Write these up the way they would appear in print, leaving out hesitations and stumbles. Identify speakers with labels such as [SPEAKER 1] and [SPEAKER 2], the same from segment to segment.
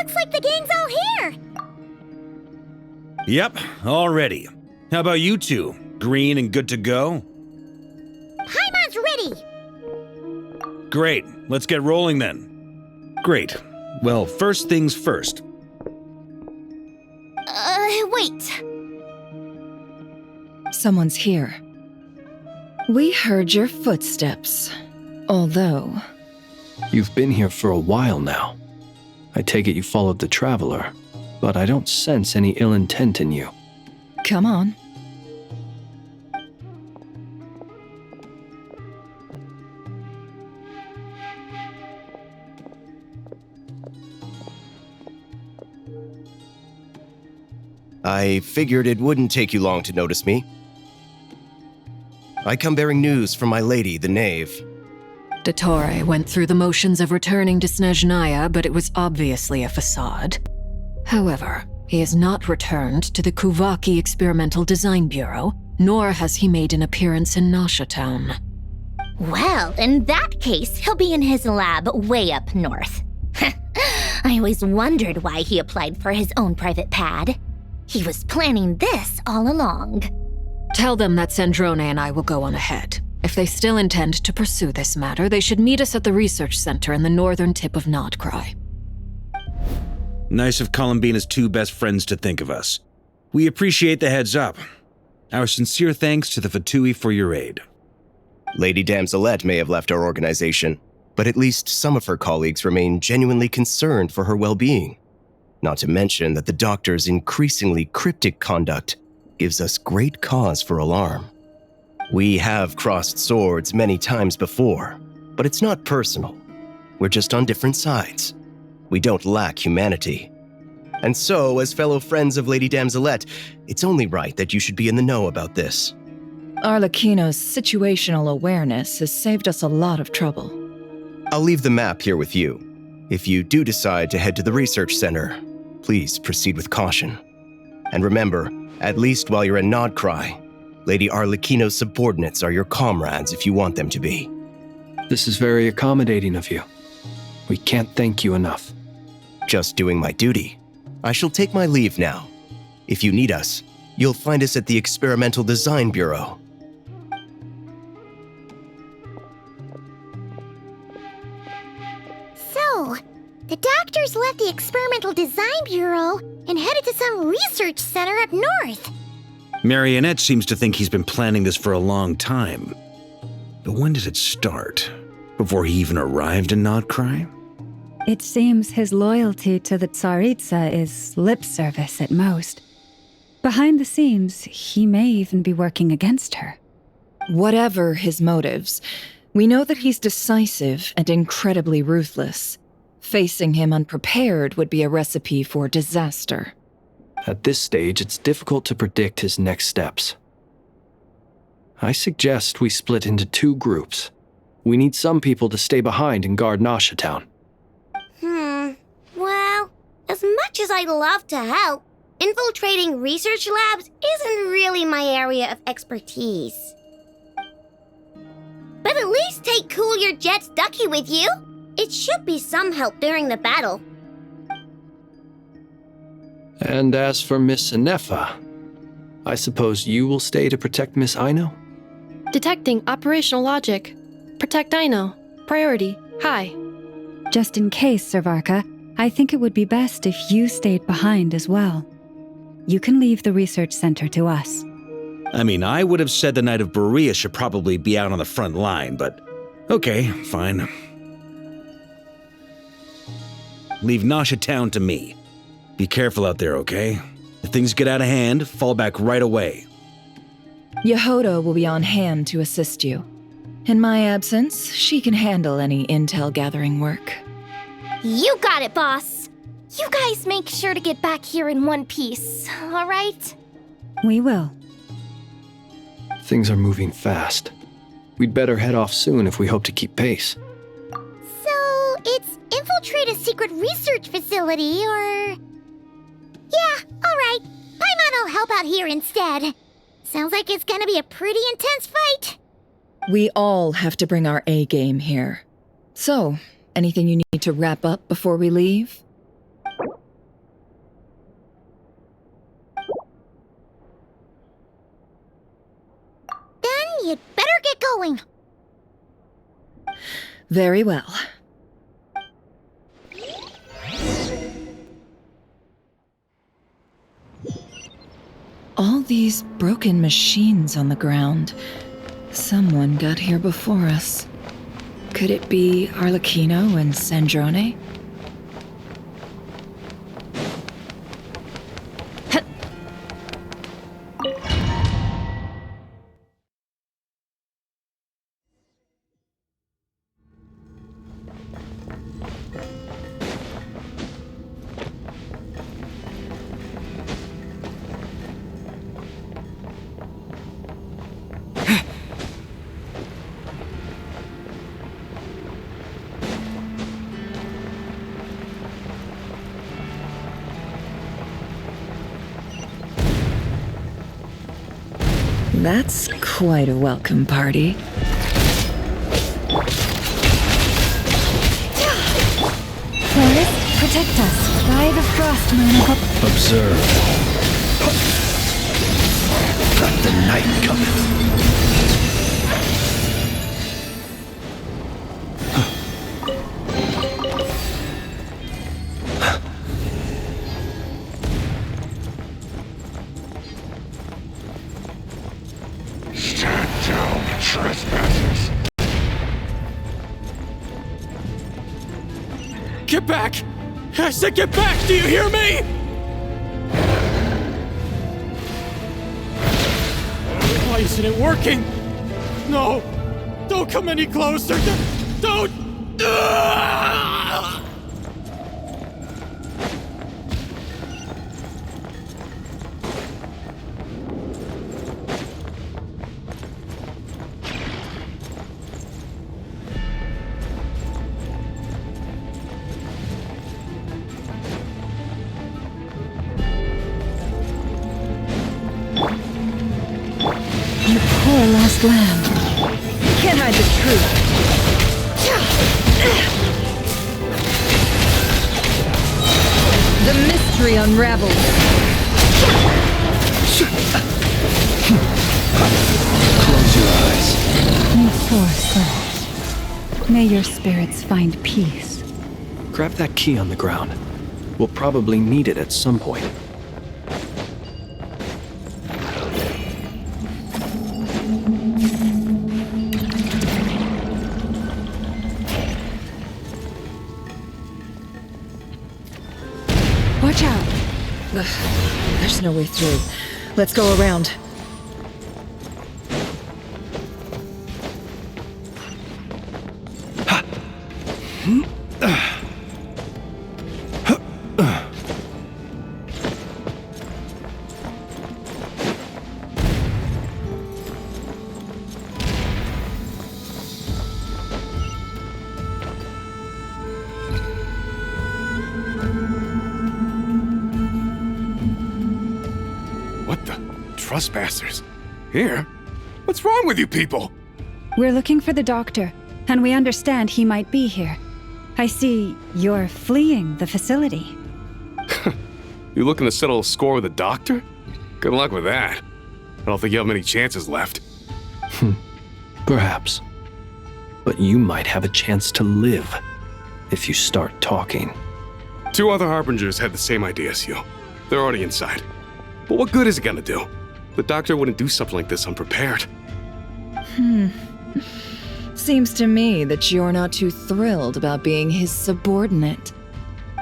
[SPEAKER 1] Looks like the gang's all here!
[SPEAKER 2] Yep, all ready. How about you two? Green and good to go?
[SPEAKER 1] Paimon's ready!
[SPEAKER 2] Great, let's get rolling then. Great. Well, first things first.
[SPEAKER 1] Wait.
[SPEAKER 3] Someone's here. We heard your footsteps. Although...
[SPEAKER 4] You've been here for a while now. I take it you followed the Traveler, but I don't sense any ill intent in you.
[SPEAKER 3] Come on.
[SPEAKER 5] I figured it wouldn't take you long to notice me. I come bearing news from my lady, the Knave.
[SPEAKER 6] Dottore went through the motions of returning to Snezhnaya, but it was obviously a facade. However, he has not returned to the Kuvaki Experimental Design Bureau, nor has he made an appearance in Nasha Town.
[SPEAKER 1] Well, in that case, he'll be in his lab way up north. I always wondered why he applied for his own private pad. He was planning this all along.
[SPEAKER 6] Tell them that Sandrone and I will go on ahead. If they still intend to pursue this matter, they should meet us at the research center in the northern tip of Krai.
[SPEAKER 2] Nice of Columbina's two best friends to think of us. We appreciate the heads up. Our sincere thanks to the Fatui for your aid.
[SPEAKER 5] Lady Damselette may have left our organization, but at least some of her colleagues remain genuinely concerned for her well-being. Not to mention that the doctor's increasingly cryptic conduct gives us great cause for alarm. We have crossed swords many times before, but it's not personal. We're just on different sides. We don't lack humanity. And so, as fellow friends of Lady Damselette, it's only right that you should be in the know about this.
[SPEAKER 3] Arlecchino's situational awareness has saved us a lot of trouble.
[SPEAKER 5] I'll leave the map here with you. If you do decide to head to the research center, please proceed with caution. And remember, at least while you're in Krai, Lady Arlecchino's subordinates are your comrades if you want them to be.
[SPEAKER 4] This is very accommodating of you. We can't thank you enough.
[SPEAKER 5] Just doing my duty. I shall take my leave now. If you need us, you'll find us at the Experimental Design Bureau.
[SPEAKER 1] So, the doctors left the Experimental Design Bureau and headed to some research center up north.
[SPEAKER 2] Marionette seems to think he's been planning this for a long time. But when did it start? Before he even arrived in Krai?
[SPEAKER 7] It seems his loyalty to the Tsaritsa is lip service at most. Behind the scenes, he may even be working against her.
[SPEAKER 3] Whatever his motives, we know that he's decisive and incredibly ruthless. Facing him unprepared would be a recipe for disaster.
[SPEAKER 4] At this stage, it's difficult to predict his next steps. I suggest we split into two groups. We need some people to stay behind and guard Nasha Town.
[SPEAKER 1] Well, as much as I'd love to help, infiltrating research labs isn't really my area of expertise. But at least take Cool Your Jet's Ducky with you. It should be some help during the battle.
[SPEAKER 4] And as for Miss Inefa, I suppose you will stay to protect Miss Aino?
[SPEAKER 8] Detecting operational logic. Protect Aino. Priority. High.
[SPEAKER 7] Just in case, Servarka, I think it would be best if you stayed behind as well. You can leave the research center to us.
[SPEAKER 2] I mean, I would have said the Knight of Berea should probably be out on the front line, but okay, fine. Leave Nasha Town to me. Be careful out there, okay? If things get out of hand, fall back right away.
[SPEAKER 3] Yehodo will be on hand to assist you. In my absence, she can handle any intel gathering work.
[SPEAKER 1] You got it, boss. You guys make sure to get back here in one piece, all right?
[SPEAKER 7] We will.
[SPEAKER 4] Things are moving fast. We'd better head off soon if we hope to keep pace.
[SPEAKER 1] So, it's infiltrate a secret research facility, or... Yeah, all right. Paimon will help out here instead. Sounds like it's gonna be a pretty intense fight.
[SPEAKER 3] We all have to bring our A-game here. So, anything you need to wrap up before we leave?
[SPEAKER 1] We had better get going.
[SPEAKER 3] Very well. All these broken machines on the ground. Someone got here before us. Could it be Arlecchino and Sandrone? That's quite a welcome party.
[SPEAKER 7] Forest, protect us. By the frost moon.
[SPEAKER 4] Observe. The night cometh.
[SPEAKER 9] Get back! I said get back! Do you hear me? Why isn't it working? No! Don't come any closer! Don't!
[SPEAKER 7] You poor lost lamb.
[SPEAKER 3] Can't hide the truth. The mystery unravels.
[SPEAKER 4] Close your eyes.
[SPEAKER 7] You poor souls. May your spirits find peace.
[SPEAKER 4] Grab that key on the ground. We'll probably need it at some point.
[SPEAKER 3] Watch out. Ugh, there's no way through. Let's go around.
[SPEAKER 9] What the? Trespassers? Here? What's wrong with you people?
[SPEAKER 7] We're looking for the doctor, and we understand he might be here. I see you're fleeing the facility.
[SPEAKER 9] You looking to settle a score with a doctor? Good luck with that. I don't think you have many chances left.
[SPEAKER 4] Perhaps. But you might have a chance to live if you start talking.
[SPEAKER 9] 2 other Harbingers had the same idea as you. They're already inside. But what good is it gonna do? The doctor wouldn't do something like this unprepared.
[SPEAKER 3] Seems to me that you're not too thrilled about being his subordinate.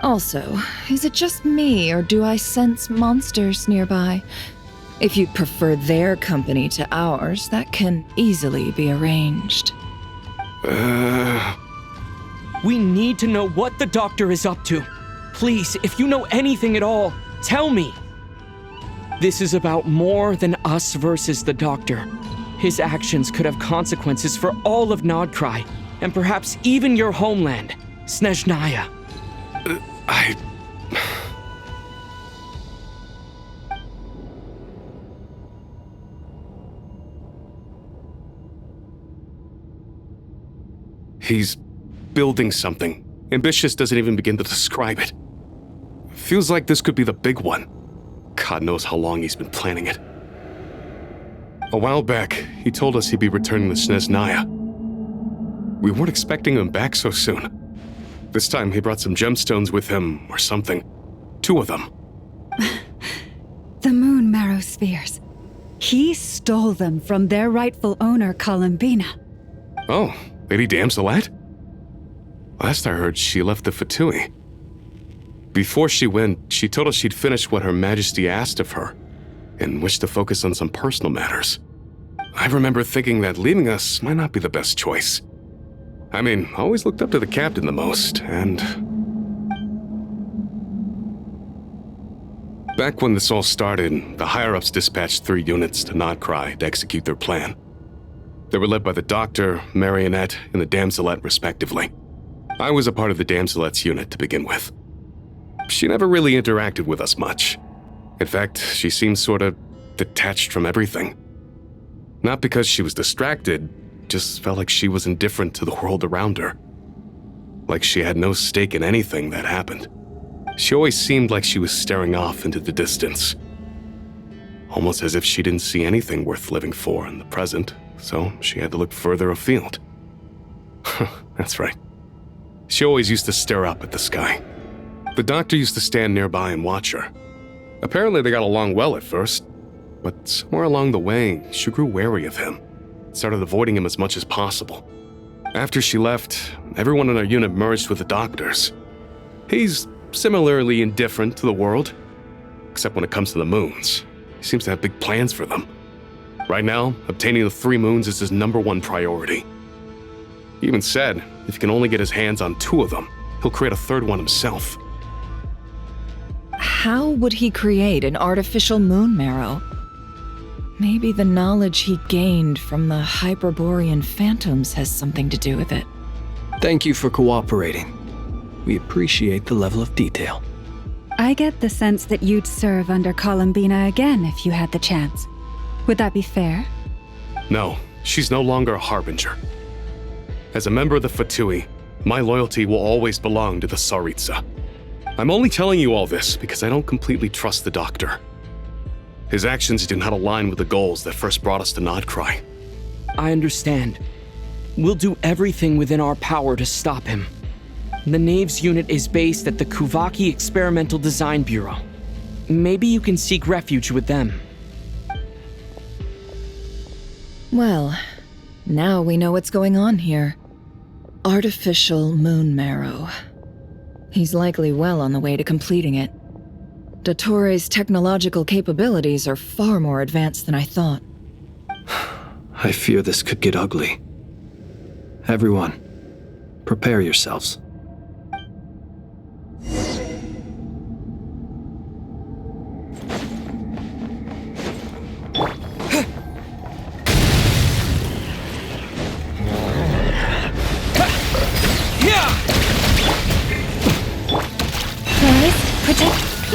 [SPEAKER 3] Also, is it just me, or do I sense monsters nearby? If you'd prefer their company to ours, that can easily be arranged.
[SPEAKER 10] We need to know what the doctor is up to. Please, if you know anything at all, tell me. This is about more than us versus the doctor. His actions could have consequences for all of Nodkrai, and perhaps even your homeland, Snezhnaya.
[SPEAKER 9] He's building something. Ambitious doesn't even begin to describe it. Feels like this could be the big one. God knows how long he's been planning it. A while back, he told us he'd be returning to Snezhnaya. We weren't expecting him back so soon. This time he brought some gemstones with him, or something. 2 of them.
[SPEAKER 7] The moon marrow spheres. He stole them from their rightful owner, Columbina.
[SPEAKER 9] Oh, Lady Damselat? Last I heard, she left the Fatui. Before she went, she told us she'd finished what Her Majesty asked of her, and wished to focus on some personal matters. I remember thinking that leaving us might not be the best choice. I mean, I always looked up to the captain the most, and... Back when this all started, the higher-ups dispatched 3 units to Krai to execute their plan. They were led by the Doctor, Marionette, and the Damselet, respectively. I was a part of the Damselet's unit to begin with. She never really interacted with us much. In fact, she seemed sort of detached from everything. Not because she was distracted, just felt like she was indifferent to the world around her. Like she had no stake in anything that happened. She always seemed like she was staring off into the distance. Almost as if she didn't see anything worth living for in the present, so she had to look further afield. That's right. She always used to stare up at the sky. The Doctor used to stand nearby and watch her. Apparently they got along well at first, but somewhere along the way, she grew wary of him, started avoiding him as much as possible. After she left, everyone in our unit merged with the Doctor's. He's similarly indifferent to the world, except when it comes to the moons. He seems to have big plans for them. Right now, obtaining the 3 moons is his #1 priority. He even said if he can only get his hands on 2 of them, he'll create a 3rd one himself.
[SPEAKER 3] How would he create an artificial moon marrow? Maybe the knowledge he gained from the Hyperborean phantoms has something to do with it.
[SPEAKER 4] Thank you for cooperating. We appreciate the level of detail.
[SPEAKER 7] I get the sense that you'd serve under Columbina again if you had the chance. Would that be fair?
[SPEAKER 9] No, she's no longer a Harbinger. As a member of the Fatui, my loyalty will always belong to the Tsaritsa. I'm only telling you all this because I don't completely trust the Doctor. His actions do not align with the goals that first brought us to Krai.
[SPEAKER 10] I understand. We'll do everything within our power to stop him. The Knave's unit is based at the Kuvaki Experimental Design Bureau. Maybe you can seek refuge with them.
[SPEAKER 3] Well, now we know what's going on here. Artificial moon marrow. He's likely well on the way to completing it. Dottore's technological capabilities are far more advanced than I thought.
[SPEAKER 4] I fear this could get ugly. Everyone, prepare yourselves.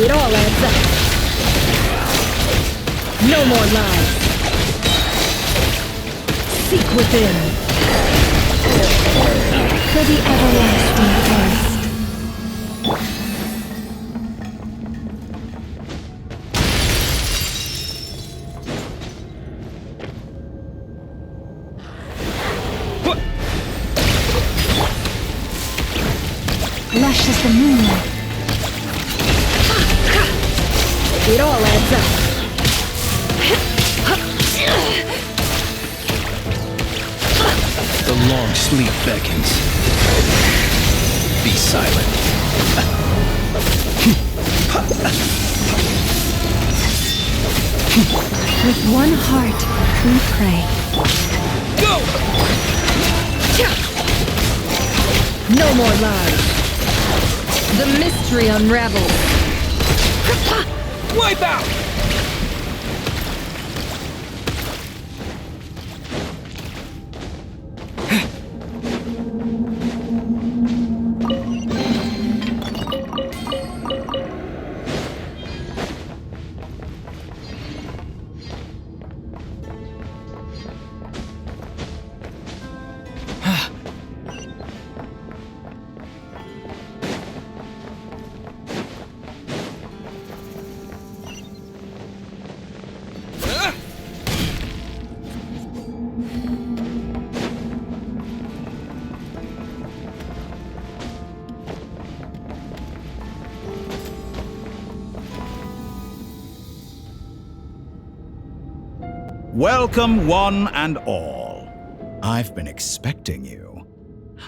[SPEAKER 8] It all adds up. No more lies. Seek within.
[SPEAKER 7] For the everlasting forest. Lush as the moonlight.
[SPEAKER 8] It all adds up.
[SPEAKER 4] The long sleep beckons. Be silent.
[SPEAKER 7] With one heart, we pray.
[SPEAKER 10] Go!
[SPEAKER 8] No more lies. The mystery unravels.
[SPEAKER 10] Wipe out!
[SPEAKER 11] Welcome, one and all. I've been expecting you.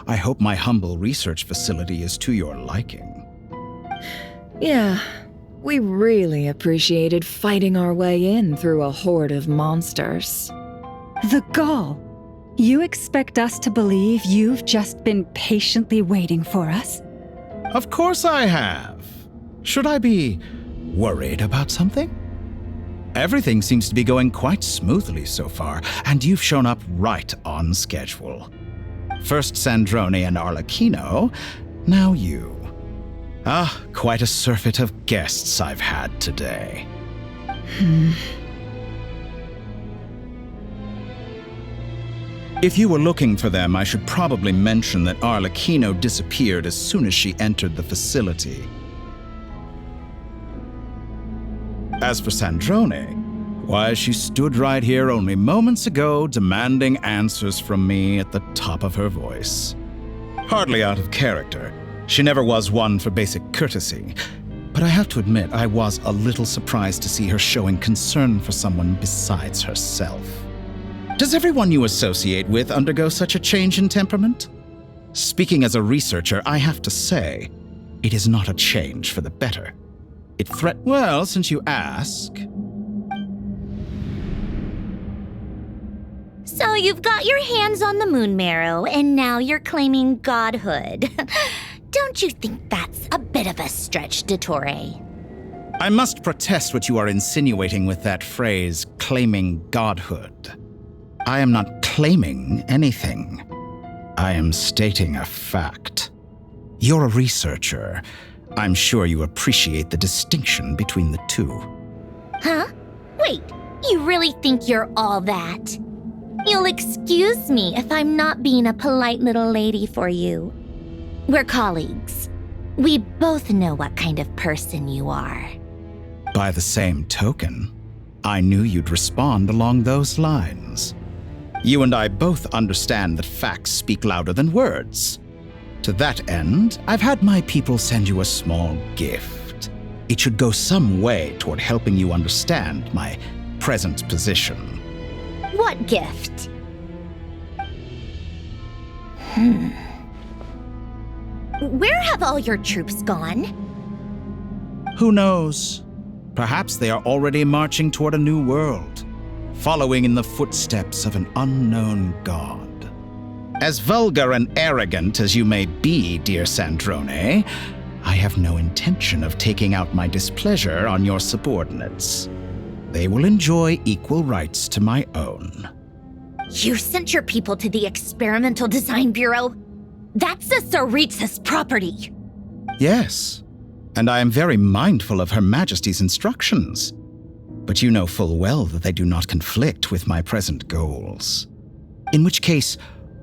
[SPEAKER 11] I hope my humble research facility is to your liking.
[SPEAKER 3] Yeah, we really appreciated fighting our way in through a horde of monsters.
[SPEAKER 7] The gall! You expect us to believe you've just been patiently waiting for us?
[SPEAKER 11] Of course I have. Should I be worried about something? Everything seems to be going quite smoothly so far, and you've shown up right on schedule. First Sandrone and Arlecchino, now you. Quite a surfeit of guests I've had today. If you were looking for them, I should probably mention that Arlecchino disappeared as soon as she entered the facility. As for Sandrone, why, she stood right here only moments ago demanding answers from me at the top of her voice. Hardly out of character. She never was one for basic courtesy. But I have to admit, I was a little surprised to see her showing concern for someone besides herself. Does everyone you associate with undergo such a change in temperament? Speaking as a researcher, I have to say, it is not a change for the better. Well, since you ask.
[SPEAKER 1] So you've got your hands on the moon marrow, and now you're claiming godhood. Don't you think that's a bit of a stretch, Dottore?
[SPEAKER 11] I must protest what you are insinuating with that phrase, claiming godhood. I am not claiming anything. I am stating a fact. You're a researcher. I'm sure you appreciate the distinction between the two.
[SPEAKER 1] Huh? Wait, you really think you're all that? You'll excuse me if I'm not being a polite little lady for you. We're colleagues. We both know what kind of person you are.
[SPEAKER 11] By the same token, I knew you'd respond along those lines. You and I both understand that facts speak louder than words. To that end, I've had my people send you a small gift. It should go some way toward helping you understand my present position.
[SPEAKER 1] What gift? Where have all your troops gone?
[SPEAKER 11] Who knows? Perhaps they are already marching toward a new world, following in the footsteps of an unknown god. As vulgar and arrogant as you may be, dear Sandrone, I have no intention of taking out my displeasure on your subordinates. They will enjoy equal rights to my own.
[SPEAKER 1] You sent your people to the Experimental Design Bureau? That's the Tsaritsa's property.
[SPEAKER 11] Yes, and I am very mindful of Her Majesty's instructions. But you know full well that they do not conflict with my present goals. In which case,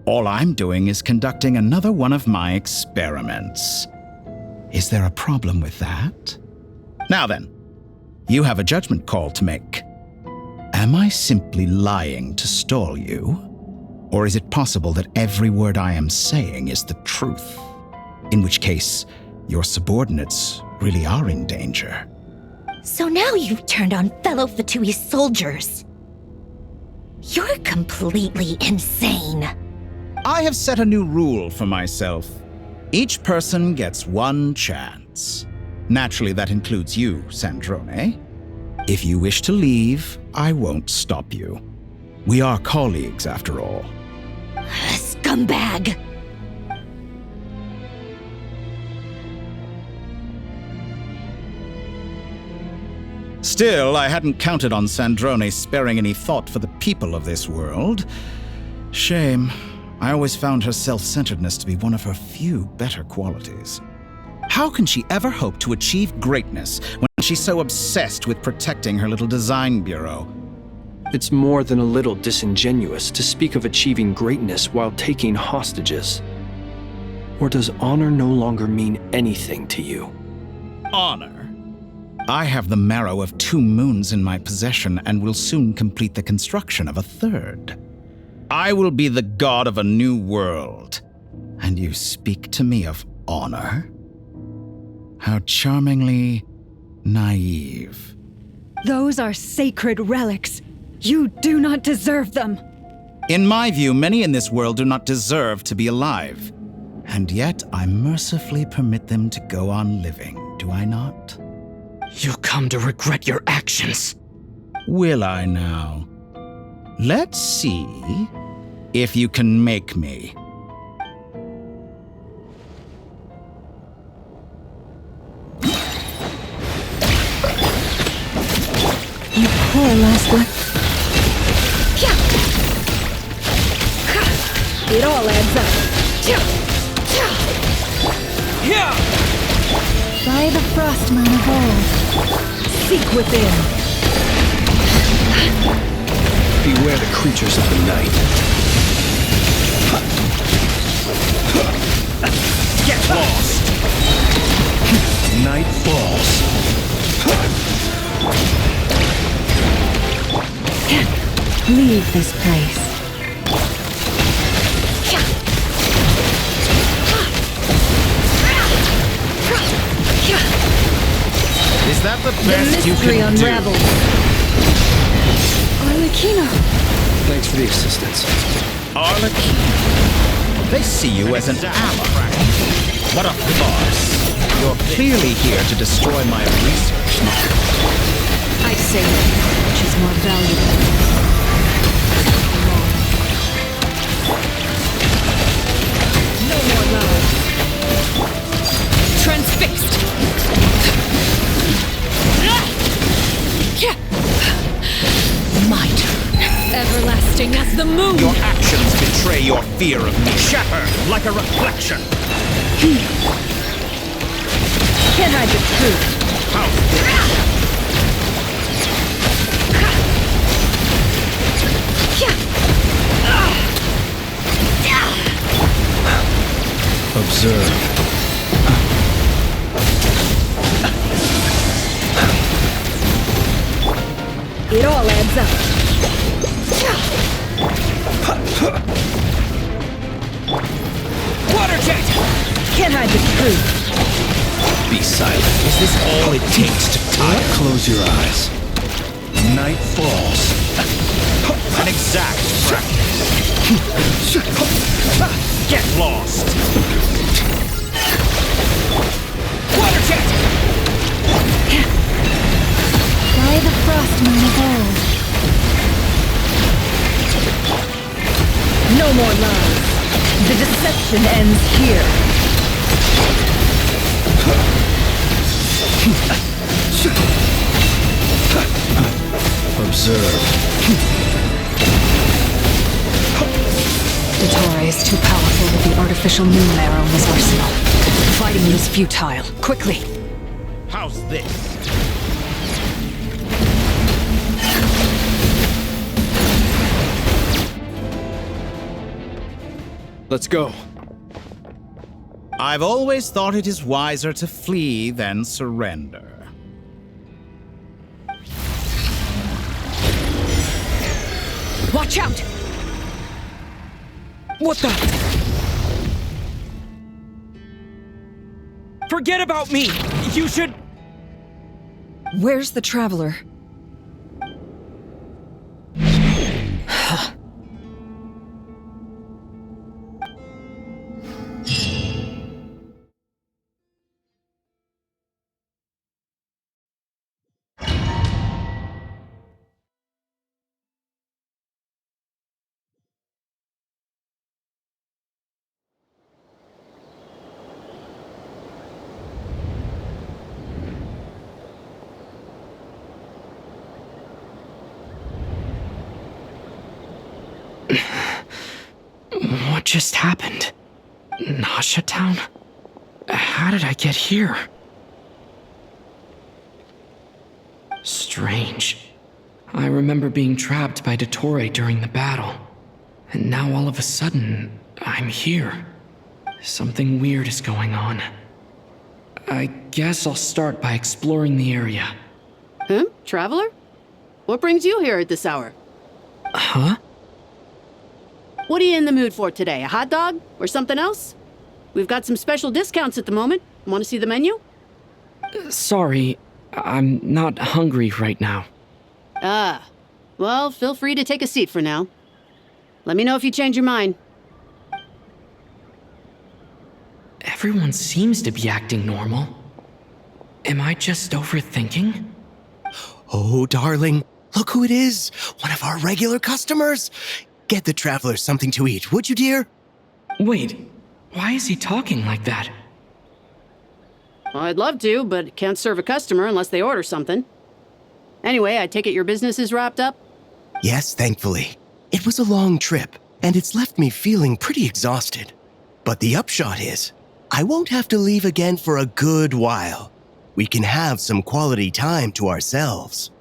[SPEAKER 11] all I'm doing is conducting another one of my experiments. Is there a problem with that? Now then, you have a judgment call to make. Am I simply lying to stall you? Or is it possible that every word I am saying is the truth? In which case, your subordinates really are in danger.
[SPEAKER 1] So now you've turned on fellow Fatui soldiers. You're completely insane.
[SPEAKER 11] I have set a new rule for myself. Each person gets one chance. Naturally, that includes you, Sandrone. If you wish to leave, I won't stop you. We are colleagues, after all.
[SPEAKER 1] Scumbag!
[SPEAKER 11] Still, I hadn't counted on Sandrone sparing any thought for the people of this world. Shame. I always found her self-centeredness to be one of her few better qualities. How can she ever hope to achieve greatness when she's so obsessed with protecting her little design bureau?
[SPEAKER 4] It's more than a little disingenuous to speak of achieving greatness while taking hostages. Or does honor no longer mean anything to you?
[SPEAKER 11] Honor? I have the marrow of 2 moons in my possession and will soon complete the construction of a 3rd. I will be the god of a new world. And you speak to me of honor? How charmingly naive.
[SPEAKER 7] Those are sacred relics. You do not deserve them.
[SPEAKER 11] In my view, many in this world do not deserve to be alive. And yet, I mercifully permit them to go on living, do I not?
[SPEAKER 10] You'll come to regret your actions.
[SPEAKER 11] Will I now? Let's see if you can make me.
[SPEAKER 3] You poor last one.
[SPEAKER 8] It all adds up.
[SPEAKER 3] By the Frostmoon of old.
[SPEAKER 8] Seek within.
[SPEAKER 4] Beware the creatures of the night.
[SPEAKER 11] Get lost!
[SPEAKER 4] Night falls.
[SPEAKER 3] Leave this place.
[SPEAKER 11] Is that the
[SPEAKER 8] The
[SPEAKER 11] best you
[SPEAKER 8] mystery
[SPEAKER 11] can
[SPEAKER 8] unravels.
[SPEAKER 3] Arlecchino.
[SPEAKER 4] Thanks for the assistance.
[SPEAKER 11] do? Arlecchino. They see you as an ally. What a farce. You're clearly here to destroy my research.
[SPEAKER 6] I say which is more valuable.
[SPEAKER 8] No more lies. Transfixed. My turn. Everlasting as the moon.
[SPEAKER 11] Your actions betray your fear of me. Shatter like a reflection.
[SPEAKER 8] Can't hide the truth.
[SPEAKER 4] Observe.
[SPEAKER 8] It all adds up.
[SPEAKER 10] Water jet!
[SPEAKER 8] Can't hide the truth.
[SPEAKER 11] Be silent. Is this all it takes to tie?
[SPEAKER 4] Close your eyes. Night falls.
[SPEAKER 11] An exact practice. Get lost.
[SPEAKER 10] Water jet!
[SPEAKER 3] By the Frostmoon of old.
[SPEAKER 8] No more lies. The deception ends here.
[SPEAKER 4] Observe.
[SPEAKER 6] Datora is too powerful with the artificial moon arrow in his arsenal. Fighting him is futile. Quickly!
[SPEAKER 11] How's this?
[SPEAKER 4] Let's go.
[SPEAKER 11] I've always thought it is wiser to flee than surrender.
[SPEAKER 10] Watch out! What the? Forget about me! You should...
[SPEAKER 3] Where's the Traveler?
[SPEAKER 10] What just happened? Nasha Town? How did I get here? Strange. I remember being trapped by Datora during the battle. And now all of a sudden, I'm here. Something weird is going on. I guess I'll start by exploring the area.
[SPEAKER 12] Traveler? What brings you here at this hour?
[SPEAKER 10] Huh?
[SPEAKER 12] What are you in the mood for today? A hot dog? Or something else? We've got some special discounts at the moment. Want to see the menu?
[SPEAKER 10] Sorry, I'm not hungry right now.
[SPEAKER 12] Ah. Well, feel free to take a seat for now. Let me know if you change your mind.
[SPEAKER 10] Everyone seems to be acting normal. Am I just overthinking?
[SPEAKER 5] Oh, darling, look who it is. One of our regular customers. Get the traveler something to eat, would you, dear?
[SPEAKER 10] Wait, why is he talking like that?
[SPEAKER 12] Well, I'd love to, but can't serve a customer unless they order something. Anyway, I take it your business is wrapped up?
[SPEAKER 5] Yes, thankfully. It was a long trip, and it's left me feeling pretty exhausted. But the upshot is, I won't have to leave again for a good while. We can have some quality time to ourselves.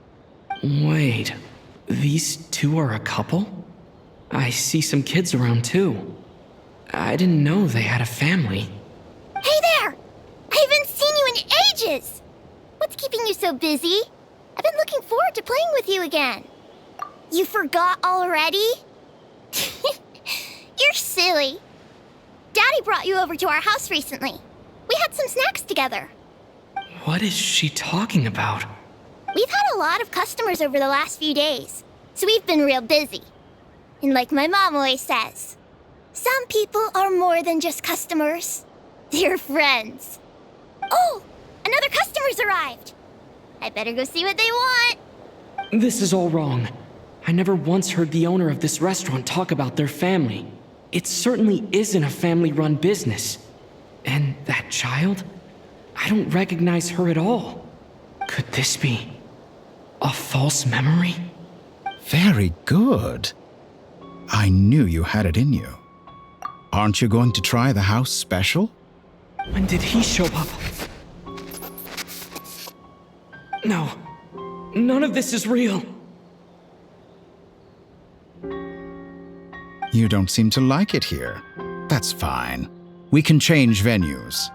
[SPEAKER 10] Wait, these two are a couple? I see some kids around too. I didn't know they had a family.
[SPEAKER 1] Hey there! I haven't seen you in ages! What's keeping you so busy? I've been looking forward to playing with you again. You forgot already? You're silly. Daddy brought you over to our house recently. We had some snacks together.
[SPEAKER 10] What is she talking about?
[SPEAKER 1] We've had a lot of customers over the last few days, so we've been real busy. And like my mom always says, some people are more than just customers. They're friends. Oh, another customer's arrived. I better go see what they want.
[SPEAKER 10] This is all wrong. I never once heard the owner of this restaurant talk about their family. It certainly isn't a family-run business. And that child? I don't recognize her at all. Could this be a false memory?
[SPEAKER 11] Very good. I knew you had it in you. Aren't you going to try the house special?
[SPEAKER 10] When did he show up? No, none of this is real.
[SPEAKER 11] You don't seem to like it here. That's fine. We can change venues.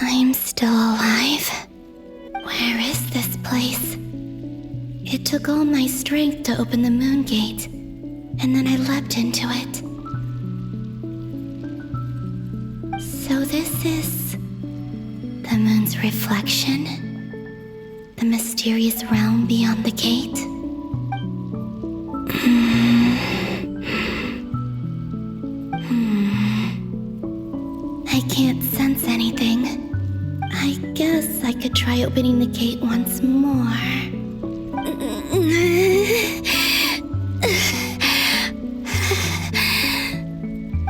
[SPEAKER 1] I'm still alive. Where is this place? It took all my strength to open the moon gate, and then I leapt into it. So this is the moon's reflection? The mysterious realm beyond the gate? I can't sense anything. I guess I could try opening the gate once more.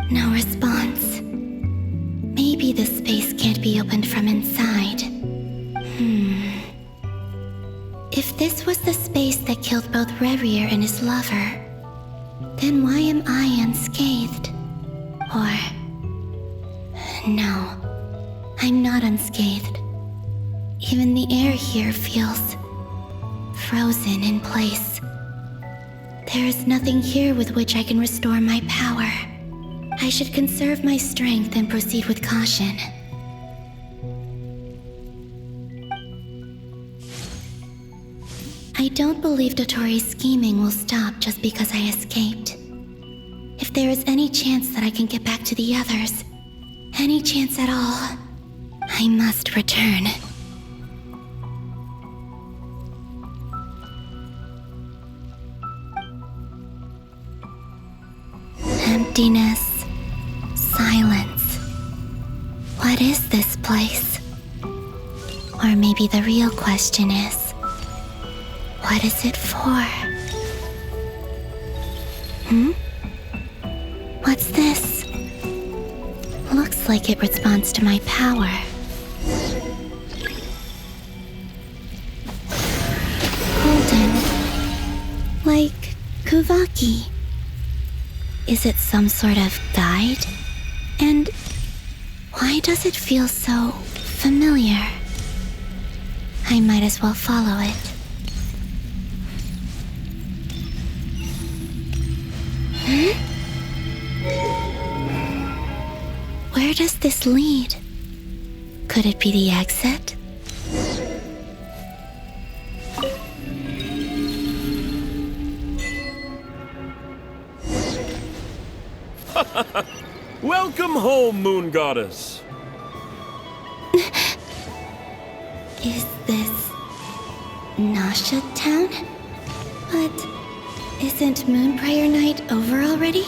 [SPEAKER 1] No response. Maybe this space can't be opened from inside. If this was the space that killed both Revier and his lover, then why am I unscathed? Or... no, I'm not unscathed. Even the air here feels frozen in place. There is nothing here with which I can restore my power. I should conserve my strength and proceed with caution. I don't believe Dotori's scheming will stop just because I escaped. If there is any chance that I can get back to the others, any chance at all, I must return. Emptiness, silence. What is this place? Or maybe the real question is, what is it for? What's this? Looks like it responds to my power. Golden. Like Kuvaki. Is it some sort of guide? And why does it feel so familiar? I might as well follow it. Where does this lead? Could it be the exit?
[SPEAKER 13] Welcome home, Moon Goddess.
[SPEAKER 1] Is this Nasha Town? But isn't Moon Prayer Night over already?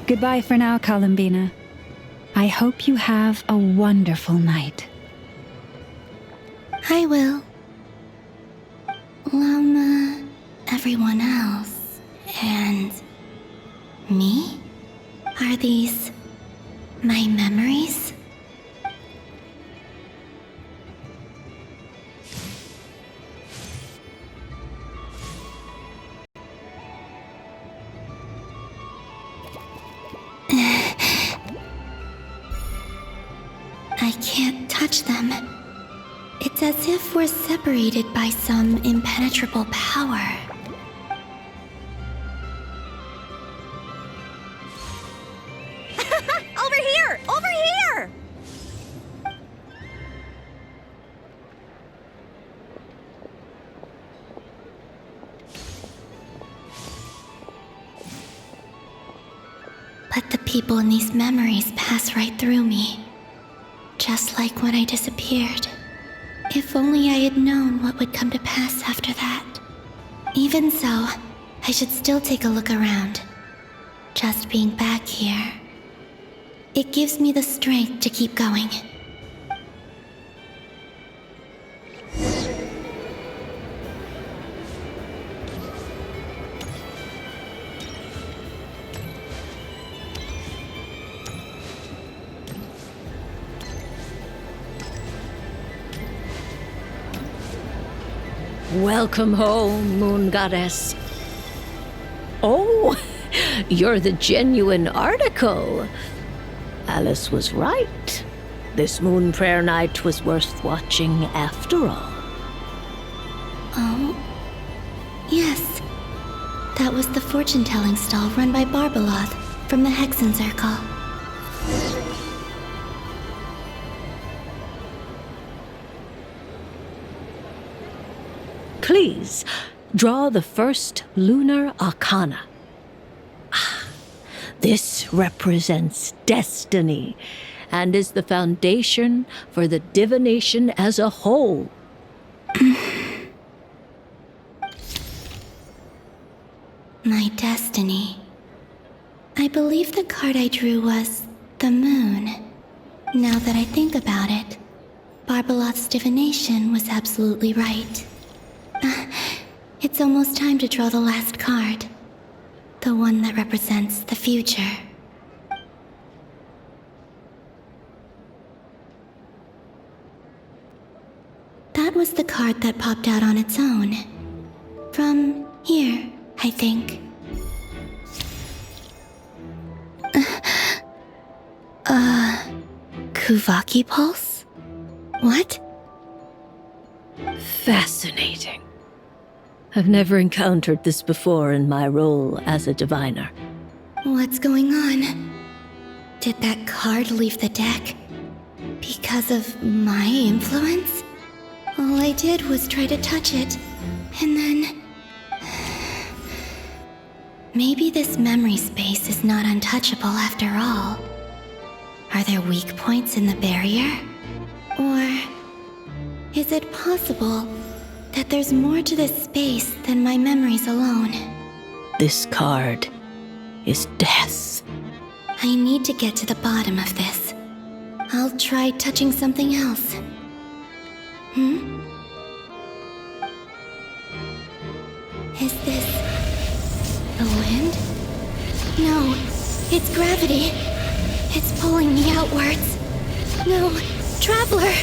[SPEAKER 7] Goodbye for now, Columbina. I hope you have a wonderful night.
[SPEAKER 1] I will. Llama, everyone else, and me? Are these my memories? I can't touch them. It's as if we're separated by some impenetrable power.
[SPEAKER 8] Over here! Over here!
[SPEAKER 1] But the people in these memories pass right through me. Just like when I disappeared. If only I had known what would come to pass after that. Even so, I should still take a look around. Just being back here, it gives me the strength to keep going.
[SPEAKER 14] Welcome home, Moon Goddess. Oh, you're the genuine article. Alice was right. This Moon Prayer Night was worth watching after all.
[SPEAKER 1] Oh, yes. That was the fortune-telling stall run by Barbeloth from the Hexen Circle.
[SPEAKER 14] Please, draw the first lunar arcana. This represents destiny and is the foundation for the divination as a whole.
[SPEAKER 1] My destiny. I believe the card I drew was the moon. Now that I think about it, Barbeloth's divination was absolutely right. It's almost time to draw the last card. The one that represents the future. That was the card that popped out on its own. From here, I think. Kuvaki Pulse? What?
[SPEAKER 14] Fascinating. I've never encountered this before in my role as a diviner.
[SPEAKER 1] What's going on? Did that card leave the deck? Because of my influence? All I did was try to touch it, and then... Maybe this memory space is not untouchable after all. Are there weak points in the barrier? Or is it possible that there's more to this space than my memories alone?
[SPEAKER 14] This card is death.
[SPEAKER 1] I need to get to the bottom of this. I'll try touching something else. Is this the wind? No, it's gravity. It's pulling me outwards. No, Traveler!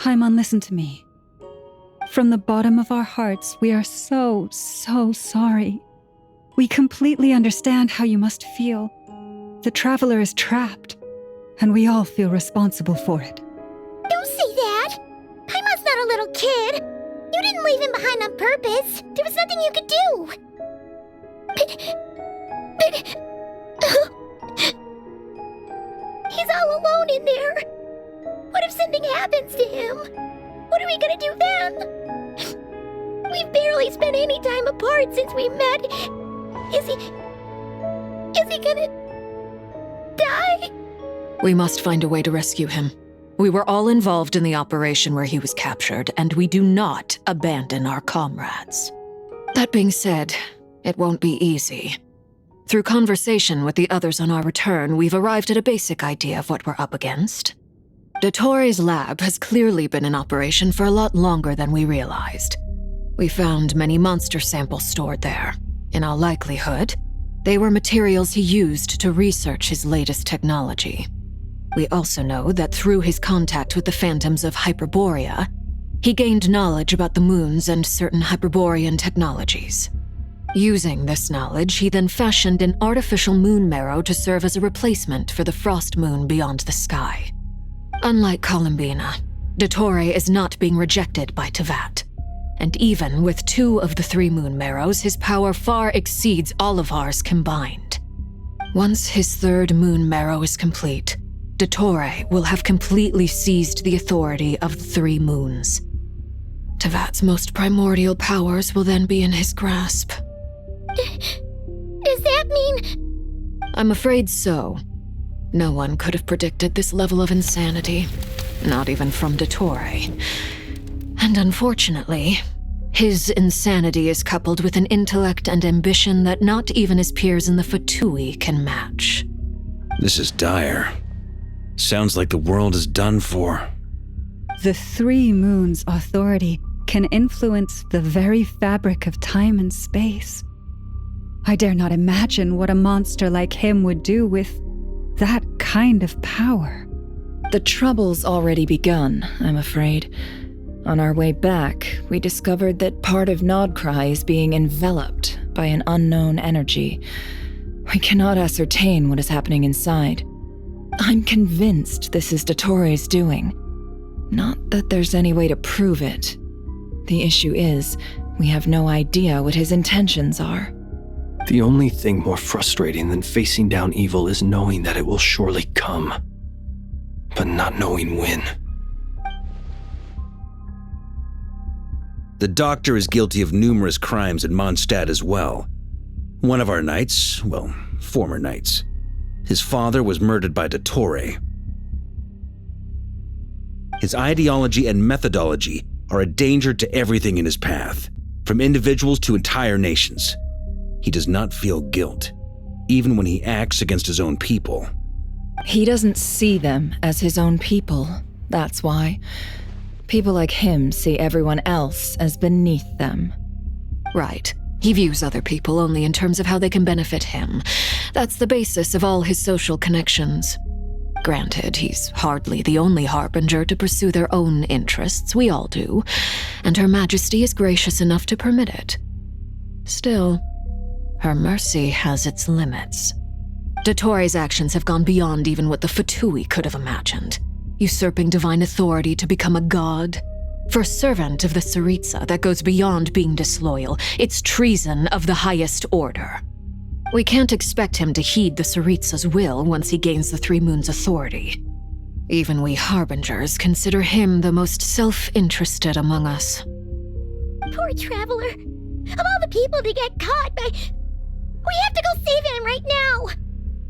[SPEAKER 7] Paimon, listen to me. From the bottom of our hearts, we are so sorry. We completely understand how you must feel. The traveler is trapped, and we all feel responsible for it.
[SPEAKER 1] Don't say that! Paimon's not a little kid! You didn't leave him behind on purpose! There was nothing you could do! But... He's all alone in there! What if something happens to him? What are we gonna do then? We've barely spent any time apart since we met. Is he gonna die?
[SPEAKER 6] We must find a way to rescue him. We were all involved in the operation where he was captured, and we do not abandon our comrades. That being said, it won't be easy. Through conversation with the others on our return, we've arrived at a basic idea of what we're up against. Dottore's lab has clearly been in operation for a lot longer than we realized. We found many monster samples stored there. In all likelihood, they were materials he used to research his latest technology. We also know that through his contact with the phantoms of Hyperborea, he gained knowledge about the moons and certain Hyperborean technologies. Using this knowledge, he then fashioned an artificial moon marrow to serve as a replacement for the frost moon beyond the sky. Unlike Columbina, Dottore is not being rejected by Tevat. And even with 2 of the 3 moon marrows, his power far exceeds all of ours combined. Once his 3rd moon marrow is complete, Dottore will have completely seized the authority of the 3 moons. Tevat's most primordial powers will then be in his grasp.
[SPEAKER 1] Does that mean...
[SPEAKER 6] I'm afraid so. No one could have predicted this level of insanity, not even from Dottore. And unfortunately, his insanity is coupled with an intellect and ambition that not even his peers in the Fatui can match.
[SPEAKER 2] This is dire. Sounds like the world is done for.
[SPEAKER 7] The 3 moons' authority can influence the very fabric of time and space. I dare not imagine what a monster like him would do with that kind of power.
[SPEAKER 3] The trouble's already begun, I'm afraid. On our way back, we discovered that part of Krai is being enveloped by an unknown energy. We cannot ascertain what is happening inside. I'm convinced this is Dottore's doing. Not that there's any way to prove it. The issue is, we have no idea what his intentions are.
[SPEAKER 4] The only thing more frustrating than facing down evil is knowing that it will surely come, but not knowing when.
[SPEAKER 2] The Doctor is guilty of numerous crimes in Mondstadt as well. One of our knights, well, former knights, his father was murdered by Dottore. His ideology and methodology are a danger to everything in his path, from individuals to entire nations. He does not feel guilt, even when he acts against his own people.
[SPEAKER 3] He doesn't see them as his own people, that's why. People like him see everyone else as beneath them.
[SPEAKER 6] Right. He views other people only in terms of how they can benefit him. That's the basis of all his social connections. Granted, he's hardly the only harbinger to pursue their own interests. We all do. And Her Majesty is gracious enough to permit it. Still, her mercy has its limits. Dottore's actions have gone beyond even what the Fatui could have imagined. Usurping divine authority to become a god. For a servant of the Tsaritsa, that goes beyond being disloyal. It's treason of the highest order. We can't expect him to heed the Tsaritsa's will once he gains the 3 moons' authority. Even we harbingers consider him the most self-interested among us.
[SPEAKER 1] Poor traveler. Of all the people to get caught by... We have to go save him right now!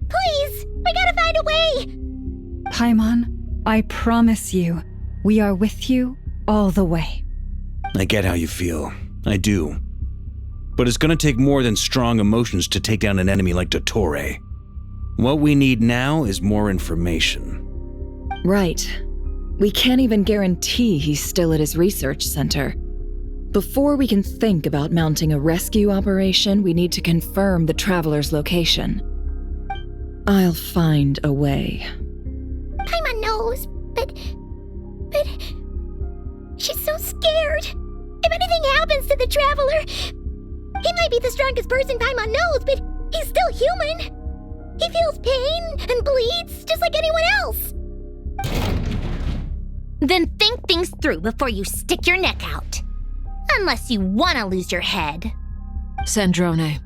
[SPEAKER 1] Please! We gotta find a way!
[SPEAKER 7] Paimon, I promise you, we are with you all the way.
[SPEAKER 2] I get how you feel. I do. But it's gonna take more than strong emotions to take down an enemy like Dottore. What we need now is more information.
[SPEAKER 3] Right. We can't even guarantee he's still at his research center. Before we can think about mounting a rescue operation, we need to confirm the traveler's location. I'll find a way.
[SPEAKER 1] Paimon knows, but scared. If anything happens to the Traveler, he might be the strongest person Paimon knows, but he's still human. He feels pain and bleeds just like anyone else.
[SPEAKER 15] Then think things through before you stick your neck out. Unless you want to lose your head.
[SPEAKER 6] Sandrone.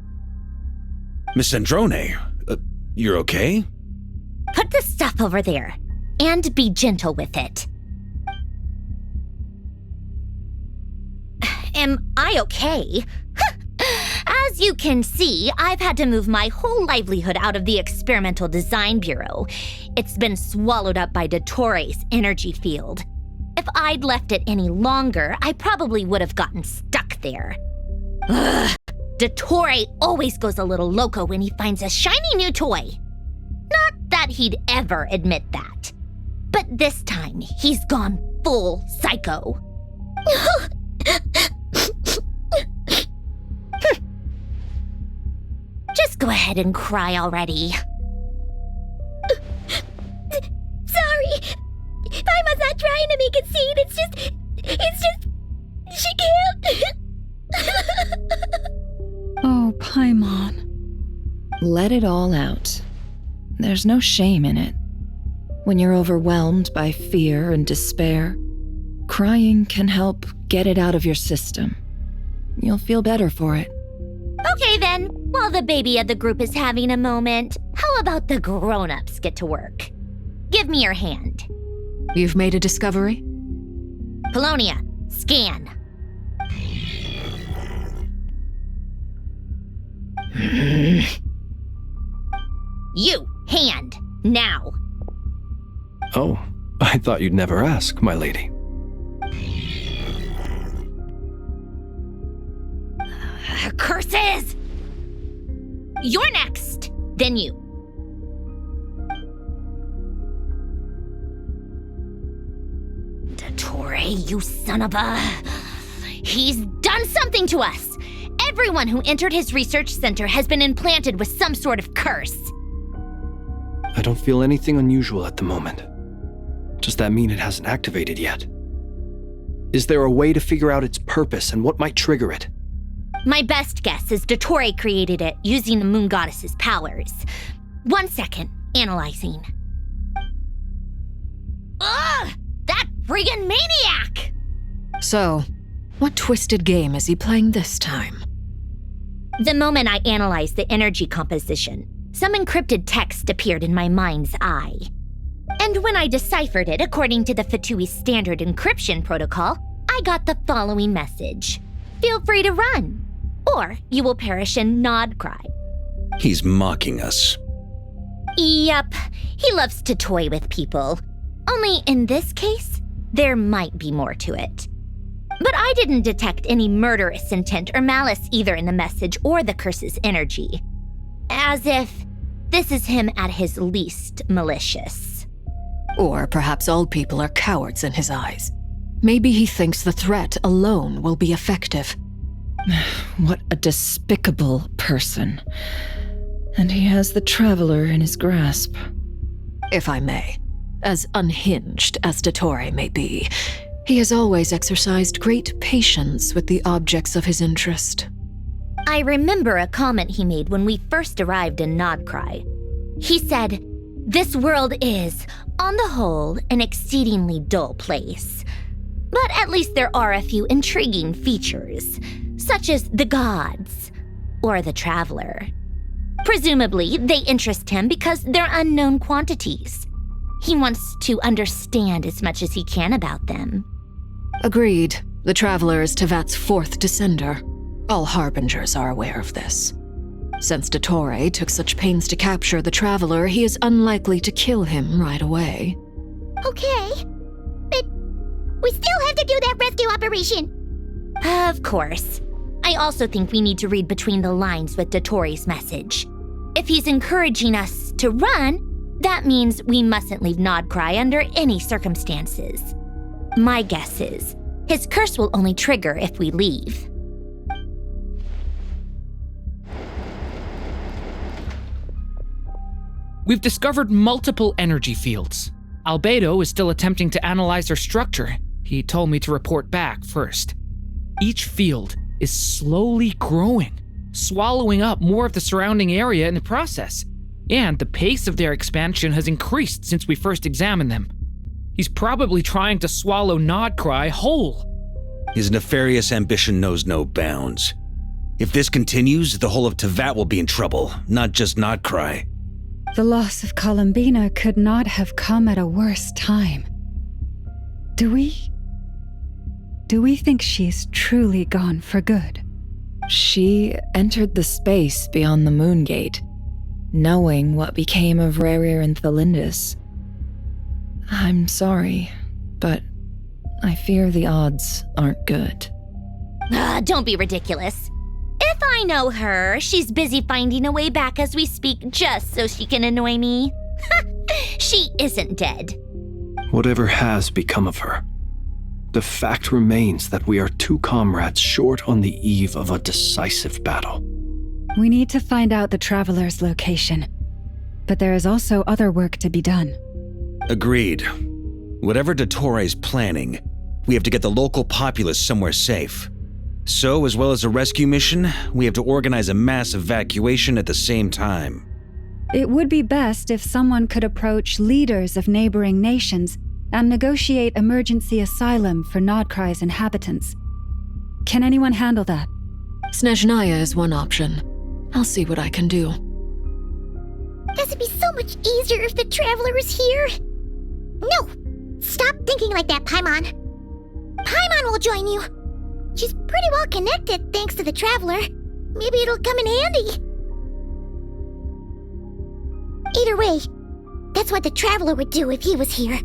[SPEAKER 2] Miss Sandrone, you're okay?
[SPEAKER 15] Put the stuff over there, and be gentle with it. Am I okay? As you can see, I've had to move my whole livelihood out of the Experimental Design Bureau. It's been swallowed up by Dottoro's energy field. If I'd left it any longer, I probably would have gotten stuck there. Ugh. Dottore always goes a little loco when he finds a shiny new toy. Not that he'd ever admit that. But this time, he's gone full psycho. Just go ahead and cry already.
[SPEAKER 1] Sorry. Paimon's not trying to make it scene. It's just, she can't.
[SPEAKER 7] Oh, Paimon.
[SPEAKER 3] Let it all out. There's no shame in it. When you're overwhelmed by fear and despair, crying can help get it out of your system. You'll feel better for it.
[SPEAKER 15] Okay then, while the baby of the group is having a moment, how about the grown-ups get to work? Give me your hand.
[SPEAKER 6] You've made a discovery?
[SPEAKER 15] Polonia, scan. You, hand, now.
[SPEAKER 4] Oh, I thought you'd never ask, my lady.
[SPEAKER 15] Curses! You're next, then you. Dottore, you son of a... He's done something to us! Everyone who entered his research center has been implanted with some sort of curse.
[SPEAKER 4] I don't feel anything unusual at the moment. Does that mean it hasn't activated yet? Is there a way to figure out its purpose and what might trigger it?
[SPEAKER 15] My best guess is Dottore created it using the Moon Goddess's powers. 1 second, analyzing. Ugh! That friggin' maniac!
[SPEAKER 6] So, what twisted game is he playing this time?
[SPEAKER 15] The moment I analyzed the energy composition, some encrypted text appeared in my mind's eye. And when I deciphered it according to the Fatui standard encryption protocol, I got the following message. Feel free to run, or you will perish in Nod Krai.
[SPEAKER 2] He's mocking us.
[SPEAKER 15] Yep, he loves to toy with people. Only in this case, there might be more to it. But I didn't detect any murderous intent or malice either in the message or the curse's energy. As if this is him at his least malicious.
[SPEAKER 6] Or perhaps all people are cowards in his eyes. Maybe he thinks the threat alone will be effective.
[SPEAKER 3] What a despicable person. And he has the Traveler in his grasp.
[SPEAKER 6] If I may, as unhinged as Dottore may be, he has always exercised great patience with the objects of his interest.
[SPEAKER 15] I remember a comment he made when we first arrived in Nod Krai. He said, "This world is, on the whole, an exceedingly dull place. But at least there are a few intriguing features, such as the gods or the Traveler. Presumably, they interest him because they're unknown quantities. He wants to understand as much as he can about them."
[SPEAKER 6] Agreed. The Traveler is Tevat's fourth descender. All Harbingers are aware of this. Since Dottore took such pains to capture the Traveler, he is unlikely to kill him right away.
[SPEAKER 1] Okay, but we still have to do that rescue operation.
[SPEAKER 15] Of course. I also think we need to read between the lines with Dottore's message. If he's encouraging us to run, that means we mustn't leave Nod Krai under any circumstances. My guess is, his curse will only trigger if we leave.
[SPEAKER 16] We've discovered multiple energy fields. Albedo is still attempting to analyze their structure. He told me to report back first. Each field is slowly growing, swallowing up more of the surrounding area in the process. And the pace of their expansion has increased since we first examined them. He's probably trying to swallow Krai whole.
[SPEAKER 2] His nefarious ambition knows no bounds. If this continues, the whole of Tevat will be in trouble, not just Krai.
[SPEAKER 7] The loss of Columbina could not have come at a worse time. Do we think she's truly gone for good?
[SPEAKER 3] She entered the space beyond the Moon Gate, knowing what became of Rerir and Thelindis. I'm sorry, but I fear the odds aren't good.
[SPEAKER 15] Don't be ridiculous. If I know her, she's busy finding a way back as we speak just so she can annoy me. She isn't dead.
[SPEAKER 4] Whatever has become of her, the fact remains that we are two comrades short on the eve of a decisive battle.
[SPEAKER 7] We need to find out the Traveler's location, but there is also other work to be done.
[SPEAKER 2] Agreed. Whatever Dottore planning, we have to get the local populace somewhere safe. So, as well as a rescue mission, we have to organize a mass evacuation at the same time.
[SPEAKER 7] It would be best if someone could approach leaders of neighboring nations and negotiate emergency asylum for Krai's inhabitants. Can anyone handle that?
[SPEAKER 6] Snezhnaya is one option. I'll see what I can do.
[SPEAKER 1] This would be so much easier if the Traveler was here. No! Stop thinking like that, Paimon. Paimon will join you. She's pretty well connected thanks to the Traveler. Maybe it'll come in handy. Either way, that's what the Traveler would do if he was here.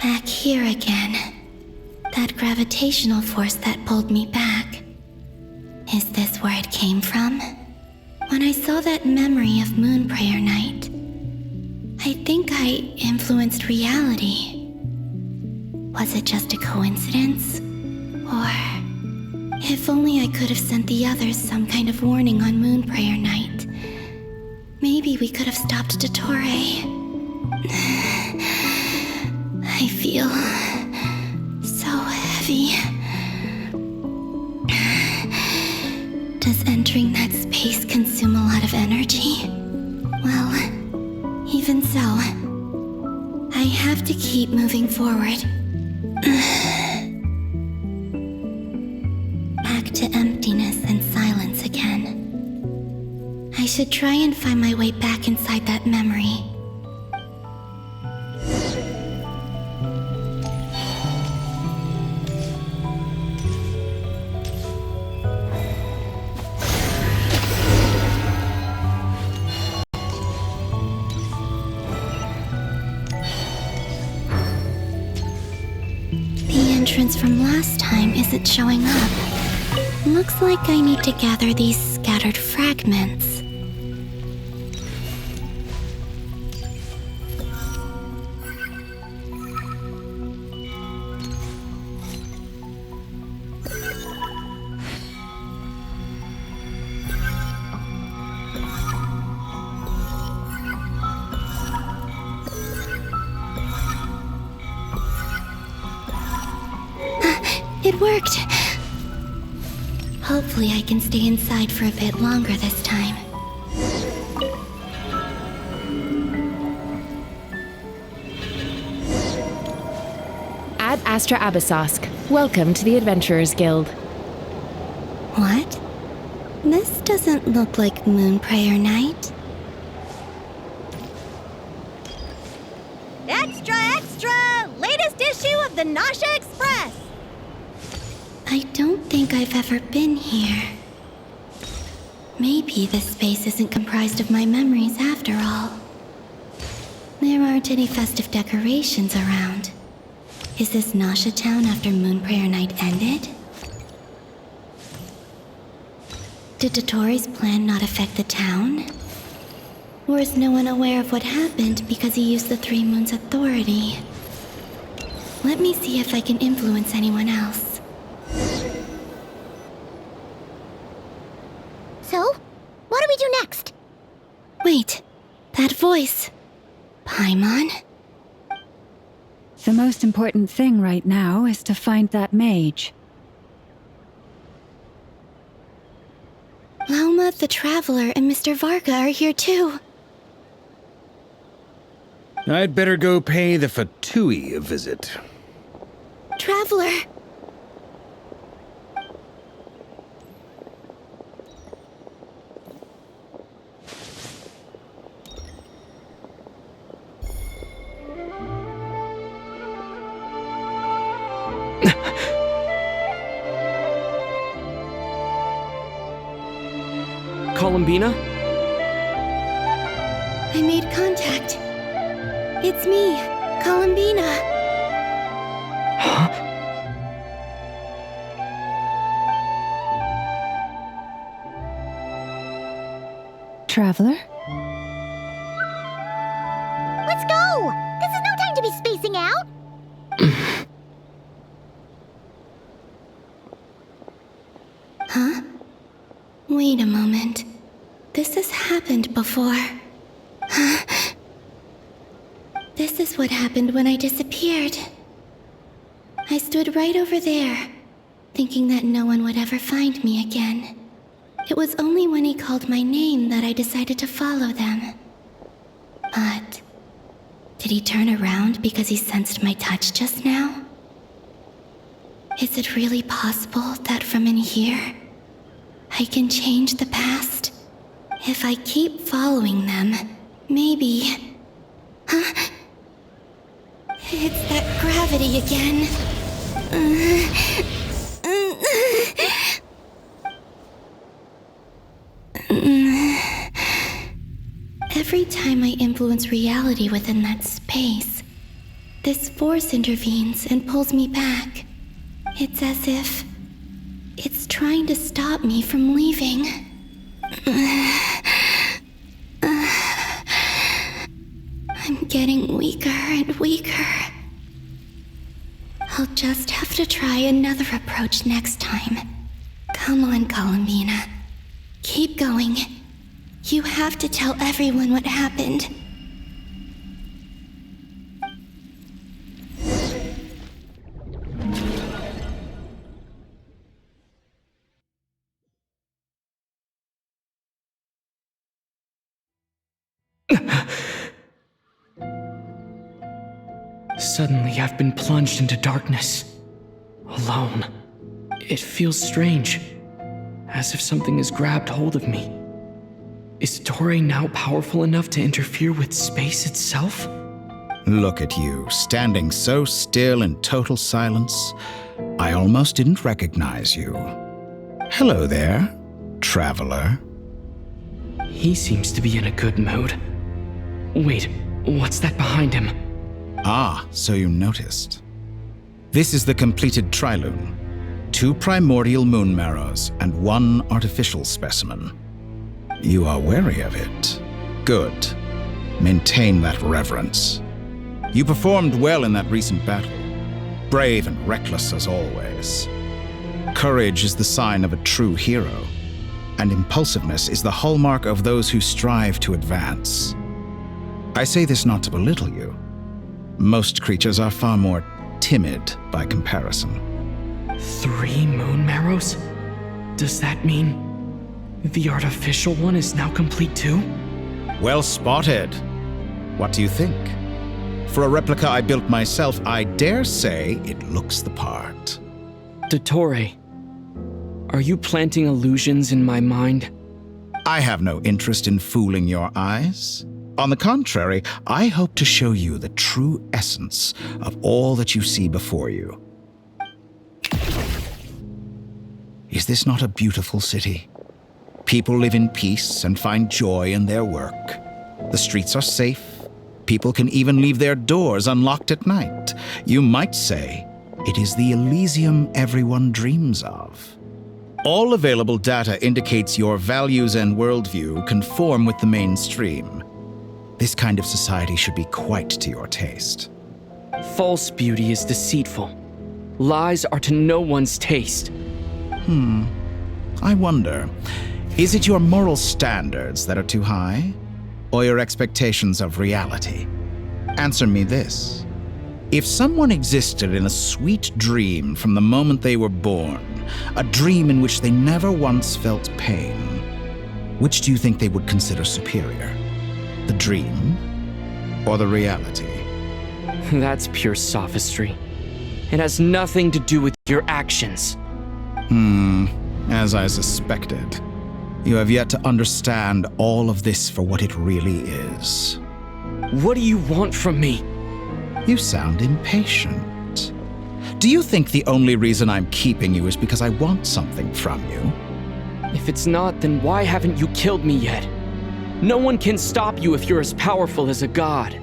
[SPEAKER 17] Back here again. That gravitational force that pulled me back. Is this where it came from? When I saw that memory of Moon Prayer Night, I think I influenced reality. Was it just a coincidence? Or if only I could have sent the others some kind of warning on Moon Prayer Night. Maybe we could have stopped Dottore. I feel so heavy. Does entering that space consume a lot of energy? Well, even so, I have to keep moving forward. Back to emptiness and silence again. I should try and find my way back inside that memory. From last time isn't showing up. Looks like I need to gather these scattered fragments. It worked! Hopefully I can stay inside for a bit longer this time.
[SPEAKER 18] Ad Astra Abyssosque. Welcome to the Adventurers Guild.
[SPEAKER 17] What? This doesn't look like Moon Prayer Night.
[SPEAKER 19] Extra, extra! Latest issue of the Nasha Express!
[SPEAKER 17] I don't think I've ever been here. Maybe this space isn't comprised of my memories after all. There aren't any festive decorations around. Is this Nasha Town after Moon Prayer Night ended? Did Dottore's plan not affect the town? Or is no one aware of what happened because he used the Three Moons' authority? Let me see if I can influence anyone else.
[SPEAKER 1] So, what do we do next?
[SPEAKER 17] Wait, that voice. Paimon?
[SPEAKER 7] The most important thing right now is to find that mage.
[SPEAKER 17] Lauma the Traveler and Mr. Varga are here too.
[SPEAKER 2] I'd better go pay the Fatui a visit.
[SPEAKER 17] Traveler!
[SPEAKER 10] Columbina?
[SPEAKER 17] I made contact. It's me, Columbina.
[SPEAKER 10] Huh?
[SPEAKER 7] Traveler?
[SPEAKER 1] Let's go! This is no time to be spacing out!
[SPEAKER 17] Huh? Wait a moment. This has happened before. Huh? This is what happened when I disappeared. I stood right over there, thinking that no one would ever find me again. It was only when he called my name that I decided to follow them. But did he turn around because he sensed my touch just now? Is it really possible that from in here, I can change the past? If I keep following them, maybe... Huh? It's that gravity again. Every time I influence reality within that space, this force intervenes and pulls me back. It's as if it's trying to stop me from leaving. I'm getting weaker and weaker. I'll just have to try another approach next time. Come on, Columbina. Keep going. You have to tell everyone what happened.
[SPEAKER 10] Suddenly, I've been plunged into darkness. Alone. It feels strange. As if something has grabbed hold of me. Is Toray now powerful enough to interfere with space itself?
[SPEAKER 11] Look at you, standing so still in total silence. I almost didn't recognize you. Hello there, traveler.
[SPEAKER 10] He seems to be in a good mood. Wait, what's that behind him?
[SPEAKER 11] Ah, so you noticed. This is the completed Trilune. 2 primordial moon marrows and 1 artificial specimen. You are wary of it. Good. Maintain that reverence. You performed well in that recent battle. Brave and reckless as always. Courage is the sign of a true hero, and impulsiveness is the hallmark of those who strive to advance. I say this not to belittle you. Most creatures are far more timid by comparison.
[SPEAKER 10] 3 moon marrows? Does that mean the artificial one is now complete too?
[SPEAKER 11] Well spotted. What do you think? For a replica I built myself, I dare say it looks the part.
[SPEAKER 10] Dottore, are you planting illusions in my mind?
[SPEAKER 11] I have no interest in fooling your eyes. On the contrary, I hope to show you the true essence of all that you see before you. Is this not a beautiful city? People live in peace and find joy in their work. The streets are safe. People can even leave their doors unlocked at night. You might say it is the Elysium everyone dreams of. All available data indicates your values and worldview conform with the mainstream. This kind of society should be quite to your taste.
[SPEAKER 10] false beauty is deceitful. Lies are to no one's taste.
[SPEAKER 11] I wonder, is it your moral standards that are too high? Or your expectations of reality? Answer me this. If someone existed in a sweet dream from the moment they were born, a dream in which they never once felt pain, which do you think they would consider superior? The dream or the reality?
[SPEAKER 10] That's pure sophistry. It has nothing to do with your actions.
[SPEAKER 11] As I suspected. You have yet to understand all of this for what it really is.
[SPEAKER 10] What do you want from me?
[SPEAKER 11] You sound impatient. Do you think the only reason I'm keeping you is because I want something from you?
[SPEAKER 10] If it's not, then why haven't you killed me yet? No one can stop you if you're as powerful as a god.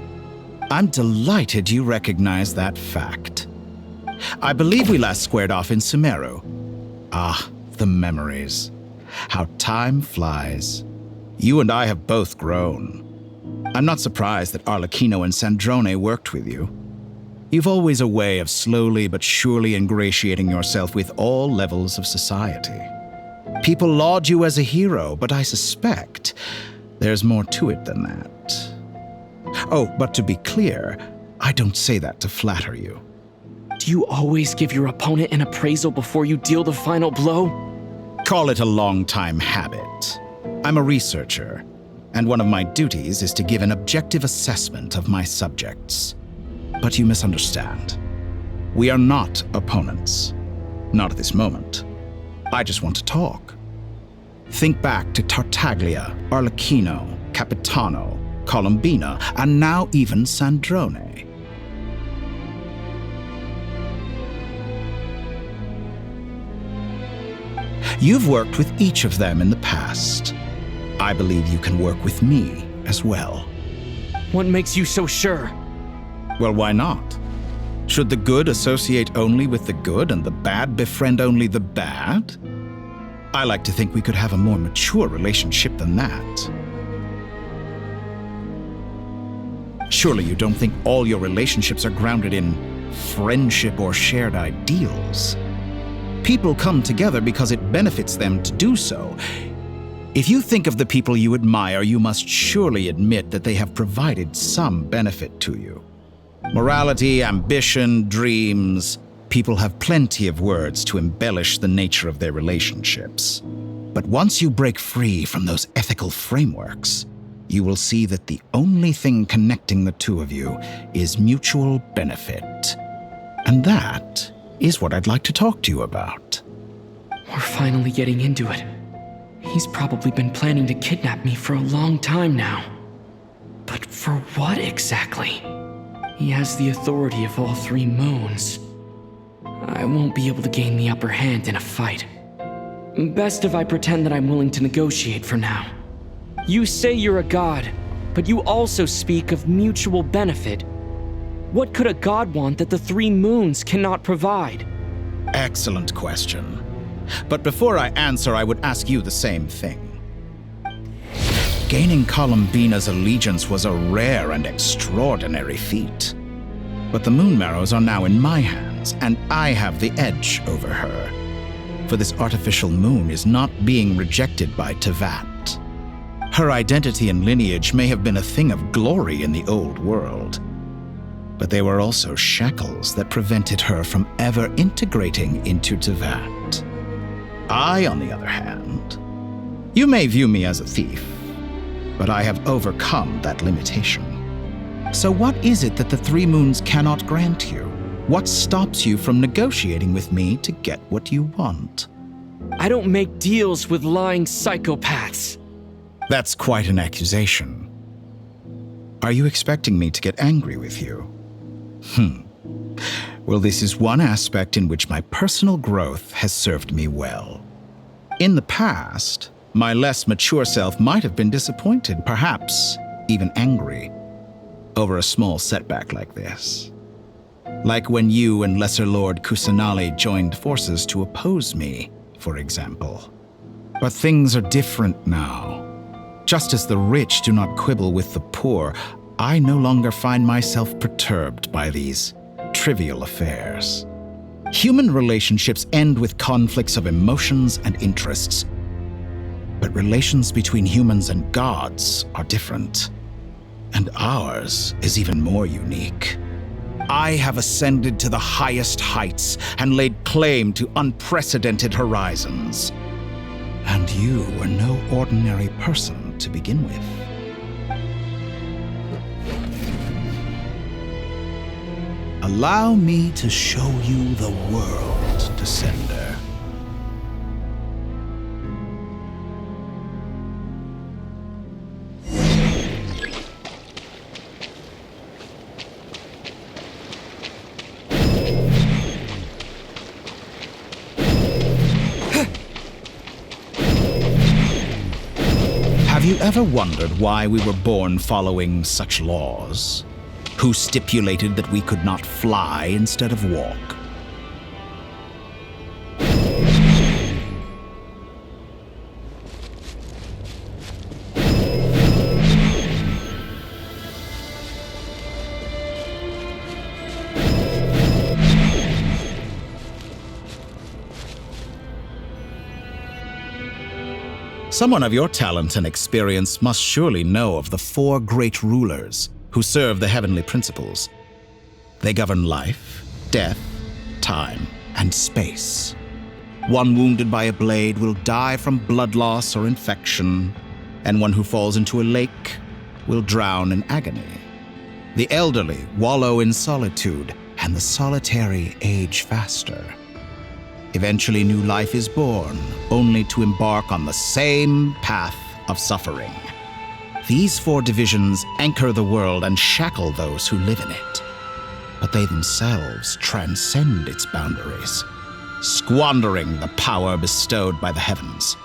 [SPEAKER 11] I'm delighted you recognize that fact. I believe we last squared off in Sumeru. Ah, the memories. How time flies. You and I have both grown. I'm not surprised that Arlecchino and Sandrone worked with you. You've always a way of slowly but surely ingratiating yourself with all levels of society. People laud you as a hero, but I suspect there's more to it than that. Oh, but to be clear, I don't say that to flatter you.
[SPEAKER 10] Do you always give your opponent an appraisal before you deal the final blow?
[SPEAKER 11] Call it a long-time habit. I'm a researcher, and one of my duties is to give an objective assessment of my subjects. But you misunderstand. We are not opponents. Not at this moment. I just want to talk. Think back to Tartaglia, Arlecchino, Capitano, Colombina, and now even Sandrone. You've worked with each of them in the past. I believe you can work with me as well.
[SPEAKER 10] What makes you so sure?
[SPEAKER 11] Well, why not? Should the good associate only with the good and the bad befriend only the bad? I like to think we could have a more mature relationship than that. Surely you don't think all your relationships are grounded in friendship or shared ideals. People come together because it benefits them to do so. If you think of the people you admire, you must surely admit that they have provided some benefit to you. Morality, ambition, dreams. People have plenty of words to embellish the nature of their relationships. But once you break free from those ethical frameworks, you will see that the only thing connecting the two of you is mutual benefit. And that is what I'd like to talk to you about.
[SPEAKER 10] We're finally getting into it. He's probably been planning to kidnap me for a long time now. But for what exactly? He has the authority of all three moons. I won't be able to gain the upper hand in a fight. Best if I pretend that I'm willing to negotiate for now. You say you're a god, but you also speak of mutual benefit. What could a god want that the three moons cannot provide?
[SPEAKER 11] Excellent question. But before I answer, I would ask you the same thing. Gaining Colombina's allegiance was a rare and extraordinary feat. But the Moon Marrows are now in my hands, and I have the edge over her. For this artificial moon is not being rejected by Tevat. Her identity and lineage may have been a thing of glory in the old world, but they were also shackles that prevented her from ever integrating into Tevat. I, on the other hand, you may view me as a thief, but I have overcome that limitation. So what is it that the three moons cannot grant you? What stops you from negotiating with me to get what you want?
[SPEAKER 10] I don't make deals with lying psychopaths.
[SPEAKER 11] That's quite an accusation. Are you expecting me to get angry with you? Well, this is one aspect in which my personal growth has served me well. In the past, my less mature self might have been disappointed, perhaps even angry, over a small setback like this. Like when you and Lesser Lord Kusanali joined forces to oppose me, for example. But things are different now. Just as the rich do not quibble with the poor, I no longer find myself perturbed by these trivial affairs. Human relationships end with conflicts of emotions and interests. But relations between humans and gods are different. And ours is even more unique. I have ascended to the highest heights and laid claim to unprecedented horizons. And you were no ordinary person to begin with. Allow me to show you the world, Descender. Have you ever wondered why we were born following such laws? Who stipulated that we could not fly instead of walk? Someone of your talent and experience must surely know of the 4 great rulers who serve the heavenly principles. They govern life, death, time, and space. One wounded by a blade will die from blood loss or infection, and one who falls into a lake will drown in agony. The elderly wallow in solitude, and the solitary age faster. Eventually, new life is born, only to embark on the same path of suffering. These 4 divisions anchor the world and shackle those who live in it. But they themselves transcend its boundaries, squandering the power bestowed by the heavens.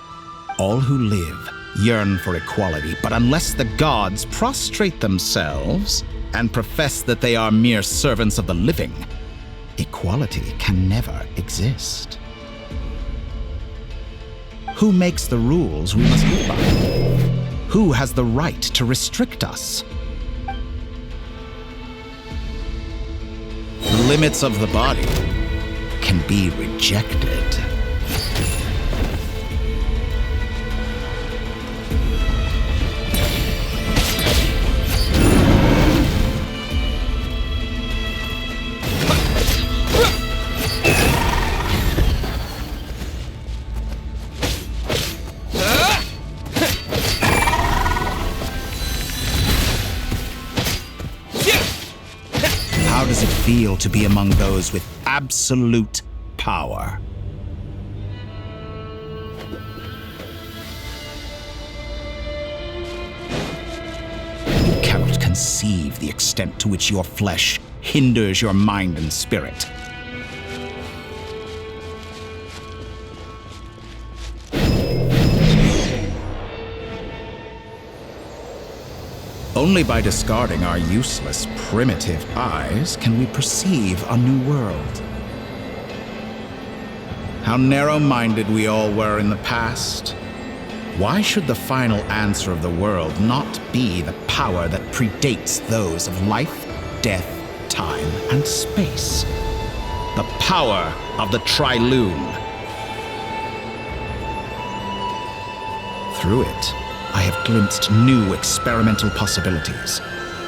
[SPEAKER 11] All who live yearn for equality, but unless the gods prostrate themselves and profess that they are mere servants of the living, equality can never exist. Who makes the rules we must live by? Who has the right to restrict us? The limits of the body can be rejected. How does it feel to be among those with absolute power? You cannot conceive the extent to which your flesh hinders your mind and spirit. Only by discarding our useless, primitive eyes can we perceive a new world. How narrow-minded we all were in the past. Why should the final answer of the world not be the power that predates those of life, death, time, and space? The power of the Trilune. Through it, I have glimpsed new experimental possibilities.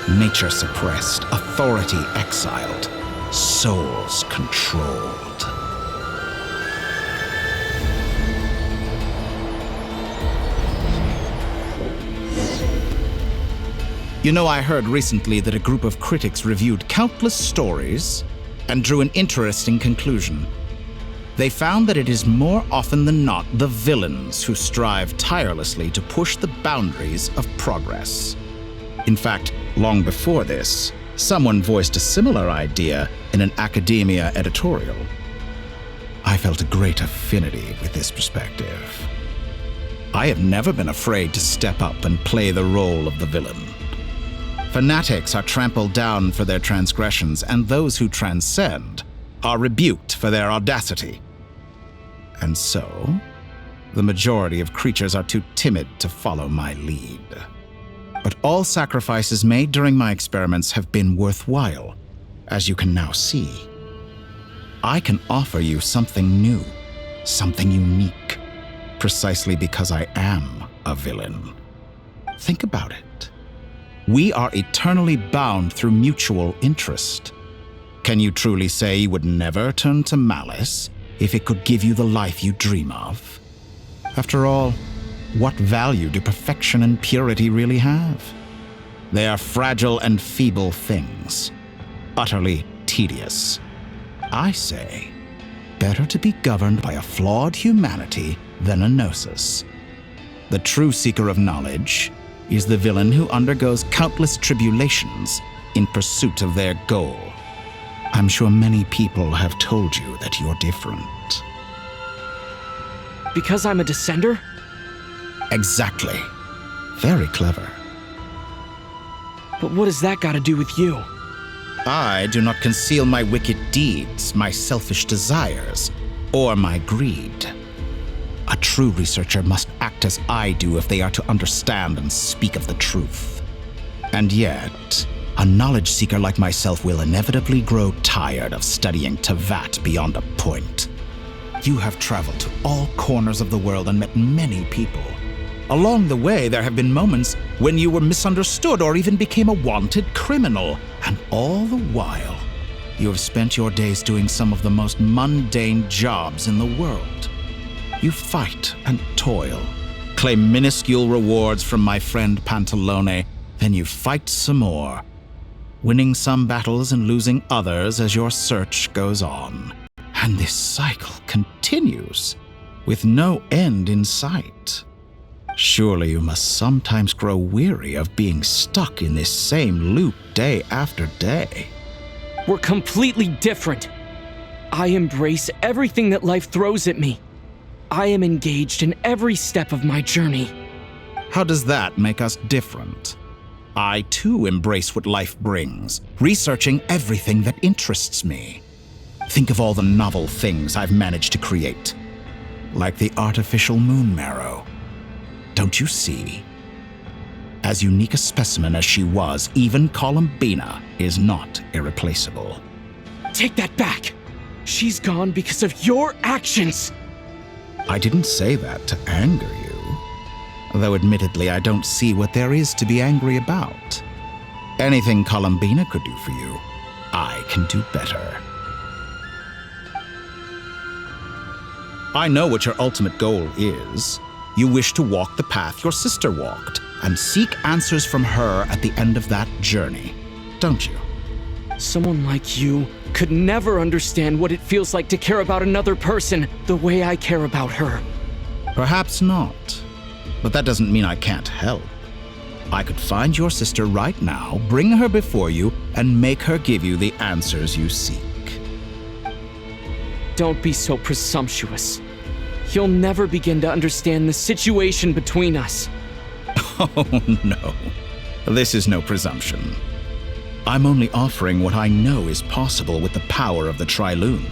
[SPEAKER 11] Nature suppressed, authority exiled, souls controlled. You know, I heard recently that a group of critics reviewed countless stories and drew an interesting conclusion. They found that it is more often than not the villains who strive tirelessly to push the boundaries of progress. In fact, long before this, someone voiced a similar idea in an academia editorial. I felt a great affinity with this perspective. I have never been afraid to step up and play the role of the villain. Fanatics are trampled down for their transgressions, and those who transcend are rebuked for their audacity. And so, the majority of creatures are too timid to follow my lead. But all sacrifices made during my experiments have been worthwhile, as you can now see. I can offer you something new, something unique, precisely because I am a villain. Think about it. We are eternally bound through mutual interest. Can you truly say you would never turn to malice if it could give you the life you dream of? After all, what value do perfection and purity really have? They are fragile and feeble things, utterly tedious. I say, better to be governed by a flawed humanity than a gnosis. The true seeker of knowledge is the villain who undergoes countless tribulations in pursuit of their goal. I'm sure many people have told you that you're different.
[SPEAKER 10] Because I'm a descender?
[SPEAKER 11] Exactly. Very clever.
[SPEAKER 10] But what has that got to do with you?
[SPEAKER 11] I do not conceal my wicked deeds, my selfish desires, or my greed. A true researcher must act as I do if they are to understand and speak of the truth. And yet, a knowledge seeker like myself will inevitably grow tired of studying Tavat beyond a point. You have traveled to all corners of the world and met many people. Along the way, there have been moments when you were misunderstood or even became a wanted criminal. And all the while, you have spent your days doing some of the most mundane jobs in the world. You fight and toil, claim minuscule rewards from my friend Pantalone, then you fight some more, winning some battles and losing others as your search goes on. And this cycle continues, with no end in sight. Surely you must sometimes grow weary of being stuck in this same loop day after day.
[SPEAKER 10] We're completely different. I embrace everything that life throws at me. I am engaged in every step of my journey.
[SPEAKER 11] How does that make us different? I too embrace what life brings, researching everything that interests me. Think of all the novel things I've managed to create, like the artificial moon marrow. Don't you see? As unique a specimen as she was, even Columbina is not irreplaceable.
[SPEAKER 10] Take that back! She's gone because of your actions!
[SPEAKER 11] I didn't say that to anger you. Though admittedly, I don't see what there is to be angry about. Anything Columbina could do for you, I can do better. I know what your ultimate goal is. You wish to walk the path your sister walked and seek answers from her at the end of that journey, don't you?
[SPEAKER 10] Someone like you could never understand what it feels like to care about another person the way I care about her.
[SPEAKER 11] Perhaps not, but that doesn't mean I can't help. I could find your sister right now, bring her before you, and make her give you the answers you seek.
[SPEAKER 10] Don't be so presumptuous. You'll never begin to understand the situation between us.
[SPEAKER 11] Oh, no. This is no presumption. I'm only offering what I know is possible with the power of the Tri-Lune.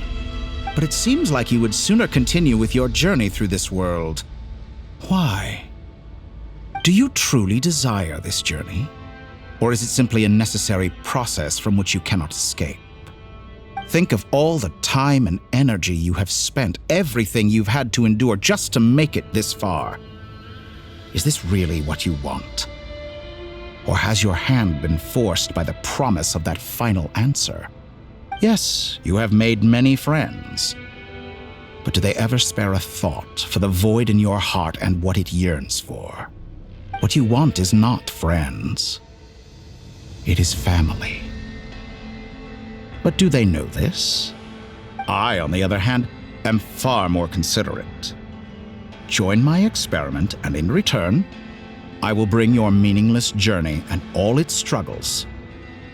[SPEAKER 11] But it seems like you would sooner continue with your journey through this world. Why? Do you truly desire this journey? Or is it simply a necessary process from which you cannot escape? Think of all the time and energy you have spent, everything you've had to endure just to make it this far. Is this really what you want? Or has your hand been forced by the promise of that final answer? Yes, you have made many friends. But do they ever spare a thought for the void in your heart and what it yearns for? What you want is not friends. It is family. But do they know this? I, on the other hand, am far more considerate. Join my experiment, and in return, I will bring your meaningless journey and all its struggles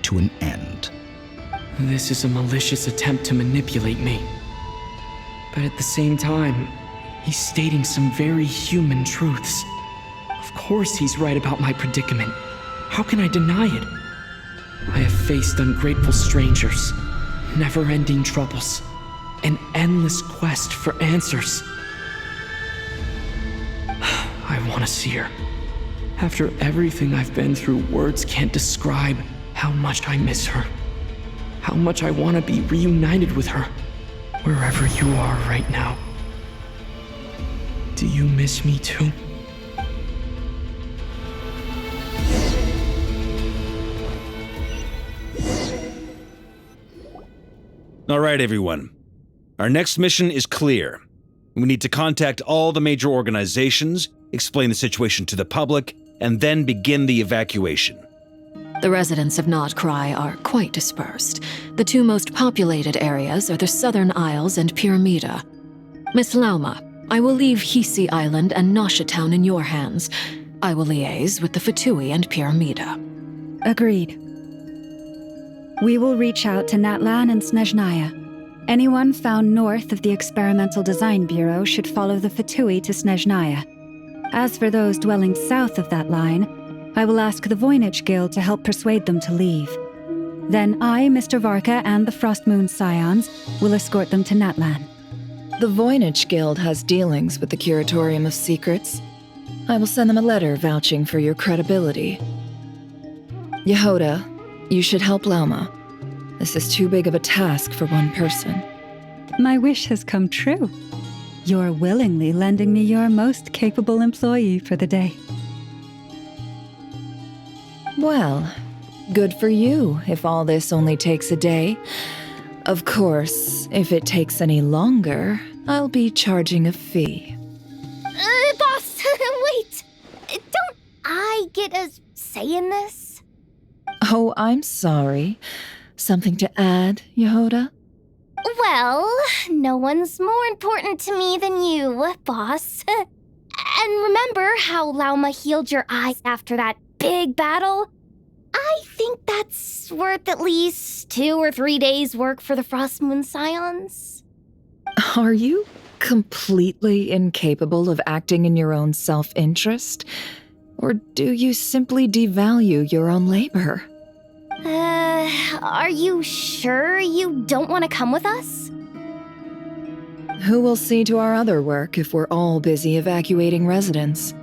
[SPEAKER 11] to an end.
[SPEAKER 10] This is a malicious attempt to manipulate me. But at the same time, he's stating some very human truths. Of course he's right about my predicament. How can I deny it? I have faced ungrateful strangers, never-ending troubles, an endless quest for answers. I want to see her. After everything I've been through, words can't describe how much I miss her. how much I want to be reunited with her, wherever you are right now. Do you miss me too?
[SPEAKER 2] All right, everyone. Our next mission is clear. We need to contact all the major organizations, explain the situation to the public, and then begin the evacuation.
[SPEAKER 6] The residents of Not Krai are quite dispersed. The two most populated areas are the Southern Isles and Pyramida. Miss Lauma, I will leave Hisi Island and Nasha Town in your hands. I will liaise with the Fatui and Pyramida.
[SPEAKER 7] Agreed. We will reach out to Natlan and Snezhnaya. Anyone found north of the Experimental Design Bureau should follow the Fatui to Snezhnaya. As for those dwelling south of that line, I will ask the Voynich Guild to help persuade them to leave. Then I, Mr. Varka, and the Frostmoon Scions will escort them to Natlan.
[SPEAKER 3] The Voynich Guild has dealings with the Curatorium of Secrets. I will send them a letter vouching for your credibility. Yehoda, you should help Lauma. This is too big of a task for one person.
[SPEAKER 7] My wish has come true. You're willingly lending me your most capable employee for the day.
[SPEAKER 3] Well, good for you if all this only takes a day. Of course, if it takes any longer, I'll be charging a fee.
[SPEAKER 1] Boss, wait! Don't I get a say in this?
[SPEAKER 3] Oh, I'm sorry. Something to add, Yehoda?
[SPEAKER 1] Well, no one's more important to me than you, boss. And remember how Lauma healed your eyes after that big battle? I think that's worth at least 2 or 3 days' work for the Frostmoon Scions.
[SPEAKER 3] Are you completely incapable of acting in your own self-interest? Or do you simply devalue your own labor?
[SPEAKER 1] Are you sure you don't want to come with us?
[SPEAKER 3] Who will see to our other work if we're all busy evacuating residents?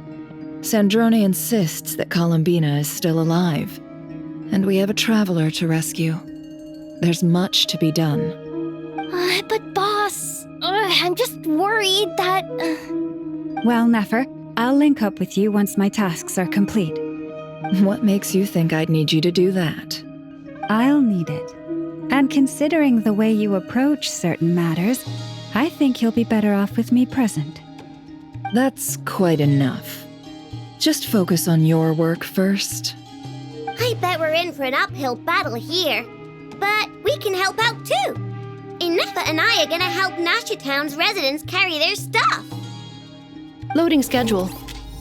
[SPEAKER 3] Sandrone insists that Columbina is still alive, and we have a traveler to rescue. There's much to be done.
[SPEAKER 1] But boss, I'm just worried that...
[SPEAKER 7] Well, Nefer, I'll link up with you once my tasks are complete.
[SPEAKER 3] What makes you think I'd need you to do that?
[SPEAKER 7] I'll need it. And considering the way you approach certain matters, I think you'll be better off with me present.
[SPEAKER 3] That's quite enough. Just focus on your work first.
[SPEAKER 1] I bet we're in for an uphill battle here. But we can help out too. Inefa and I are gonna help Nasha Town's residents carry their stuff.
[SPEAKER 20] Loading schedule.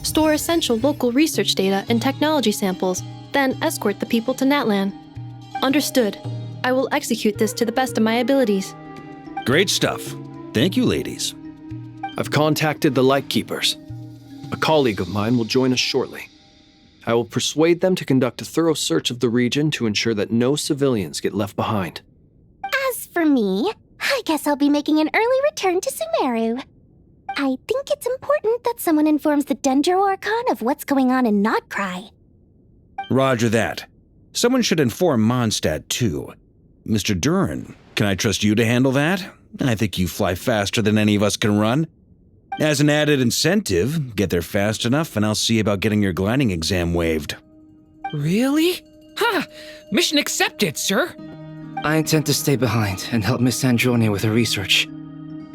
[SPEAKER 20] Store essential local research data and technology samples, then escort the people to Natlan. Understood. I will execute this to the best of my abilities.
[SPEAKER 2] Great stuff. Thank you, ladies.
[SPEAKER 4] I've contacted the Lightkeepers. A colleague of mine will join us shortly. I will persuade them to conduct a thorough search of the region to ensure that no civilians get left behind.
[SPEAKER 1] As for me, I guess I'll be making an early return to Sumeru. I think it's important that someone informs the Dendro Archon of what's going on in Not Krai.
[SPEAKER 2] Roger that. Someone should inform Mondstadt, too. Mr. Duran, can I trust you to handle that? I think you fly faster than any of us can run. As an added incentive, get there fast enough and I'll see about getting your gliding exam waived.
[SPEAKER 16] Really? Ha! Mission accepted, sir!
[SPEAKER 21] I intend to stay behind and help Miss Sandrone with her research.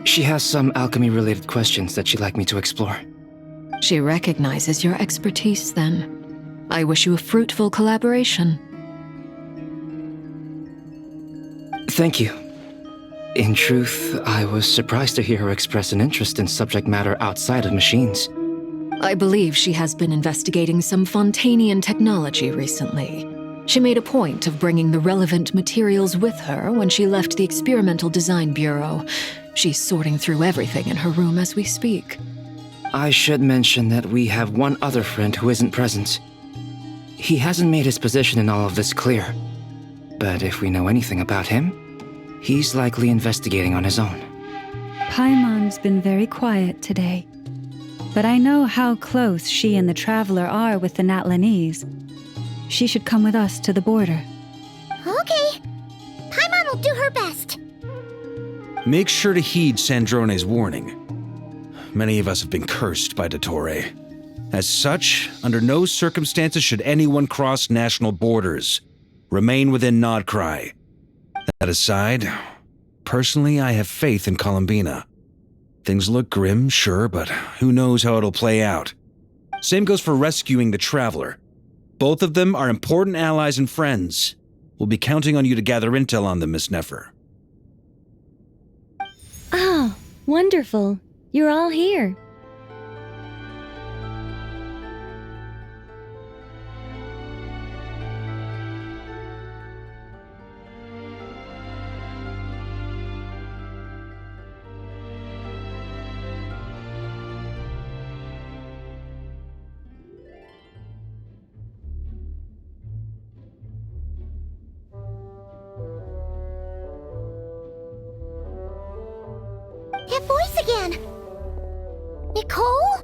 [SPEAKER 21] She has some alchemy-related questions that she'd like me to explore.
[SPEAKER 6] She recognizes your expertise, then. I wish you a fruitful collaboration.
[SPEAKER 21] Thank you. In truth, I was surprised to hear her express an interest in subject matter outside of machines.
[SPEAKER 6] I believe she has been investigating some Fontanian technology recently. She made a point of bringing the relevant materials with her when she left the Experimental Design Bureau. She's sorting through everything in her room as we speak.
[SPEAKER 21] I should mention that we have one other friend who isn't present. He hasn't made his position in all of this clear. But if we know anything about him, he's likely investigating on his own.
[SPEAKER 7] Paimon's been very quiet today. But I know how close she and the Traveler are with the Natlanese. She should come with us to the border.
[SPEAKER 1] Okay. Paimon
[SPEAKER 2] Make sure to heed Sandrone's warning. Many of us have been cursed by Dottore. As such, under no circumstances should anyone cross national borders. Remain within Krai. That aside, personally, I have faith in Columbina. Things look grim, sure, but who knows how it'll play out. Same goes for rescuing the Traveler. Both of them are important allies and friends. We'll be counting on you to gather intel on them, Miss Nefer.
[SPEAKER 9] Oh, wonderful. You're all here.
[SPEAKER 1] That voice again! Nicole?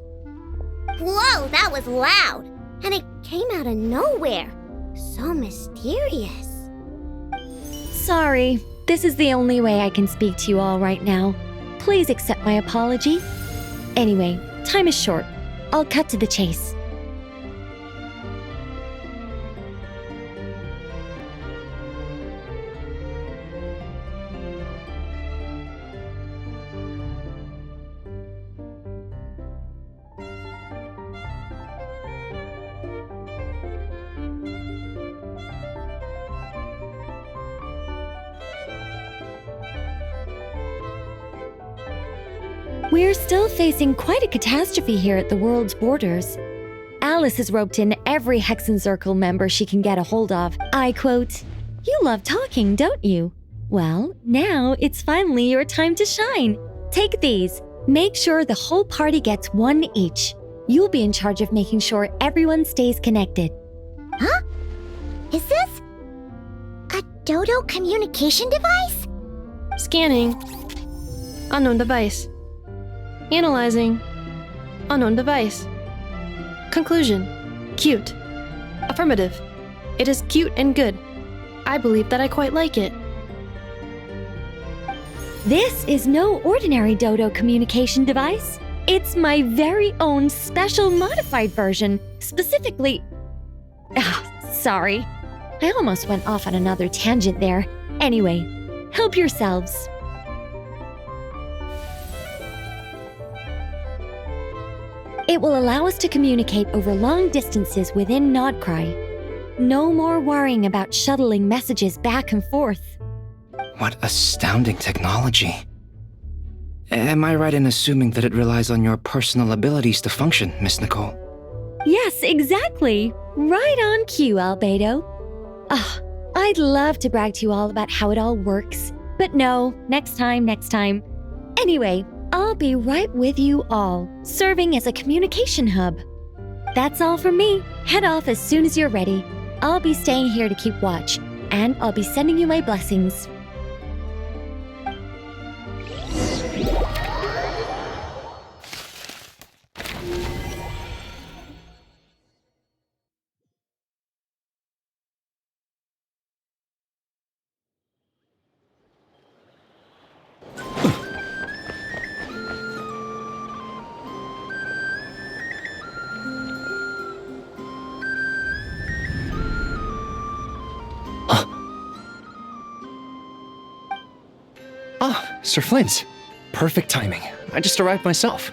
[SPEAKER 1] Whoa, that was loud! And it came out of nowhere. So mysterious.
[SPEAKER 9] Sorry, this is the only way I can speak to you all right now. Please accept my apology. Anyway, time is short. I'll cut to the chase. We're still facing quite a catastrophe here at the world's borders. Alice has roped in every Hexencircle member she can get a hold of. I quote, "You love talking, don't you? Well, now it's finally your time to shine. Take these. Make sure the whole party gets one each. You'll be in charge of making sure everyone stays connected."
[SPEAKER 1] Huh? Is this a Dodo communication device?
[SPEAKER 20] Scanning. Unknown device. Analyzing. Unknown device. Conclusion. Cute. Affirmative. It is cute and good. I believe that I quite like it.
[SPEAKER 9] This is no ordinary Dodo communication device. It's my very own special modified version, specifically... sorry. I almost went off on another tangent there. Anyway, help yourselves. It will allow us to communicate over long distances within Krai. No more worrying about shuttling messages back and forth.
[SPEAKER 21] What astounding technology. Am I right in assuming that it relies on your personal abilities to function, Miss Nicole?
[SPEAKER 9] Yes, exactly. Right on cue, Albedo. I'd love to brag to you all about how it all works. But no, next time. Anyway, I'll be right with you all, serving as a communication hub. That's all from me. Head off as soon as you're ready. I'll be staying here to keep watch, and I'll be sending you my blessings.
[SPEAKER 4] Sir Flint. Perfect timing. I just arrived myself.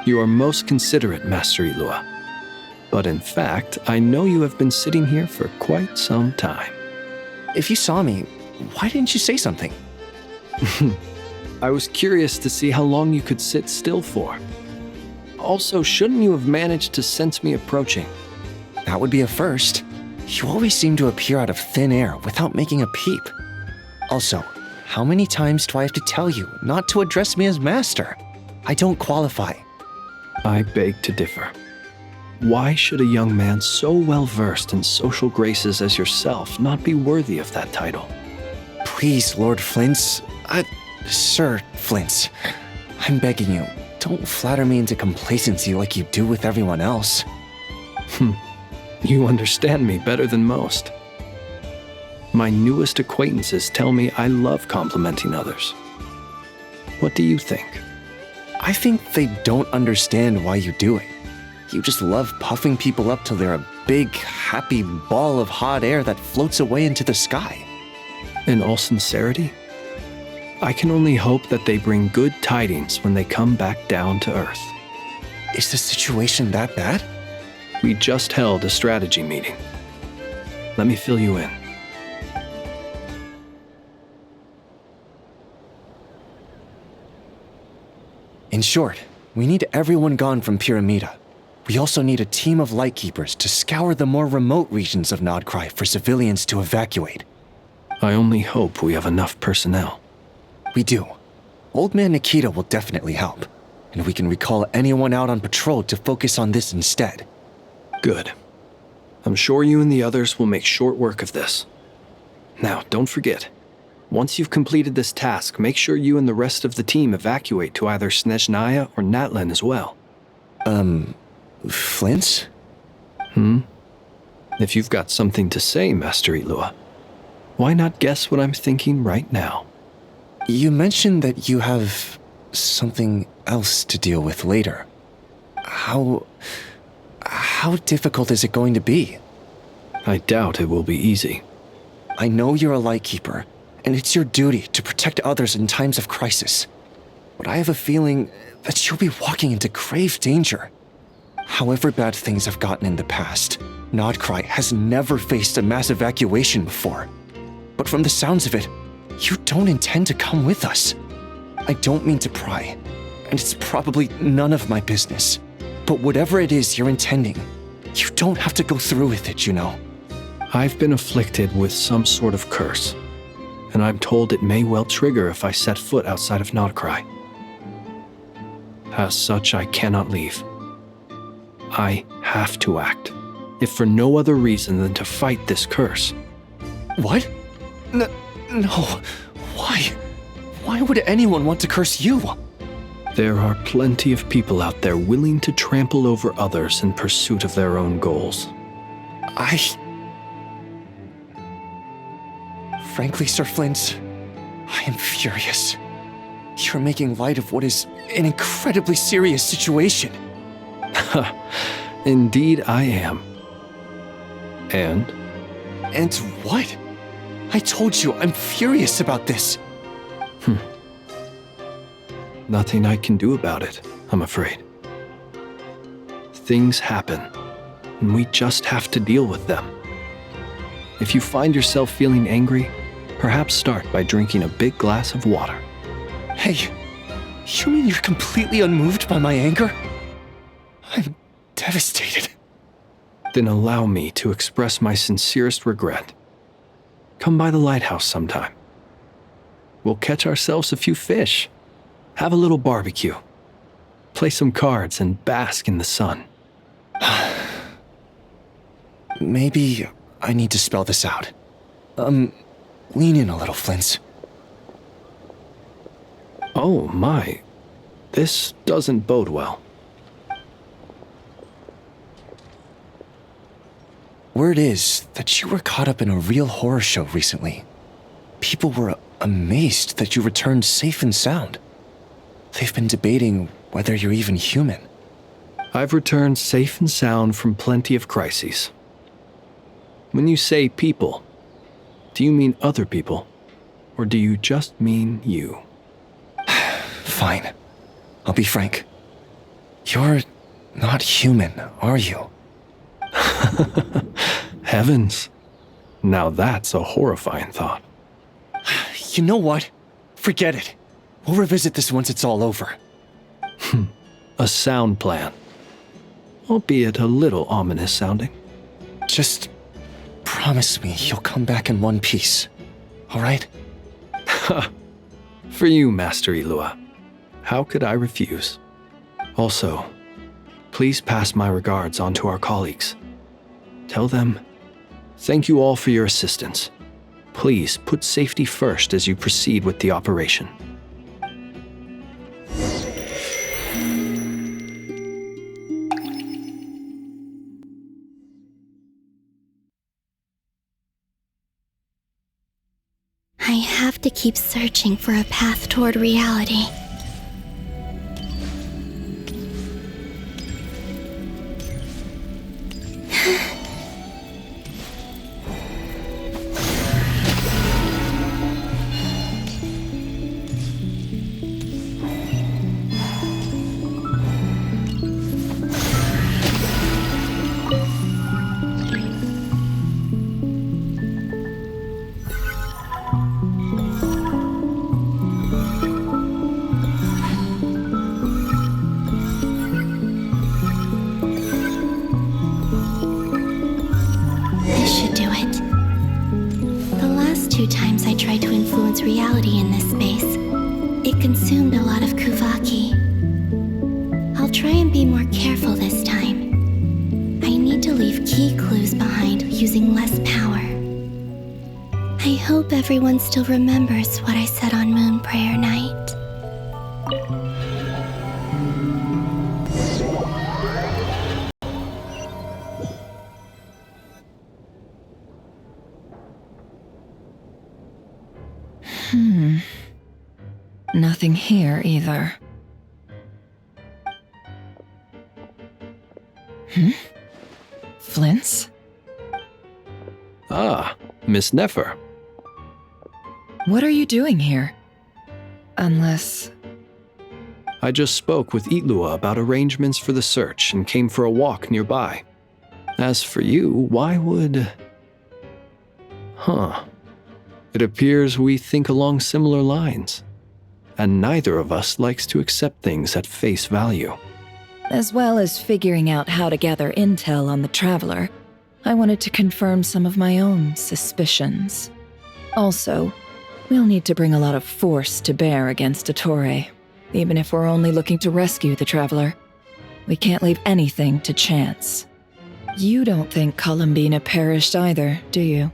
[SPEAKER 4] You are most considerate, Master Ilua. But in fact, I know you have been sitting here for quite some time.
[SPEAKER 22] If you saw me, why didn't you say something?
[SPEAKER 4] I was curious to see how long you could sit still for. Also, shouldn't you have managed to sense me approaching?
[SPEAKER 22] That would be a first. You always seem to appear out of thin air without making a peep. Also, how many times do I have to tell you not to address me as master? I don't qualify.
[SPEAKER 4] I beg to differ. Why should a young man so well versed in social graces as yourself not be worthy of that title?
[SPEAKER 22] Please, Lord Flint's... Sir Flint's. I'm begging you, don't flatter me into complacency like you do with everyone else.
[SPEAKER 4] You understand me better than most. My newest acquaintances tell me I love complimenting others. What do you think?
[SPEAKER 22] I think they don't understand why you do it. You just love puffing people up till they're a big, happy ball of hot air that floats away into the sky.
[SPEAKER 4] In all sincerity, I can only hope that they bring good tidings when they come back down to Earth.
[SPEAKER 22] Is the situation that bad?
[SPEAKER 4] We just held a strategy meeting. Let me fill you in.
[SPEAKER 22] In short, we need everyone gone from Pyramida. We also need a team of lightkeepers to scour the more remote regions of Krai for civilians to evacuate.
[SPEAKER 4] I only hope we have enough personnel.
[SPEAKER 22] We do. Old Man Nikita will definitely help, and we can recall anyone out on patrol to focus on this instead.
[SPEAKER 4] Good. I'm sure you and the others will make short work of this. Now, don't forget, once you've completed this task, make sure you and the rest of the team evacuate to either Snezhnaya or Natlan as well.
[SPEAKER 22] Flint?
[SPEAKER 4] If you've got something to say, Master Ilua, why not guess what I'm thinking right now?
[SPEAKER 22] You mentioned that you have something else to deal with later. How difficult is it going to be?
[SPEAKER 4] I doubt it will be easy.
[SPEAKER 22] I know you're a lightkeeper, and it's your duty to protect others in times of crisis. But I have a feeling that you'll be walking into grave danger. However bad things have gotten in the past, Krai has never faced a mass evacuation before. But from the sounds of it, you don't intend to come with us. I don't mean to pry, and it's probably none of my business. But whatever it is you're intending, you don't have to go through with it, you know.
[SPEAKER 4] I've been afflicted with some sort of curse, and I'm told it may well trigger if I set foot outside of Krai. As such, I cannot leave. I have to act, if for no other reason than to fight this curse.
[SPEAKER 22] What? No. Why? Why would anyone want to curse you?
[SPEAKER 4] There are plenty of people out there willing to trample over others in pursuit of their own goals.
[SPEAKER 22] Frankly, Sir Flint, I am furious. You're making light of what is an incredibly serious situation.
[SPEAKER 4] Indeed I am. And?
[SPEAKER 22] And what? I told you I'm furious about this.
[SPEAKER 4] Nothing I can do about it, I'm afraid. Things happen, and we just have to deal with them. If you find yourself feeling angry, perhaps start by drinking a big glass of water.
[SPEAKER 22] Hey, you mean you're completely unmoved by my anger? I'm devastated.
[SPEAKER 4] Then allow me to express my sincerest regret. Come by the lighthouse sometime. We'll catch ourselves a few fish, have a little barbecue, play some cards, and bask in the sun.
[SPEAKER 22] Maybe I need to spell this out. Lean in a little, Flint.
[SPEAKER 4] Oh my, this doesn't bode well.
[SPEAKER 22] Word is that you were caught up in a real horror show recently. People were amazed that you returned safe and sound. They've been debating whether you're even human.
[SPEAKER 4] I've returned safe and sound from plenty of crises. When you say people, do you mean other people, or do you just mean you?
[SPEAKER 22] Fine. I'll be frank. You're not human, are you?
[SPEAKER 4] Heavens. Now that's a horrifying thought.
[SPEAKER 22] You know what? Forget it. We'll revisit this once it's all over.
[SPEAKER 4] A sound plan. Albeit a little ominous sounding.
[SPEAKER 22] Just promise me you'll come back in one piece, all right?
[SPEAKER 4] For you, Master Ilua. How could I refuse? Also, please pass my regards on to our colleagues. Tell them, thank you all for your assistance. Please put safety first as you proceed with the operation.
[SPEAKER 17] keep searching for a path toward reality. This should do it. The last 2 times I tried to influence reality in this space, it consumed a lot of Kuvaki. I'll try and be more careful this time. I need to leave key clues behind using less power. I hope everyone still remembers what I said on Moon Prayer Night.
[SPEAKER 3] Nothing here either. Flints?
[SPEAKER 4] Ah, Miss Nefer.
[SPEAKER 3] What are you doing here? Unless...
[SPEAKER 4] I just spoke with Itlua about arrangements for the search and came for a walk nearby. As for you, why would... It appears we think along similar lines. And neither of us likes to accept things at face value.
[SPEAKER 3] As well as figuring out how to gather intel on the Traveler, I wanted to confirm some of my own suspicions. Also, we'll need to bring a lot of force to bear against Dottore, even if we're only looking to rescue the Traveler. We can't leave anything to chance. You don't think Columbina perished either, do you?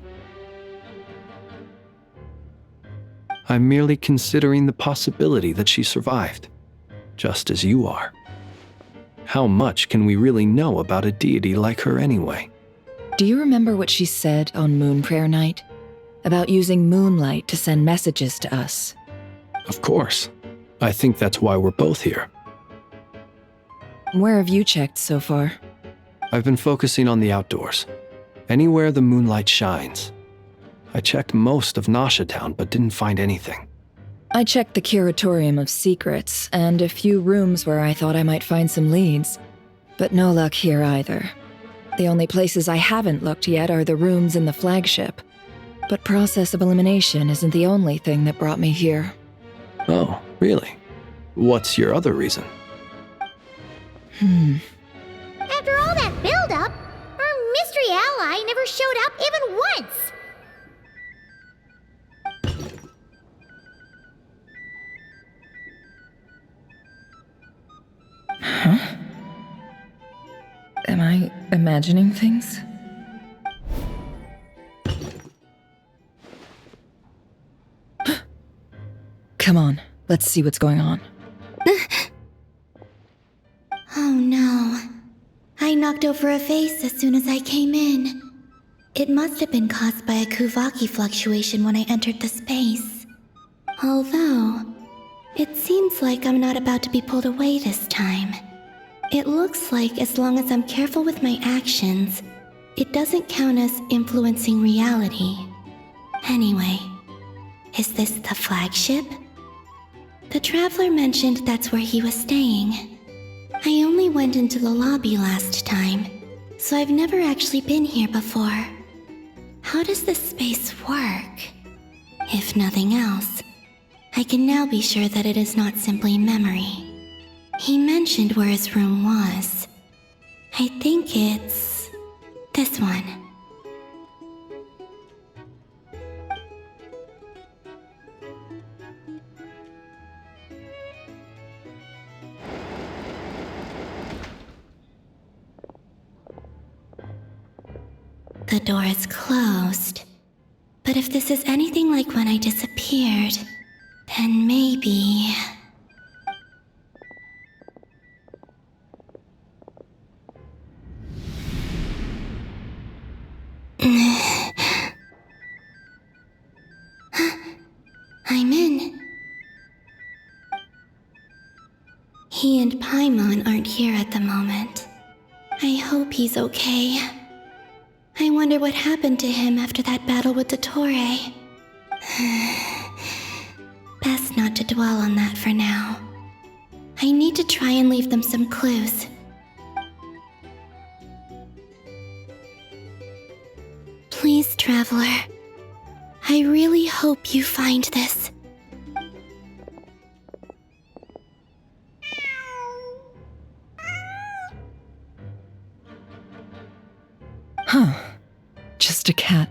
[SPEAKER 4] I'm merely considering the possibility that she survived, just as you are. How much can we really know about a deity like her anyway?
[SPEAKER 3] Do you remember what she said on Moon Prayer Night? About using moonlight to send messages to us?
[SPEAKER 4] Of course. I think that's why we're both here.
[SPEAKER 3] Where have you checked so far?
[SPEAKER 4] I've been focusing on the outdoors. Anywhere the moonlight shines. I checked most of Nasha Town, but didn't find anything.
[SPEAKER 3] I checked the Curatorium of Secrets, and a few rooms where I thought I might find some leads. But no luck here either. The only places I haven't looked yet are the rooms in the flagship. But process of elimination isn't the only thing that brought me here.
[SPEAKER 4] Oh, really? What's your other reason?
[SPEAKER 1] After all that build-up, our mystery ally never showed up even once!
[SPEAKER 3] Huh? Am I imagining things? Come on, let's see what's going on.
[SPEAKER 17] Oh no. I knocked over a vase as soon as I came in. It must have been caused by a Kuvaki fluctuation when I entered the space. Although, it seems like I'm not about to be pulled away this time. It looks like as long as I'm careful with my actions, it doesn't count as influencing reality. Anyway, is this the flagship? The Traveler mentioned that's where he was staying. I only went into the lobby last time, so I've never actually been here before. How does this space work? If nothing else, I can now be sure that it is not simply memory. He mentioned where his room was. I think it's this one. The door is closed. But if this is anything like when I disappeared, then maybe... I He and Paimon aren't here at the moment. I hope he's okay. I wonder what happened to him after that battle with Dottore. Best not to dwell on that for now. I need to try and leave them some clues. Please, Traveler. I really hope you find this.
[SPEAKER 3] Huh. Just a cat.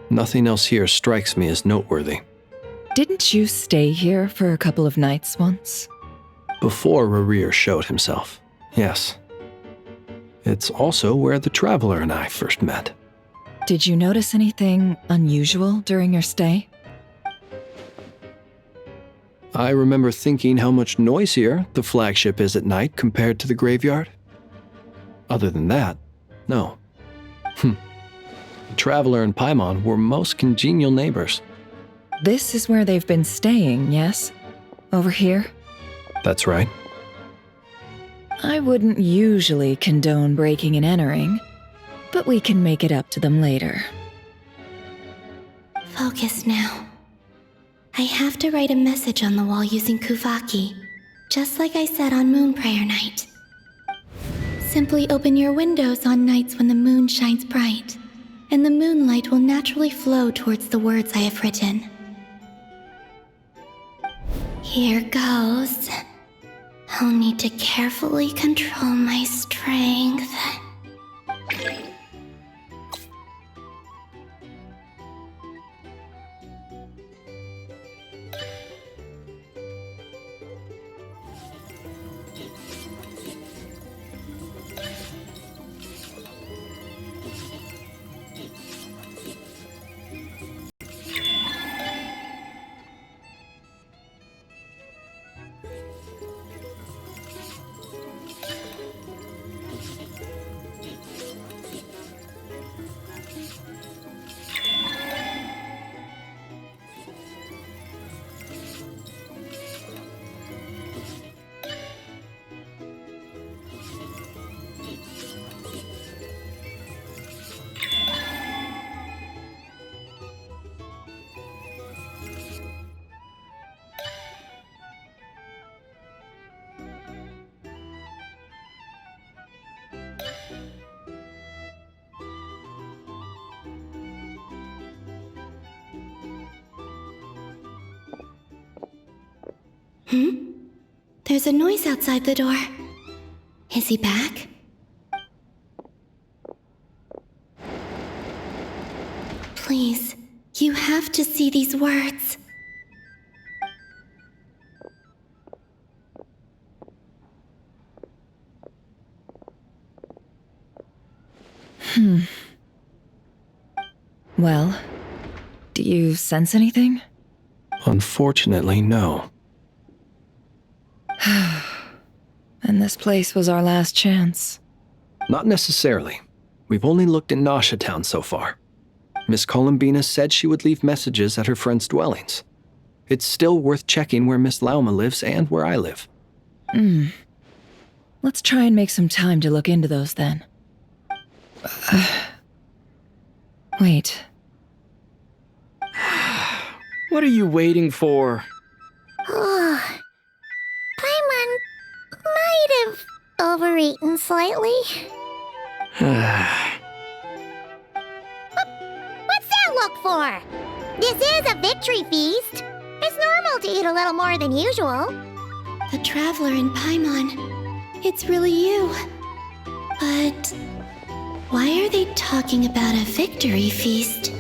[SPEAKER 4] Nothing else here strikes me as noteworthy.
[SPEAKER 3] Didn't you stay here for a couple of nights once?
[SPEAKER 4] Before Rerir showed himself, yes. It's also where the Traveler and I first met.
[SPEAKER 3] Did you notice anything unusual during your stay?
[SPEAKER 4] I remember thinking how much noisier the flagship is at night compared to the graveyard. Other than that, no. The Traveler and Paimon were most congenial neighbors.
[SPEAKER 3] This is where they've been staying, yes? Over here?
[SPEAKER 4] That's right.
[SPEAKER 3] I wouldn't usually condone breaking and entering, but we can make it up to them later.
[SPEAKER 17] Focus now. I have to write a message on the wall using Kuvaki, just like I said on Moon Prayer Night. Simply open your windows on nights when the moon shines bright, and the moonlight will naturally flow towards the words I have written. Here goes. I'll need to carefully control my strength. There's a noise outside the door. Is he back? Please, you have to see these words.
[SPEAKER 3] Well, do you sense anything?
[SPEAKER 4] Unfortunately, no.
[SPEAKER 3] And this place was our last chance.
[SPEAKER 4] Not necessarily. We've only looked in Nasha Town so far. Miss Columbina said she would leave messages at her friends' dwellings. It's still worth checking where Miss Lauma lives and where I live.
[SPEAKER 3] Let's try and make some time to look into those then. Wait.
[SPEAKER 10] What are you waiting for?
[SPEAKER 1] Paimon might have overeaten slightly. What's that look for? This is a victory feast. It's normal to eat a little more than usual.
[SPEAKER 17] The Traveler and Paimon. It's really you. But why are they talking about a victory feast?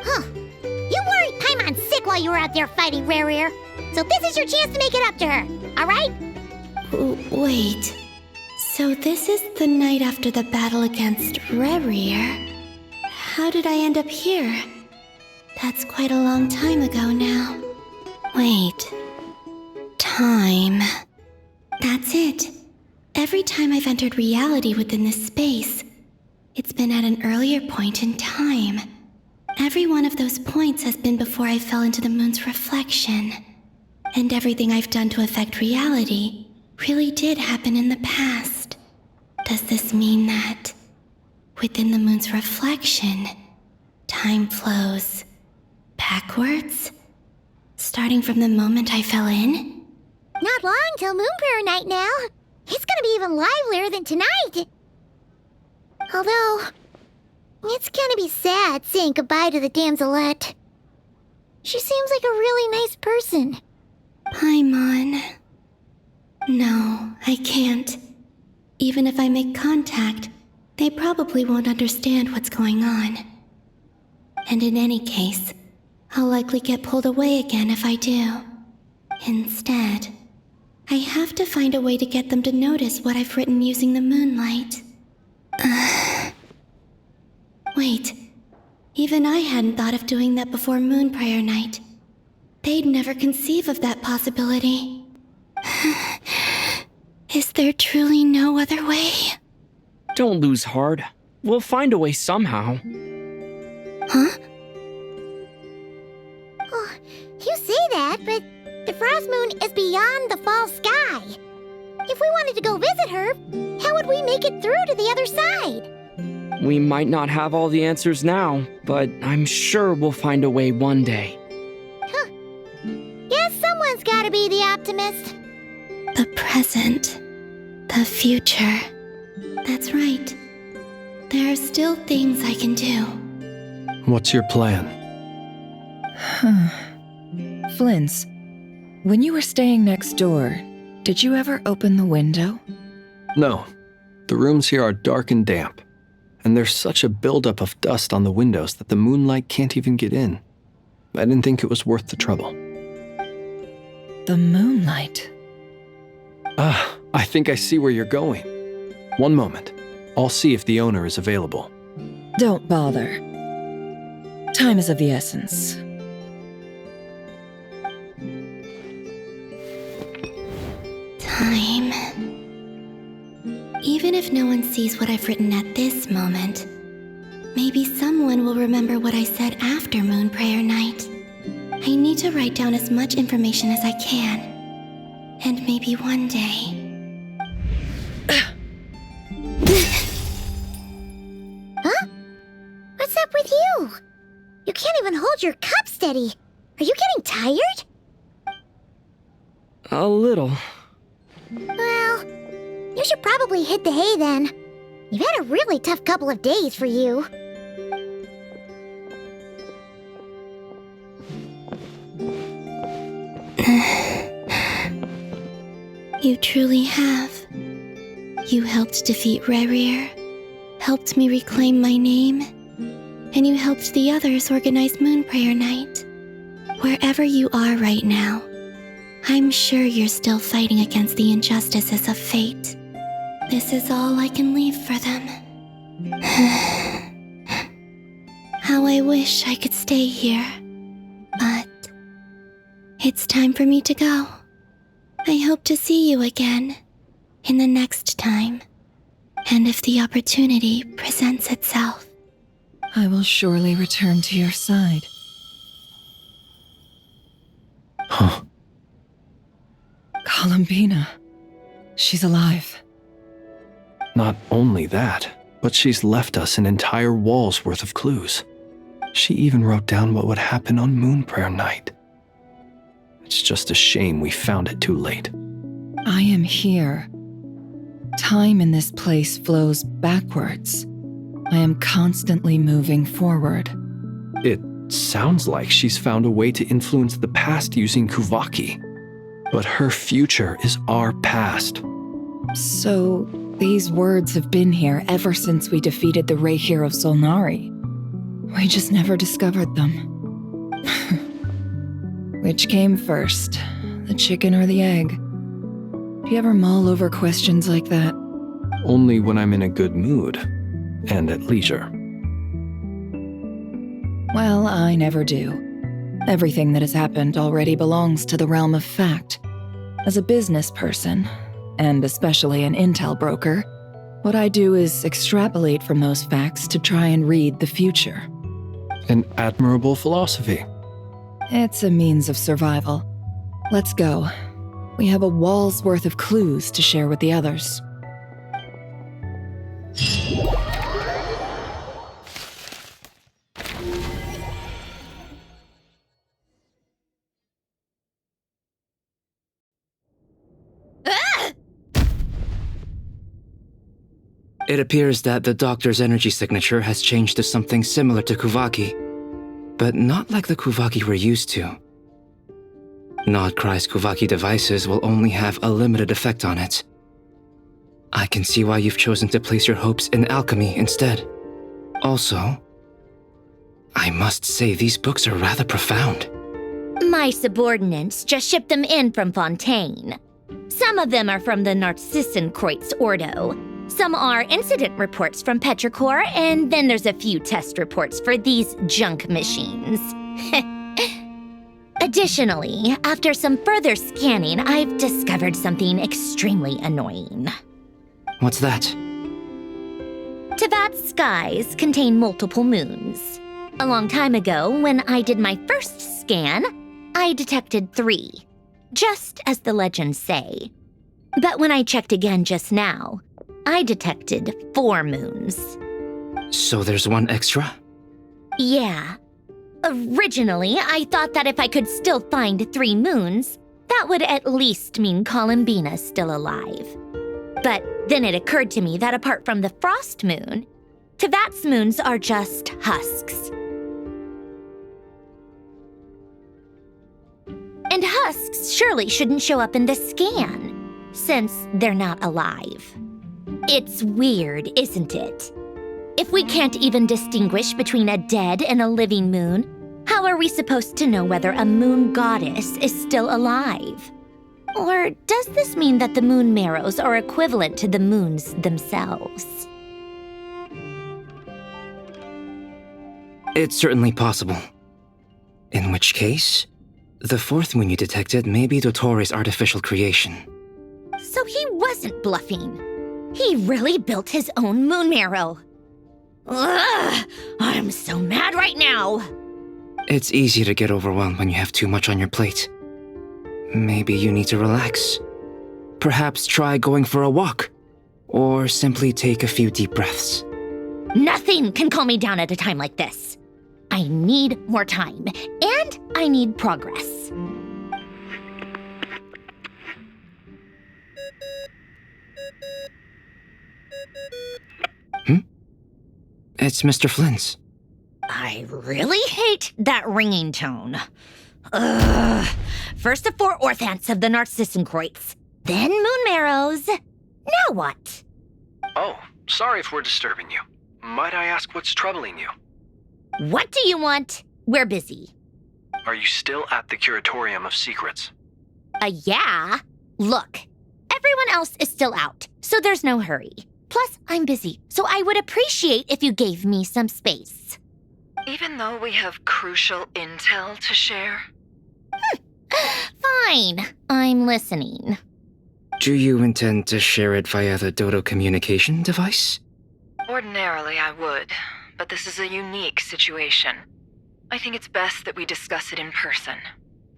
[SPEAKER 1] Huh. You worried Paimon sick while you were out there fighting Rerir. So this is your chance to make it up to her, alright?
[SPEAKER 17] Wait. So this is the night after the battle against Rerir. How did I end up here? That's quite a long time ago now. Wait. Time. That's it. Every time I've entered reality within this space, it's been at an earlier point in time. Every one of those points has been before I fell into the moon's reflection. And everything I've done to affect reality really did happen in the past. Does this mean that, within the moon's reflection, time flows backwards? Starting from the moment I fell in?
[SPEAKER 1] Not long till Moon Prayer Night now. It's gonna be even livelier than tonight. Although, it's gonna be sad saying goodbye to the damselette. She seems like a really nice person.
[SPEAKER 17] Paimon. No, I can't. Even if I make contact, they probably won't understand what's going on. And in any case, I'll likely get pulled away again if I do. Instead, I have to find a way to get them to notice what I've written using the moonlight. Wait, even I hadn't thought of doing that before Moon Prayer Night. They'd never conceive of that possibility. Is there truly no other way?
[SPEAKER 10] Don't lose heart. We'll find a way somehow.
[SPEAKER 17] Huh?
[SPEAKER 1] Oh, you say that, but the frost moon is beyond the fall sky. If we wanted to go visit her, how would we make it through to the other side?
[SPEAKER 10] We might not have all the answers now, but I'm sure we'll find a way one day.
[SPEAKER 1] Huh. Guess someone's gotta be the optimist.
[SPEAKER 17] The present. The future. That's right. There are still things I can do.
[SPEAKER 4] What's your plan?
[SPEAKER 3] Flint's, when you were staying next door, did you ever open the window?
[SPEAKER 4] No. The rooms here are dark and damp, and there's such a buildup of dust on the windows that the moonlight can't even get in. I didn't think it was worth the trouble.
[SPEAKER 3] The moonlight?
[SPEAKER 4] I think I see where you're going. One moment. I'll see if the owner is available.
[SPEAKER 3] Don't bother. Time is of the essence.
[SPEAKER 17] Time. Even if no one sees what I've written at this moment, maybe someone will remember what I said after Moon Prayer Night. I need to write down as much information as I can. And maybe one day...
[SPEAKER 1] Huh? What's up with you? You can't even hold your cup steady. Are you getting tired?
[SPEAKER 10] A little.
[SPEAKER 1] Well, you should probably hit the hay then. You've had a really tough couple of days for you.
[SPEAKER 17] You truly have. You helped defeat Rerir, helped me reclaim my name, and you helped the others organize Moon Prayer Night. Wherever you are right now, I'm sure you're still fighting against the injustices of fate. This is all I can leave for them. How I wish I could stay here. But it's time for me to go. I hope to see you again in the next time. And if the opportunity presents itself.
[SPEAKER 3] I will surely return to your side.
[SPEAKER 4] Huh.
[SPEAKER 3] Columbina. She's alive.
[SPEAKER 4] Not only that, but she's left us an entire wall's worth of clues. She even wrote down what would happen on Moon Prayer Night. It's just a shame we found it too late.
[SPEAKER 3] I am here. Time in this place flows backwards. I am constantly moving forward.
[SPEAKER 4] It sounds like she's found a way to influence the past using Kuvaki. But her future is our past.
[SPEAKER 3] So, these words have been here ever since we defeated the Reir of Solnari. We just never discovered them. Which came first, the chicken or the egg? Do you ever mull over questions like that?
[SPEAKER 4] Only when I'm in a good mood, and at leisure.
[SPEAKER 3] Well, I never do. Everything that has happened already belongs to the realm of fact. As a business person, and especially an intel broker, what I do is extrapolate from those facts to try and read the future.
[SPEAKER 4] An admirable philosophy.
[SPEAKER 3] It's a means of survival. Let's go. We have a wall's worth of clues to share with the others.
[SPEAKER 21] It appears that the doctor's energy signature has changed to something similar to Kuvaki, but not like the Kuvaki we're used to. Not Krai's Kuvaki devices will only have a limited effect on it. I can see why you've chosen to place your hopes in alchemy instead. Also, I must say these books are rather profound.
[SPEAKER 15] My subordinates just shipped them in from Fontaine. Some of them are from the Narcissenkreuz Ordo. Some are incident reports from Petrichor, and then there's a few test reports for these junk machines. Additionally, after some further scanning, I've discovered something extremely annoying.
[SPEAKER 21] What's that?
[SPEAKER 15] Tevat's skies contain multiple moons. A long time ago, when I did my first scan, I detected 3, just as the legends say. But when I checked again just now, I detected 4 moons.
[SPEAKER 21] So there's one extra?
[SPEAKER 15] Yeah. Originally, I thought that if I could still find 3 moons, that would at least mean Columbina's still alive. But then it occurred to me that apart from the frost moon, Tevat's moons are just husks. And husks surely shouldn't show up in the scan, since they're not alive. It's weird, isn't it? If we can't even distinguish between a dead and a living moon, how are we supposed to know whether a moon goddess is still alive? Or does this mean that the moon marrows are equivalent to the moons themselves?
[SPEAKER 21] It's certainly possible. In which case, the 4th moon you detected may be Dottore's artificial creation.
[SPEAKER 15] So he wasn't bluffing. He really built his own moon marrow. Ugh! I'm so mad right now!
[SPEAKER 21] It's easy to get overwhelmed when you have too much on your plate. Maybe you need to relax. Perhaps try going for a walk, or simply take a few deep breaths.
[SPEAKER 15] Nothing can calm me down at a time like this. I need more time, and I need progress.
[SPEAKER 21] It's Mr. Flynn's.
[SPEAKER 15] I really hate that ringing tone. Ugh. First the 4 orthants of the Narcissenkreuz, then moon marrows. Now what?
[SPEAKER 4] Oh, sorry if we're disturbing you. Might I ask what's troubling you?
[SPEAKER 15] What do you want? We're busy.
[SPEAKER 4] Are you still at the Curatorium of Secrets?
[SPEAKER 15] Yeah. Look, everyone else is still out, so there's no hurry. Plus, I'm busy, so I would appreciate if you gave me some space.
[SPEAKER 5] Even though we have crucial intel to share?
[SPEAKER 15] Fine, I'm listening.
[SPEAKER 21] Do you intend to share it via the Dodo communication device?
[SPEAKER 5] Ordinarily, I would, but this is a unique situation. I think it's best that we discuss it in person.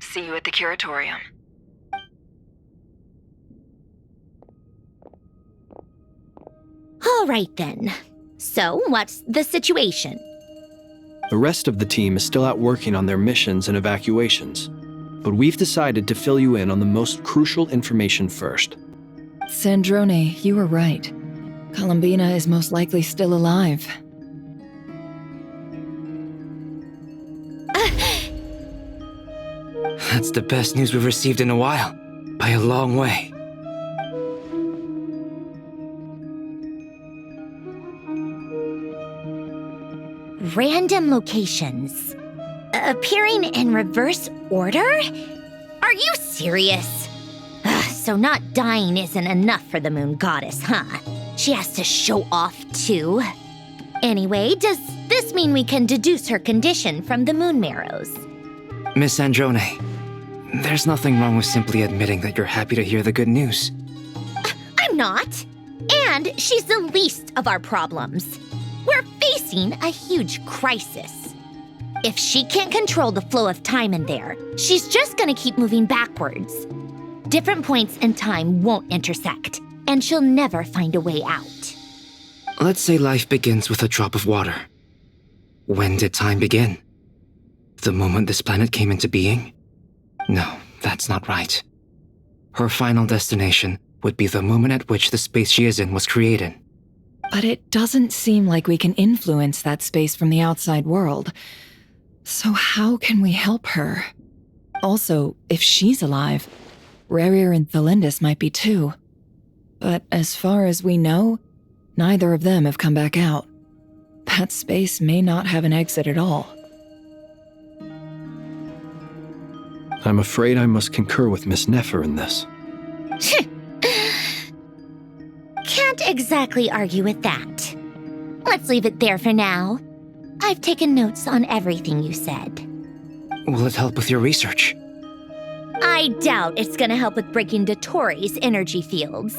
[SPEAKER 5] See you at the Curatorium.
[SPEAKER 15] All right then. So, what's the situation?
[SPEAKER 4] The rest of the team is still out working on their missions and evacuations, but we've decided to fill you in on the most crucial information first.
[SPEAKER 3] Sandrone, you were right. Columbina is most likely still alive.
[SPEAKER 21] That's the best news we've received in a while, by a long way.
[SPEAKER 15] Random locations. Appearing in reverse order? Are you serious? So not dying isn't enough for the moon goddess, huh? She has to show off too. Anyway, does this mean we can deduce her condition from the moon marrows?
[SPEAKER 21] Miss Androne, there's nothing wrong with simply admitting that you're happy to hear the good news.
[SPEAKER 15] I'm not. And she's the least of our problems. We're facing a huge crisis. If she can't control the flow of time in there, she's just gonna keep moving backwards. Different points in time won't intersect, and she'll never find a way out.
[SPEAKER 21] Let's say life begins with a drop of water. When did time begin? The moment this planet came into being? No, that's not right. Her final destination would be the moment at which the space she is in was created.
[SPEAKER 3] But it doesn't seem like we can influence that space from the outside world. So how can we help her? Also, if she's alive, Rerir and Thalindus might be too. But as far as we know, neither of them have come back out. That space may not have an exit at all.
[SPEAKER 4] I'm afraid I must concur with Miss Nefer in this.
[SPEAKER 15] Can't exactly argue with that. Let's leave it there for now. I've taken notes on everything you said.
[SPEAKER 21] Will it help with your research?
[SPEAKER 15] I doubt it's gonna help with breaking Dotori's energy fields.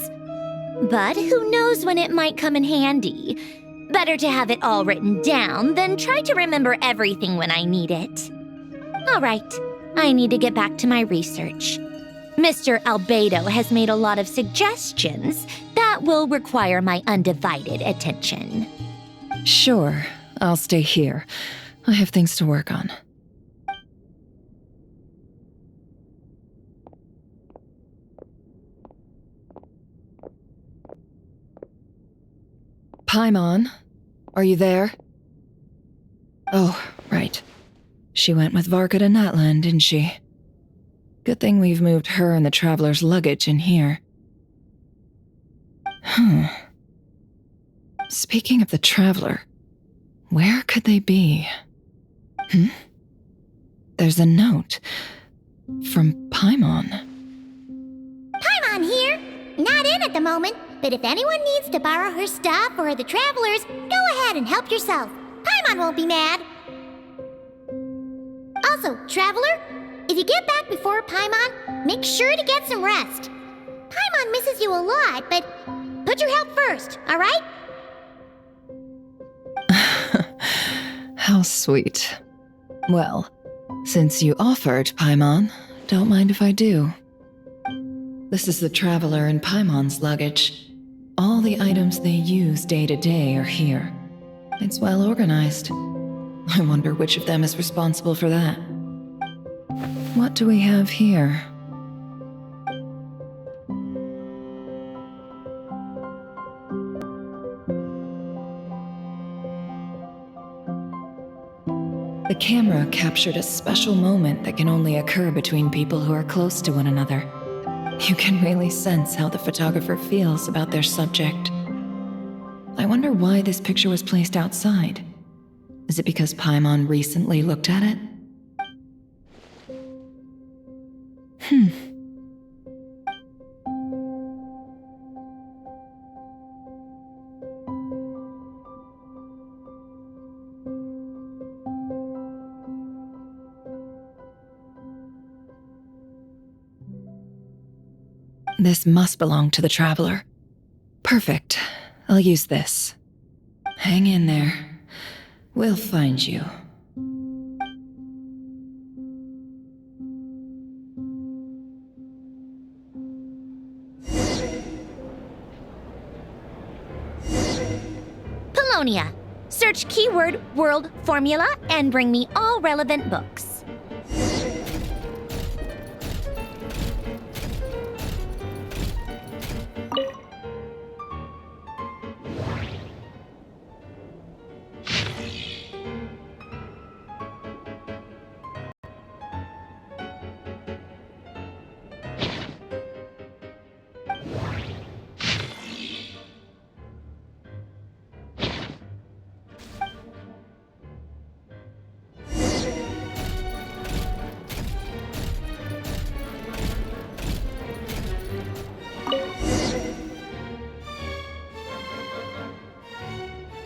[SPEAKER 15] But who knows when it might come in handy. Better to have it all written down than try to remember everything when I need it. All right, I need to get back to my research. Mr. Albedo has made a lot of suggestions that will require my undivided attention.
[SPEAKER 3] Sure, I'll stay here. I have things to work on. Paimon, are you there? Oh, right. She went with Varka to Natlan, didn't she? Good thing we've moved her and the Traveler's luggage in here. Speaking of the Traveler, where could they be? There's a note from Paimon.
[SPEAKER 1] Paimon here. Not in at the moment, but if anyone needs to borrow her stuff or the Travelers, go ahead and help yourself. Paimon won't be mad. Also, Traveler, if you get back before Paimon, make sure to get some rest. Paimon misses you a lot, but put your health first, all right?
[SPEAKER 3] How sweet. Well, since you offered, Paimon, don't mind if I do. This is the Traveler and Paimon's luggage. All the items they use day to day are here. It's well organized. I wonder which of them is responsible for that. What do we have here? The camera captured a special moment that can only occur between people who are close to one another. You can really sense how the photographer feels about their subject. I wonder why this picture was placed outside. Is it because Paimon recently looked at it? This must belong to the Traveler. Perfect. I'll use this. Hang in there. We'll find you.
[SPEAKER 15] Polonia. Search keyword world formula and bring me all relevant books.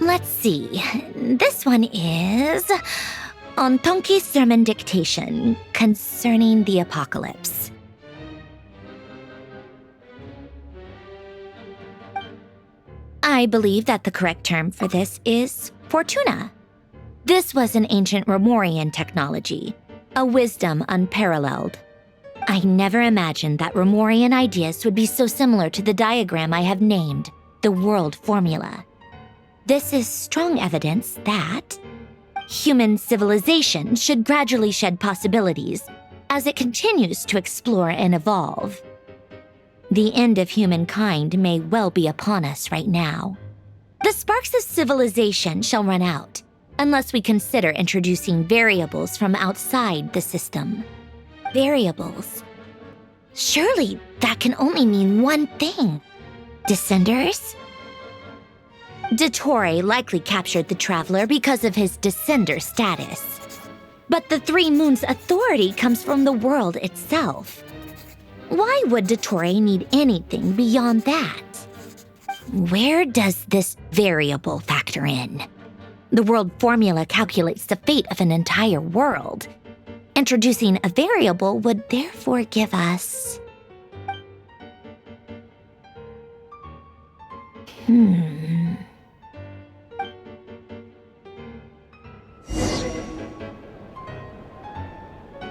[SPEAKER 15] Let's see. This one is on Tonki's sermon dictation concerning the apocalypse. I believe that the correct term for this is Fortuna. This was an ancient Remorian technology, a wisdom unparalleled. I never imagined that Remorian ideas would be so similar to the diagram I have named, the World Formula. This is strong evidence that human civilization should gradually shed possibilities as it continues to explore and evolve. The end of humankind may well be upon us right now. The sparks of civilization shall run out, unless we consider introducing variables from outside the system. Variables. Surely that can only mean one thing. Descenders? Dottore likely captured the Traveler because of his descender status. But the Three Moons' authority comes from the world itself. Why would Dottore need anything beyond that? Where does this variable factor in? The world formula calculates the fate of an entire world. Introducing a variable would therefore give us...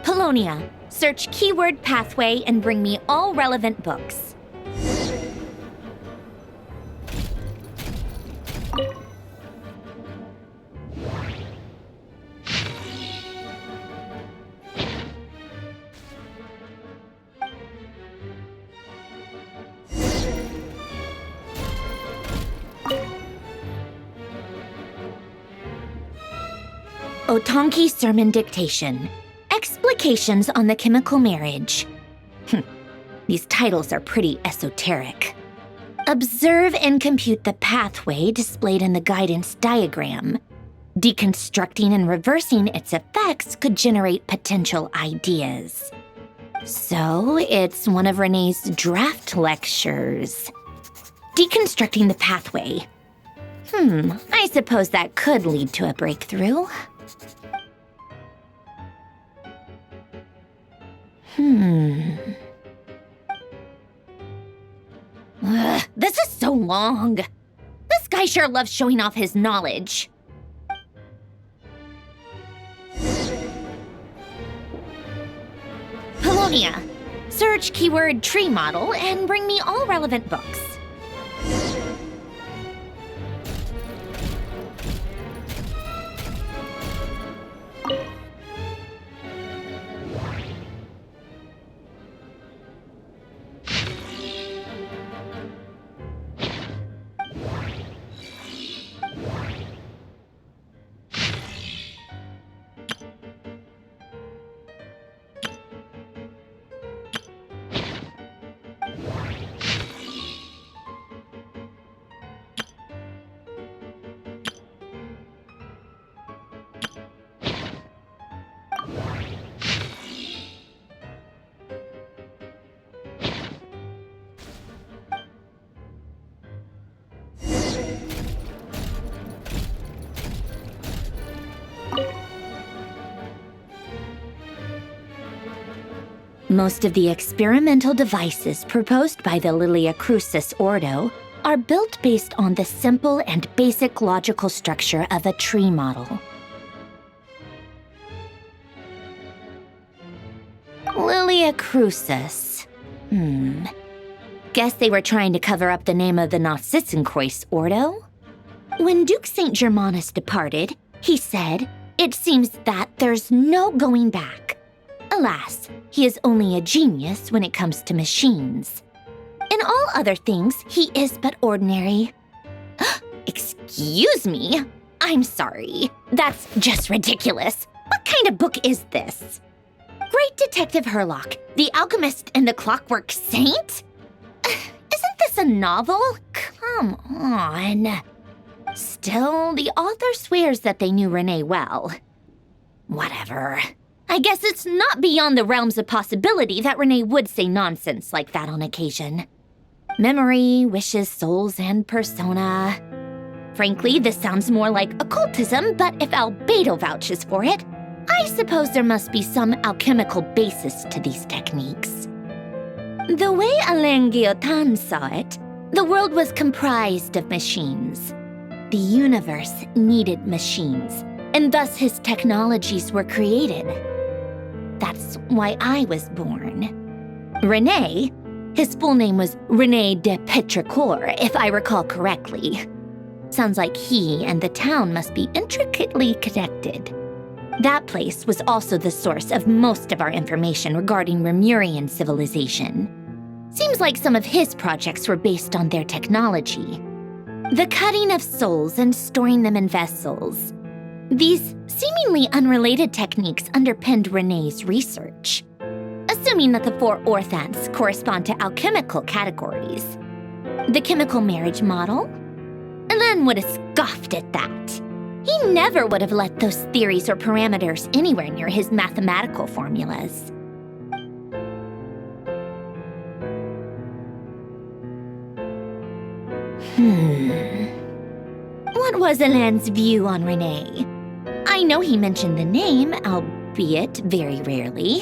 [SPEAKER 15] Polonia, search keyword pathway and bring me all relevant books. Otonki Sermon Dictation. Explications on the Chemical Marriage. These titles are pretty esoteric. Observe and compute the pathway displayed in the guidance diagram. Deconstructing and reversing its effects could generate potential ideas. So, it's one of Renee's draft lectures. Deconstructing the pathway. I suppose that could lead to a breakthrough. This is so long. This guy sure loves showing off his knowledge. Polonia, search keyword tree model and bring me all relevant books. Most of the experimental devices proposed by the Lilia Crucis Ordo are built based on the simple and basic logical structure of a tree model. Lilia Crucis. Guess they were trying to cover up the name of the Nausitzienkreuz Ordo? When Duke St. Germanus departed, he said, "It seems that there's no going back." Alas, he is only a genius when it comes to machines. In all other things, he is but ordinary. Excuse me? I'm sorry. That's just ridiculous. What kind of book is this? Great Detective Herlock, the Alchemist and the Clockwork Saint? Isn't this a novel? Come on. Still, the author swears that they knew Renee well. Whatever. I guess it's not beyond the realms of possibility that Renee would say nonsense like that on occasion. Memory, wishes, souls, and persona. Frankly, this sounds more like occultism, but if Albedo vouches for it, I suppose there must be some alchemical basis to these techniques. The way Alain Guillotin saw it, the world was comprised of machines. The universe needed machines, and thus his technologies were created. That's why I was born. René, his full name was René de Petrichor, if I recall correctly. Sounds like he and the town must be intricately connected. That place was also the source of most of our information regarding Remurian civilization. Seems like some of his projects were based on their technology. The cutting of souls and storing them in vessels. These seemingly unrelated techniques underpinned René's research. Assuming that the 4 orthants correspond to alchemical categories. The chemical marriage model? Elen would have scoffed at that. He never would have let those theories or parameters anywhere near his mathematical formulas. What was Elen's view on René? I know he mentioned the name, albeit very rarely.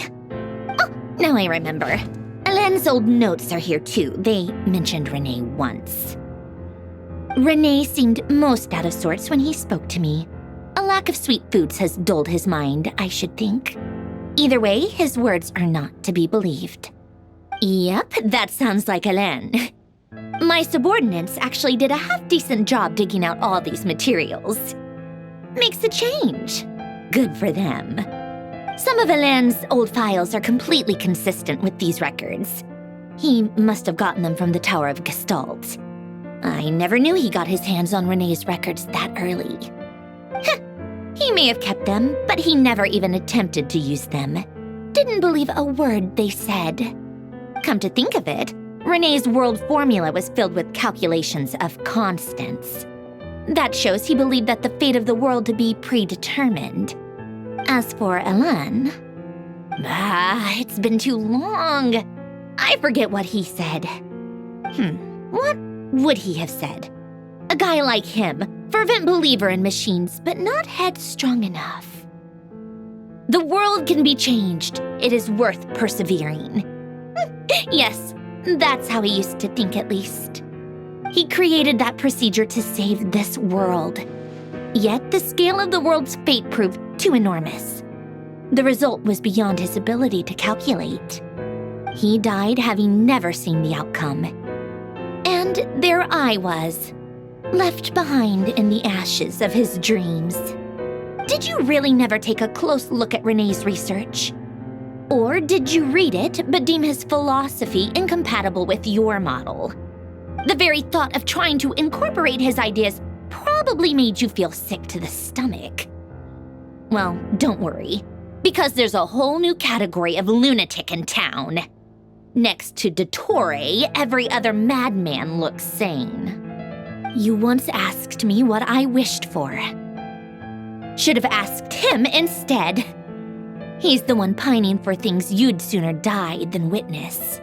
[SPEAKER 15] Oh, now I remember. Elen's old notes are here too. They mentioned René once. René seemed most out of sorts when he spoke to me. A lack of sweet foods has dulled his mind, I should think. Either way, his words are not to be believed. Yep, that sounds like Elen. My subordinates actually did a half-decent job digging out all these materials. Makes a change. Good for them. Some of Elen's old files are completely consistent with these records. He must have gotten them from the Tower of Gestalt. I never knew he got his hands on René's records that early. He may have kept them, but he never even attempted to use them. Didn't believe a word they said. Come to think of it, René's world formula was filled with calculations of constants. That shows he believed that the fate of the world to be predetermined. As for Elen... it's been too long. I forget what he said. What would he have said? A guy like him, fervent believer in machines, but not headstrong enough. The world can be changed. It is worth persevering. Yes, that's how he used to think at least. He created that procedure to save this world. Yet the scale of the world's fate proved too enormous. The result was beyond his ability to calculate. He died having never seen the outcome. And there I was, left behind in the ashes of his dreams. Did you really never take a close look at René's research? Or did you read it but deem his philosophy incompatible with your model? The very thought of trying to incorporate his ideas probably made you feel sick to the stomach. Well, don't worry, because there's a whole new category of lunatic in town. Next to Dottore, every other madman looks sane. You once asked me what I wished for. Should have asked him instead. He's the one pining for things you'd sooner die than witness.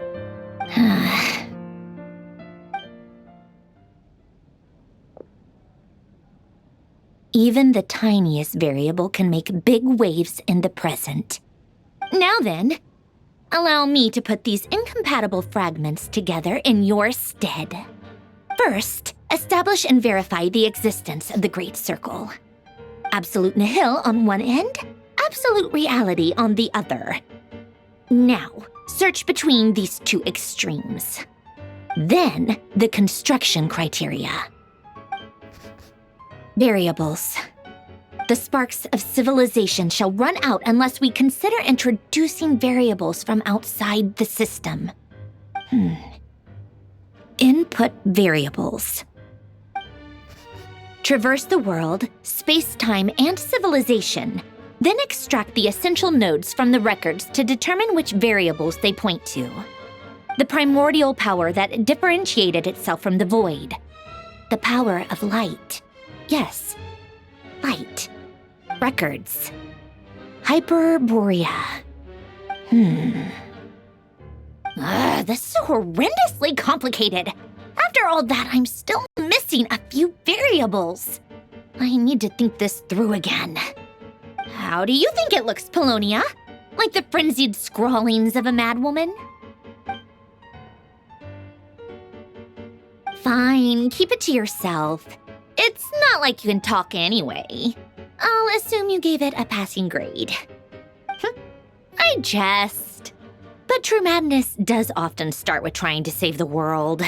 [SPEAKER 15] Even the tiniest variable can make big waves in the present. Now then, allow me to put these incompatible fragments together in your stead. First, establish and verify the existence of the Great Circle. Absolute nihil on one end, absolute reality on the other. Now, search between these two extremes. Then, the construction criteria. Variables. The sparks of civilization shall run out unless we consider introducing variables from outside the system. Input variables. Traverse the world, space-time, and civilization, then extract the essential nodes from the records to determine which variables they point to. The primordial power that differentiated itself from the void. The power of light. Yes, light. Records. Hyperborea. This is horrendously complicated. After all that, I'm still missing a few variables. I need to think this through again. How do you think it looks, Polonia? Like the frenzied scrawlings of a madwoman? Fine, keep it to yourself. It's not like you can talk anyway. I'll assume you gave it a passing grade. I jest. But true madness does often start with trying to save the world.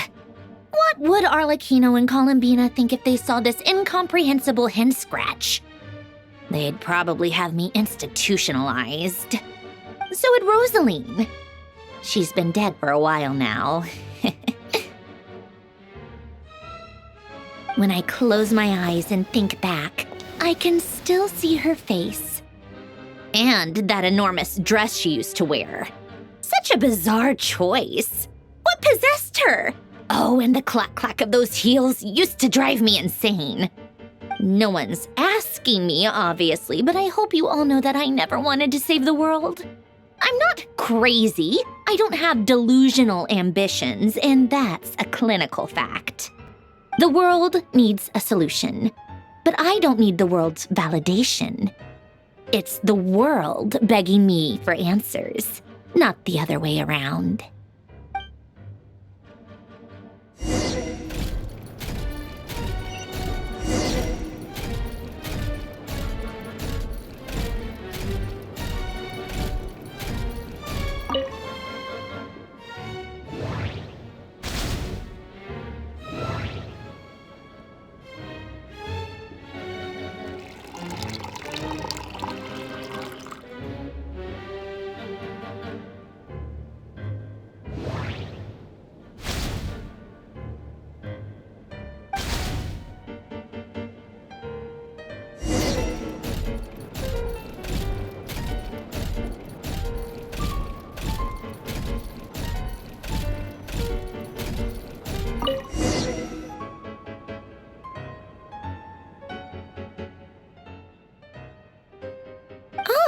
[SPEAKER 15] What would Arlecchino and Columbina think if they saw this incomprehensible hen scratch? They'd probably have me institutionalized. So would Rosaline. She's been dead for a while now. When I close my eyes and think back, I can still see her face. And that enormous dress she used to wear. Such a bizarre choice. What possessed her? Oh, and the clack-clack of those heels used to drive me insane. No one's asking me, obviously, but I hope you all know that I never wanted to save the world. I'm not crazy. I don't have delusional ambitions, and that's a clinical fact. The world needs a solution, but I don't need the world's validation. It's the world begging me for answers, not the other way around.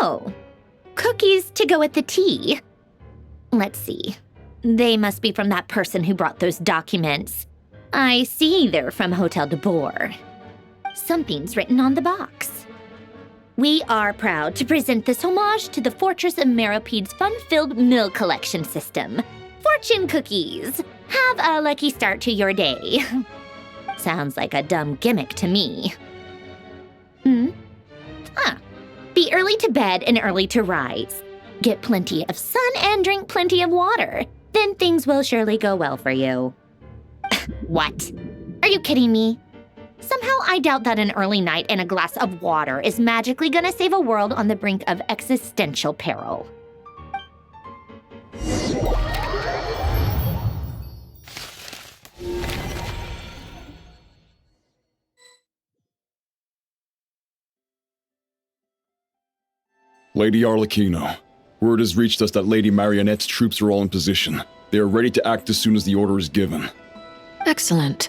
[SPEAKER 15] Oh, cookies to go with the tea. Let's see. They must be from that person who brought those documents. I see they're from Hotel de Boer. Something's written on the box. We are proud to present this homage to the Fortress of Meropede's fun-filled meal collection system. Fortune cookies. Have a lucky start to your day. Sounds like a dumb gimmick to me. Be early to bed and early to rise. Get plenty of sun and drink plenty of water. Then things will surely go well for you. What? Are you kidding me? Somehow I doubt that an early night and a glass of water is magically gonna save a world on the brink of existential peril.
[SPEAKER 12] Lady Arlecchino, word has reached us that Lady Marionette's troops are all in position. They are ready to act as soon as the order is given.
[SPEAKER 6] Excellent.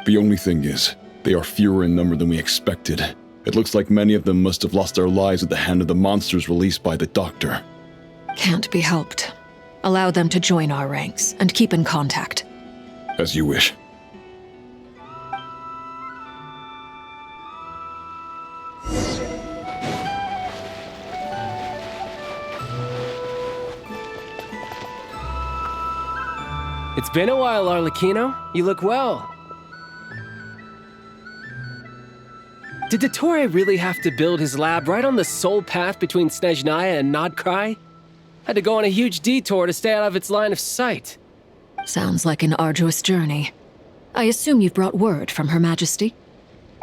[SPEAKER 12] The only thing is, they are fewer in number than we expected. It looks like many of them must have lost their lives at the hand of the monsters released by the Doctor.
[SPEAKER 6] Can't be helped. Allow them to join our ranks and keep in contact.
[SPEAKER 12] As you wish.
[SPEAKER 13] It's been a while, Arlecchino. You look well. Did Dottore really have to build his lab right on the sole path between Snezhnaya and Krai? Had to go on a huge detour to stay out of its line of sight.
[SPEAKER 6] Sounds like an arduous journey. I assume you've brought word from Her Majesty?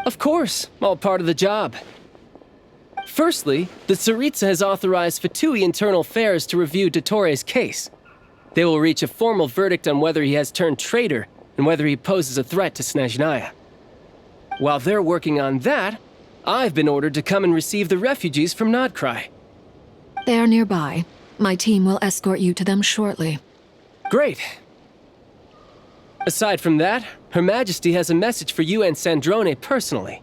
[SPEAKER 13] Of course, all part of the job. Firstly, the Tsaritsa has authorized Fatui Internal Affairs to review Dottore's case. They will reach a formal verdict on whether he has turned traitor and whether he poses a threat to Snezhnaya. While they're working on that, I've been ordered to come and receive the refugees from Krai.
[SPEAKER 6] They are nearby. My team will escort you to them shortly.
[SPEAKER 13] Great. Aside from that, Her Majesty has a message for you and Sandrone personally.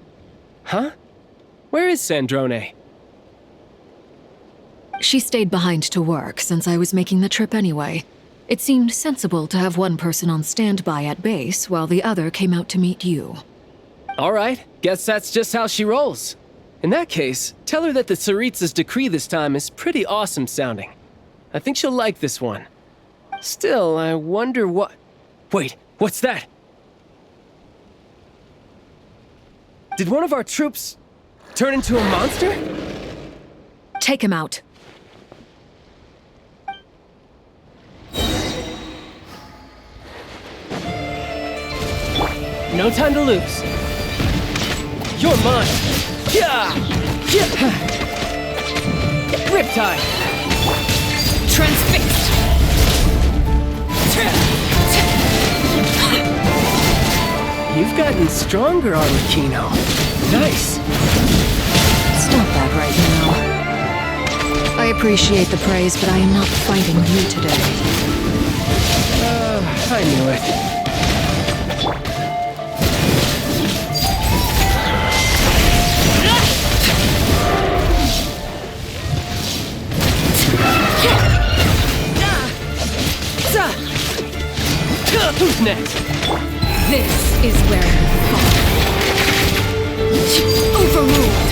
[SPEAKER 13] Huh? Where is Sandrone?
[SPEAKER 6] She stayed behind to work since I was making the trip anyway. It seemed sensible to have one person on standby at base while the other came out to meet you.
[SPEAKER 13] All right, guess that's just how she rolls. In that case, tell her that the Tsaritsa's decree this time is pretty awesome sounding. I think she'll like this one. Still, I wonder what... Wait, what's that? Did one of our troops... Turn into a monster?
[SPEAKER 6] Take him out.
[SPEAKER 13] No time to lose. You're mine. Yeah! Yeah! Riptide!
[SPEAKER 6] Transfixed!
[SPEAKER 13] You've gotten stronger, Arlecchino. Nice.
[SPEAKER 6] Stop that right now. I appreciate the praise, but I am not fighting you today.
[SPEAKER 13] I knew it. Who's next?
[SPEAKER 6] This is where you fall. Overruled.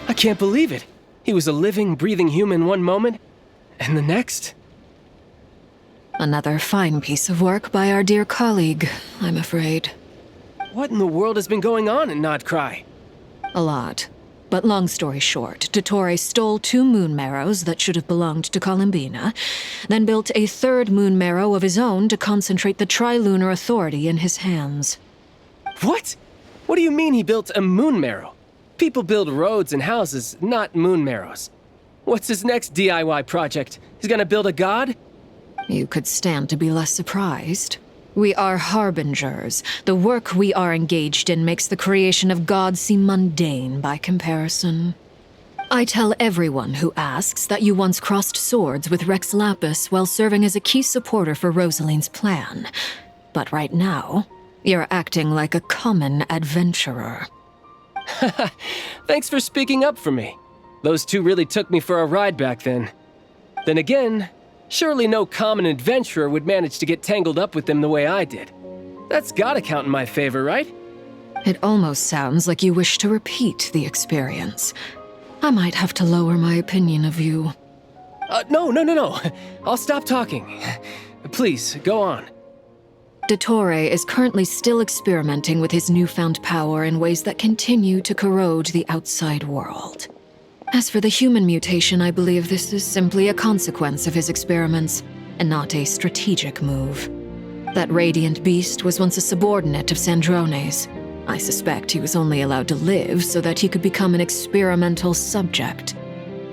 [SPEAKER 13] I can't believe it. He was a living, breathing human one moment, and the next?
[SPEAKER 6] Another fine piece of work by our dear colleague, I'm afraid.
[SPEAKER 13] What in the world has been going on in Krai?
[SPEAKER 6] A lot. But long story short, Dottore stole 2 moon marrows that should have belonged to Columbina, then built a 3rd moon marrow of his own to concentrate the Tri-Lunar authority in his hands.
[SPEAKER 13] What? What do you mean he built a moon marrow? People build roads and houses, not moon marrows. What's his next DIY project? He's gonna build a god?
[SPEAKER 6] You could stand to be less surprised. We are harbingers. The work we are engaged in makes the creation of gods seem mundane by comparison. I tell everyone who asks that you once crossed swords with Rex Lapis while serving as a key supporter for Rosaline's plan. But right now, you're acting like a common adventurer.
[SPEAKER 13] Thanks for speaking up for me. Those 2 really took me for a ride back then. Then again, surely no common adventurer would manage to get tangled up with them the way I did. That's gotta count in my favor, right?
[SPEAKER 6] It almost sounds like you wish to repeat the experience. I might have to lower my opinion of you.
[SPEAKER 13] No. I'll stop talking. Please, go on.
[SPEAKER 6] Dottore is currently still experimenting with his newfound power in ways that continue to corrode the outside world. As for the human mutation, I believe this is simply a consequence of his experiments, and not a strategic move. That radiant beast was once a subordinate of Sandrone's. I suspect he was only allowed to live so that he could become an experimental subject.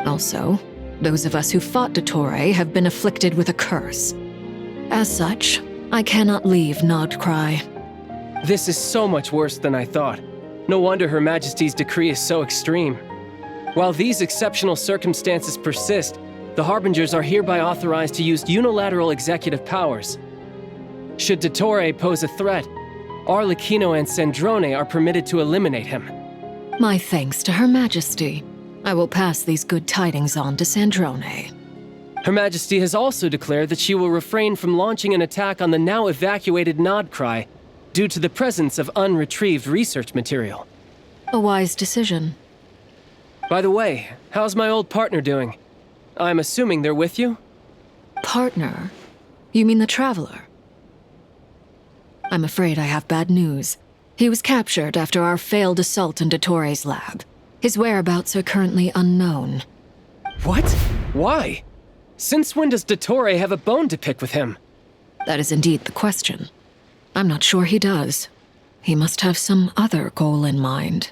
[SPEAKER 6] Also, those of us who fought Dottore have been afflicted with a curse. As such, I cannot leave Krai.
[SPEAKER 13] This is so much worse than I thought. No wonder Her Majesty's decree is so extreme. While these exceptional circumstances persist, the Harbingers are hereby authorized to use unilateral executive powers. Should Dottore pose a threat, Arlecchino and Sandrone are permitted to eliminate him.
[SPEAKER 6] My thanks to Her Majesty. I will pass these good tidings on to Sandrone.
[SPEAKER 13] Her Majesty has also declared that she will refrain from launching an attack on the now evacuated Krai due to the presence of unretrieved research material.
[SPEAKER 6] A wise decision.
[SPEAKER 13] By the way, how's my old partner doing? I'm assuming they're with you?
[SPEAKER 6] Partner? You mean the Traveler? I'm afraid I have bad news. He was captured after our failed assault on Dottore's lab. His whereabouts are currently unknown.
[SPEAKER 13] What? Why? Since when does Dottore have a bone to pick with him?
[SPEAKER 6] That is indeed the question. I'm not sure he does. He must have some other goal in mind.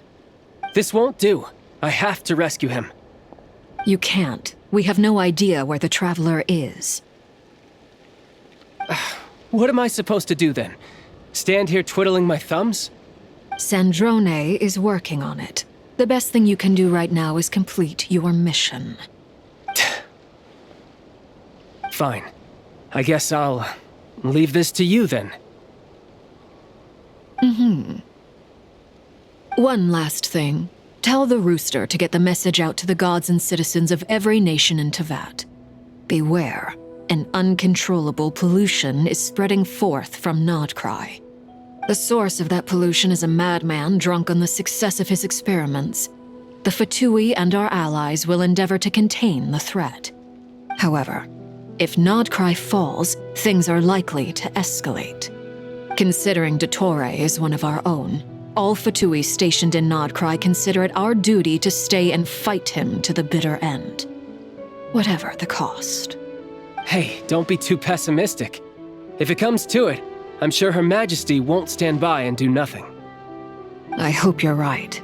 [SPEAKER 13] This won't do. I have to rescue him.
[SPEAKER 6] You can't. We have no idea where the Traveler is.
[SPEAKER 13] What am I supposed to do then? Stand here twiddling my thumbs?
[SPEAKER 6] Sandrone is working on it. The best thing you can do right now is complete your mission.
[SPEAKER 13] Fine. I guess I'll leave this to you then.
[SPEAKER 6] One last thing. Tell the Rooster to get the message out to the gods and citizens of every nation in Tevat. Beware. An uncontrollable pollution is spreading forth from Krai. The source of that pollution is a madman drunk on the success of his experiments. The Fatui and our allies will endeavor to contain the threat. However, if Krai falls, things are likely to escalate. Considering Dottore is one of our own, All Fatui stationed in Krai consider it our duty to stay and fight him to the bitter end. Whatever the cost.
[SPEAKER 13] Hey, don't be too pessimistic. If it comes to it, I'm sure Her Majesty won't stand by and do nothing.
[SPEAKER 6] I hope you're right.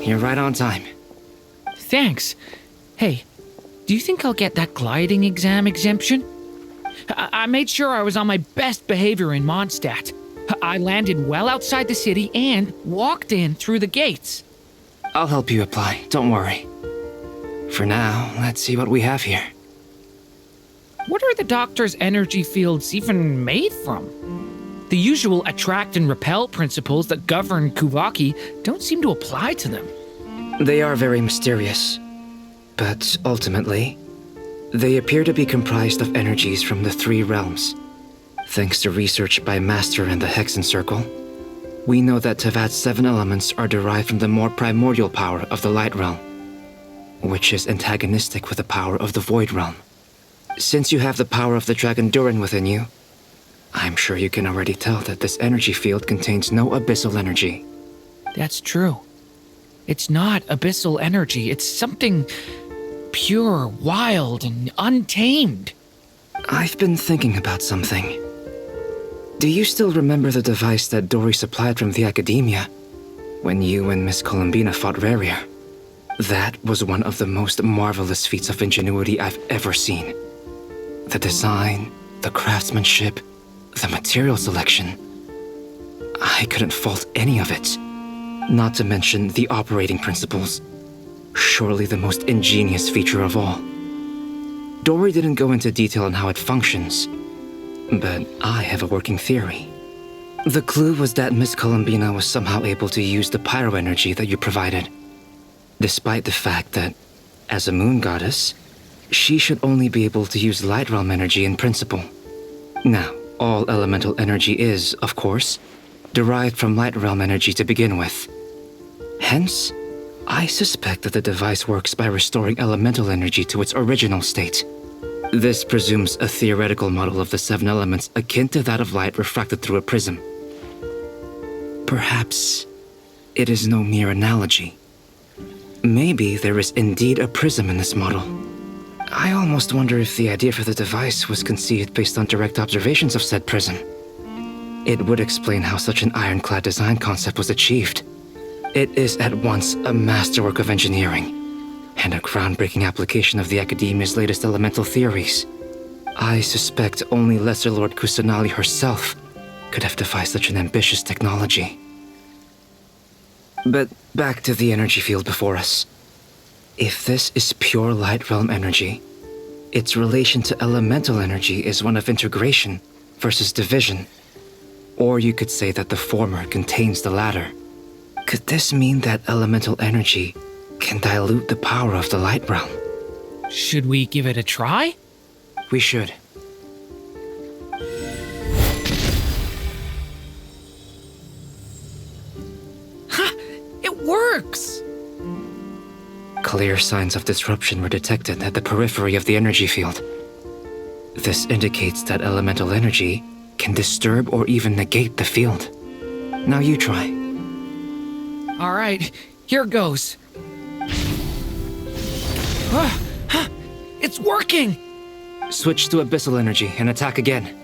[SPEAKER 21] You're right on time.
[SPEAKER 16] Thanks. Hey, do you think I'll get that gliding exam exemption? I made sure I was on my best behavior in Mondstadt. I landed well outside the city and walked in through the gates.
[SPEAKER 21] I'll help you apply, don't worry. For now, let's see what we have here.
[SPEAKER 16] What are the doctor's energy fields even made from? The usual attract and repel principles that govern Kuvaki don't seem to apply to them.
[SPEAKER 21] They are very mysterious, but ultimately, they appear to be comprised of energies from the 3 realms. Thanks to research by Master in the Hexen Circle, we know that Tevat's 7 elements are derived from the more primordial power of the Light Realm, which is antagonistic with the power of the Void Realm. Since you have the power of the Dragon Durin within you, I'm sure you can already tell that this energy field contains no abyssal energy.
[SPEAKER 16] That's true. It's not abyssal energy, it's something pure, wild, and untamed.
[SPEAKER 21] I've been thinking about something. Do you still remember the device that Dory supplied from the Academia when you and Miss Columbina fought Rarier? That was one of the most marvelous feats of ingenuity I've ever seen. The design, the craftsmanship, the material selection. I couldn't fault any of it. Not to mention the operating principles. Surely the most ingenious feature of all. Dory didn't go into detail on how it functions, but I have a working theory. The clue was that Miss Columbina was somehow able to use the pyro energy that you provided, despite the fact that, as a moon goddess, she should only be able to use light realm energy in principle. Now, all elemental energy is, of course, derived from light realm energy to begin with. Hence, I suspect that the device works by restoring elemental energy to its original state. This presumes a theoretical model of the 7 elements akin to that of light refracted through a prism. Perhaps it is no mere analogy. Maybe there is indeed a prism in this model. I almost wonder if the idea for the device was conceived based on direct observations of said prism. It would explain how such an ironclad design concept was achieved. It is at once a masterwork of engineering and a groundbreaking application of the Academia's latest elemental theories. I suspect only Lesser Lord Kusanali herself could have devised such an ambitious technology. But back to the energy field before us. If this is pure light realm energy, its relation to elemental energy is one of integration versus division. Or you could say that the former contains the latter. Could this mean that elemental energy can dilute the power of the light realm?
[SPEAKER 16] Should we give it a try?
[SPEAKER 21] We should.
[SPEAKER 16] Ha! It works!
[SPEAKER 21] Clear signs of disruption were detected at the periphery of the energy field. This indicates that elemental energy can disturb or even negate the field. Now you try.
[SPEAKER 16] All right, here goes. It's working!
[SPEAKER 21] Switch to abyssal energy and attack again.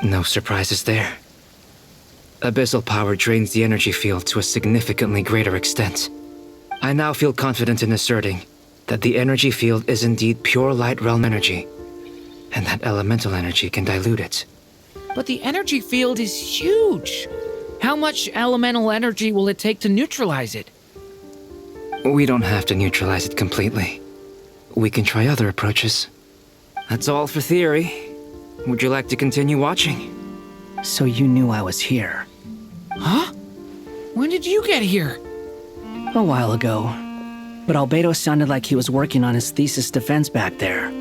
[SPEAKER 21] No surprises there. Abyssal power drains the energy field to a significantly greater extent. I now feel confident in asserting that the energy field is indeed pure light realm energy, and that elemental energy can dilute it.
[SPEAKER 16] But the energy field is huge. How much elemental energy will it take to neutralize it?
[SPEAKER 21] We don't have to neutralize it completely. We can try other approaches. That's all for theory. Would you like to continue watching?
[SPEAKER 8] So you knew I was here.
[SPEAKER 16] Huh? When did you get here?
[SPEAKER 8] A while ago. But Albedo sounded like he was working on his thesis defense back there.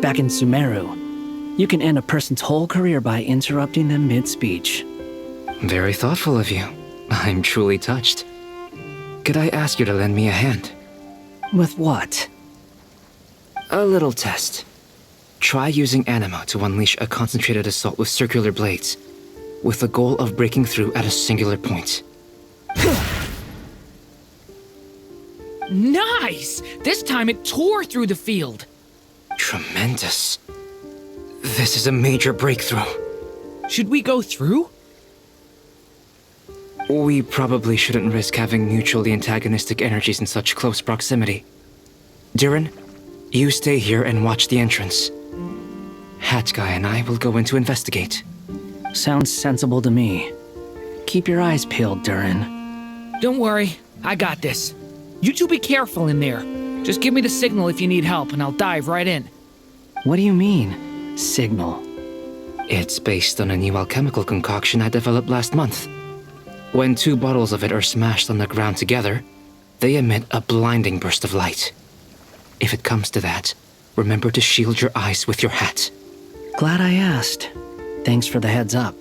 [SPEAKER 8] back in Sumeru. You can end a person's whole career by interrupting them mid-speech.
[SPEAKER 21] Very thoughtful of you. I'm truly touched. Could I ask you to lend me a hand?
[SPEAKER 8] With what?
[SPEAKER 21] A little test. Try using Anima to unleash a concentrated assault with circular blades, with the goal of breaking through at a singular point.
[SPEAKER 16] Nice! This time it tore through the field.
[SPEAKER 21] Tremendous. This is a major breakthrough.
[SPEAKER 16] Should we go through?
[SPEAKER 21] We probably shouldn't risk having mutually antagonistic energies in such close proximity. Durin, you stay here and watch the entrance. Hat Guy and I will go in to investigate.
[SPEAKER 8] Sounds sensible to me. Keep your eyes peeled, Durin.
[SPEAKER 16] Don't worry, I got this. You two be careful in there. Just give me the signal if you need help and I'll dive right in.
[SPEAKER 8] What do you mean, signal?
[SPEAKER 21] It's based on a new alchemical concoction I developed last month. When 2 bottles of it are smashed on the ground together, they emit a blinding burst of light. If it comes to that, remember to shield your eyes with your hat.
[SPEAKER 8] Glad I asked. Thanks for the heads up.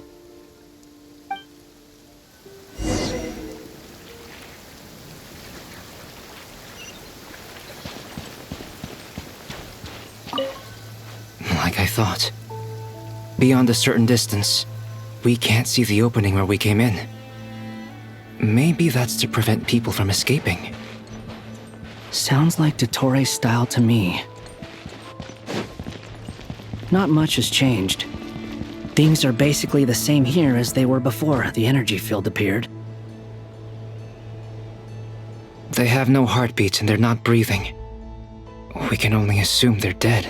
[SPEAKER 21] Like I thought. Beyond a certain distance, we can't see the opening where we came in. Maybe that's to prevent people from escaping.
[SPEAKER 8] Sounds like Dottore style to me. Not much has changed. Things are basically the same here as they were before the energy field appeared.
[SPEAKER 21] They have no heartbeat and they're not breathing. We can only assume they're dead.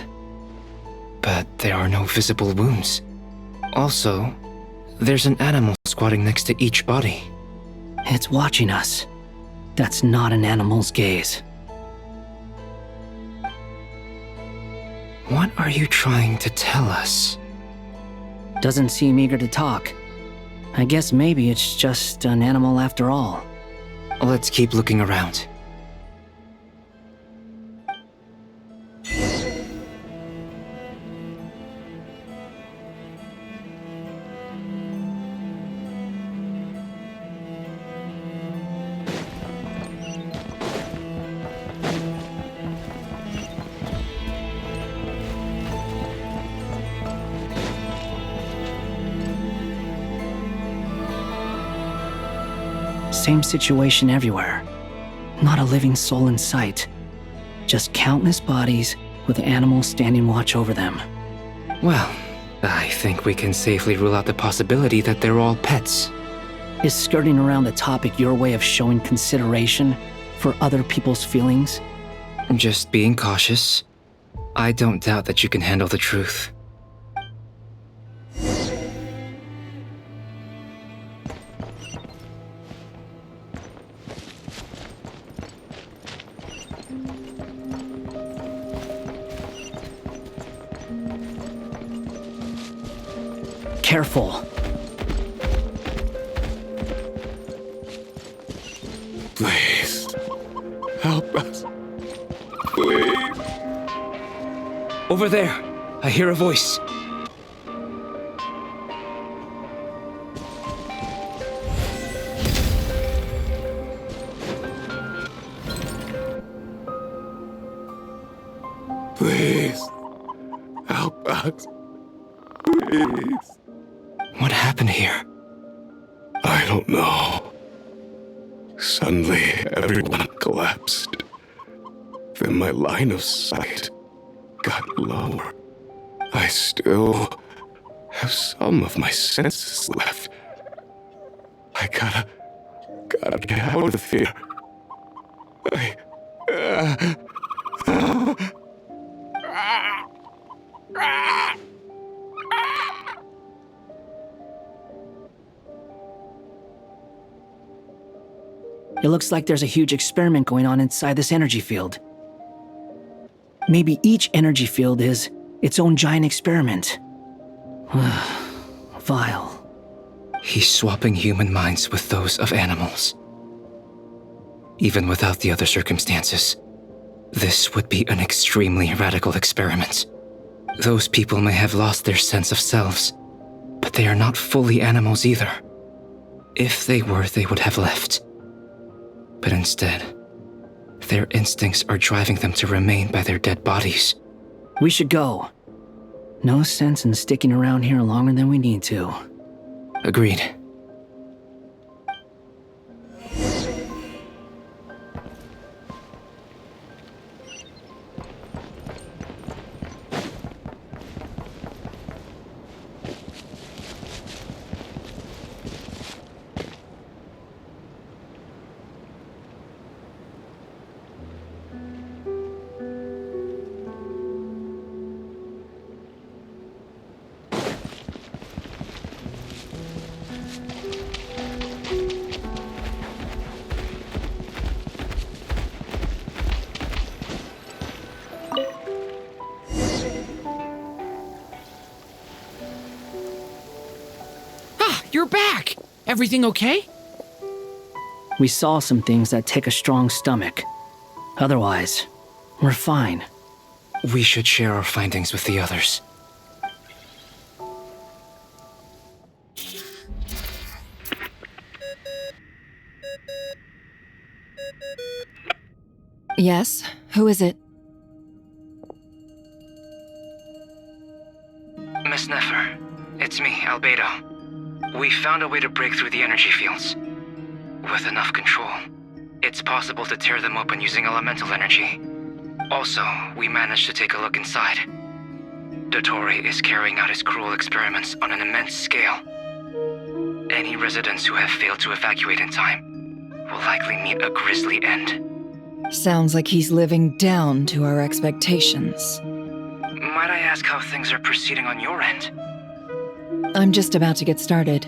[SPEAKER 21] But there are no visible wounds. Also, there's an animal squatting next to each body.
[SPEAKER 8] It's watching us. That's not an animal's gaze.
[SPEAKER 21] What are you trying to tell us?
[SPEAKER 8] Doesn't seem eager to talk. I guess maybe it's just an animal after all.
[SPEAKER 21] Let's keep looking around.
[SPEAKER 8] Same situation everywhere. Not a living soul in sight. Just countless bodies with animals standing watch over them.
[SPEAKER 21] Well, I think we can safely rule out the possibility that they're all pets.
[SPEAKER 8] Is skirting around the topic your way of showing consideration for other people's feelings?
[SPEAKER 21] Just being cautious. I don't doubt that you can handle the truth.
[SPEAKER 8] Careful.
[SPEAKER 12] Please, help us. Please.
[SPEAKER 21] Over there, I hear a voice.
[SPEAKER 12] Please, help us. Please.
[SPEAKER 21] What happened here?
[SPEAKER 12] I don't know. Suddenly, everyone collapsed. Then my line of sight got lower. I still have some of my senses left. I gotta get out of here.
[SPEAKER 8] It looks like there's a huge experiment going on inside this energy field. Maybe each energy field is its own giant experiment. Vile.
[SPEAKER 21] He's swapping human minds with those of animals. Even without the other circumstances, this would be an extremely radical experiment. Those people may have lost their sense of selves, but they are not fully animals either. If they were, they would have left. But instead, their instincts are driving them to remain by their dead bodies.
[SPEAKER 8] We should go. No sense in sticking around here longer than we need to.
[SPEAKER 21] Agreed.
[SPEAKER 16] You're back! Everything okay?
[SPEAKER 8] We saw some things that take a strong stomach. Otherwise, we're fine.
[SPEAKER 21] We should share our findings with the others.
[SPEAKER 3] Yes? Who is it?
[SPEAKER 21] Miss Nefer, it's me, Albedo. We found a way to break through the energy fields. With enough control, it's possible to tear them open using elemental energy. Also, we managed to take a look inside. Dottore is carrying out his cruel experiments on an immense scale. Any residents who have failed to evacuate in time will likely meet a grisly end.
[SPEAKER 3] Sounds like he's living down to our expectations.
[SPEAKER 21] Might I ask how things are proceeding on your end?
[SPEAKER 3] I'm just about to get started.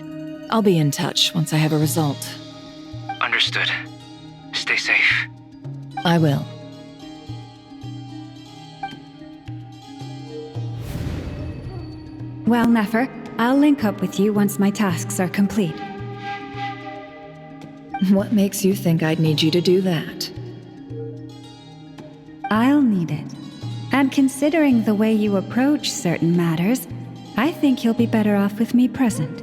[SPEAKER 3] I'll be in touch once I have a result.
[SPEAKER 21] Understood. Stay safe.
[SPEAKER 3] I will.
[SPEAKER 7] Well, Nefer, I'll link up with you once my tasks are complete.
[SPEAKER 3] What makes you think I'd need you to do that?
[SPEAKER 7] I'll need it. And considering the way you approach certain matters, I think you'll be better off with me present.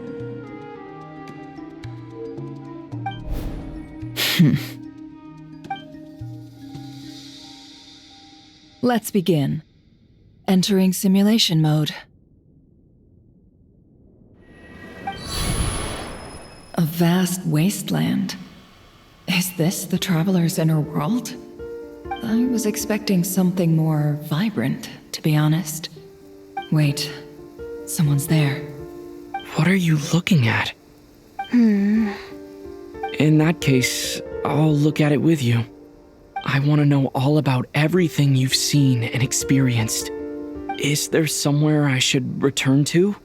[SPEAKER 3] Let's begin. Entering simulation mode. A vast wasteland. Is this the Traveler's inner world? I was expecting something more vibrant, to be honest. Wait, someone's there.
[SPEAKER 10] What are you looking at? In that case, I'll look at it with you. I want to know all about everything you've seen and experienced. Is there somewhere I should return to?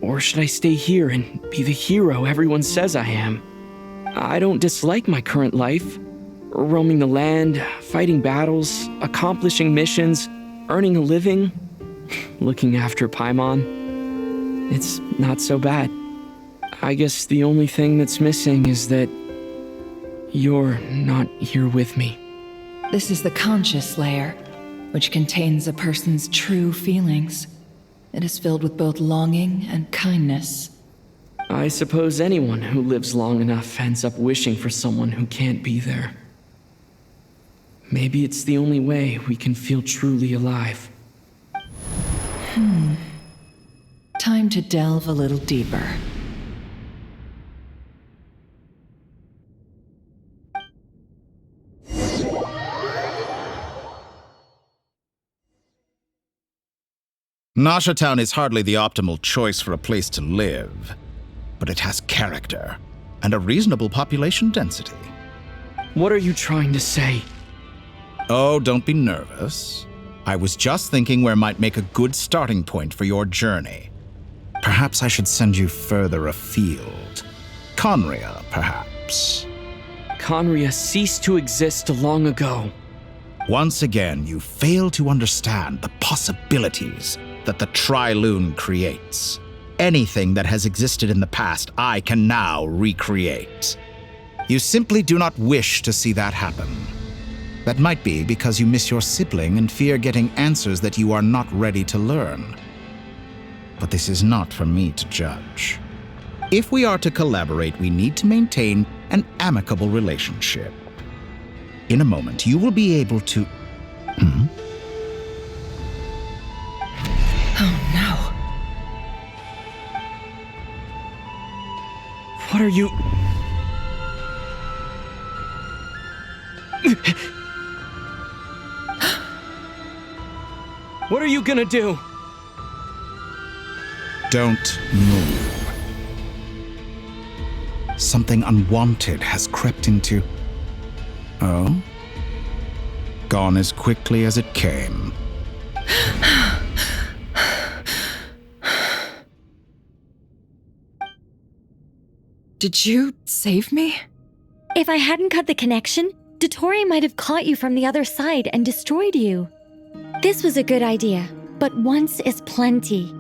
[SPEAKER 10] Or should I stay here and be the hero everyone says I am? I don't dislike my current life. Roaming the land, fighting battles, accomplishing missions, earning a living, looking after Paimon. It's not so bad. I guess the only thing that's missing is that you're not here with me.
[SPEAKER 3] This is the conscious layer, which contains a person's true feelings. It is filled with both longing and kindness.
[SPEAKER 10] I suppose anyone who lives long enough ends up wishing for someone who can't be there. Maybe it's the only way we can feel truly alive.
[SPEAKER 3] Time to delve a little deeper.
[SPEAKER 11] Nasha Town is hardly the optimal choice for a place to live, but it has character and a reasonable population density.
[SPEAKER 10] What are you trying to say?
[SPEAKER 11] Oh, don't be nervous. I was just thinking where might make a good starting point for your journey. Perhaps I should send you further afield. Conria, perhaps.
[SPEAKER 10] Conria ceased to exist long ago.
[SPEAKER 11] Once again, you fail to understand the possibilities that the Tri-Lune creates. Anything that has existed in the past, I can now recreate. You simply do not wish to see that happen. That might be because you miss your sibling and fear getting answers that you are not ready to learn. But this is not for me to judge. If we are to collaborate, we need to maintain an amicable relationship. In a moment, you will be able to...
[SPEAKER 10] Oh no. What are you... What are you gonna do?
[SPEAKER 11] Don't move. Something unwanted has crept into... Oh? Gone as quickly as it came.
[SPEAKER 3] Did you save me?
[SPEAKER 9] If I hadn't cut the connection, Dottore might have caught you from the other side and destroyed you. This was a good idea, but once is plenty.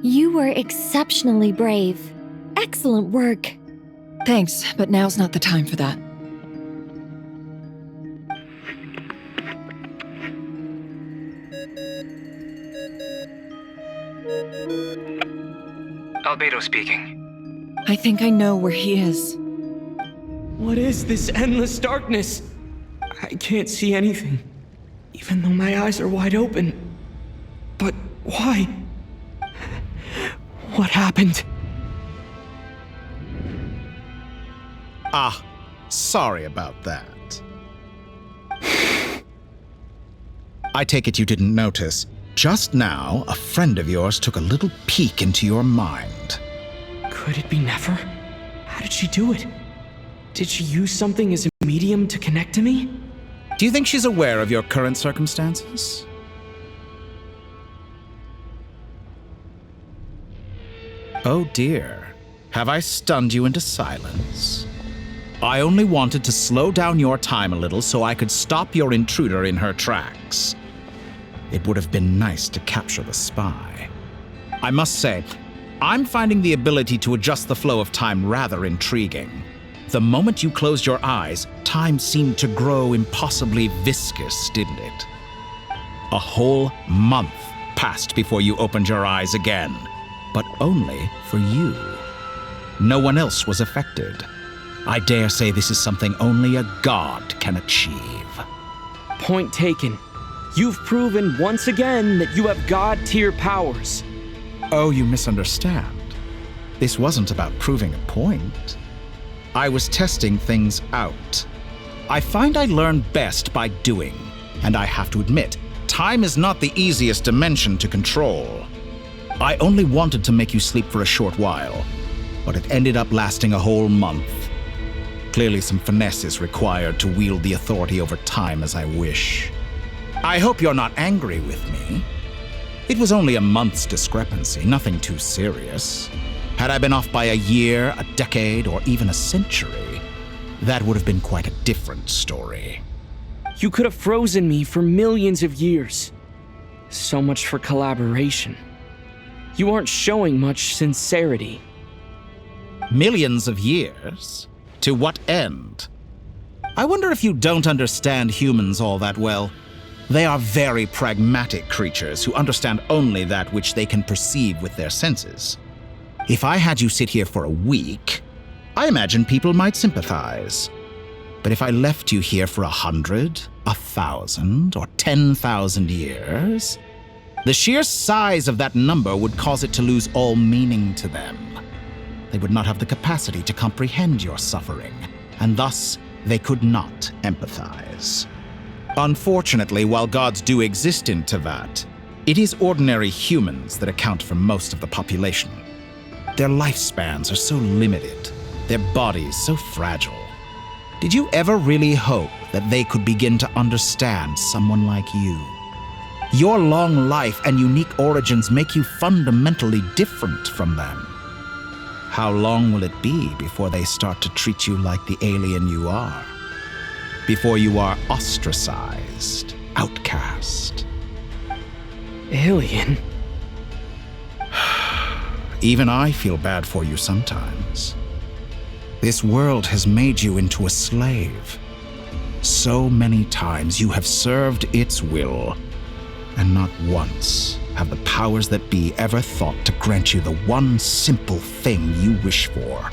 [SPEAKER 9] You were exceptionally brave. Excellent work.
[SPEAKER 3] Thanks, but now's not the time for that.
[SPEAKER 21] Albedo speaking.
[SPEAKER 3] I think I know where he is.
[SPEAKER 10] What is this endless darkness? I can't see anything, even though my eyes are wide open. But why? What happened?
[SPEAKER 11] Ah, sorry about that. I take it you didn't notice. Just now, a friend of yours took a little peek into your mind.
[SPEAKER 10] Could it be Nefer? How did she do it? Did she use something as a medium to connect to me?
[SPEAKER 11] Do you think she's aware of your current circumstances? Oh dear. Have I stunned you into silence? I only wanted to slow down your time a little so I could stop your intruder in her tracks. It would have been nice to capture the spy. I must say, I'm finding the ability to adjust the flow of time rather intriguing. The moment you closed your eyes, time seemed to grow impossibly viscous, didn't it? A whole month passed before you opened your eyes again, but only for you. No one else was affected. I dare say this is something only a god can achieve.
[SPEAKER 10] Point taken. You've proven once again that you have god-tier powers.
[SPEAKER 11] Oh, you misunderstand. This wasn't about proving a point. I was testing things out. I find I learn best by doing, and I have to admit, time is not the easiest dimension to control. I only wanted to make you sleep for a short while, but it ended up lasting a whole month. Clearly some finesse is required to wield the authority over time as I wish. I hope you're not angry with me. It was only a month's discrepancy, nothing too serious. Had I been off by a year, a decade, or even a century, that would have been quite a different story.
[SPEAKER 10] You could have frozen me for millions of years. So much for collaboration. You aren't showing much sincerity.
[SPEAKER 11] Millions of years? To what end? I wonder if you don't understand humans all that well. They are very pragmatic creatures who understand only that which they can perceive with their senses. If I had you sit here for a week, I imagine people might sympathize. But if I left you here for 100, 1,000, or 10,000 years, the sheer size of that number would cause it to lose all meaning to them. They would not have the capacity to comprehend your suffering, and thus they could not empathize. Unfortunately, while gods do exist in Tevat, it is ordinary humans that account for most of the population. Their lifespans are so limited, their bodies so fragile. Did you ever really hope that they could begin to understand someone like you? Your long life and unique origins make you fundamentally different from them. How long will it be before they start to treat you like the alien you are? Before you are ostracized, outcast?
[SPEAKER 10] Alien?
[SPEAKER 11] Even I feel bad for you sometimes. This world has made you into a slave. So many times you have served its will, and not once have the powers that be ever thought to grant you the one simple thing you wish for.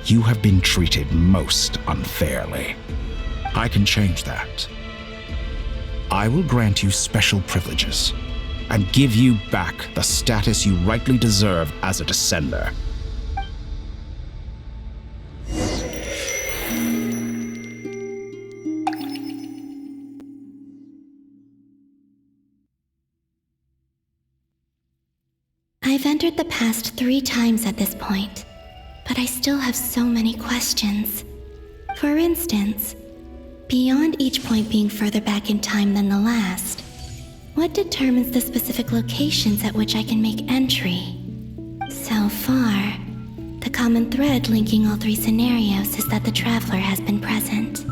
[SPEAKER 11] You have been treated most unfairly. I can change that. I will grant you special privileges and give you back the status you rightly deserve as a descender.
[SPEAKER 17] I've entered the past 3 times at this point, but I still have so many questions. For instance, beyond each point being further back in time than the last, what determines the specific locations at which I can make entry? So far, the common thread linking all 3 scenarios is that the Traveler has been present.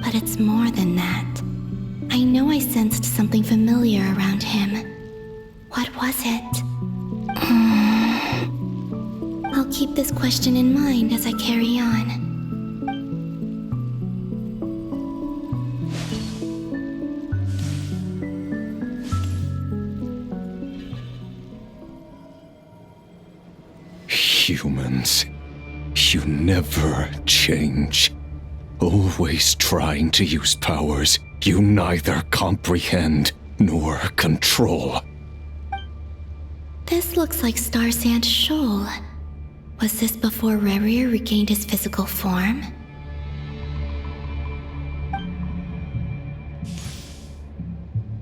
[SPEAKER 17] But it's more than that. I know I sensed something familiar around him. What was it? I'll keep this question in mind as I carry on.
[SPEAKER 14] Humans, you never change. Always trying to use powers you neither comprehend nor control.
[SPEAKER 17] This looks like Star Sand Shoal. Was this before Rerir regained his physical form?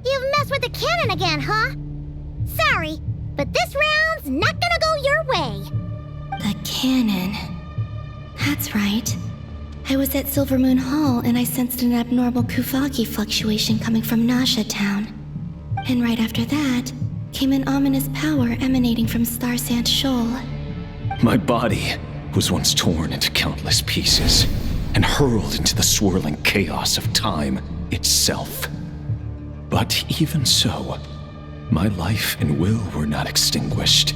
[SPEAKER 1] You've messed with the cannon again, huh? Sorry, but this round's not gonna go your way.
[SPEAKER 17] The cannon. That's right. I was at Silvermoon Hall and I sensed an abnormal Kuvaki fluctuation coming from Nasha Town. And right after that, came an ominous power emanating from Star Sand Shoal.
[SPEAKER 14] My body was once torn into countless pieces and hurled into the swirling chaos of time itself. But even so, my life and will were not extinguished.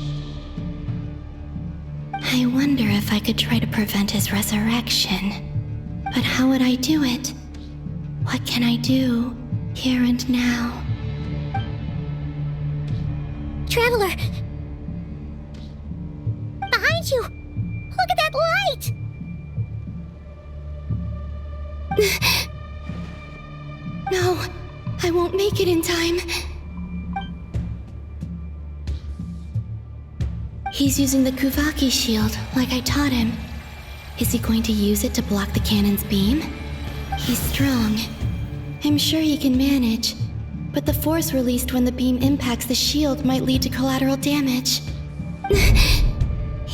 [SPEAKER 17] I wonder if I could try to prevent his resurrection. But how would I do it? What can I do, here and now?
[SPEAKER 1] Traveler! Behind you! Look at that light!
[SPEAKER 17] No, I won't make it in time. He's using the Kuvaki shield, like I taught him. Is he going to use it to block the cannon's beam? He's strong. I'm sure he can manage. But the force released when the beam impacts the shield might lead to collateral damage.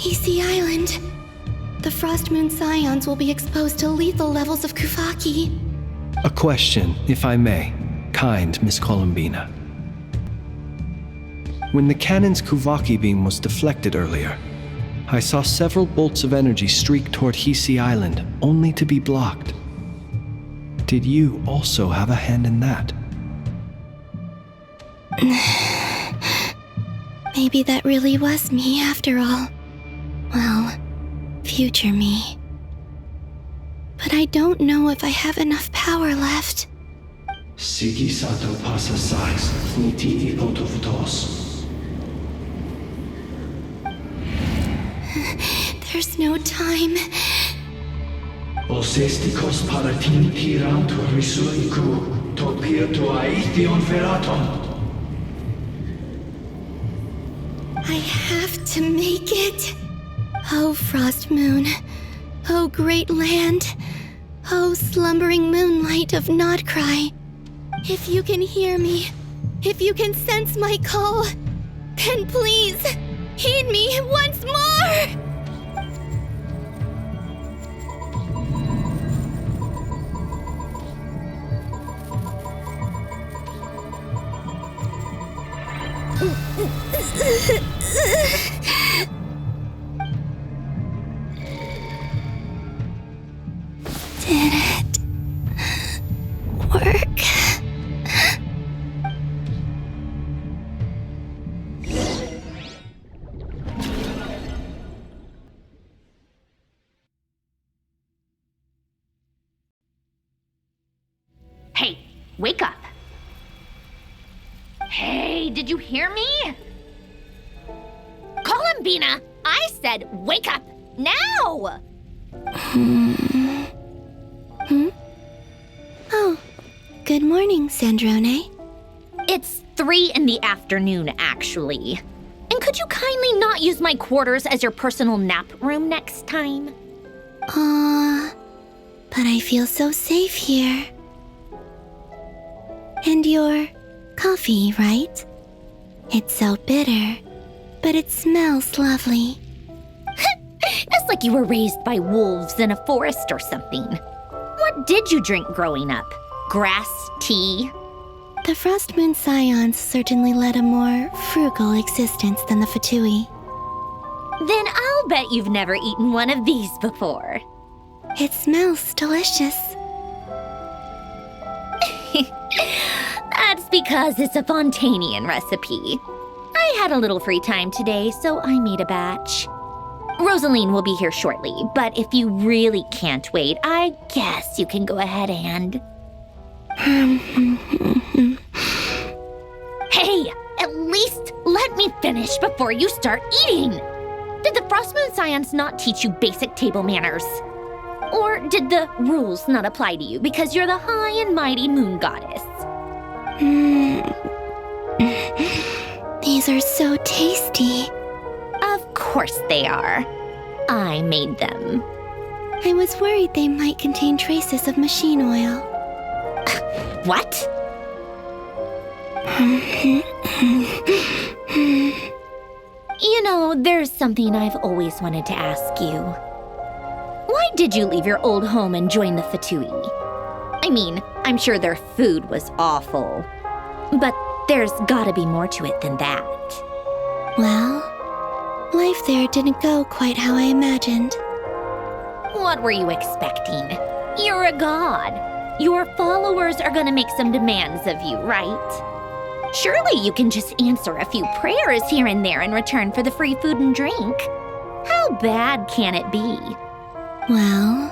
[SPEAKER 17] Easy Island. The Frost Moon Scions will be exposed to lethal levels of Kuvaki.
[SPEAKER 4] A question, if I may, kind Miss Columbina. When the cannon's Kuvaki beam was deflected earlier, I saw several bolts of energy streak toward Hisi Island, only to be blocked. Did you also have a hand in that?
[SPEAKER 17] Maybe that really was me after all. Well, future me. But I don't know if I have enough power left.
[SPEAKER 4] Sigi sato pasa sais, nititi potofutos.
[SPEAKER 17] There's no time.
[SPEAKER 4] Osestikos paratin tiran to risuiku, topia to aithion feraton.
[SPEAKER 17] I have to make it. Oh, Frost Moon. Oh, great land. Oh, slumbering moonlight of Krai. If you can hear me, if you can sense my call, then please, heed me once more! Did it work?
[SPEAKER 15] wake up. Hey, did you hear me? Columbina, I said wake up, now!
[SPEAKER 17] Oh, good morning, Sandrone.
[SPEAKER 15] It's 3 in the afternoon, actually. And could you kindly not use my quarters as your personal nap room next time?
[SPEAKER 17] But I feel so safe here. And your coffee, right? It's so bitter, but it smells lovely.
[SPEAKER 15] It's like you were raised by wolves in a forest or something. What did you drink growing up? Grass tea?
[SPEAKER 17] The Frostmoon Scions certainly led a more frugal existence than the Fatui.
[SPEAKER 15] Then I'll bet you've never eaten one of these before.
[SPEAKER 17] It smells delicious.
[SPEAKER 15] That's because it's a Fontanian recipe. I had a little free time today, so I made a batch. Rosaline will be here shortly, but if you really can't wait, I guess you can go ahead and... Hey, at least let me finish before you start eating! Did the Frostmoon Scions not teach you basic table manners? Or did the rules not apply to you because you're the high and mighty moon goddess?
[SPEAKER 17] These are so tasty.
[SPEAKER 15] Of course they are. I made them.
[SPEAKER 17] I was worried they might contain traces of machine oil.
[SPEAKER 15] What? You know, there's something I've always wanted to ask you. Why did you leave your old home and join the Fatui? I mean, I'm sure their food was awful. But there's gotta be more to it than that.
[SPEAKER 17] Well, life there didn't go quite how I imagined.
[SPEAKER 15] What were you expecting? You're a god. Your followers are gonna make some demands of you, right? Surely you can just answer a few prayers here and there in return for the free food and drink. How bad can it be?
[SPEAKER 17] Well,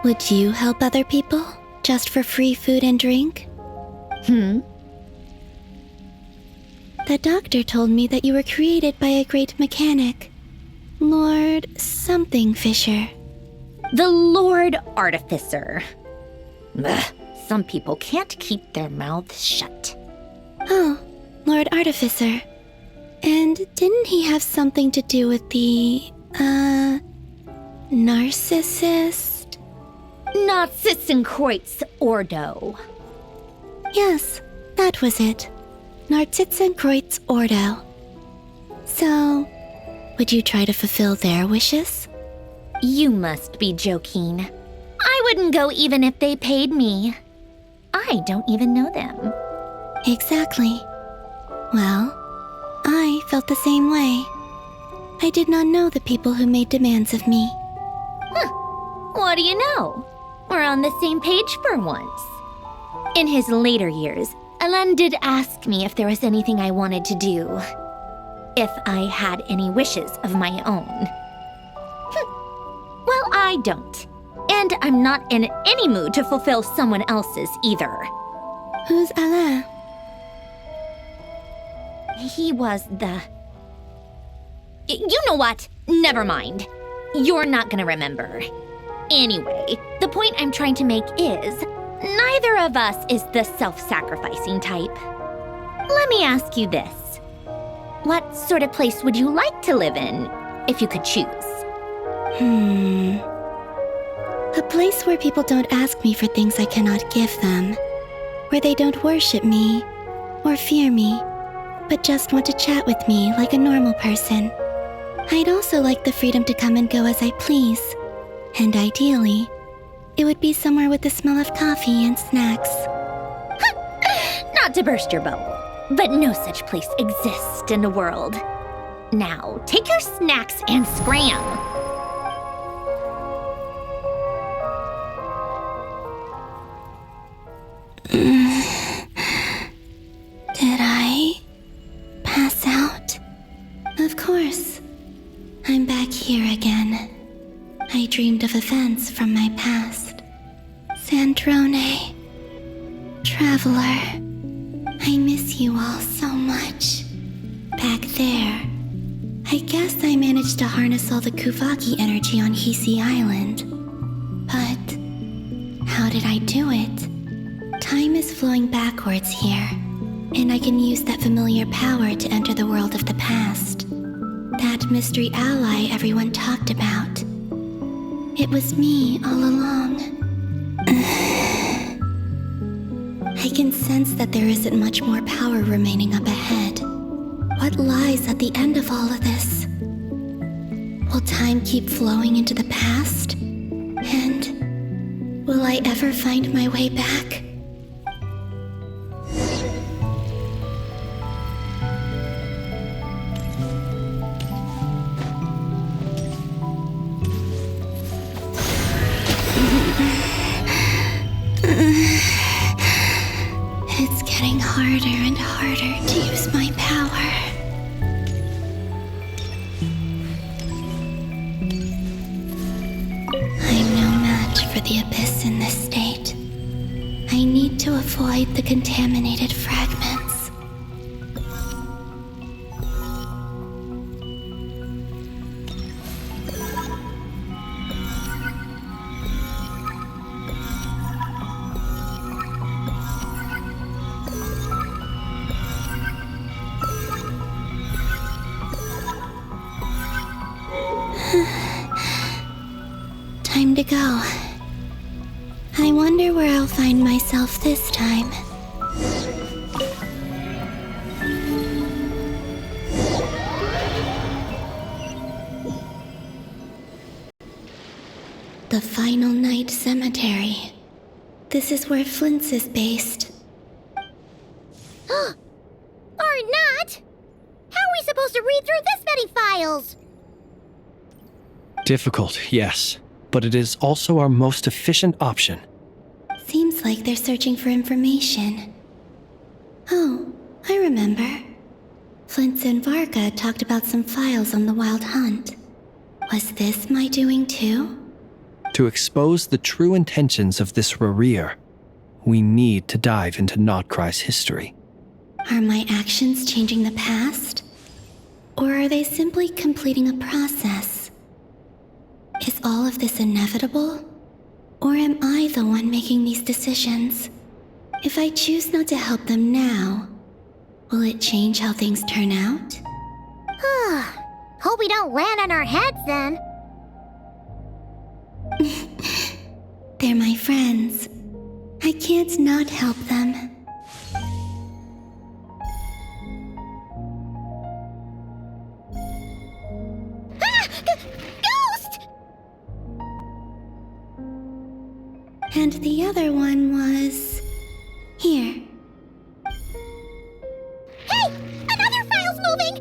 [SPEAKER 17] would you help other people just for free food and drink? The doctor told me that you were created by a great mechanic, Lord something Fisher.
[SPEAKER 15] The Lord Artificer. Ugh, some people can't keep their mouths shut.
[SPEAKER 17] Oh, Lord Artificer. And didn't he have something to do with the, narcissist?
[SPEAKER 15] Narcissenkreuz Ordo.
[SPEAKER 17] Yes, that was it. Narcissenkreuz Ordo. So, would you try to fulfill their wishes?
[SPEAKER 15] You must be joking. I wouldn't go even if they paid me. I don't even know them.
[SPEAKER 17] Exactly. Well, I felt the same way. I did not know the people who made demands of me.
[SPEAKER 15] What do you know? We're on the same page for once. In his later years, Alan did ask me if there was anything I wanted to do. If I had any wishes of my own. Well, I don't. And I'm not in any mood to fulfill someone else's either.
[SPEAKER 17] Who's Alain?
[SPEAKER 15] He was the... You know what? Never mind. You're not gonna remember. Anyway, the point I'm trying to make is, neither of us is the self-sacrificing type. Let me ask you this. What sort of place would you like to live in, if you could choose?
[SPEAKER 17] A place where people don't ask me for things I cannot give them. Where they don't worship me, or fear me, but just want to chat with me like a normal person. I'd also like the freedom to come and go as I please. And ideally, it would be somewhere with the smell of coffee and snacks.
[SPEAKER 15] Not to burst your bubble, but no such place exists in the world. Now, take your snacks and scram.
[SPEAKER 17] Did I pass out? Of course. I'm back here again. I dreamed of events from my past. Sandrone. Traveler, I miss you all so much. Back there, I guess I managed to harness all the Kuvaki energy on Hisi Island. But how did I do it? Time is flowing backwards here, and I can use that familiar power to enter the world of the past. That mystery ally everyone talked about. It was me all along. I can sense that there isn't much more power remaining up ahead. What lies at the end of all of this? Will time keep flowing into the past? And will I ever find my way back? It's getting harder and harder to use my power. I'm no match for the Abyss in this state. I need to avoid the contaminated fragments. Time to go. I wonder where I'll find myself this time. The Final Night Cemetery. This is where Flint's is based.
[SPEAKER 1] Or not! How are we supposed to read through this many files?
[SPEAKER 4] Difficult, yes, but it is also our most efficient option.
[SPEAKER 17] Seems like they're searching for information. Oh, I remember. Flint and Varga talked about some files on the Wild Hunt. Was this my doing too?
[SPEAKER 4] To expose the true intentions of this Rereer, we need to dive into Krai's history.
[SPEAKER 17] Are my actions changing the past? Or are they simply completing a process? Is all of this inevitable? Or am I the one making these decisions? If I choose not to help them now, will it change how things turn out?
[SPEAKER 1] Hope we don't land on our heads then.
[SPEAKER 17] They're my friends. I can't not help them.
[SPEAKER 1] Ghost!
[SPEAKER 17] And the other one was... here.
[SPEAKER 1] Hey! Another file's moving!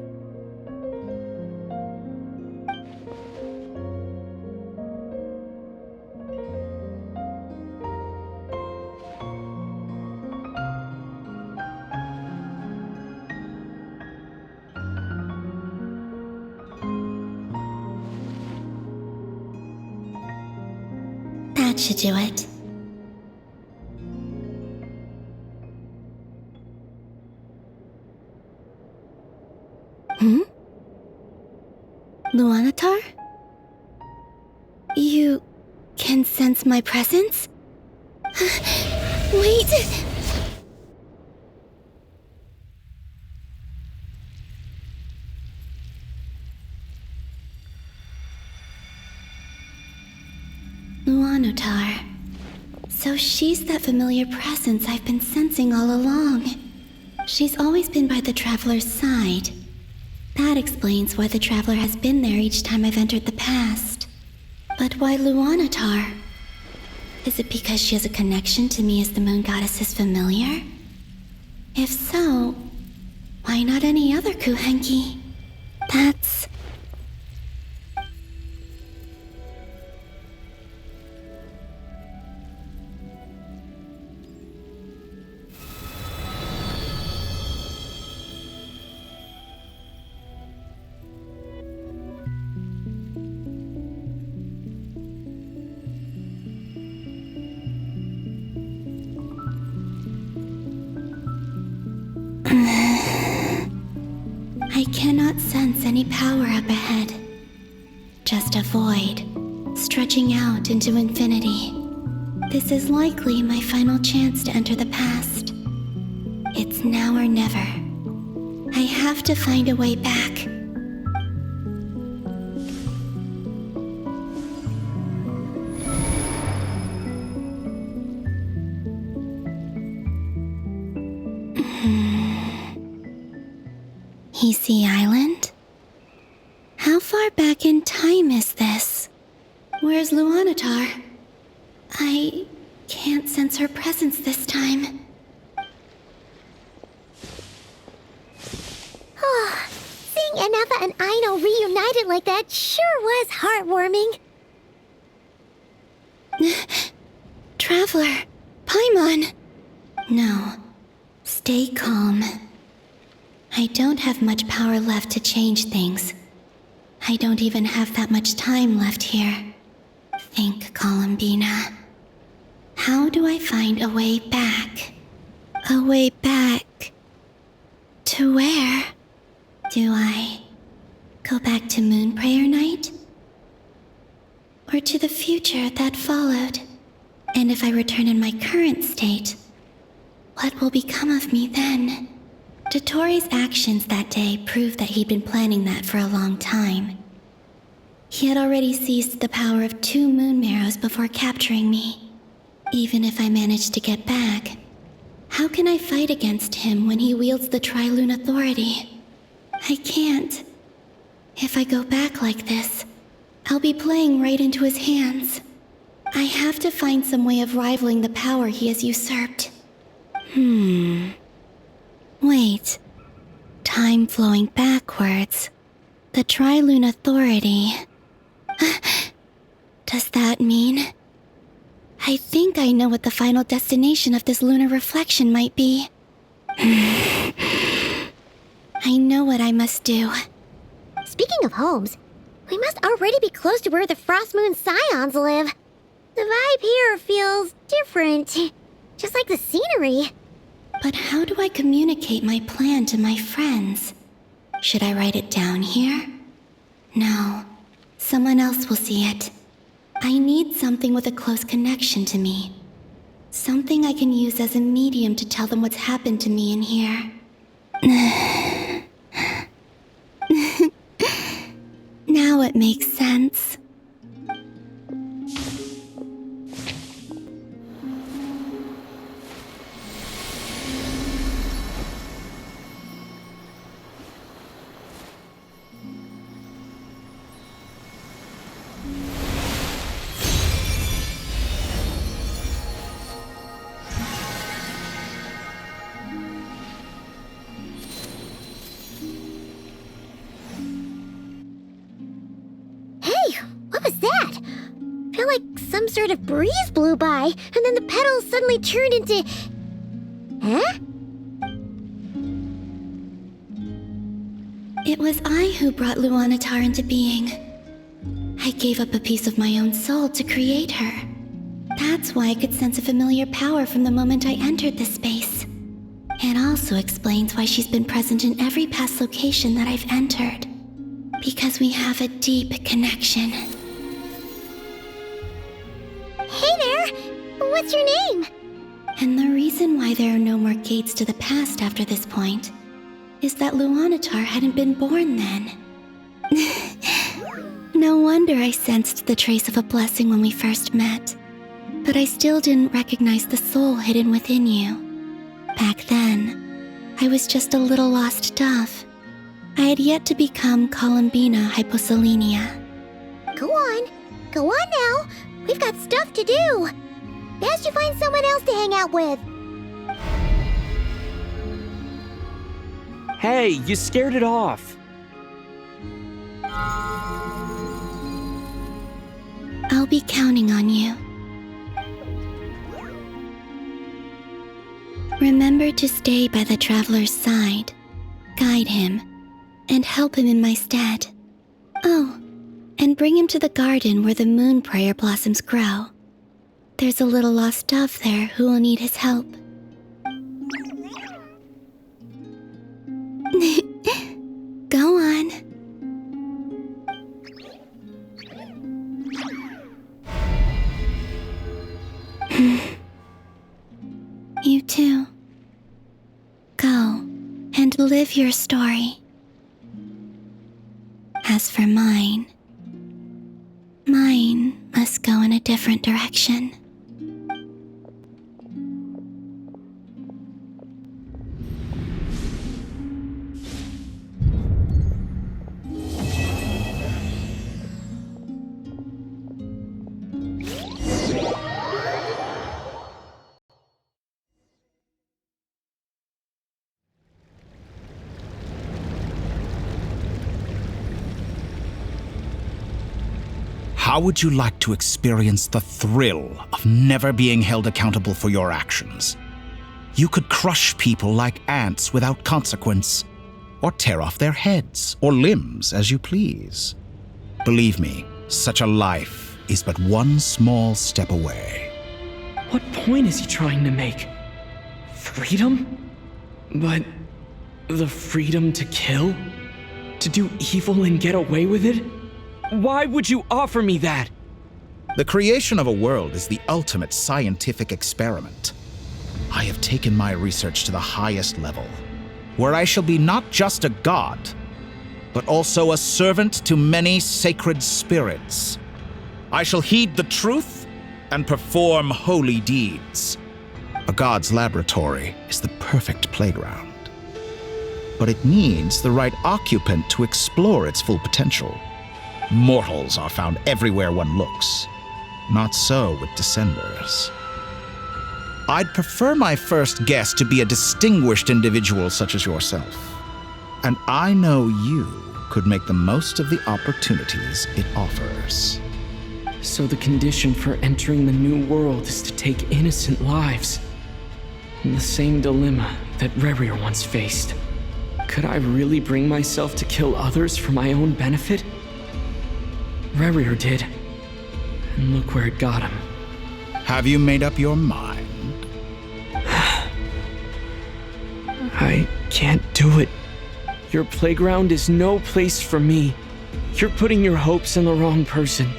[SPEAKER 17] That should do it. Luanatar? You can sense my presence? Wait! Luanatar. So she's that familiar presence I've been sensing all along. She's always been by the Traveler's side. That explains why the Traveler has been there each time I've entered the past. But why Luanatar? Is it because she has a connection to me as the Moon Goddess's familiar? If so, why not any other Kuhenki? That's... I cannot sense any power up ahead. Just a void, stretching out into infinity. This is likely my final chance to enter the past. It's now or never. I have to find a way back. Easy Island? How far back in time is this? Where's Luanatar? I can't sense her presence this time.
[SPEAKER 1] Oh, seeing Anafa and Aino reunited like that sure was heartwarming.
[SPEAKER 17] Traveler, Paimon. No, stay calm. I don't have much power left to change things. I don't even have that much time left here. Think, Columbina. How do I find a way back? A way back? To where? Do I go back to Moon Prayer Night? Or to the future that followed? And if I return in my current state, what will become of me then? Dotori's actions that day proved that he'd been planning that for a long time. He had already seized the power of 2 moon marrows before capturing me. Even if I managed to get back, how can I fight against him when he wields the Tri-Lune Authority? I can't. If I go back like this, I'll be playing right into his hands. I have to find some way of rivaling the power he has usurped. Wait. Time flowing backwards. The Tri-Lune Authority. Does that mean? I think I know what the final destination of this lunar reflection might be. I know what I must do.
[SPEAKER 1] Speaking of homes, we must already be close to where the Frost Moon Scions live. The vibe here feels different, just like the scenery.
[SPEAKER 17] But how do I communicate my plan to my friends? Should I write it down here? No. Someone else will see it. I need something with a close connection to me. Something I can use as a medium to tell them what's happened to me in here. Now it makes sense.
[SPEAKER 1] Some sort of breeze blew by, and then the petals suddenly turned into... Huh?
[SPEAKER 17] It was I who brought Luanatar into being. I gave up a piece of my own soul to create her. That's why I could sense a familiar power from the moment I entered this space. It also explains why she's been present in every past location that I've entered. Because we have a deep connection.
[SPEAKER 1] Hey there! What's your name?
[SPEAKER 17] And the reason why there are no more gates to the past after this point is that Luanatar hadn't been born then. No wonder I sensed the trace of a blessing when we first met. But I still didn't recognize the soul hidden within you. Back then, I was just a little lost dove. I had yet to become Columbina Hyposelenia.
[SPEAKER 1] Go on now. We've got stuff to do. Best you find someone else to hang out with.
[SPEAKER 10] Hey, you scared it off.
[SPEAKER 17] I'll be counting on you. Remember to stay by the traveler's side, guide him, and help him in my stead. Oh, and bring him to the garden where the moon prayer blossoms grow. There's a little lost dove there who will need his help. Go Live your story. As for mine must go in a different direction.
[SPEAKER 11] How would you like to experience the thrill of never being held accountable for your actions? You could crush people like ants without consequence, or tear off their heads or limbs as you please. Believe me, such a life is but one small step away.
[SPEAKER 10] What point is he trying to make? Freedom? But the freedom to kill? To do evil and get away with it? Why would you offer me that?
[SPEAKER 11] The creation of a world is the ultimate scientific experiment. I have taken my research to the highest level, where I shall be not just a god, but also a servant to many sacred spirits. I shall heed the truth and perform holy deeds. A god's laboratory is the perfect playground, but it needs the right occupant to explore its full potential. Mortals are found everywhere one looks. Not so with Descenders. I'd prefer my first guest to be a distinguished individual such as yourself. And I know you could make the most of the opportunities it offers.
[SPEAKER 10] So the condition for entering the new world is to take innocent lives. The same dilemma that Rerir once faced. Could I really bring myself to kill others for my own benefit? Rerir did. And look where it got him.
[SPEAKER 11] Have you made up your mind?
[SPEAKER 10] I can't do it. Your playground is no place for me. You're putting your hopes in the wrong person.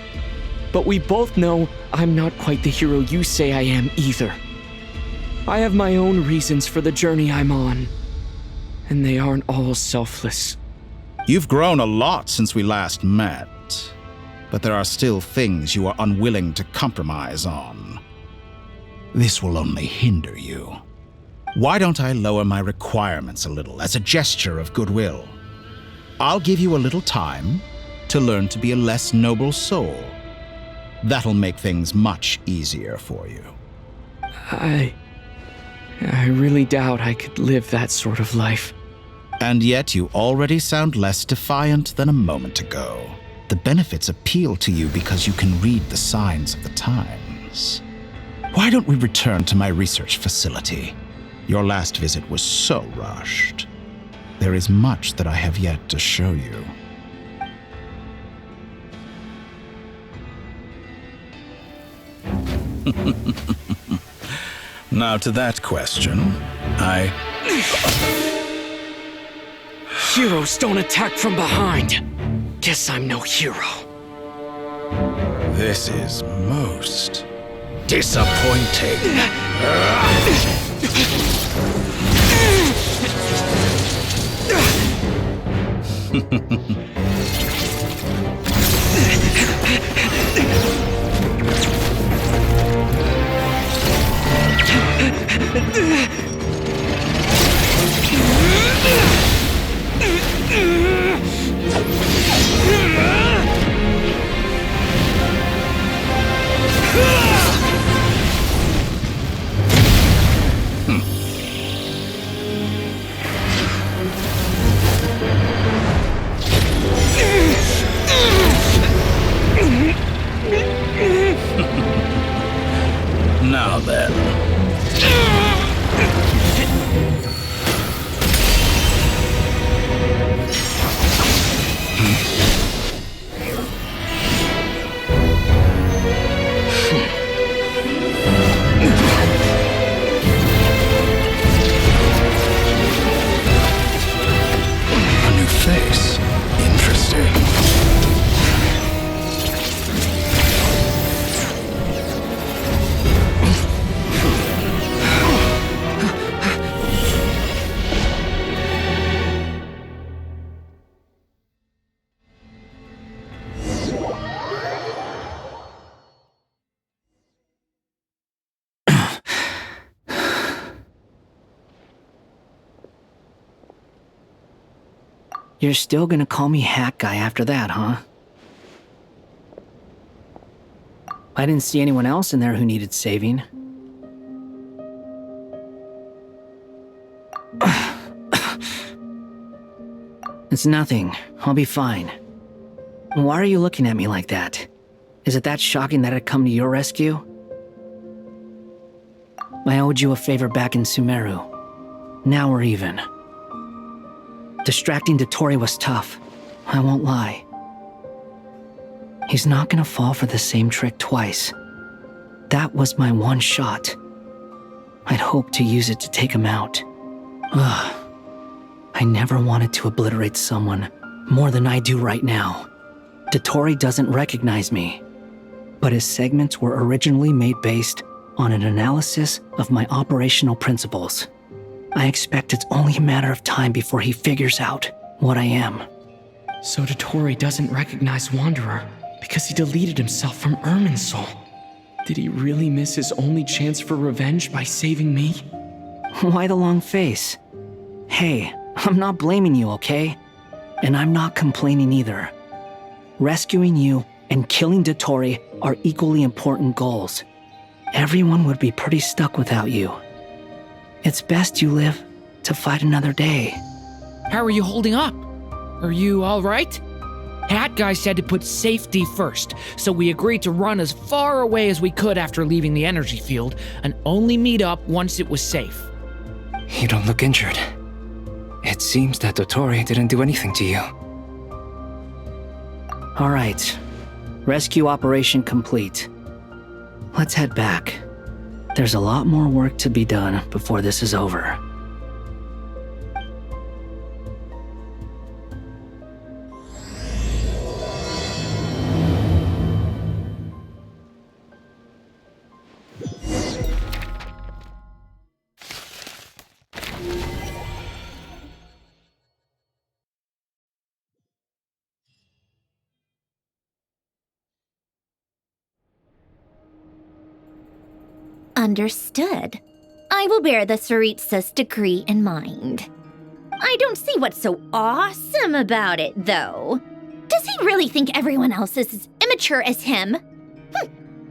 [SPEAKER 10] But we both know I'm not quite the hero you say I am either. I have my own reasons for the journey I'm on. And they aren't all selfless.
[SPEAKER 11] You've grown a lot since we last met. But there are still things you are unwilling to compromise on. This will only hinder you. Why don't I lower my requirements a little as a gesture of goodwill? I'll give you a little time to learn to be a less noble soul. That'll make things much easier for you.
[SPEAKER 10] I really doubt I could live that sort of life.
[SPEAKER 11] And yet you already sound less defiant than a moment ago. The benefits appeal to you because you can read the signs of the times. Why don't we return to my research facility? Your last visit was so rushed. There is much that I have yet to show you. Now to that question,
[SPEAKER 10] Heroes don't attack from behind. Guess I'm no hero.
[SPEAKER 11] This is most disappointing. Now then.
[SPEAKER 8] You're still gonna call me Hat Guy after that, huh? I didn't see anyone else in there who needed saving. It's nothing. I'll be fine. Why are you looking at me like that? Is it that shocking that I'd come to your rescue? I owed you a favor back in Sumeru. Now we're even. Distracting Dottore was tough. I won't lie. He's not gonna fall for the same trick twice. That was my one shot. I'd hoped to use it to take him out. Ugh. I never wanted to obliterate someone more than I do right now. Dottore doesn't recognize me, but his segments were originally made based on an analysis of my operational principles. I expect it's only a matter of time before he figures out what I am.
[SPEAKER 10] So Dottore doesn't recognize Wanderer because he deleted himself from Irminsul. Did he really miss his only chance for revenge by saving me?
[SPEAKER 8] Why the long face? Hey, I'm not blaming you, okay? And I'm not complaining either. Rescuing you and killing Dottore are equally important goals. Everyone would be pretty stuck without you. It's best you live to fight another day.
[SPEAKER 16] How are you holding up? Are you all right? Hat Guy said to put safety first, so we agreed to run as far away as we could after leaving the energy field and only meet up once it was safe.
[SPEAKER 21] You don't look injured. It seems that Dottore didn't do anything to you.
[SPEAKER 8] All right. Rescue operation complete. Let's head back. There's a lot more work to be done before this is over.
[SPEAKER 15] Understood. I will bear the Tsaritsa's decree in mind. I don't see what's so awesome about it, though. Does he really think everyone else is as immature as him?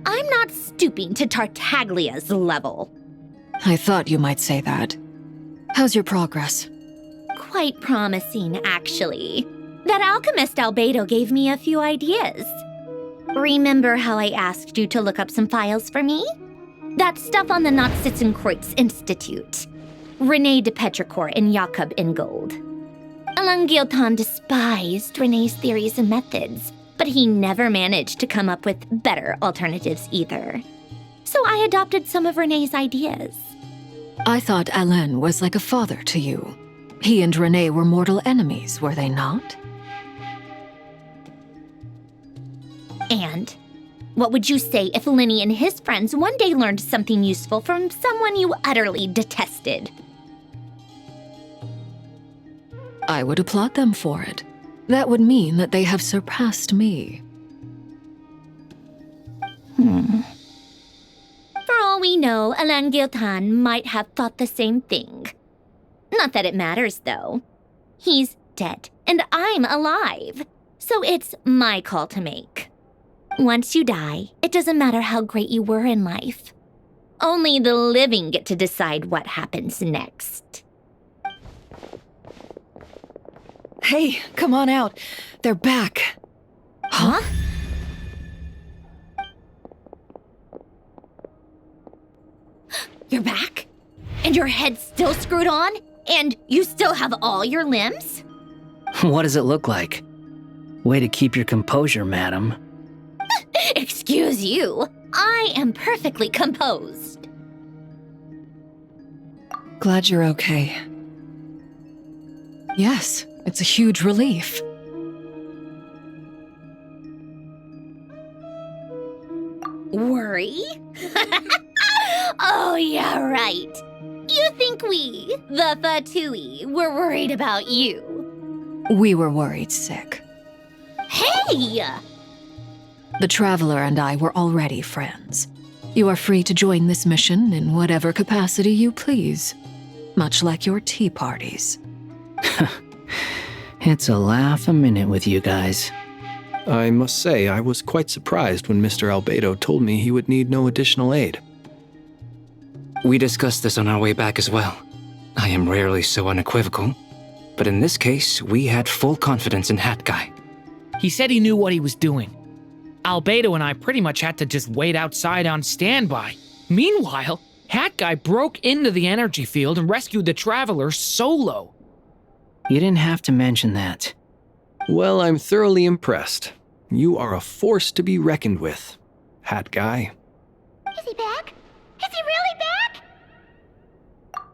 [SPEAKER 15] I'm not stooping to Tartaglia's level.
[SPEAKER 6] I thought you might say that. How's your progress?
[SPEAKER 15] Quite promising, actually. That alchemist Albedo gave me a few ideas. Remember how I asked you to look up some files for me? That stuff on the Nachtschitzenkreuz Institute. René de Petrichor and Jakob Ingold. Alain Guillotin despised René's theories and methods, but he never managed to come up with better alternatives either. So I adopted some of René's ideas.
[SPEAKER 6] I thought Alain was like a father to you. He and René were mortal enemies, were they not?
[SPEAKER 15] And what would you say if Linny and his friends one day learned something useful from someone you utterly detested?
[SPEAKER 6] I would applaud them for it. That would mean that they have surpassed me.
[SPEAKER 15] For all we know, Alain Guillotin might have thought the same thing. Not that it matters, though. He's dead, and I'm alive. So it's my call to make. Once you die, it doesn't matter how great you were in life. Only the living get to decide what happens next.
[SPEAKER 6] Hey, come on out. They're back.
[SPEAKER 15] Huh? You're back? And your head's still screwed on? And you still have all your limbs?
[SPEAKER 8] What does it look like? Way to keep your composure, madam.
[SPEAKER 15] Excuse you. I am perfectly composed.
[SPEAKER 6] Glad you're okay. Yes, it's a huge relief.
[SPEAKER 15] Worry? Oh, yeah, right. You think we, the Fatui, were worried about you?
[SPEAKER 6] We were worried sick.
[SPEAKER 15] Hey!
[SPEAKER 6] The Traveler and I were already friends. You are free to join this mission in whatever capacity you please, much like your tea parties.
[SPEAKER 8] It's a laugh a minute with you guys.
[SPEAKER 4] I must say, I was quite surprised when Mr. Albedo told me he would need no additional aid.
[SPEAKER 21] We discussed this on our way back as well. I am rarely so unequivocal, but in this case, we had full confidence in Hat Guy.
[SPEAKER 16] He said he knew what he was doing. Albedo and I pretty much had to just wait outside on standby. Meanwhile, Hat Guy broke into the energy field and rescued the Traveler solo.
[SPEAKER 8] You didn't have to mention that.
[SPEAKER 4] Well, I'm thoroughly impressed. You are a force to be reckoned with, Hat Guy.
[SPEAKER 1] Is he back? Is he really back?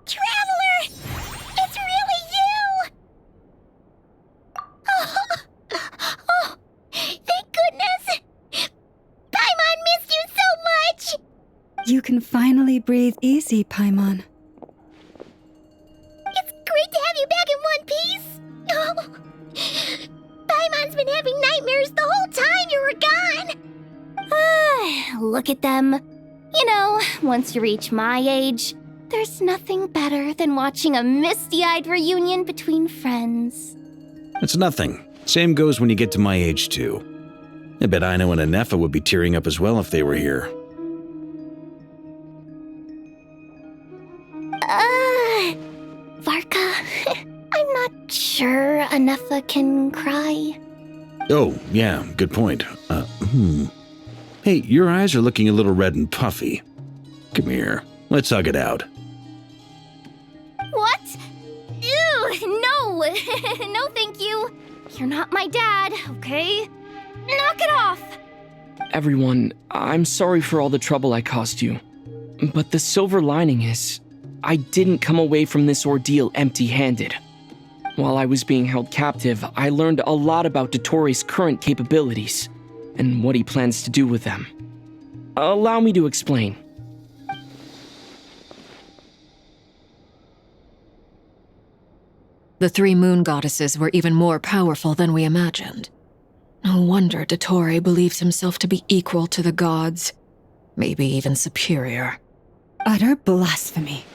[SPEAKER 1] Traveler! It's really you! Oh, thank goodness! Paimon missed you so much!
[SPEAKER 7] You can finally breathe easy, Paimon.
[SPEAKER 1] It's great to have you back in one piece! Oh, Paimon's been having nightmares the whole time you were gone!
[SPEAKER 15] Look at them. You know, once you reach my age, there's nothing better than watching a misty-eyed reunion between friends.
[SPEAKER 2] It's nothing. Same goes when you get to my age, too. I bet Ino and Anefa would be tearing up as well if they were here.
[SPEAKER 15] Varka, I'm not sure Anefa can cry.
[SPEAKER 2] Oh, yeah, good point. Hey, your eyes are looking a little red and puffy. Come here, let's hug it out.
[SPEAKER 15] What? Ew, no! No, thank you. You're not my dad, okay? Knock it off!
[SPEAKER 10] Everyone, I'm sorry for all the trouble I caused you. But the silver lining is, I didn't come away from this ordeal empty-handed. While I was being held captive, I learned a lot about Dottoro's current capabilities, and what he plans to do with them. Allow me to explain.
[SPEAKER 6] The three moon goddesses were even more powerful than we imagined. No wonder Dottore believes himself to be equal to the gods, maybe even superior.
[SPEAKER 7] Utter blasphemy.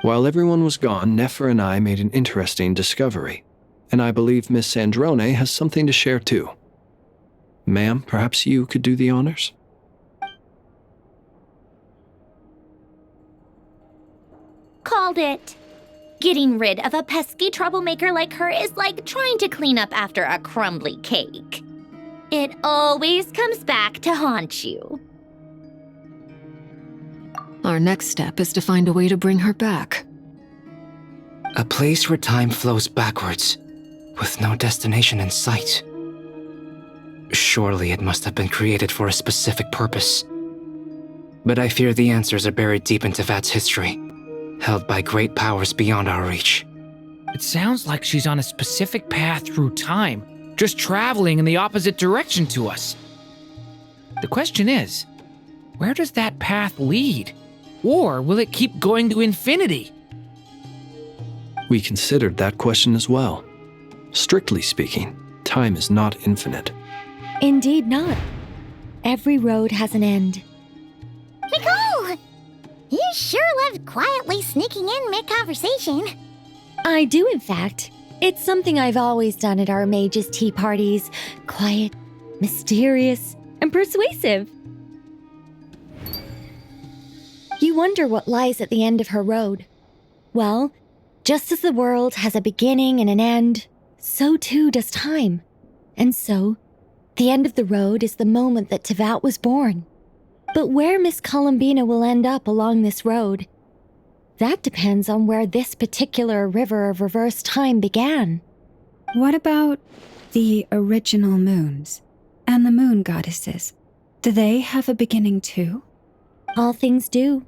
[SPEAKER 4] While everyone was gone, Nefer and I made an interesting discovery, and I believe Miss Sandrone has something to share too. Ma'am, perhaps you could do the honors?
[SPEAKER 15] Called it. Getting rid of a pesky troublemaker like her is like trying to clean up after a crumbly cake. It always comes back to haunt you.
[SPEAKER 6] Our next step is to find a way to bring her back.
[SPEAKER 21] A place where time flows backwards, with no destination in sight. Surely it must have been created for a specific purpose. But I fear the answers are buried deep in Tevat's history, held by great powers beyond our reach.
[SPEAKER 16] It sounds like she's on a specific path through time, just traveling in the opposite direction to us. The question is, where does that path lead? Or will it keep going to infinity?
[SPEAKER 4] We considered that question as well. Strictly speaking, time is not infinite.
[SPEAKER 9] Indeed not. Every road has an end.
[SPEAKER 1] Nicole! You sure love quietly sneaking in mid-conversation.
[SPEAKER 9] I do, in fact. It's something I've always done at our mages' tea parties. Quiet, mysterious, and persuasive. You wonder what lies at the end of her road. Well, just as the world has a beginning and an end, so too does time. And so, the end of the road is the moment that Tevat was born. But where Miss Columbina will end up along this road, that depends on where this particular river of reverse time began.
[SPEAKER 7] What about the original moons and the moon goddesses? Do they have a beginning too?
[SPEAKER 9] All things do.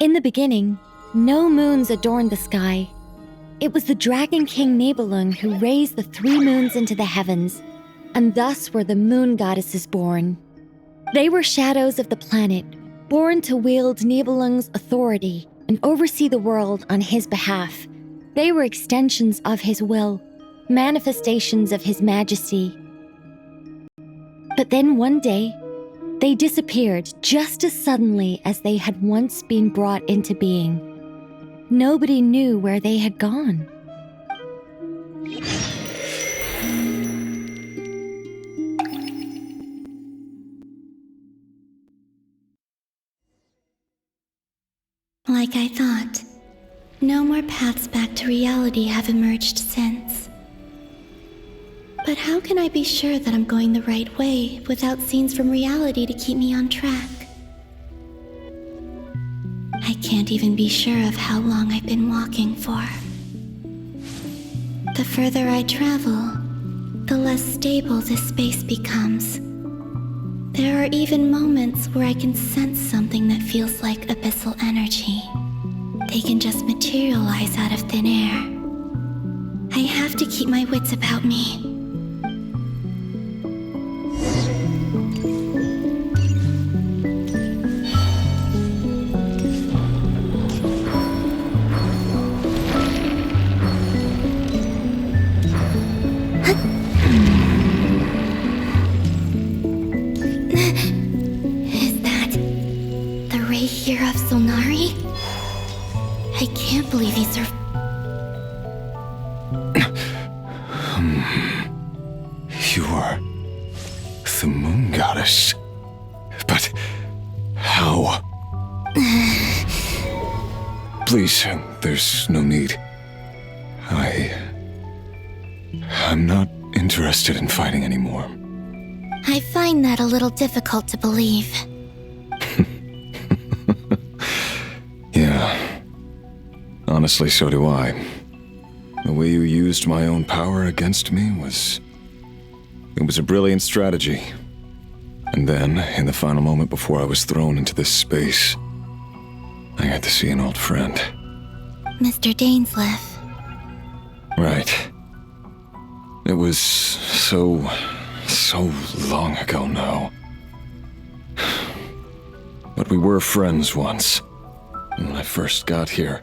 [SPEAKER 9] In the beginning, no moons adorned the sky. It was the Dragon King Nibelung who raised the three moons into the heavens, and thus were the moon goddesses born. They were shadows of the planet, born to wield Nibelung's authority and oversee the world on his behalf. They were extensions of his will, manifestations of his majesty. But then one day, they disappeared just as suddenly as they had once been brought into being. nobody knew where they had gone.
[SPEAKER 17] Like I thought, no more paths back to reality have emerged since. But how can I be sure that I'm going the right way without scenes from reality to keep me on track? I can't even be sure of how long I've been walking for. The further I travel, the less stable this space becomes. There are even moments where I can sense something that feels like abyssal energy. They can just materialize out of thin air. I have to keep my wits about me.
[SPEAKER 14] You are the moon goddess. But how? Please, there's no need. I'm not interested in fighting anymore.
[SPEAKER 17] I find that a little difficult to believe.
[SPEAKER 14] Yeah. Honestly, so do I. The way you used my own power against me was a brilliant strategy. And then, in the final moment before I was thrown into this space, I got to see an old friend.
[SPEAKER 17] Mr. Dainsleif.
[SPEAKER 14] Right. It was so long ago now. But we were friends once. And when I first got here,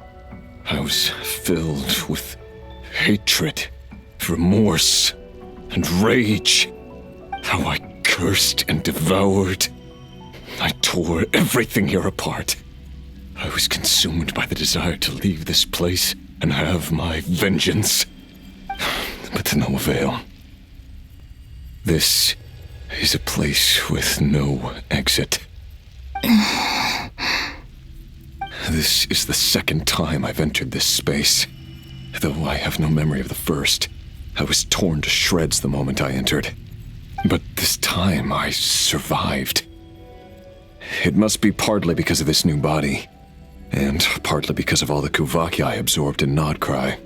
[SPEAKER 14] I was filled with hatred, remorse, and rage. How I cursed and devoured. I tore everything here apart. I was consumed by the desire to leave this place and have my vengeance. But to no avail. This is a place with no exit. This is the second time I've entered this space. Though I have no memory of the first. I was torn to shreds the moment I entered. But this time I survived. It must be partly because of this new body. And partly because of all the Kuvaki I absorbed in Krai.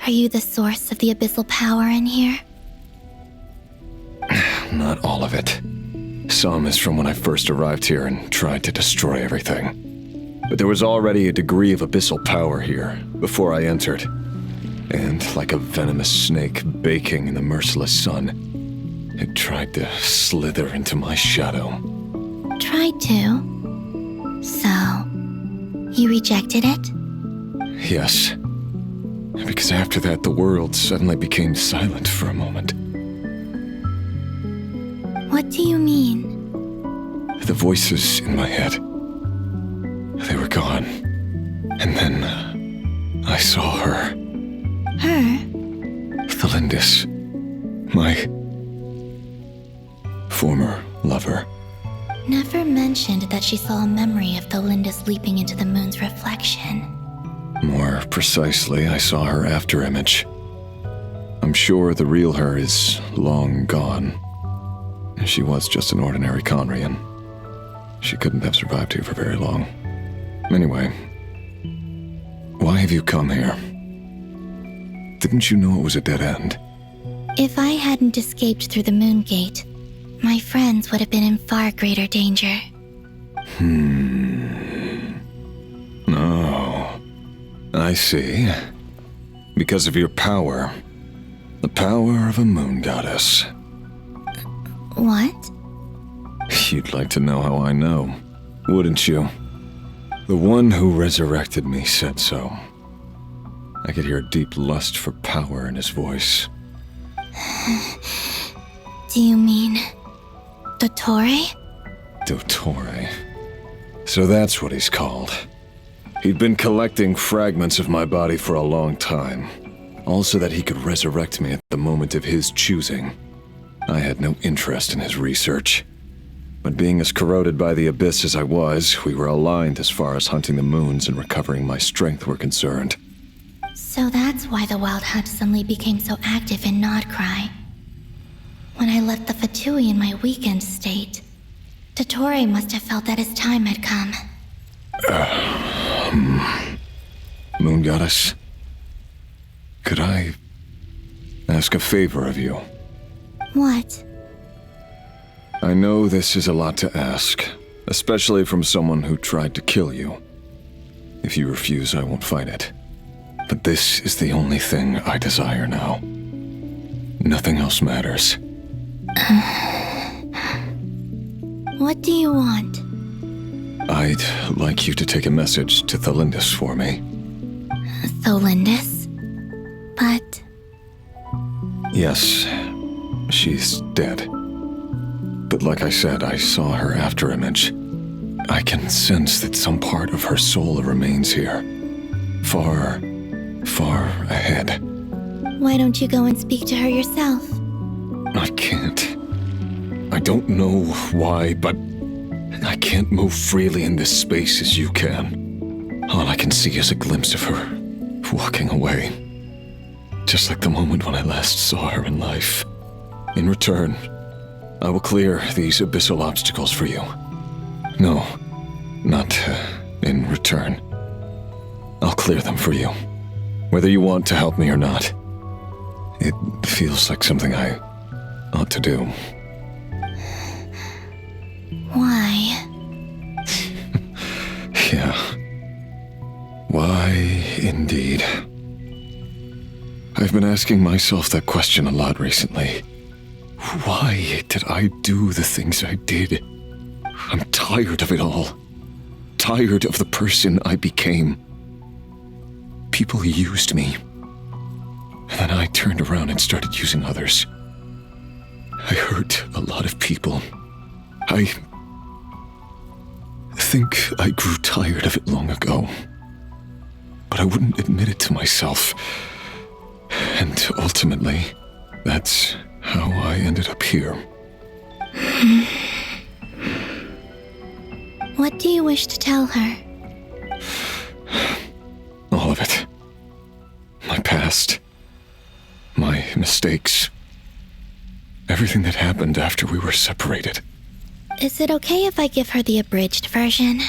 [SPEAKER 17] Are you the source of the abyssal power in here?
[SPEAKER 14] Not all of it. Some is from when I first arrived here and tried to destroy everything. But there was already a degree of abyssal power here before I entered. And like a venomous snake baking in the merciless sun, it tried to slither into my shadow.
[SPEAKER 17] Tried to? So, you rejected it?
[SPEAKER 14] Yes. Because after that, the world suddenly became silent for a moment.
[SPEAKER 17] What do you mean?
[SPEAKER 14] The voices in my head. They were gone. And then I saw her.
[SPEAKER 17] Her?
[SPEAKER 14] Thelindis. My former lover.
[SPEAKER 17] Never mentioned that she saw a memory of Thelindis leaping into the moon's reflection.
[SPEAKER 14] More precisely, I saw her afterimage. I'm sure the real her is long gone. She was just an ordinary Conrian. She couldn't have survived here for very long. Anyway, why have you come here? Didn't you know it was a dead end?
[SPEAKER 17] If I hadn't escaped through the moon gate, my friends would have been in far greater danger.
[SPEAKER 14] Oh, I see. Because of your power. The power of a moon goddess.
[SPEAKER 17] What?
[SPEAKER 14] You'd like to know how I know, wouldn't you? The one who resurrected me said so. I could hear a deep lust for power in his voice.
[SPEAKER 17] Do you mean... Dottore?
[SPEAKER 14] Dottore. So that's what he's called. He'd been collecting fragments of my body for a long time, all so that he could resurrect me at the moment of his choosing. I had no interest in his research. But being as corroded by the Abyss as I was, we were aligned as far as hunting the moons and recovering my strength were concerned.
[SPEAKER 17] So that's why the Wild Hunt suddenly became so active in Krai. When I left the Fatui in my weakened state, Dottore must have felt that his time had come.
[SPEAKER 14] Moon Goddess, could I ask a favor of you?
[SPEAKER 17] What?
[SPEAKER 14] I know this is a lot to ask, especially from someone who tried to kill you. If you refuse, I won't fight it. But this is the only thing I desire now. Nothing else matters.
[SPEAKER 17] What do you want?
[SPEAKER 14] I'd like you to take a message to Thalindis for me.
[SPEAKER 17] Thalindis? But...
[SPEAKER 14] Yes, she's dead. But like I said, I saw her afterimage. I can sense that some part of her soul remains here. Far, far ahead.
[SPEAKER 17] Why don't you go and speak to her yourself?
[SPEAKER 14] I can't. I don't know why, but I can't move freely in this space as you can. All I can see is a glimpse of her, walking away. Just like the moment when I last saw her in life. In return, I will clear these abyssal obstacles for you. No, not in return. I'll clear them for you, whether you want to help me or not. It feels like something I ought to do.
[SPEAKER 17] Why?
[SPEAKER 14] Yeah. Why, indeed. I've been asking myself that question a lot recently. Why did I do the things I did? I'm tired of it all. Tired of the person I became. People used me. And then I turned around and started using others. I hurt a lot of people. I think I grew tired of it long ago. But I wouldn't admit it to myself. And ultimately, that's how I ended up here.
[SPEAKER 17] What do you wish to tell her?
[SPEAKER 14] All of it. My past. My mistakes. Everything that happened after we were separated.
[SPEAKER 17] Is it okay if I give her the abridged version?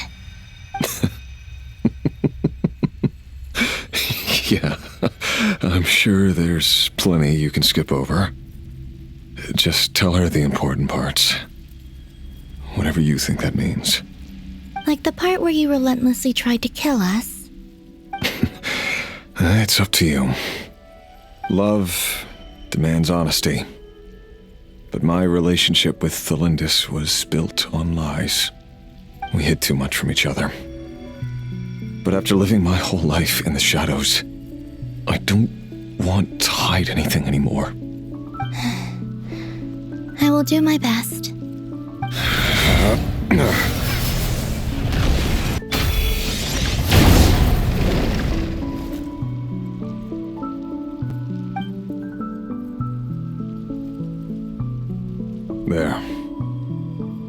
[SPEAKER 14] Yeah, I'm sure there's plenty you can skip over. Just tell her the important parts. Whatever you think that means.
[SPEAKER 17] Like the part where you relentlessly tried to kill us?
[SPEAKER 14] It's up to you. Love demands honesty. But my relationship with Thalindis was built on lies. We hid too much from each other. But after living my whole life in the shadows, I don't want to hide anything anymore.
[SPEAKER 17] I will do my best.
[SPEAKER 14] There.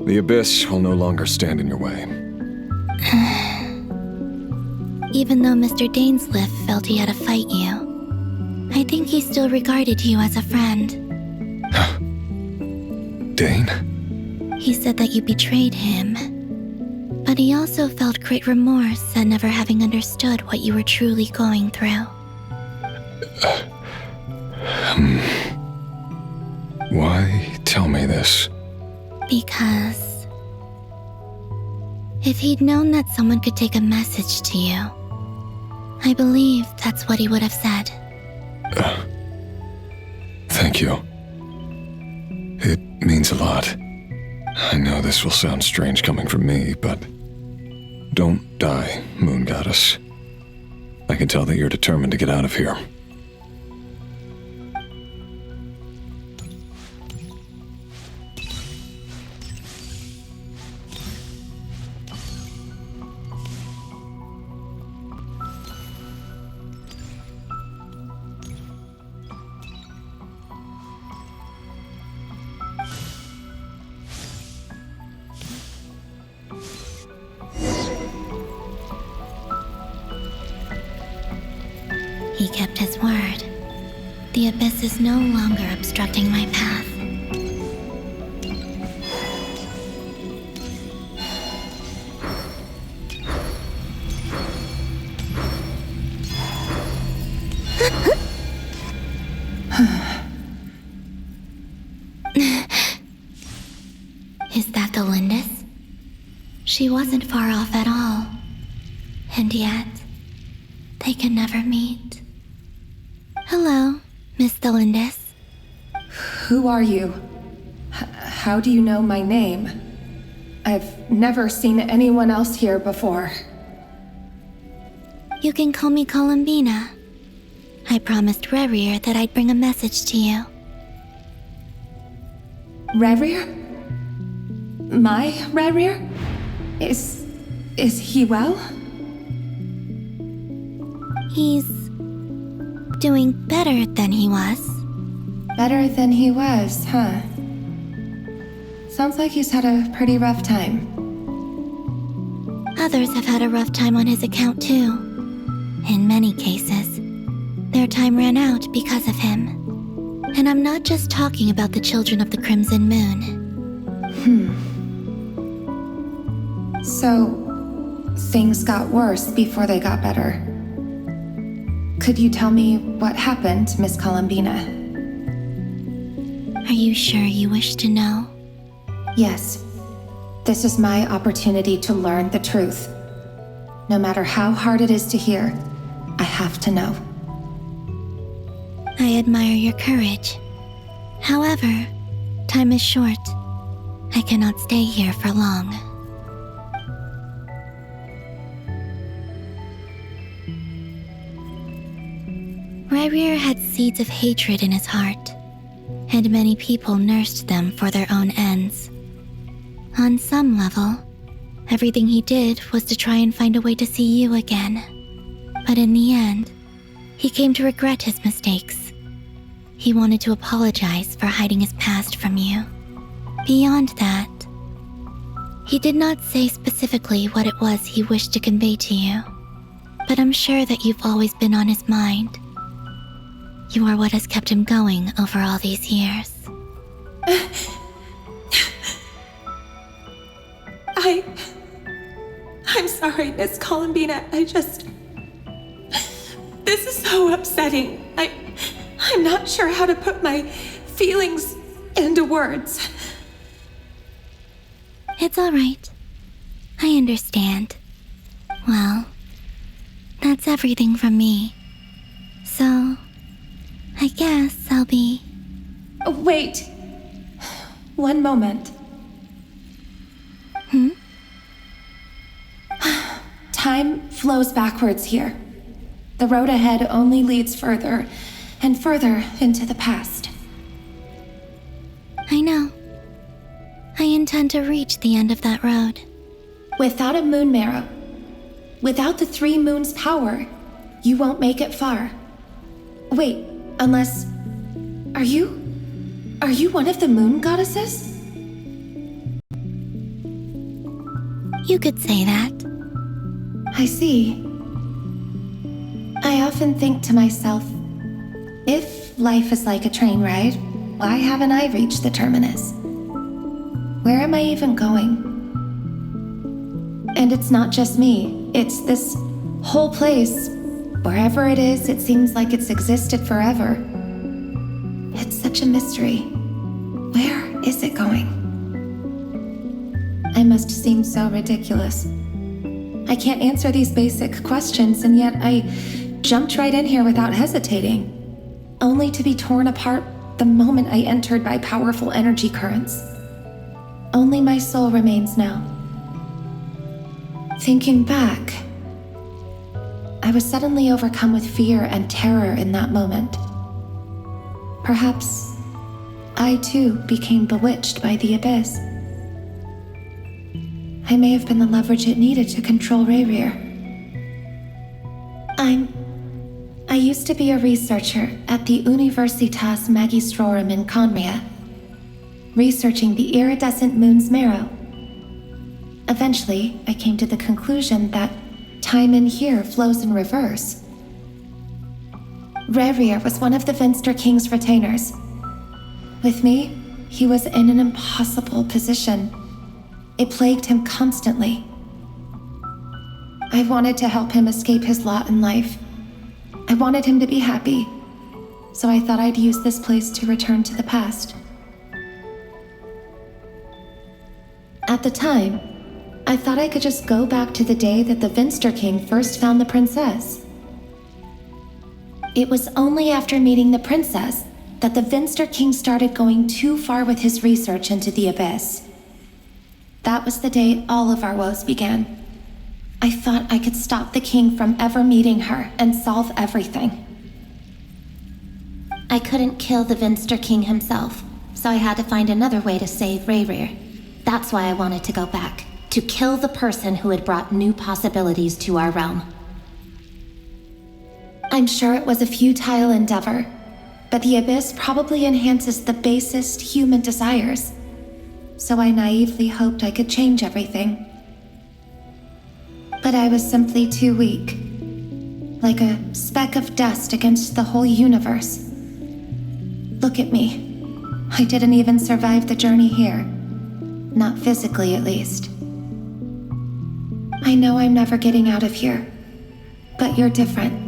[SPEAKER 14] The Abyss will no longer stand in your way.
[SPEAKER 17] Even though Mr. Dainsliff felt he had to fight you, I think he still regarded you as a friend.
[SPEAKER 14] Dane?
[SPEAKER 17] He said that you betrayed him, but he also felt great remorse at never having understood what you were truly going through.
[SPEAKER 14] Why tell me this?
[SPEAKER 17] Because if he'd known that someone could take a message to you, I believe that's what he would have said.
[SPEAKER 14] Thank you. It means a lot. I know this will sound strange coming from me, but don't die, Moon Goddess. I can tell that you're determined to get out of here.
[SPEAKER 17] He kept his word. The abyss is no longer obstructing my path. Is that Galindis? She wasn't far off at all. And yet, they can never meet. Hello, Miss Galindis.
[SPEAKER 18] Who are you? How do you know my name? I've never seen anyone else here before.
[SPEAKER 17] You can call me Columbina. I promised Rerir that I'd bring a message to you.
[SPEAKER 18] Rerir? My Rerir? Is he well?
[SPEAKER 17] He's doing better than he was.
[SPEAKER 18] Better than he was, huh? Sounds like he's had a pretty rough time.
[SPEAKER 17] Others have had a rough time on his account too. In many cases, their time ran out because of him. And I'm not just talking about the children of the Crimson Moon.
[SPEAKER 18] So, things got worse before they got better. Could you tell me what happened, Miss Columbina?
[SPEAKER 17] Are you sure you wish to know?
[SPEAKER 18] Yes. This is my opportunity to learn the truth. No matter how hard it is to hear, I have to know.
[SPEAKER 17] I admire your courage. However, time is short. I cannot stay here for long. Rerir had seeds of hatred in his heart, and many people nursed them for their own ends. On some level, everything he did was to try and find a way to see you again. But in the end, he came to regret his mistakes. He wanted to apologize for hiding his past from you. Beyond that, he did not say specifically what it was he wished to convey to you, but I'm sure that you've always been on his mind. You are what has kept him going over all these years.
[SPEAKER 18] I'm sorry, Miss Columbina. This is so upsetting. I'm not sure how to put my feelings into words.
[SPEAKER 17] It's all right. I understand. Well, that's everything from me. So, I guess I'll be...
[SPEAKER 18] Wait. One moment. Time flows backwards here. The road ahead only leads further and further into the past.
[SPEAKER 17] I know. I intend to reach the end of that road.
[SPEAKER 18] Without a moon marrow, without the 3 moons' power, you won't make it far. Wait, unless... Are you one of the moon goddesses?
[SPEAKER 17] You could say that.
[SPEAKER 18] I see. I often think to myself, if life is like a train ride, why haven't I reached the terminus? Where am I even going? And it's not just me, it's this whole place. Wherever it is, it seems like it's existed forever. It's such a mystery. Where is it going? I must seem so ridiculous. I can't answer these basic questions, and yet I jumped right in here without hesitating, only to be torn apart the moment I entered by powerful energy currents. Only my soul remains now. Thinking back, I was suddenly overcome with fear and terror in that moment. Perhaps I too became bewitched by the abyss. I may have been the leverage it needed to control Rerir. I used to be a researcher at the Universitas Magistrorum in Conria, researching the iridescent moon's marrow. Eventually, I came to the conclusion that time in here flows in reverse. Rerir was one of the Finster King's retainers. With me, he was in an impossible position. It plagued him constantly. I wanted to help him escape his lot in life. I wanted him to be happy, so I thought I'd use this place to return to the past. At the time, I thought I could just go back to the day that the Finster King first found the princess. It was only after meeting the princess that the Finster King started going too far with his research into the Abyss. That was the day all of our woes began. I thought I could stop the king from ever meeting her and solve everything. I couldn't kill the Finster King himself, so I had to find another way to save Rerir. That's why I wanted to go back, to kill the person who had brought new possibilities to our realm. I'm sure it was a futile endeavor, but the Abyss probably enhances the basest human desires. So I naively hoped I could change everything. But I was simply too weak. Like a speck of dust against the whole universe. Look at me. I didn't even survive the journey here. Not physically, at least. I know I'm never getting out of here. But you're different.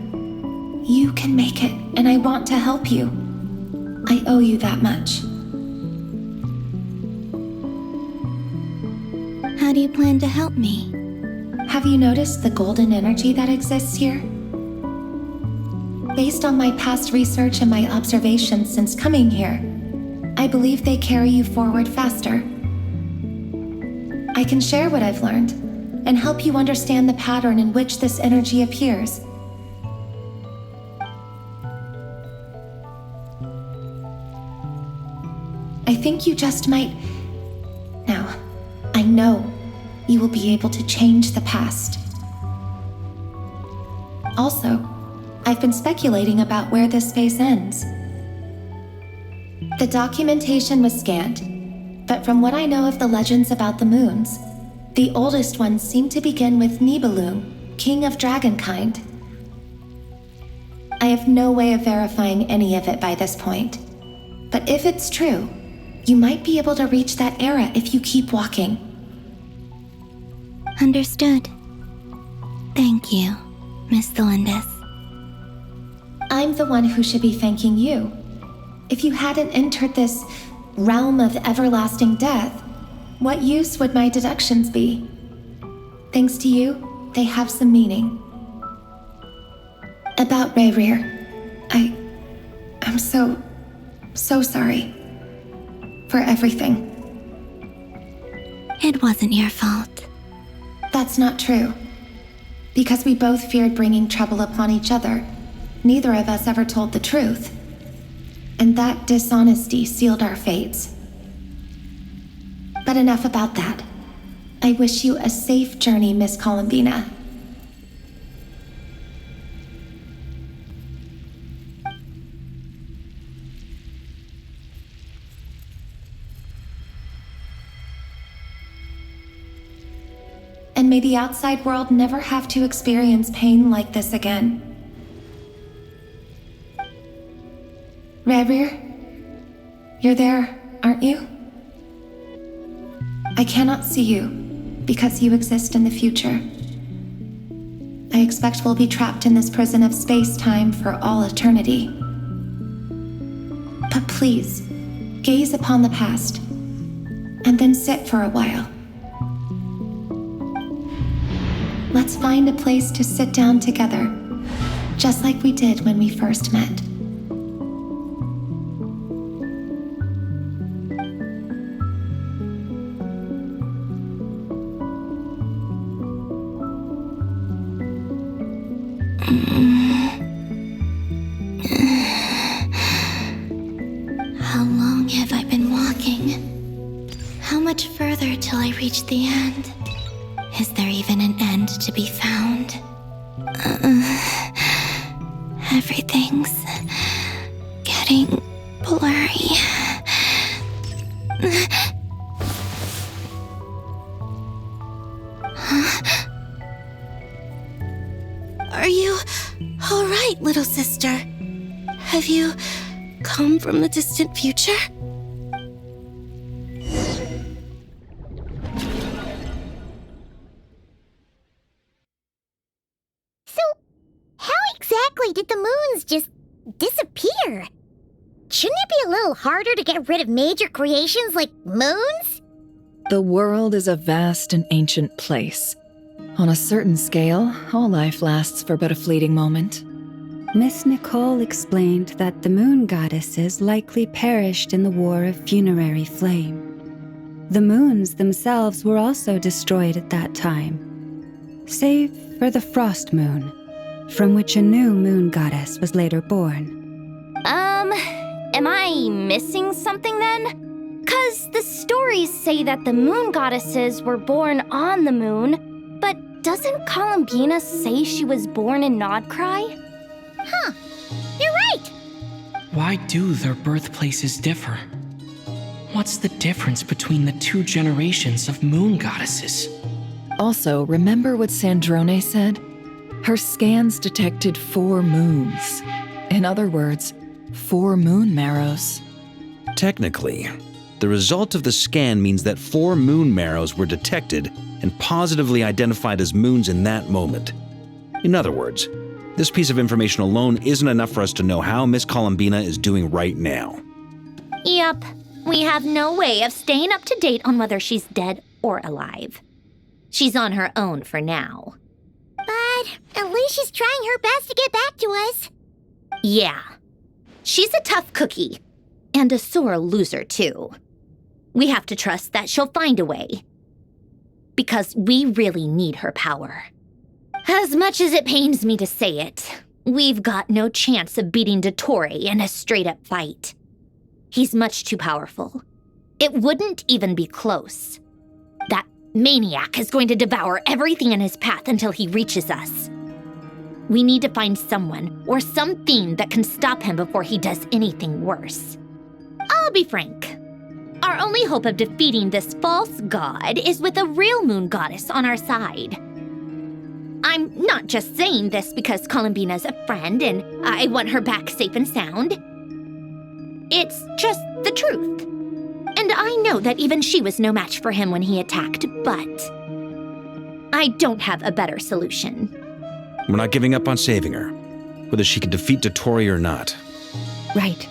[SPEAKER 18] You can make it, and I want to help you. I owe you that much.
[SPEAKER 17] How do you plan to help me?
[SPEAKER 18] Have you noticed the golden energy that exists here? Based on my past research and my observations since coming here, I believe they carry you forward faster. I can share what I've learned and help you understand the pattern in which this energy appears. I think you just might... Now, I know you will be able to change the past. Also, I've been speculating about where this space ends. The documentation was scant, but from what I know of the legends about the moons, the oldest ones seem to begin with Nibelung, king of dragonkind. I have no way of verifying any of it by this point, but if it's true, you might be able to reach that era if you keep walking.
[SPEAKER 17] Understood. Thank you, Miss Thelindis.
[SPEAKER 18] I'm the one who should be thanking you. If you hadn't entered this realm of everlasting death, what use would my deductions be? Thanks to you, they have some meaning. About Rerir, I'm so sorry. For everything.
[SPEAKER 17] It wasn't your fault.
[SPEAKER 18] That's not true. Because we both feared bringing trouble upon each other, neither of us ever told the truth. And that dishonesty sealed our fates. But enough about that. I wish you a safe journey, Miss Columbina. And may the outside world never have to experience pain like this again. Rerir, you're there, aren't you? I cannot see you, because you exist in the future. I expect we'll be trapped in this prison of space-time for all eternity. But please, gaze upon the past, and then sit for a while. Let's find a place to sit down together, just like we did when we first met.
[SPEAKER 17] How long have I been walking? How much further till I reach the end? Is there even an end to be found? Everything's getting blurry. Huh? Are you all right, little sister? Have you come from the distant future?
[SPEAKER 1] So, how exactly did the moons just disappear? Shouldn't it be a little harder to get rid of major creations like moons?
[SPEAKER 3] The world is a vast and ancient place. On a certain scale, all life lasts for but a fleeting moment.
[SPEAKER 7] Miss Nicole explained that the moon goddesses likely perished in the War of Funerary Flame. The moons themselves were also destroyed at that time, save for the Frost Moon, from which a new moon goddess was later born.
[SPEAKER 15] Am I missing something then? 'Cause the stories say that the moon goddesses were born on the moon, but doesn't Columbina say she was born in Krai?
[SPEAKER 1] Huh, you're right!
[SPEAKER 10] Why do their birthplaces differ? What's the difference between the two generations of moon goddesses?
[SPEAKER 3] Also, remember what Sandrone said? Her scans detected 4 moons. In other words, 4 moon marrows.
[SPEAKER 2] Technically, the result of the scan means that 4 moon marrows were detected and positively identified as moons in that moment. In other words, this piece of information alone isn't enough for us to know how Miss Columbina is doing right now.
[SPEAKER 15] Yep, we have no way of staying up to date on whether she's dead or alive. She's on her own for now.
[SPEAKER 1] But at least she's trying her best to get back to us.
[SPEAKER 15] Yeah. She's a tough cookie. And a sore loser, too. We have to trust that she'll find a way. Because we really need her power. As much as it pains me to say it, we've got no chance of beating Dottore in a straight-up fight. He's much too powerful. It wouldn't even be close. That maniac is going to devour everything in his path until he reaches us. We need to find someone or something that can stop him before he does anything worse. I'll be frank. Our only hope of defeating this false god is with a real moon goddess on our side. I'm not just saying this because Columbina's a friend and I want her back safe and sound. It's just the truth. And I know that even she was no match for him when he attacked, but I don't have a better solution.
[SPEAKER 2] We're not giving up on saving her, whether she can defeat Dottore or not.
[SPEAKER 7] Right.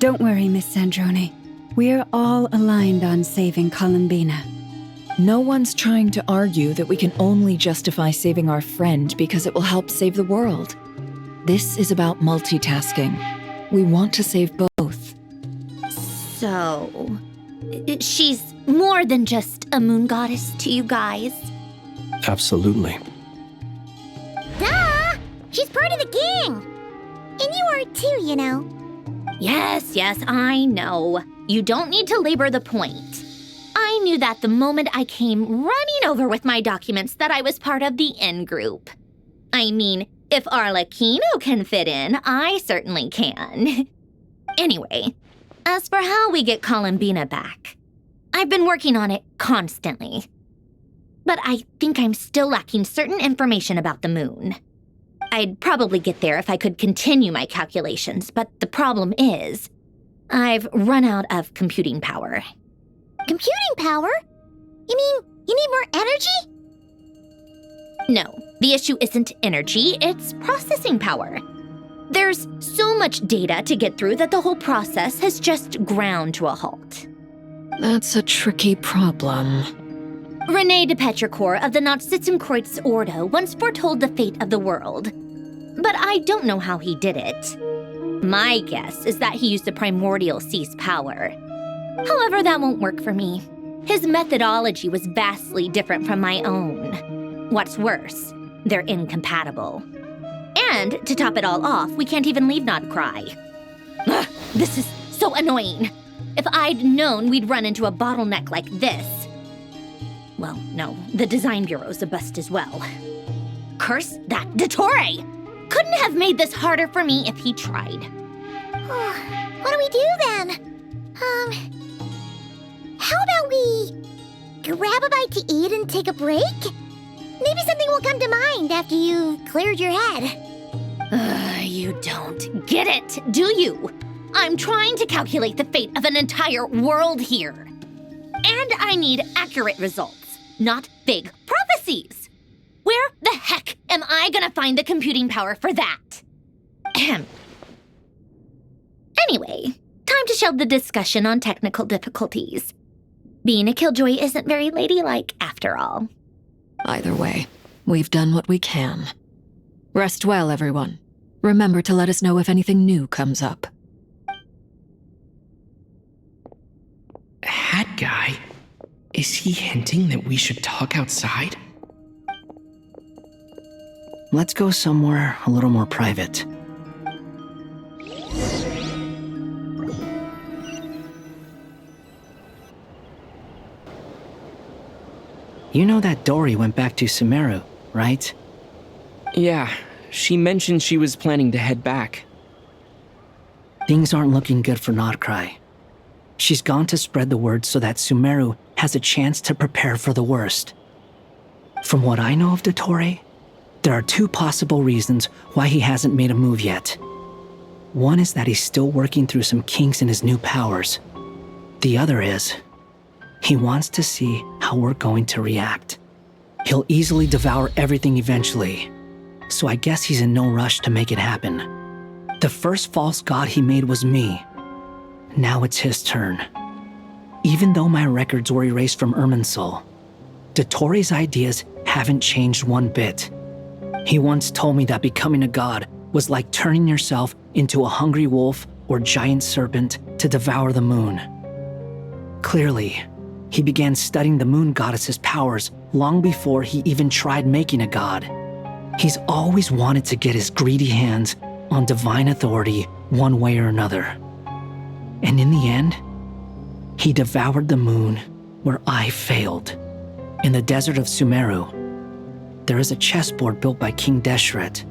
[SPEAKER 7] Don't worry, Miss Sandrone. We're all aligned on saving Columbina.
[SPEAKER 3] No one's trying to argue that we can only justify saving our friend because it will help save the world. This is about multitasking. We want to save both.
[SPEAKER 15] So, she's more than just a moon goddess to you guys?
[SPEAKER 4] Absolutely.
[SPEAKER 1] Duh! She's part of the gang! And you are too, you know.
[SPEAKER 15] Yes, I know. You don't need to labor the point. I knew that the moment I came running over with my documents that I was part of the in-group. I mean, if Arlecchino can fit in, I certainly can. Anyway, as for how we get Columbina back, I've been working on it constantly. But I think I'm still lacking certain information about the moon. I'd probably get there if I could continue my calculations, but the problem is, I've run out of computing power.
[SPEAKER 1] Computing power? You mean you need more energy?
[SPEAKER 15] No, the issue isn't energy, it's processing power. There's so much data to get through that the whole process has just ground to a halt.
[SPEAKER 6] That's a tricky problem.
[SPEAKER 15] René de Petrichor of the Nazissenkreuz Ordo once foretold the fate of the world. But I don't know how he did it. My guess is that he used the primordial sea's power. However, that won't work for me. His methodology was vastly different from my own. What's worse, they're incompatible. And to top it all off, we can't even leave Krai. Ugh, this is so annoying. If I'd known we'd run into a bottleneck like this. Well, no, the design bureau's a bust as well. Curse that Dottore! Couldn't have made this harder for me if he tried.
[SPEAKER 1] What do we do then? How about we grab a bite to eat and take a break? Maybe something will come to mind after you've cleared your head.
[SPEAKER 15] You don't get it, do you? I'm trying to calculate the fate of an entire world here. And I need accurate results, not big prophecies. Where the heck am I gonna find the computing power for that? Ahem. Anyway, time to shelve the discussion on technical difficulties. Being a killjoy isn't very ladylike, after all.
[SPEAKER 6] Either way, we've done what we can. Rest well, everyone. Remember to let us know if anything new comes up.
[SPEAKER 10] Hat guy? Is he hinting that we should talk outside?
[SPEAKER 8] Let's go somewhere a little more private. You know that Dory went back to Sumeru, right?
[SPEAKER 10] Yeah, she mentioned she was planning to head back.
[SPEAKER 8] Things aren't looking good for Krai. She's gone to spread the word so that Sumeru has a chance to prepare for the worst. From what I know of Dottore, there are two possible reasons why he hasn't made a move yet. One is that he's still working through some kinks in his new powers. The other is, he wants to see how we're going to react. He'll easily devour everything eventually, so I guess he's in no rush to make it happen. The first false god he made was me. Now it's his turn. Even though my records were erased from Irminsul, Dottore's ideas haven't changed one bit. He once told me that becoming a god was like turning yourself into a hungry wolf or giant serpent to devour the moon. Clearly, he began studying the moon goddess's powers long before he even tried making a god. He's always wanted to get his greedy hands on divine authority one way or another. And in the end, he devoured the moon where I failed. In the desert of Sumeru, there is a chessboard built by King Deshret,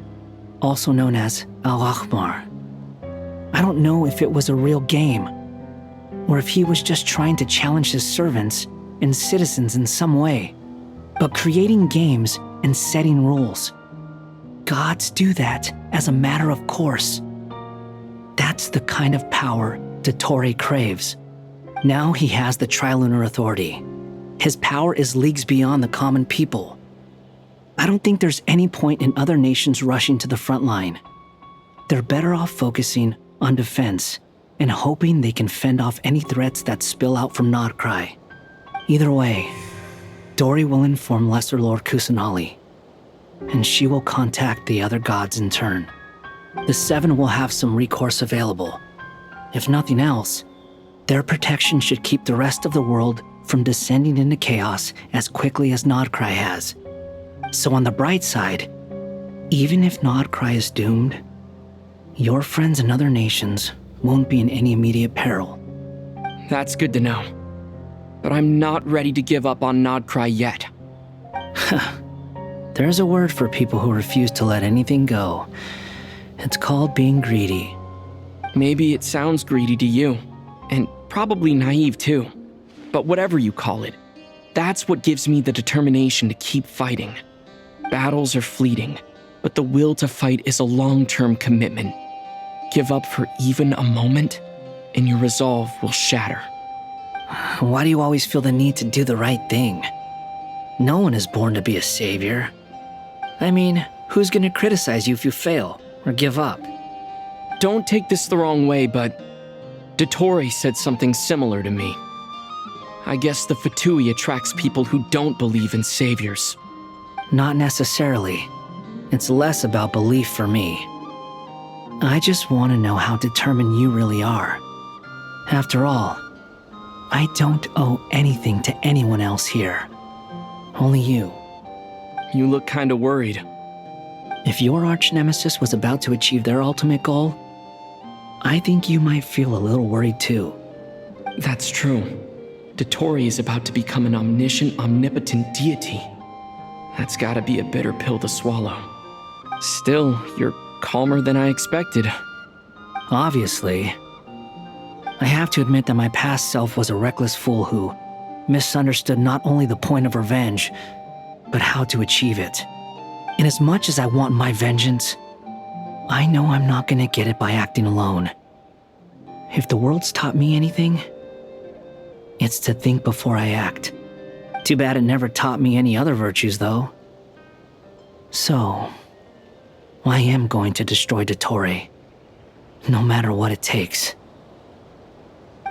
[SPEAKER 8] also known as Al-Ahmar. I don't know if it was a real game, or if he was just trying to challenge his servants and citizens in some way. But creating games and setting rules, gods do that as a matter of course. That's the kind of power Dottore craves. Now he has the Trilunar Authority. His power is leagues beyond the common people. I don't think there's any point in other nations rushing to the front line. They're better off focusing on defense and hoping they can fend off any threats that spill out from Krai. Either way, Dory will inform Lesser Lord Kusanali, and she will contact the other gods in turn. The Seven will have some recourse available. If nothing else, their protection should keep the rest of the world from descending into chaos as quickly as Krai has. So on the bright side, even if Krai is doomed, your friends in other nations won't be in any immediate peril.
[SPEAKER 10] That's good to know. But I'm not ready to give up on Krai yet.
[SPEAKER 8] There's a word for people who refuse to let anything go. It's called being greedy.
[SPEAKER 10] Maybe it sounds greedy to you, and probably naive too. But whatever you call it, that's what gives me the determination to keep fighting. Battles are fleeting, but the will to fight is a long-term commitment. Give up for even a moment, and your resolve will shatter.
[SPEAKER 8] Why do you always feel the need to do the right thing? No one is born to be a savior. I mean, who's gonna criticize you if you fail or give up?
[SPEAKER 10] Don't take this the wrong way, but Dottore said something similar to me. I guess the Fatui attracts people who don't believe in saviors.
[SPEAKER 8] Not necessarily. It's less about belief for me. I just want to know how determined you really are. After all, I don't owe anything to anyone else here. Only you.
[SPEAKER 10] You look kinda worried.
[SPEAKER 8] If your arch-nemesis was about to achieve their ultimate goal, I think you might feel a little worried too.
[SPEAKER 10] That's true. Dottore is about to become an omniscient, omnipotent deity. That's gotta be a bitter pill to swallow. Still, you're calmer than I expected.
[SPEAKER 8] Obviously. I have to admit that my past self was a reckless fool who misunderstood not only the point of revenge, but how to achieve it. And as much as I want my vengeance, I know I'm not gonna get it by acting alone. If the world's taught me anything, it's to think before I act. Too bad it never taught me any other virtues, though. So, I am going to destroy Dottore, no matter what it takes.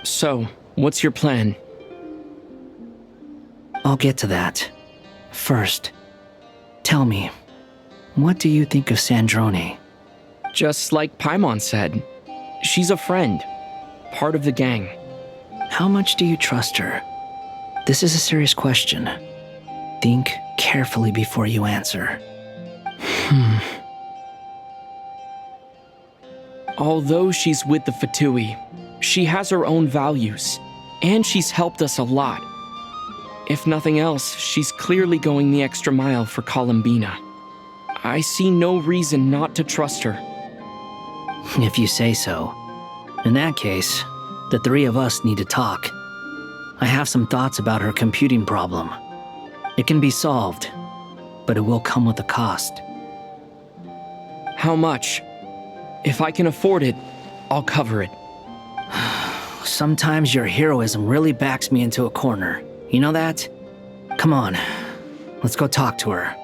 [SPEAKER 10] So, what's your plan?
[SPEAKER 8] I'll get to that. First, tell me, what do you think of Sandrone?
[SPEAKER 10] Just like Paimon said, she's a friend, part of the gang.
[SPEAKER 8] How much do you trust her? This is a serious question. Think carefully before you answer.
[SPEAKER 10] Although she's with the Fatui, she has her own values, and she's helped us a lot. If nothing else, she's clearly going the extra mile for Columbina. I see no reason not to trust her.
[SPEAKER 8] If you say so. In that case, the three of us need to talk. I have some thoughts about her computing problem. It can be solved, but it will come with a cost.
[SPEAKER 10] How much? If I can afford it, I'll cover it.
[SPEAKER 8] Sometimes your heroism really backs me into a corner. You know that? Come on, let's go talk to her.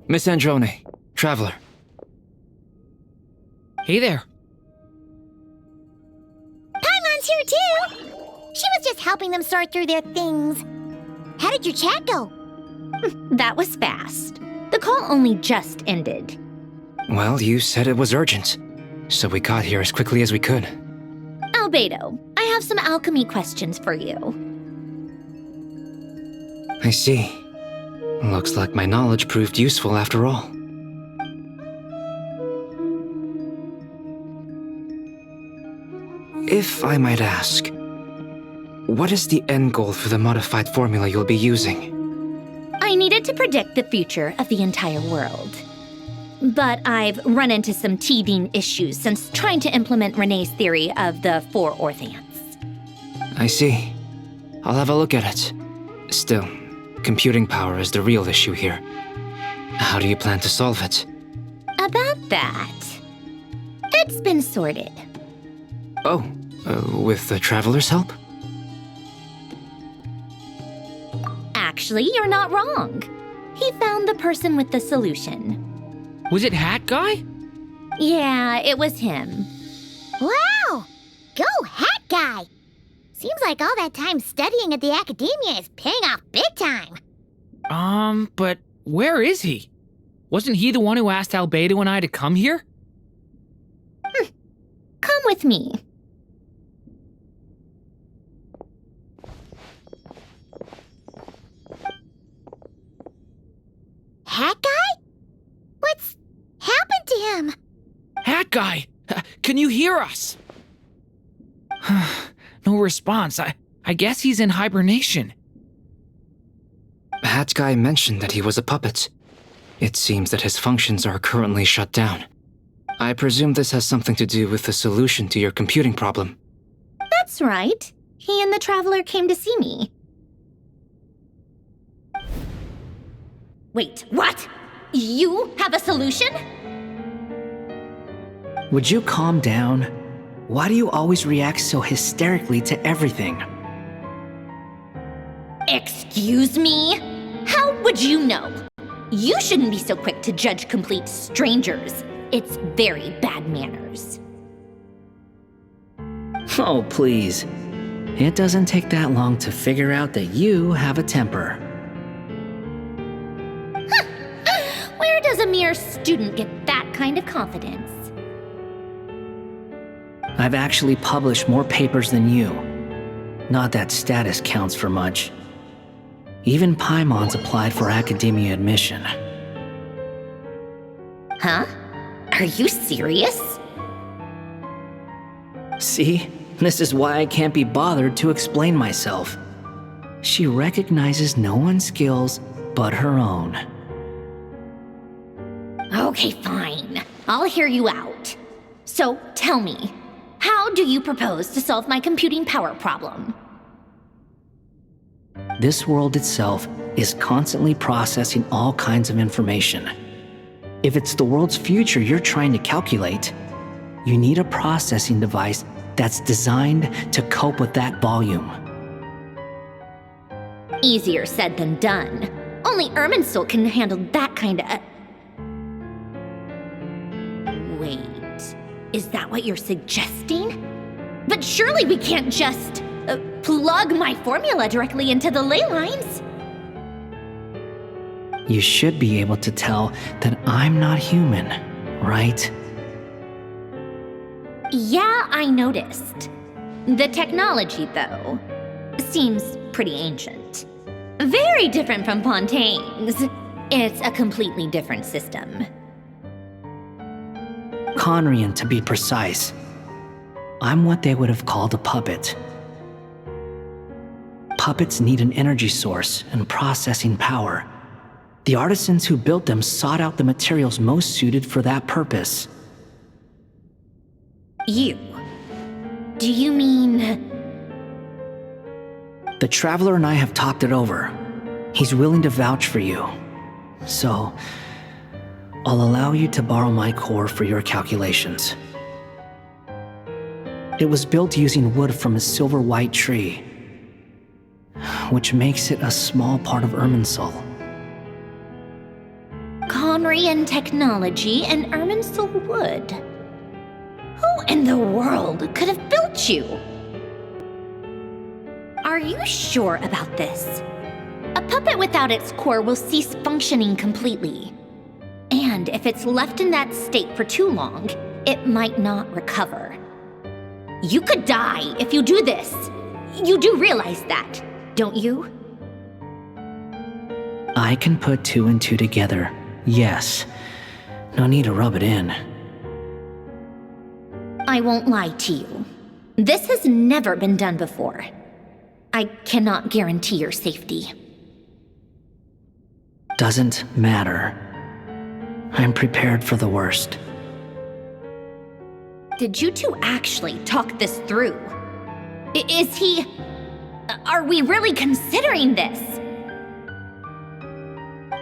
[SPEAKER 21] Miss Androne, Traveler.
[SPEAKER 16] Hey there.
[SPEAKER 1] Paimon's here too! She was just helping them sort through their things. How did your chat go?
[SPEAKER 15] That was fast. The call only just ended.
[SPEAKER 21] Well, you said it was urgent, so we got here as quickly as we could.
[SPEAKER 15] Albedo, I have some alchemy questions for you.
[SPEAKER 21] I see. Looks like my knowledge proved useful after all. If I might ask, what is the end goal for the modified formula you'll be using?
[SPEAKER 15] I needed to predict the future of the entire world. But I've run into some teething issues since trying to implement Renee's theory of the 4 Orthants.
[SPEAKER 21] I see. I'll have a look at it. Still, computing power is the real issue here. How do you plan to solve it?
[SPEAKER 15] About that, it's been sorted.
[SPEAKER 21] Oh, with the Traveler's help?
[SPEAKER 15] Actually, you're not wrong. He found the person with the solution.
[SPEAKER 16] Was it Hat Guy?
[SPEAKER 15] Yeah, it was him.
[SPEAKER 1] Wow! Go Hat Guy! Seems like all that time studying at the academia is paying off big time.
[SPEAKER 16] But where is he? Wasn't he the one who asked Albedo and I to come here?
[SPEAKER 15] Come with me.
[SPEAKER 1] Hat Guy? What's happened to him?
[SPEAKER 16] Hat Guy! Can you hear us? No response. I guess he's in hibernation.
[SPEAKER 21] Hat Guy mentioned that he was a puppet. It seems that his functions are currently shut down. I presume this has something to do with the solution to your computing problem.
[SPEAKER 15] That's right. He and the Traveler came to see me. Wait, what? You have a solution?
[SPEAKER 8] Would you calm down? Why do you always react so hysterically to everything?
[SPEAKER 15] Excuse me? How would you know? You shouldn't be so quick to judge complete strangers. It's very bad manners.
[SPEAKER 8] Oh, please. It doesn't take that long to figure out that you have a temper.
[SPEAKER 15] Where does a mere student get that kind of confidence?
[SPEAKER 8] I've actually published more papers than you. Not that status counts for much. Even Paimon's applied for academia admission.
[SPEAKER 15] Huh? Are you serious?
[SPEAKER 8] See? This is why I can't be bothered to explain myself. She recognizes no one's skills but her own.
[SPEAKER 15] Okay, fine. I'll hear you out. So, tell me, how do you propose to solve my computing power problem?
[SPEAKER 8] This world itself is constantly processing all kinds of information. If it's the world's future you're trying to calculate, you need a processing device that's designed to cope with that volume.
[SPEAKER 15] Easier said than done. Only Irminsul can handle that kind of... Wait, is that what you're suggesting? But surely we can't just plug my formula directly into the ley lines.
[SPEAKER 8] You should be able to tell that I'm not human, right?
[SPEAKER 15] Yeah, I noticed. The technology, though, seems pretty ancient. Very different from Fontaine's. It's a completely different system.
[SPEAKER 8] Conrian, to be precise. I'm what they would have called a puppet. Puppets need an energy source and processing power. The artisans who built them sought out the materials most suited for that purpose.
[SPEAKER 15] You? Do you mean...
[SPEAKER 8] The Traveler and I have talked it over. He's willing to vouch for you. So, I'll allow you to borrow my core for your calculations. It was built using wood from a silver-white tree, which makes it a small part of Irminsul.
[SPEAKER 15] Conrian technology and Irminsul wood. Who in the world could have built you? Are you sure about this? A puppet without its core will cease functioning completely. And if it's left in that state for too long, it might not recover. You could die if you do this. You do realize that, don't you?
[SPEAKER 8] I can put 2 and 2 together, yes. No need to rub it in.
[SPEAKER 15] I won't lie to you. This has never been done before. I cannot guarantee your safety.
[SPEAKER 8] Doesn't matter. I'm prepared for the worst.
[SPEAKER 15] Did you two actually talk this through? Is he... Are we really considering this?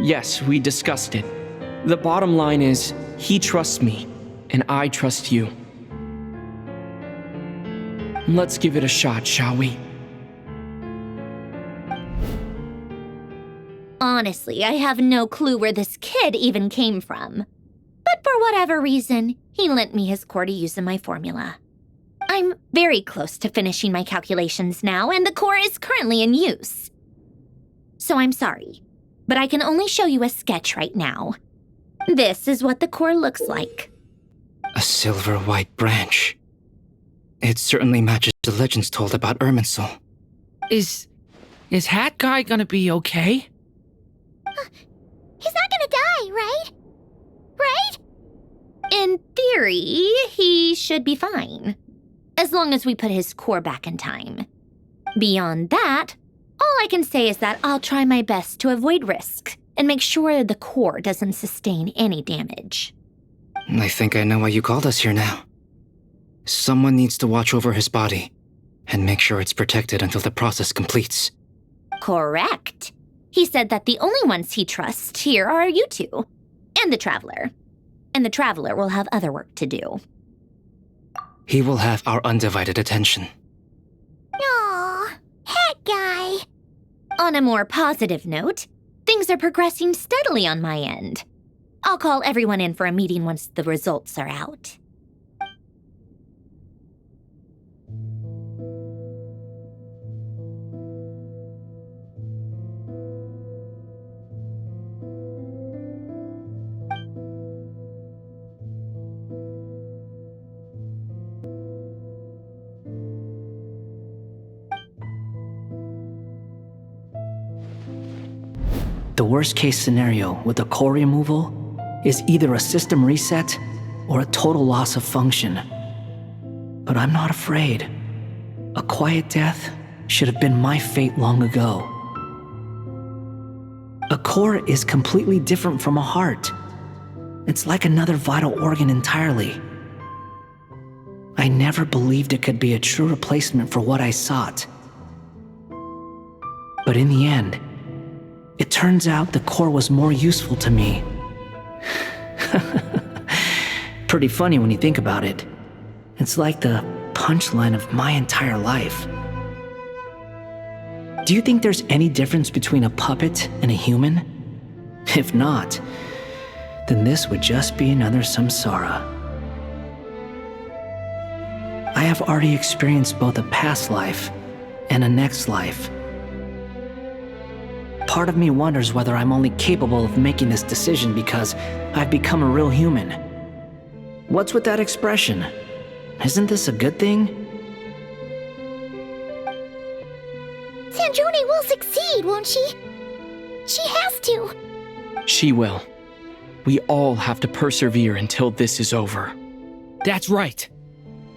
[SPEAKER 10] Yes, we discussed it. The bottom line is, he trusts me, and I trust you. Let's give it a shot, shall we?
[SPEAKER 15] Honestly, I have no clue where this kid even came from. But for whatever reason, he lent me his core to use in my formula. I'm very close to finishing my calculations now, and the core is currently in use. So I'm sorry, but I can only show you a sketch right now. This is what the core looks like.
[SPEAKER 21] A silver-white branch. It certainly matches the legends told about Irminsul.
[SPEAKER 16] Is Hat Guy gonna be okay?
[SPEAKER 1] He's not gonna die, right? Right?
[SPEAKER 15] In theory, he should be fine. As long as we put his core back in time. Beyond that, all I can say is that I'll try my best to avoid risk and make sure the core doesn't sustain any damage.
[SPEAKER 21] I think I know why you called us here now. Someone needs to watch over his body and make sure it's protected until the process completes.
[SPEAKER 15] Correct. He said that the only ones he trusts here are you two, and the Traveler. And the Traveler will have other work to do.
[SPEAKER 21] He will have our undivided attention.
[SPEAKER 1] Aw, Hat Guy.
[SPEAKER 15] On a more positive note, things are progressing steadily on my end. I'll call everyone in for a meeting once the results are out.
[SPEAKER 8] The worst-case scenario with the core removal is either a system reset or a total loss of function. But I'm not afraid. A quiet death should have been my fate long ago. A core is completely different from a heart. It's like another vital organ entirely. I never believed it could be a true replacement for what I sought. But in the end, it turns out the core was more useful to me. Pretty funny when you think about it. It's like the punchline of my entire life. Do you think there's any difference between a puppet and a human? If not, then this would just be another samsara. I have already experienced both a past life and a next life. Part of me wonders whether I'm only capable of making this decision because I've become a real human. What's with that expression? Isn't this a good thing?
[SPEAKER 1] Sanjoni will succeed, won't she? She has to.
[SPEAKER 10] She will. We all have to persevere until this is over.
[SPEAKER 16] That's right.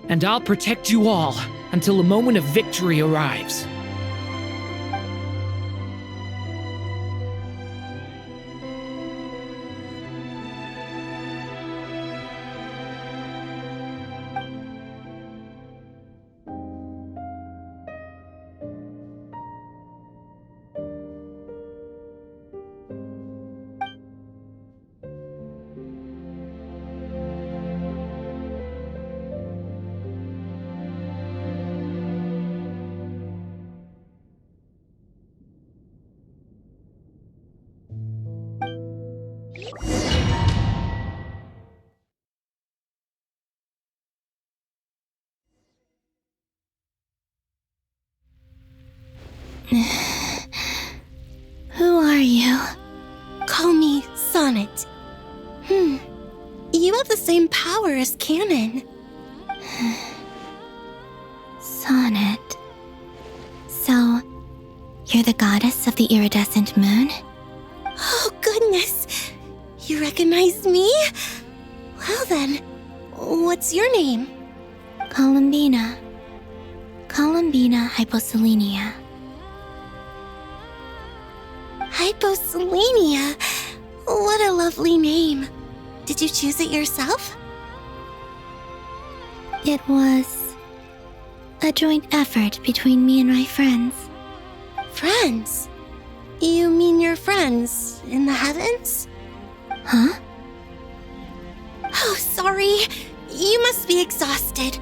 [SPEAKER 16] And I'll protect you all until a moment of victory arrives.
[SPEAKER 17] Who are you?
[SPEAKER 19] Call me Sonnet. You have the same power as Canon.
[SPEAKER 17] Sonnet. So, you're the goddess of the iridescent moon?
[SPEAKER 19] Oh, goodness. You recognize me? Well then, what's your name?
[SPEAKER 17] Columbina. Columbina Hyposelenia.
[SPEAKER 19] Hyposelenia? What a lovely name. Did you choose it yourself?
[SPEAKER 17] It was a joint effort between me and my friends.
[SPEAKER 19] Friends? You mean your friends in the heavens?
[SPEAKER 17] Huh?
[SPEAKER 19] Oh, sorry. You must be exhausted.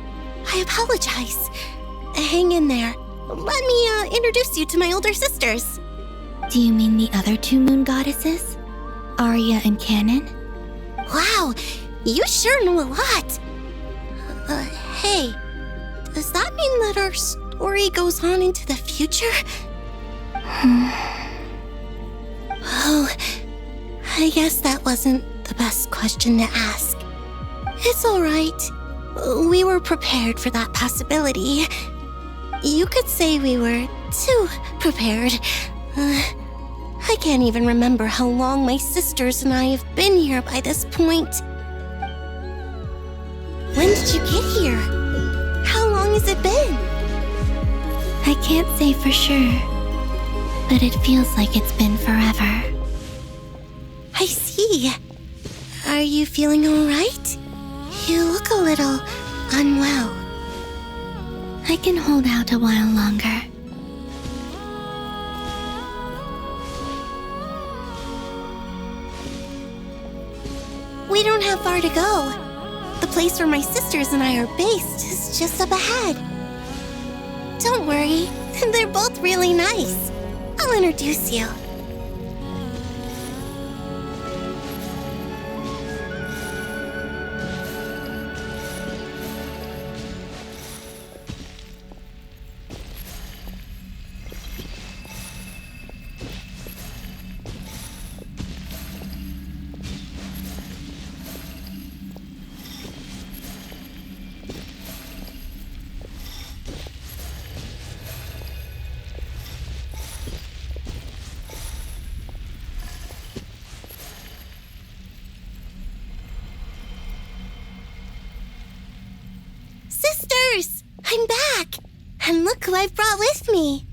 [SPEAKER 19] I apologize. Hang in there. Let me introduce you to my older sisters.
[SPEAKER 17] Do you mean the other two moon goddesses? Arya and Canon?
[SPEAKER 19] Wow, you sure know a lot. Hey, does that mean that our story goes on into the future? Oh, I guess that wasn't the best question to ask. It's alright. We were prepared for that possibility. You could say we were too prepared. I can't even remember how long my sisters and I have been here by this point. When did you get here? How long has it been?
[SPEAKER 17] I can't say for sure, but it feels like it's been forever.
[SPEAKER 19] I see. Are you feeling alright? You look a little unwell.
[SPEAKER 17] I can hold out a while longer.
[SPEAKER 19] We don't have far to go. The place where my sisters and I are based is just up ahead. Don't worry, they're both really nice. I'll introduce you. Sisters! I'm back! And look who I've brought with me!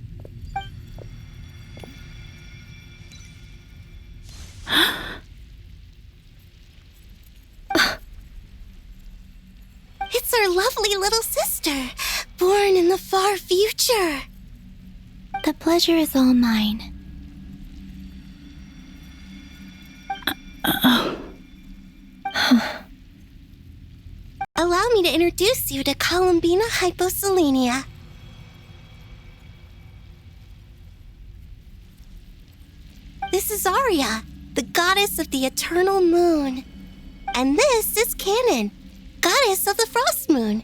[SPEAKER 19] our lovely little sister, born in the far future.
[SPEAKER 17] The pleasure is all mine.
[SPEAKER 19] Allow me to introduce you to Columbina Hyposelenia. This is Arya, the goddess of the eternal moon. And this is Canon, goddess of the frost moon.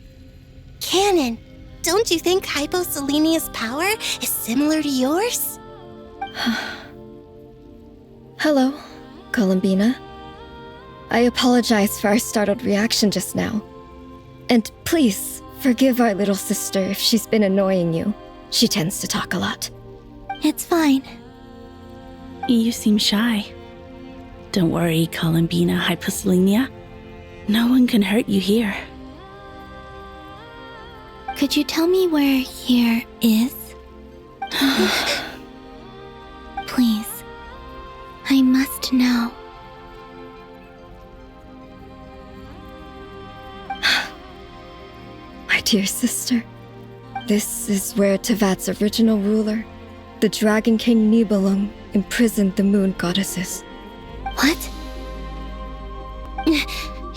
[SPEAKER 19] Canon, don't you think Hyposelenia's power is similar to yours?
[SPEAKER 20] Hello, Columbina. I apologize for our startled reaction just now. And please, forgive our little sister if she's been annoying you. She tends to talk a lot.
[SPEAKER 17] It's fine.
[SPEAKER 22] You seem shy. Don't worry, Columbina Hyposelenia. No one can hurt you here.
[SPEAKER 17] Could you tell me where here is? Please. I must know.
[SPEAKER 20] My dear sister, this is where Tevat's original ruler, the Dragon King Nibelung, imprisoned the moon goddesses.
[SPEAKER 19] What?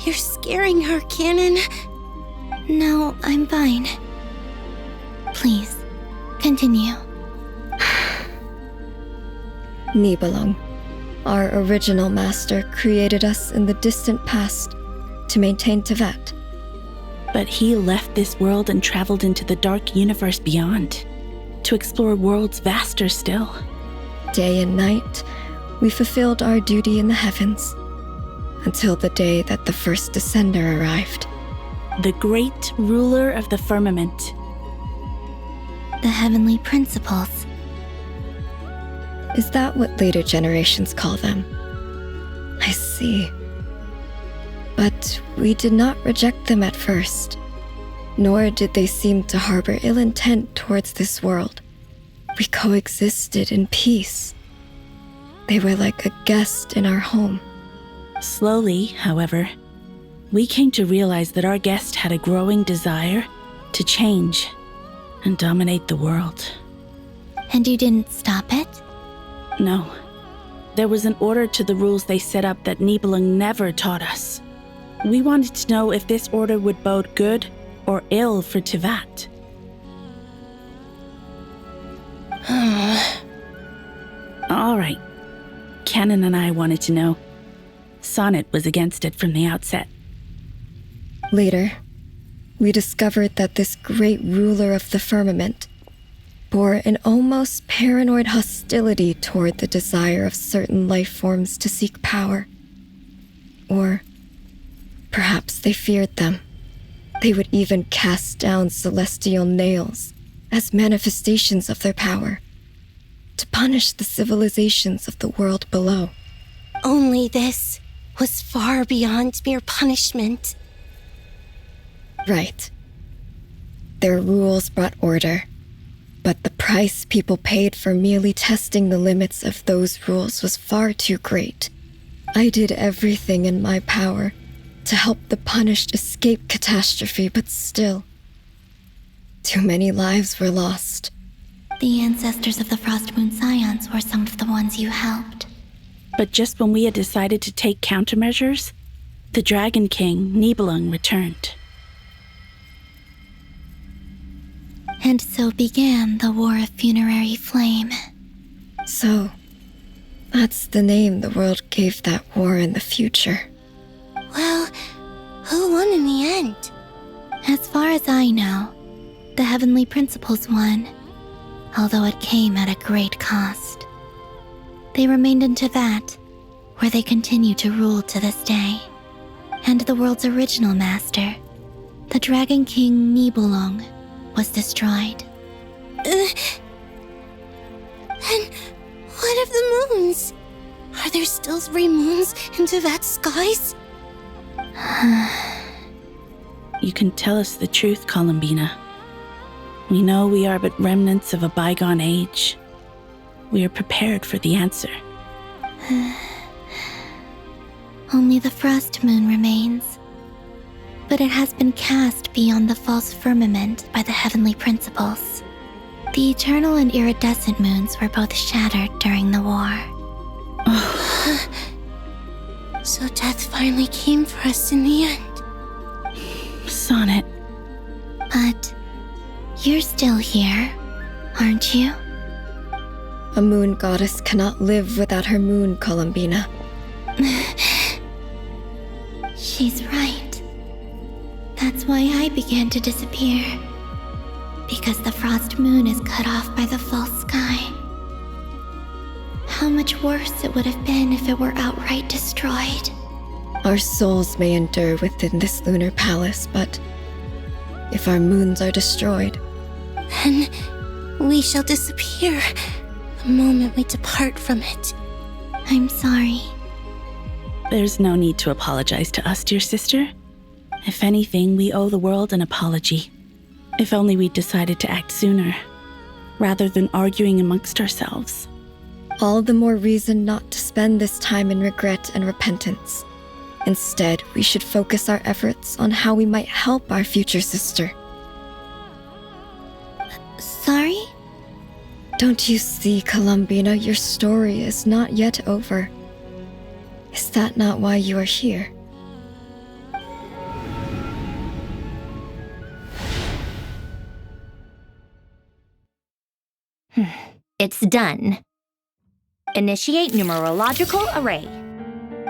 [SPEAKER 19] You're scaring her, Canon.
[SPEAKER 17] No, I'm fine. Please, continue.
[SPEAKER 20] Nibelung, our original master, created us in the distant past to maintain Tevat.
[SPEAKER 22] But he left this world and traveled into the dark universe beyond, to explore worlds vaster still.
[SPEAKER 20] Day and night, we fulfilled our duty in the heavens, until the day that the first Descender arrived.
[SPEAKER 22] The great ruler of the firmament.
[SPEAKER 17] The heavenly principles.
[SPEAKER 20] Is that what later generations call them? I see. But we did not reject them at first, nor did they seem to harbor ill intent towards this world. We coexisted in peace. They were like a guest in our home.
[SPEAKER 22] Slowly, however, we came to realize that our guest had a growing desire to change and dominate the world.
[SPEAKER 17] And you didn't stop it?
[SPEAKER 22] No. There was an order to the rules they set up that Nibelung never taught us. We wanted to know if this order would bode good or ill for Tevat. All right. Canon and I wanted to know. Sonnet was against it from the outset.
[SPEAKER 20] Later, we discovered that this great ruler of the firmament bore an almost paranoid hostility toward the desire of certain life forms to seek power. Or perhaps they feared them. They would even cast down celestial nails as manifestations of their power, to punish the civilizations of the world below.
[SPEAKER 19] Only this was far beyond mere punishment.
[SPEAKER 20] Right. Their rules brought order, but the price people paid for merely testing the limits of those rules was far too great. I did everything in my power to help the punished escape catastrophe, but still, too many lives were lost.
[SPEAKER 17] The ancestors of the Frost Moon Scions were some of the ones you helped.
[SPEAKER 22] But just when we had decided to take countermeasures, the Dragon King, Nibelung, returned.
[SPEAKER 17] And so began the War of Funerary Flame.
[SPEAKER 20] So, that's the name the world gave that war in the future.
[SPEAKER 19] Well, who won in the end?
[SPEAKER 17] As far as I know, the Heavenly Principles won, although it came at a great cost. They remained in Tevat, where they continue to rule to this day. And the world's original master, the Dragon King Nibelung, was destroyed.
[SPEAKER 19] And what of the moons? Are there still 3 moons in Tevat's skies?
[SPEAKER 22] You can tell us the truth, Columbina. We know we are but remnants of a bygone age. We are prepared for the answer.
[SPEAKER 17] Only the Frost Moon remains. but it has been cast beyond the false firmament by the heavenly principles. The eternal and iridescent moons were both shattered during the war.
[SPEAKER 19] So death finally came for us in the end.
[SPEAKER 22] Sonnet.
[SPEAKER 17] But you're still here, aren't you?
[SPEAKER 20] A moon goddess cannot live without her moon, Columbina.
[SPEAKER 17] She's right. That's why I began to disappear. Because the frost moon is cut off by the false sky. How much worse it would have been if it were outright destroyed.
[SPEAKER 20] Our souls may endure within this lunar palace, but if our moons are destroyed,
[SPEAKER 19] then we shall disappear the moment we depart from it.
[SPEAKER 17] I'm sorry.
[SPEAKER 22] There's no need to apologize to us, dear sister. If anything, we owe the world an apology. If only we'd decided to act sooner, rather than arguing amongst ourselves.
[SPEAKER 20] all the more reason not to spend this time in regret and repentance. Instead, we should focus our efforts on how we might help our future sister.
[SPEAKER 17] Sorry?
[SPEAKER 20] Don't you see, Columbina, your story is not yet over. Is that not why you are here?
[SPEAKER 15] It's done. Initiate numerological array.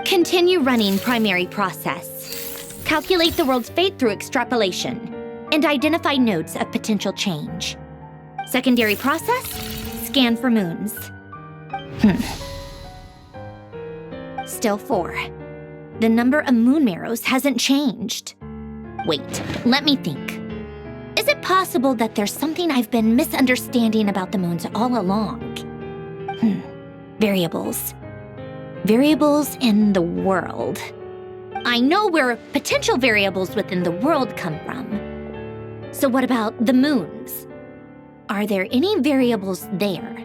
[SPEAKER 15] Continue running primary process. Calculate the world's fate through extrapolation, and identify nodes of potential change. Secondary process, scan for moons. Still 4. The number of moon marrows hasn't changed. Wait, let me think. Is it possible that there's something I've been misunderstanding about the moons all along? Variables. Variables in the world. I know where potential variables within the world come from. So what about the moons? Are there any variables there?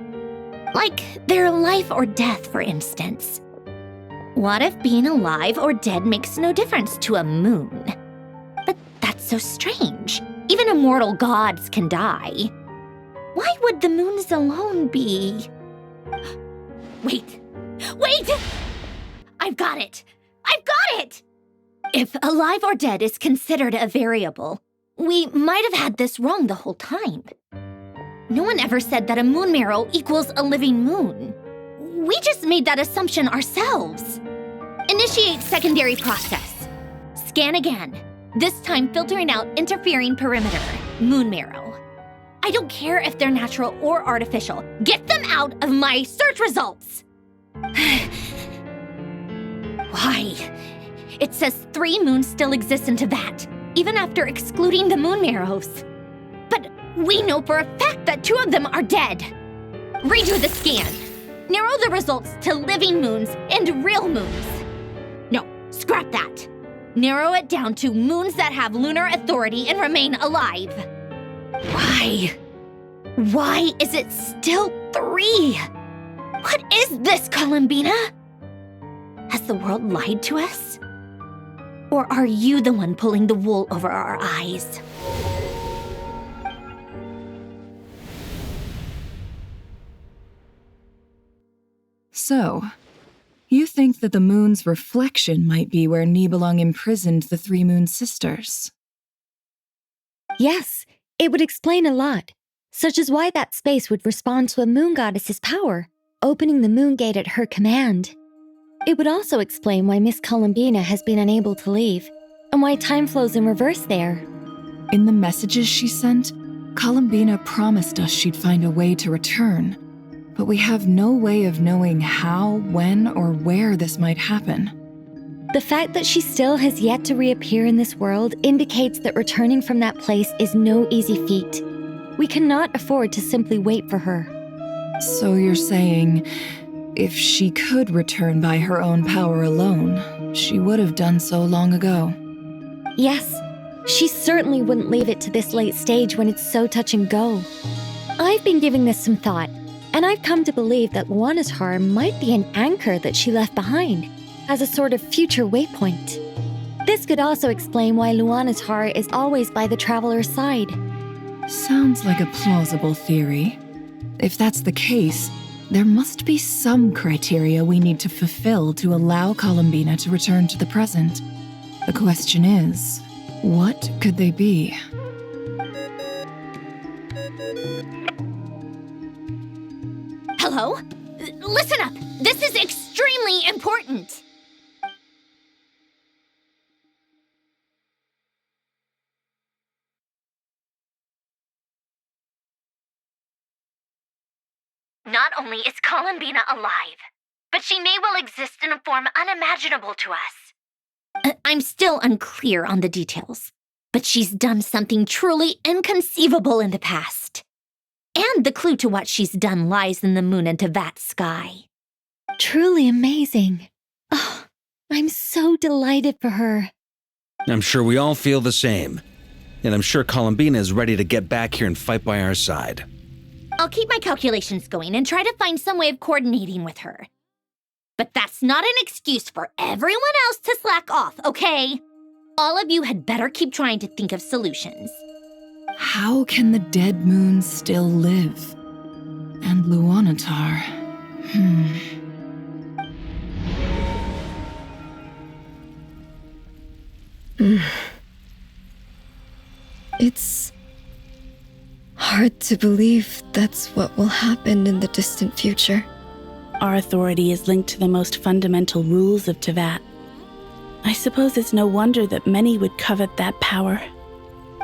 [SPEAKER 15] Like their life or death, for instance. What if being alive or dead makes no difference to a moon? But that's so strange. Even immortal gods can die. Why would the moons alone be? Wait! I've got it! If alive or dead is considered a variable, we might have had this wrong the whole time. No one ever said that a moon marrow equals a living moon. We just made that assumption ourselves. Initiate secondary process. Scan again. This time filtering out interfering perimeter, moon marrow. I don't care if they're natural or artificial. Get them out of my search results! Why? It says 3 moons still exist in Teyvat, even after excluding the moon marrows. But we know for a fact that 2 of them are dead. Redo the scan. Narrow the results to living moons and real moons. No, scrap that. Narrow it down to moons that have lunar authority and remain alive. Why? Why is it still 3? What is this, Columbina? Has the world lied to us? Or are you the one pulling the wool over our eyes?
[SPEAKER 3] So, you think that the moon's reflection might be where Nibelung imprisoned the 3 moon sisters?
[SPEAKER 9] Yes, it would explain a lot, such as why that space would respond to a moon goddess's power, opening the moon gate at her command. It would also explain why Miss Columbina has been unable to leave, and why time flows in reverse there.
[SPEAKER 3] In the messages she sent, Columbina promised us she'd find a way to return, but we have no way of knowing how, when, or where this might happen.
[SPEAKER 9] The fact that she still has yet to reappear in this world indicates that returning from that place is no easy feat. We cannot afford to simply wait for her.
[SPEAKER 3] So you're saying, if she could return by her own power alone, she would have done so long ago.
[SPEAKER 9] Yes, she certainly wouldn't leave it to this late stage when it's so touch and go. I've been giving this some thought, and I've come to believe that Luanatar might be an anchor that she left behind, as a sort of future waypoint. This could also explain why Luanatar is always by the Traveler's side.
[SPEAKER 3] Sounds like a plausible theory. If that's the case, there must be some criteria we need to fulfill to allow Columbina to return to the present. The question is, what could they be?
[SPEAKER 15] Hello? Listen up! This is extremely important! Not only is Columbina alive, but she may well exist in a form unimaginable to us. I'm still unclear on the details, but she's done something truly inconceivable in the past. And the clue to what she's done lies in the moon and Tevat sky.
[SPEAKER 9] Truly amazing. Oh, I'm so delighted for her.
[SPEAKER 2] I'm sure we all feel the same. And I'm sure Columbina is ready to get back here and fight by our side.
[SPEAKER 15] I'll keep my calculations going and try to find some way of coordinating with her. But that's not an excuse for everyone else to slack off, okay? All of you had better keep trying to think of solutions.
[SPEAKER 3] How can the dead moon still live? And Luanatar?
[SPEAKER 20] It's hard to believe that's what will happen in the distant future.
[SPEAKER 22] Our authority is linked to the most fundamental rules of Tevat. I suppose it's no wonder that many would covet that power.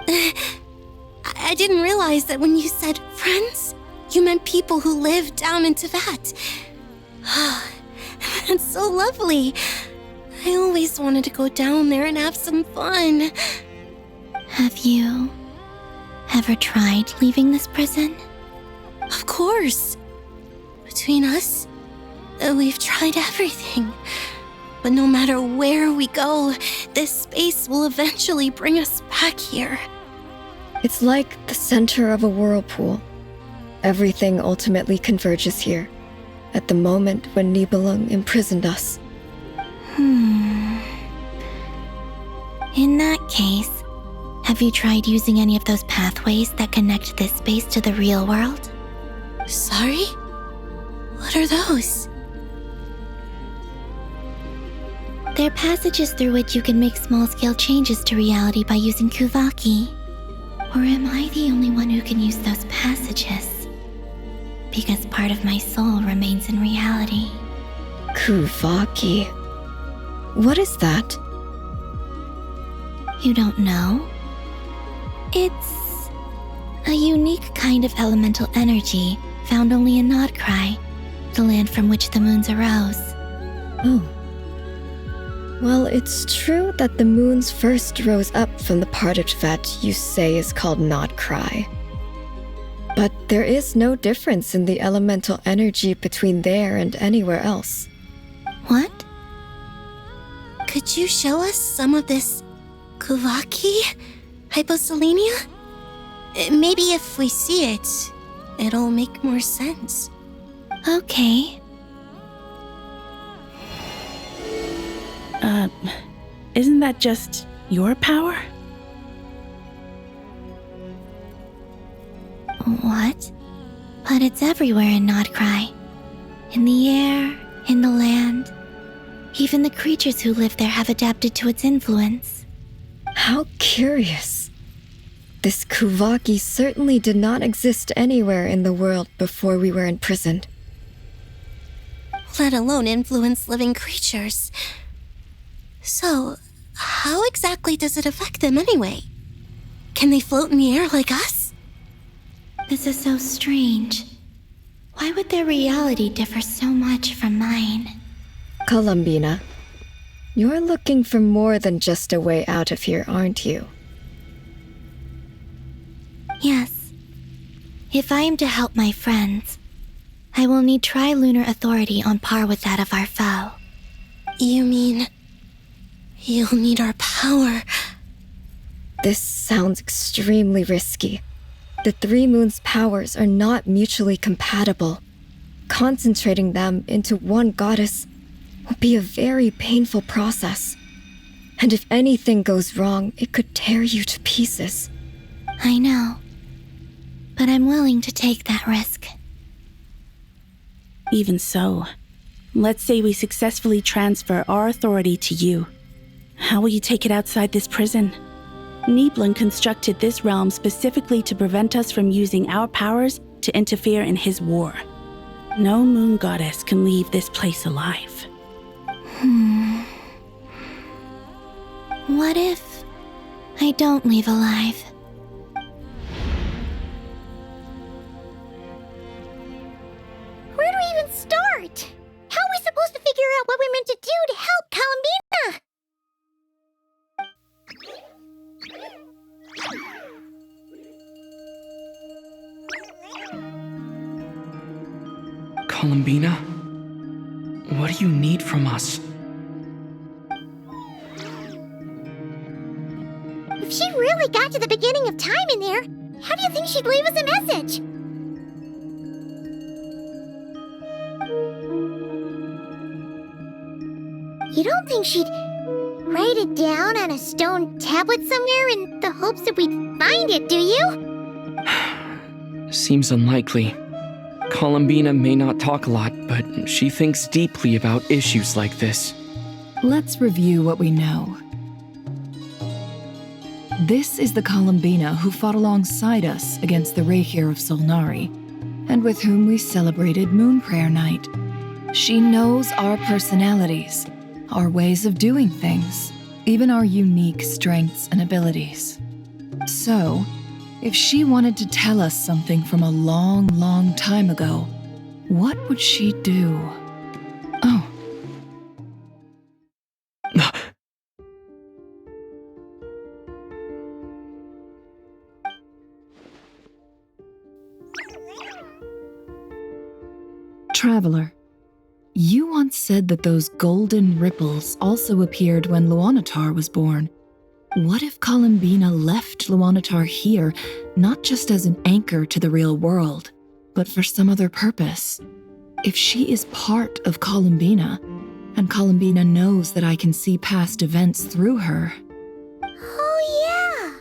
[SPEAKER 19] I didn't realize that when you said friends, you meant people who live down in Tevat. That's so lovely. I always wanted to go down there and have some fun.
[SPEAKER 17] Have you ever tried leaving this prison?
[SPEAKER 19] Of course. Between us, we've tried everything. But no matter where we go, this space will eventually bring us back here.
[SPEAKER 20] It's like the center of a whirlpool. Everything ultimately converges here, at the moment when Nibelung imprisoned us.
[SPEAKER 17] In that case, have you tried using any of those pathways that connect this space to the real world?
[SPEAKER 19] Sorry? What are those?
[SPEAKER 17] They're passages through which you can make small-scale changes to reality by using Kuvaki. Or am I the only one who can use those passages? Because part of my soul remains in reality.
[SPEAKER 20] Kuvaki. What is that?
[SPEAKER 17] You don't know? It's a unique kind of elemental energy found only in Krai, the land from which the moons arose.
[SPEAKER 20] Oh. Well, it's true that the moons first rose up from the part of Tevat you say is called Krai. But there is no difference in the elemental energy between there and anywhere else.
[SPEAKER 17] What?
[SPEAKER 19] Could you show us some of this Kuvaki? Hyposelenia? Maybe if we see it, it'll make more sense.
[SPEAKER 17] Okay.
[SPEAKER 22] Isn't that just your power?
[SPEAKER 17] What? But it's everywhere in Krai. In the air, in the land. Even the creatures who live there have adapted to its influence.
[SPEAKER 20] How curious. This Kuvaki certainly did not exist anywhere in the world before we were imprisoned.
[SPEAKER 19] Let alone influence living creatures. So, how exactly does it affect them anyway? Can they float in the air like us?
[SPEAKER 17] This is so strange. Why would their reality differ so much from mine?
[SPEAKER 20] Columbina, you're looking for more than just a way out of here, aren't you?
[SPEAKER 17] Yes. If I am to help my friends, I will need tri-lunar authority on par with that of our foe.
[SPEAKER 19] You mean you'll need our power?
[SPEAKER 20] This sounds extremely risky. The three moons' powers are not mutually compatible. Concentrating them into one goddess will be a very painful process. And if anything goes wrong, it could tear you to pieces.
[SPEAKER 17] I know. But I'm willing to take that risk.
[SPEAKER 22] Even so, let's say we successfully transfer our authority to you. How will you take it outside this prison? Niblin constructed this realm specifically to prevent us from using our powers to interfere in his war. No moon goddess can leave this place alive.
[SPEAKER 17] What if I don't leave alive?
[SPEAKER 1] Where do we even start? How are we supposed to figure out what we're meant to do to help Columbina?
[SPEAKER 10] Columbina? What do you need from us?
[SPEAKER 1] If she really got to the beginning of time in there, how do you think she'd leave us a message? You don't think she'd write it down on a stone tablet somewhere in the hopes that we'd find it, do you?
[SPEAKER 10] Seems unlikely. Columbina may not talk a lot, but she thinks deeply about issues like this.
[SPEAKER 3] Let's review what we know. This is the Columbina who fought alongside us against the Rahir of Solnari, and with whom we celebrated Moon Prayer Night. She knows our personalities, our ways of doing things, even our unique strengths and abilities. So, if she wanted to tell us something from a long, long time ago, what would she do? Oh. Traveler, you once said that those golden ripples also appeared when Luanatar was born. What if Columbina left Luanatar here, not just as an anchor to the real world, but for some other purpose? If she is part of Columbina, and Columbina knows that I can see past events through her.
[SPEAKER 1] Oh yeah!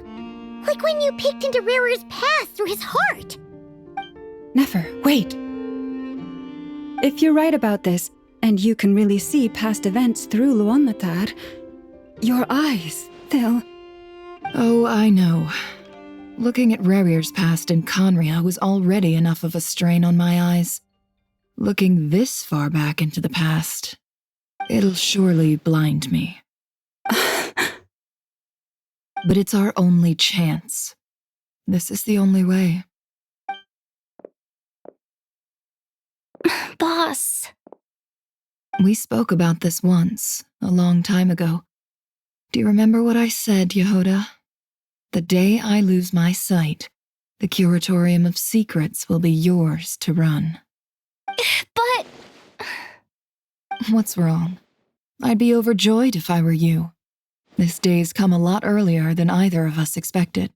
[SPEAKER 1] Like when you peeked into Rarir's past through his heart!
[SPEAKER 7] Nefer, wait! If you're right about this, and you can really see past events through Luanatar, your eyes, they'll...
[SPEAKER 3] Oh, I know. Looking at Rarir's past in Conria was already enough of a strain on my eyes. Looking this far back into the past, it'll surely blind me. But it's our only chance. This is the only way.
[SPEAKER 17] Boss.
[SPEAKER 3] We spoke about this once, a long time ago. Do you remember what I said, Yehoda? The day I lose my sight, the Curatorium of Secrets will be yours to run.
[SPEAKER 17] But...
[SPEAKER 3] What's wrong? I'd be overjoyed if I were you. This day's come a lot earlier than either of us expected.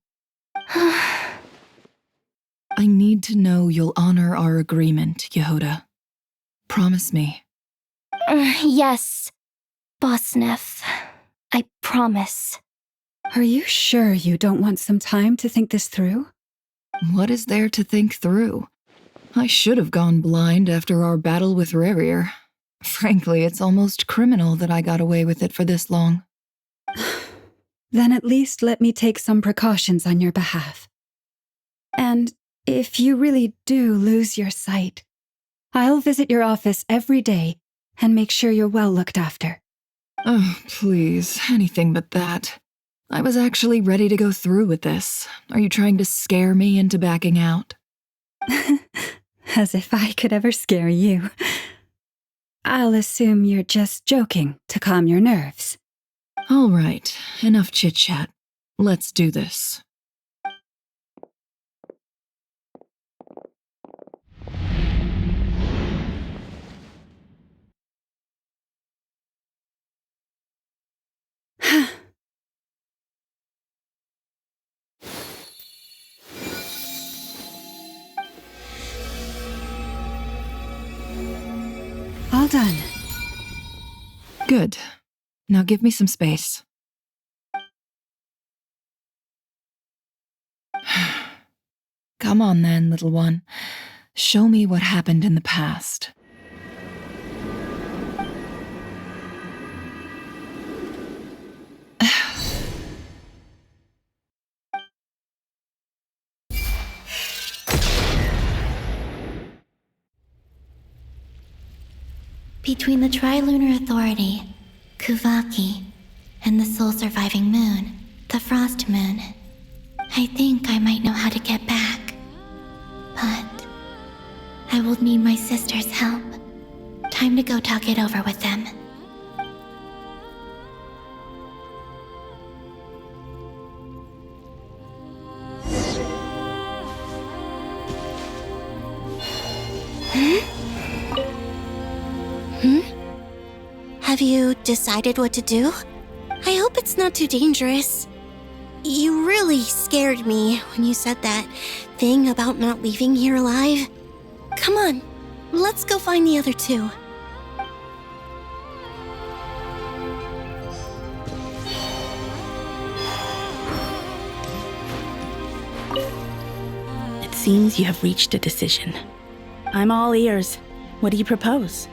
[SPEAKER 3] I need to know you'll honor our agreement, Yehoda. Promise me.
[SPEAKER 17] Yes, Boss Neff. I promise.
[SPEAKER 7] Are you sure you don't want some time to think this through?
[SPEAKER 3] What is there to think through? I should have gone blind after our battle with Rarir. Frankly, it's almost criminal that I got away with it for this long.
[SPEAKER 7] Then at least let me take some precautions on your behalf. And if you really do lose your sight, I'll visit your office every day and make sure you're well looked after.
[SPEAKER 3] Oh, please, anything but that. I was actually ready to go through with this. Are you trying to scare me into backing out?
[SPEAKER 7] As if I could ever scare you. I'll assume you're just joking to calm your nerves.
[SPEAKER 3] All right, enough chit-chat. Let's do this.
[SPEAKER 7] All done.
[SPEAKER 3] Good. Now give me some space. Come on then, little one. Show me what happened in the past.
[SPEAKER 17] Between the Tri-Lunar Authority, Kuvaki, and the soul-surviving moon, the Frost Moon, I think I might know how to get back. But I will need my sister's help. Time to go talk it over with them.
[SPEAKER 19] Have you decided what to do? I hope it's not too dangerous. You really scared me when you said that thing about not leaving here alive. Come on, let's go find the other two.
[SPEAKER 22] It seems you have reached a decision. I'm all ears. What do you propose?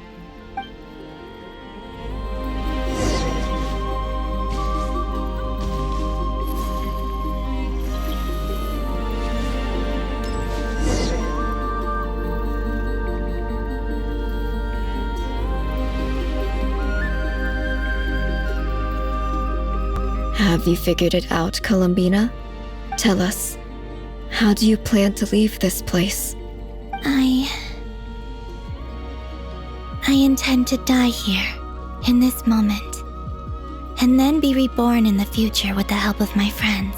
[SPEAKER 20] Have you figured it out, Columbina? Tell us, how do you plan to leave this place?
[SPEAKER 17] I intend to die here, in this moment, and then be reborn in the future with the help of my friends.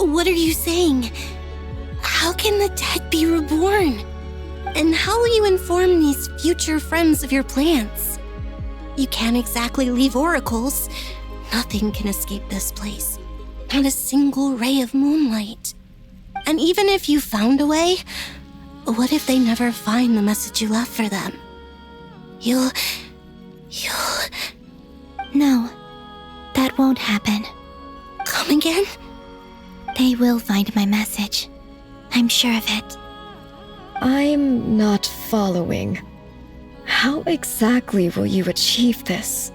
[SPEAKER 19] What are you saying? How can the dead be reborn? And how will you inform these future friends of your plans? You can't exactly leave oracles. Nothing can escape this place. Not a single ray of moonlight. And even if you found a way, what if they never find the message you left for them? You'll...
[SPEAKER 17] No, that won't happen.
[SPEAKER 19] Come again?
[SPEAKER 17] They will find my message. I'm sure of it.
[SPEAKER 20] I'm not following. How exactly will you achieve this?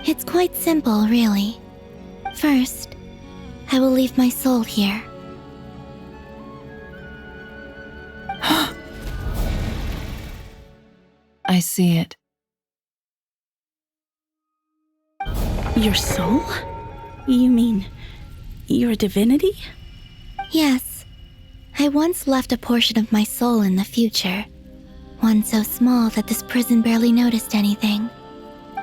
[SPEAKER 17] It's quite simple, really. First, I will leave my soul here.
[SPEAKER 3] I see it.
[SPEAKER 22] Your soul? You mean you're a divinity?
[SPEAKER 17] Yes. I once left a portion of my soul in the future. One so small that this prison barely noticed anything.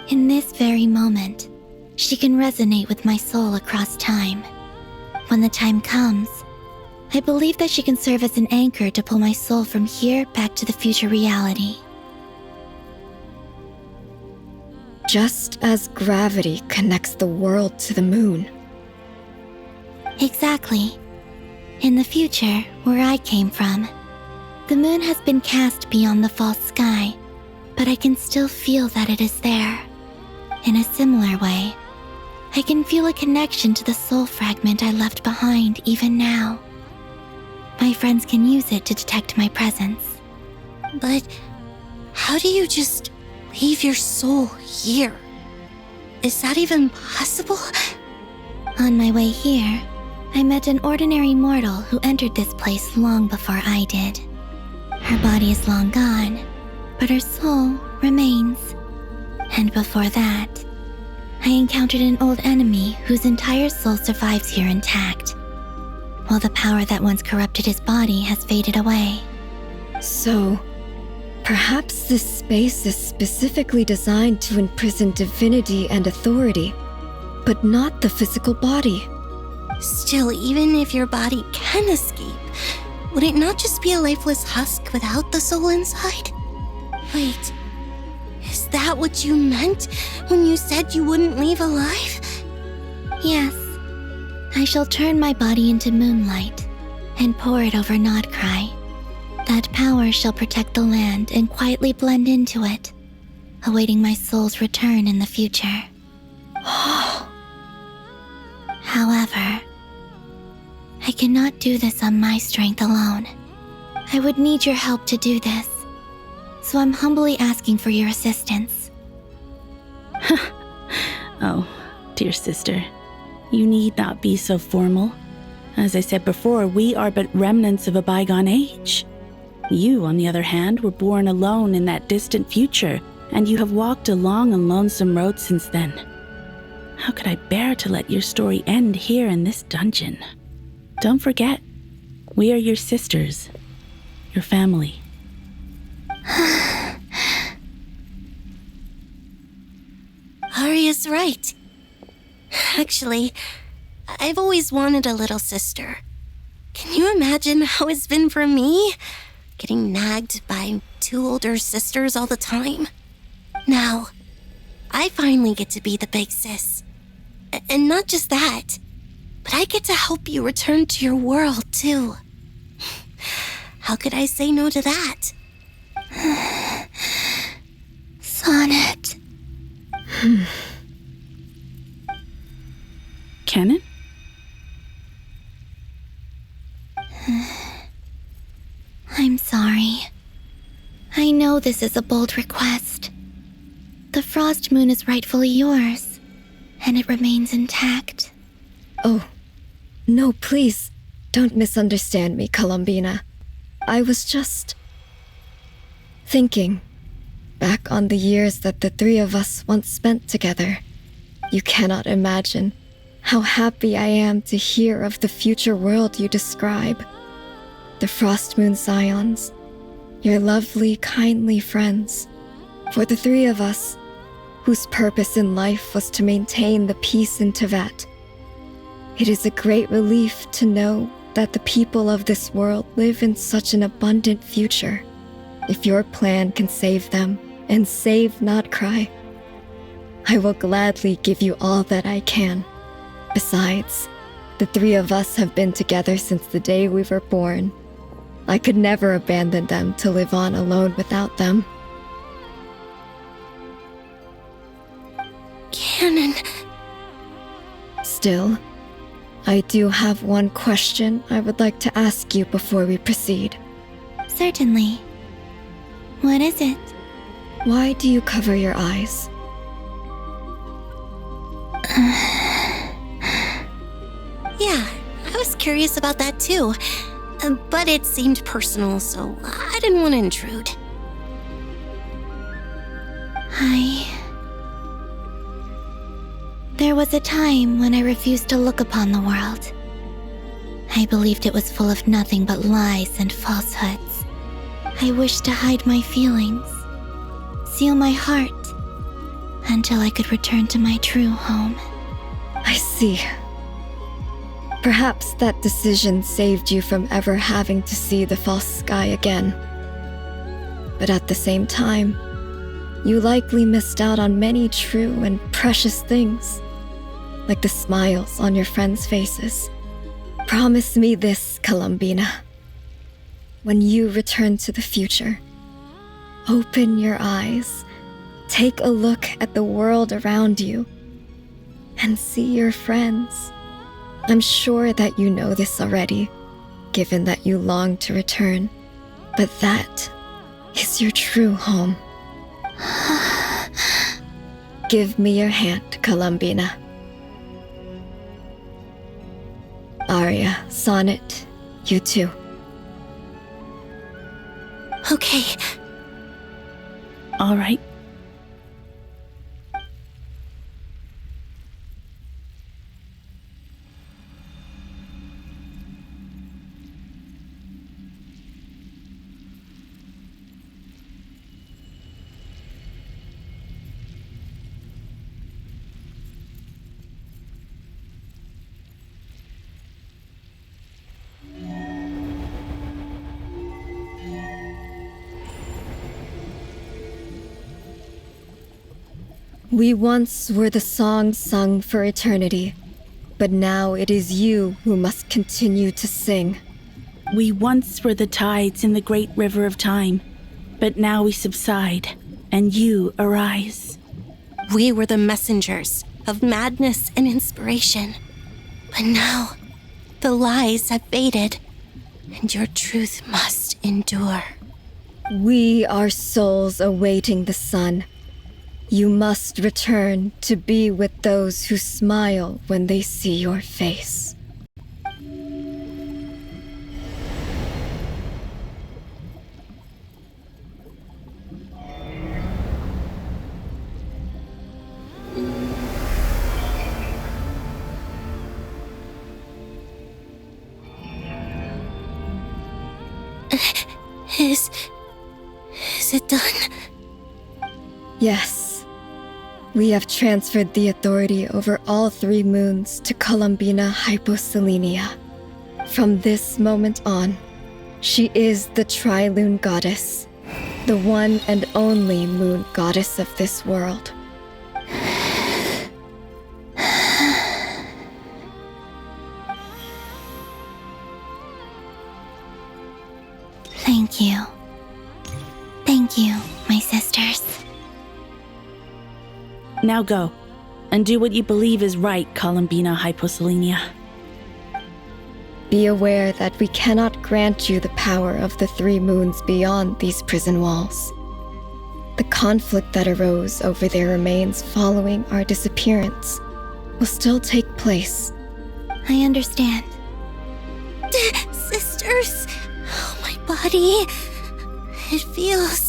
[SPEAKER 17] In this very moment, she can resonate with my soul across time. When the time comes, I believe that she can serve as an anchor to pull my soul from here back to the future reality.
[SPEAKER 20] Just as gravity connects the world to the moon.
[SPEAKER 17] Exactly. In the future, where I came from, the moon has been cast beyond the false sky, but I can still feel that it is there. In a similar way, I can feel a connection to the soul fragment I left behind even now. My friends can use it to detect my presence.
[SPEAKER 19] But how do you just leave your soul here? Is that even possible?
[SPEAKER 17] On my way here, I met an ordinary mortal who entered this place long before I did. Her body is long gone, but her soul remains. And before that, I encountered an old enemy whose entire soul survives here intact, while the power that once corrupted his body has faded away.
[SPEAKER 20] So, perhaps this space is specifically designed to imprison divinity and authority, but not the physical body.
[SPEAKER 19] Still, even if your body can escape, would it not just be a lifeless husk without the soul inside? Wait, is that what you meant when you said you wouldn't leave alive?
[SPEAKER 17] Yes. I shall turn my body into moonlight and pour it over Krai. That power shall protect the land and quietly blend into it, awaiting my soul's return in the future. However, I cannot do this on my strength alone. I would need your help to do this. So I'm humbly asking for your assistance.
[SPEAKER 22] Oh, dear sister, you need not be so formal. As I said before, we are but remnants of a bygone age. You, on the other hand, were born alone in that distant future, and you have walked a long and lonesome road since then. How could I bear to let your story end here in this dungeon? Don't forget, we are your sisters, your family.
[SPEAKER 19] Arya's right. Actually, I've always wanted a little sister. Can you imagine how it's been for me? Getting nagged by 2 older sisters all the time? Now, I finally get to be the big sis. And not just that, but I get to help you return to your world, too. How could I say no to that?
[SPEAKER 17] Sonnet.
[SPEAKER 22] Canon?
[SPEAKER 17] I'm sorry. I know this is a bold request. The Frost Moon is rightfully yours, and it remains intact.
[SPEAKER 20] Oh, no, please, don't misunderstand me, Columbina. I was just thinking back on the years that the 3 of us once spent together. You cannot imagine how happy I am to hear of the future world you describe. The Frost Moon Scions, your lovely, kindly friends. For the 3 of us, whose purpose in life was to maintain the peace in Teyvat. It is a great relief to know that the people of this world live in such an abundant future. If your plan can save them, and save not Krai, I will gladly give you all that I can. Besides, the 3 of us have been together since the day we were born. I could never abandon them to live on alone without them.
[SPEAKER 19] Canon.
[SPEAKER 20] Still, I do have one question I would like to ask you before we proceed.
[SPEAKER 17] Certainly. What is it?
[SPEAKER 20] Why do you cover your eyes?
[SPEAKER 19] Yeah, I was curious about that too. But it seemed personal, so I didn't want to intrude.
[SPEAKER 17] There was a time when I refused to look upon the world. I believed it was full of nothing but lies and falsehoods. I wished to hide my feelings, seal my heart, until I could return to my true home.
[SPEAKER 20] I see. Perhaps that decision saved you from ever having to see the false sky again. But at the same time, you likely missed out on many true and precious things, like the smiles on your friends' faces. Promise me this, Columbina. When you return to the future, open your eyes, take a look at the world around you, and see your friends. I'm sure that you know this already, given that you long to return, but that is your true home. Give me your hand, Columbina. Arya, Sonnet, you too.
[SPEAKER 19] Okay.
[SPEAKER 22] All right.
[SPEAKER 20] We once were the songs sung for eternity, but now it is you who must continue to sing.
[SPEAKER 22] We once were the tides in the great river of time, but now we subside, and you arise.
[SPEAKER 19] We were the messengers of madness and inspiration, but now The lies have faded, and your truth must endure.
[SPEAKER 20] We are souls awaiting the sun. You must return to be with those who smile when they see your face.
[SPEAKER 19] Is it done?
[SPEAKER 20] Yes. We have transferred the authority over all 3 moons to Columbina Hyposelenia. From this moment on, she is the Tri-Lune Goddess, the one and only moon goddess of this world.
[SPEAKER 17] Thank you. Thank you, my sisters.
[SPEAKER 22] Now go, and do what you believe is right, Columbina Hyposelenia.
[SPEAKER 20] Be aware that we cannot grant you the power of the 3 moons beyond these prison walls. The conflict that arose over their remains following our disappearance will still take place.
[SPEAKER 17] I understand.
[SPEAKER 19] Sisters, oh, my body. It feels...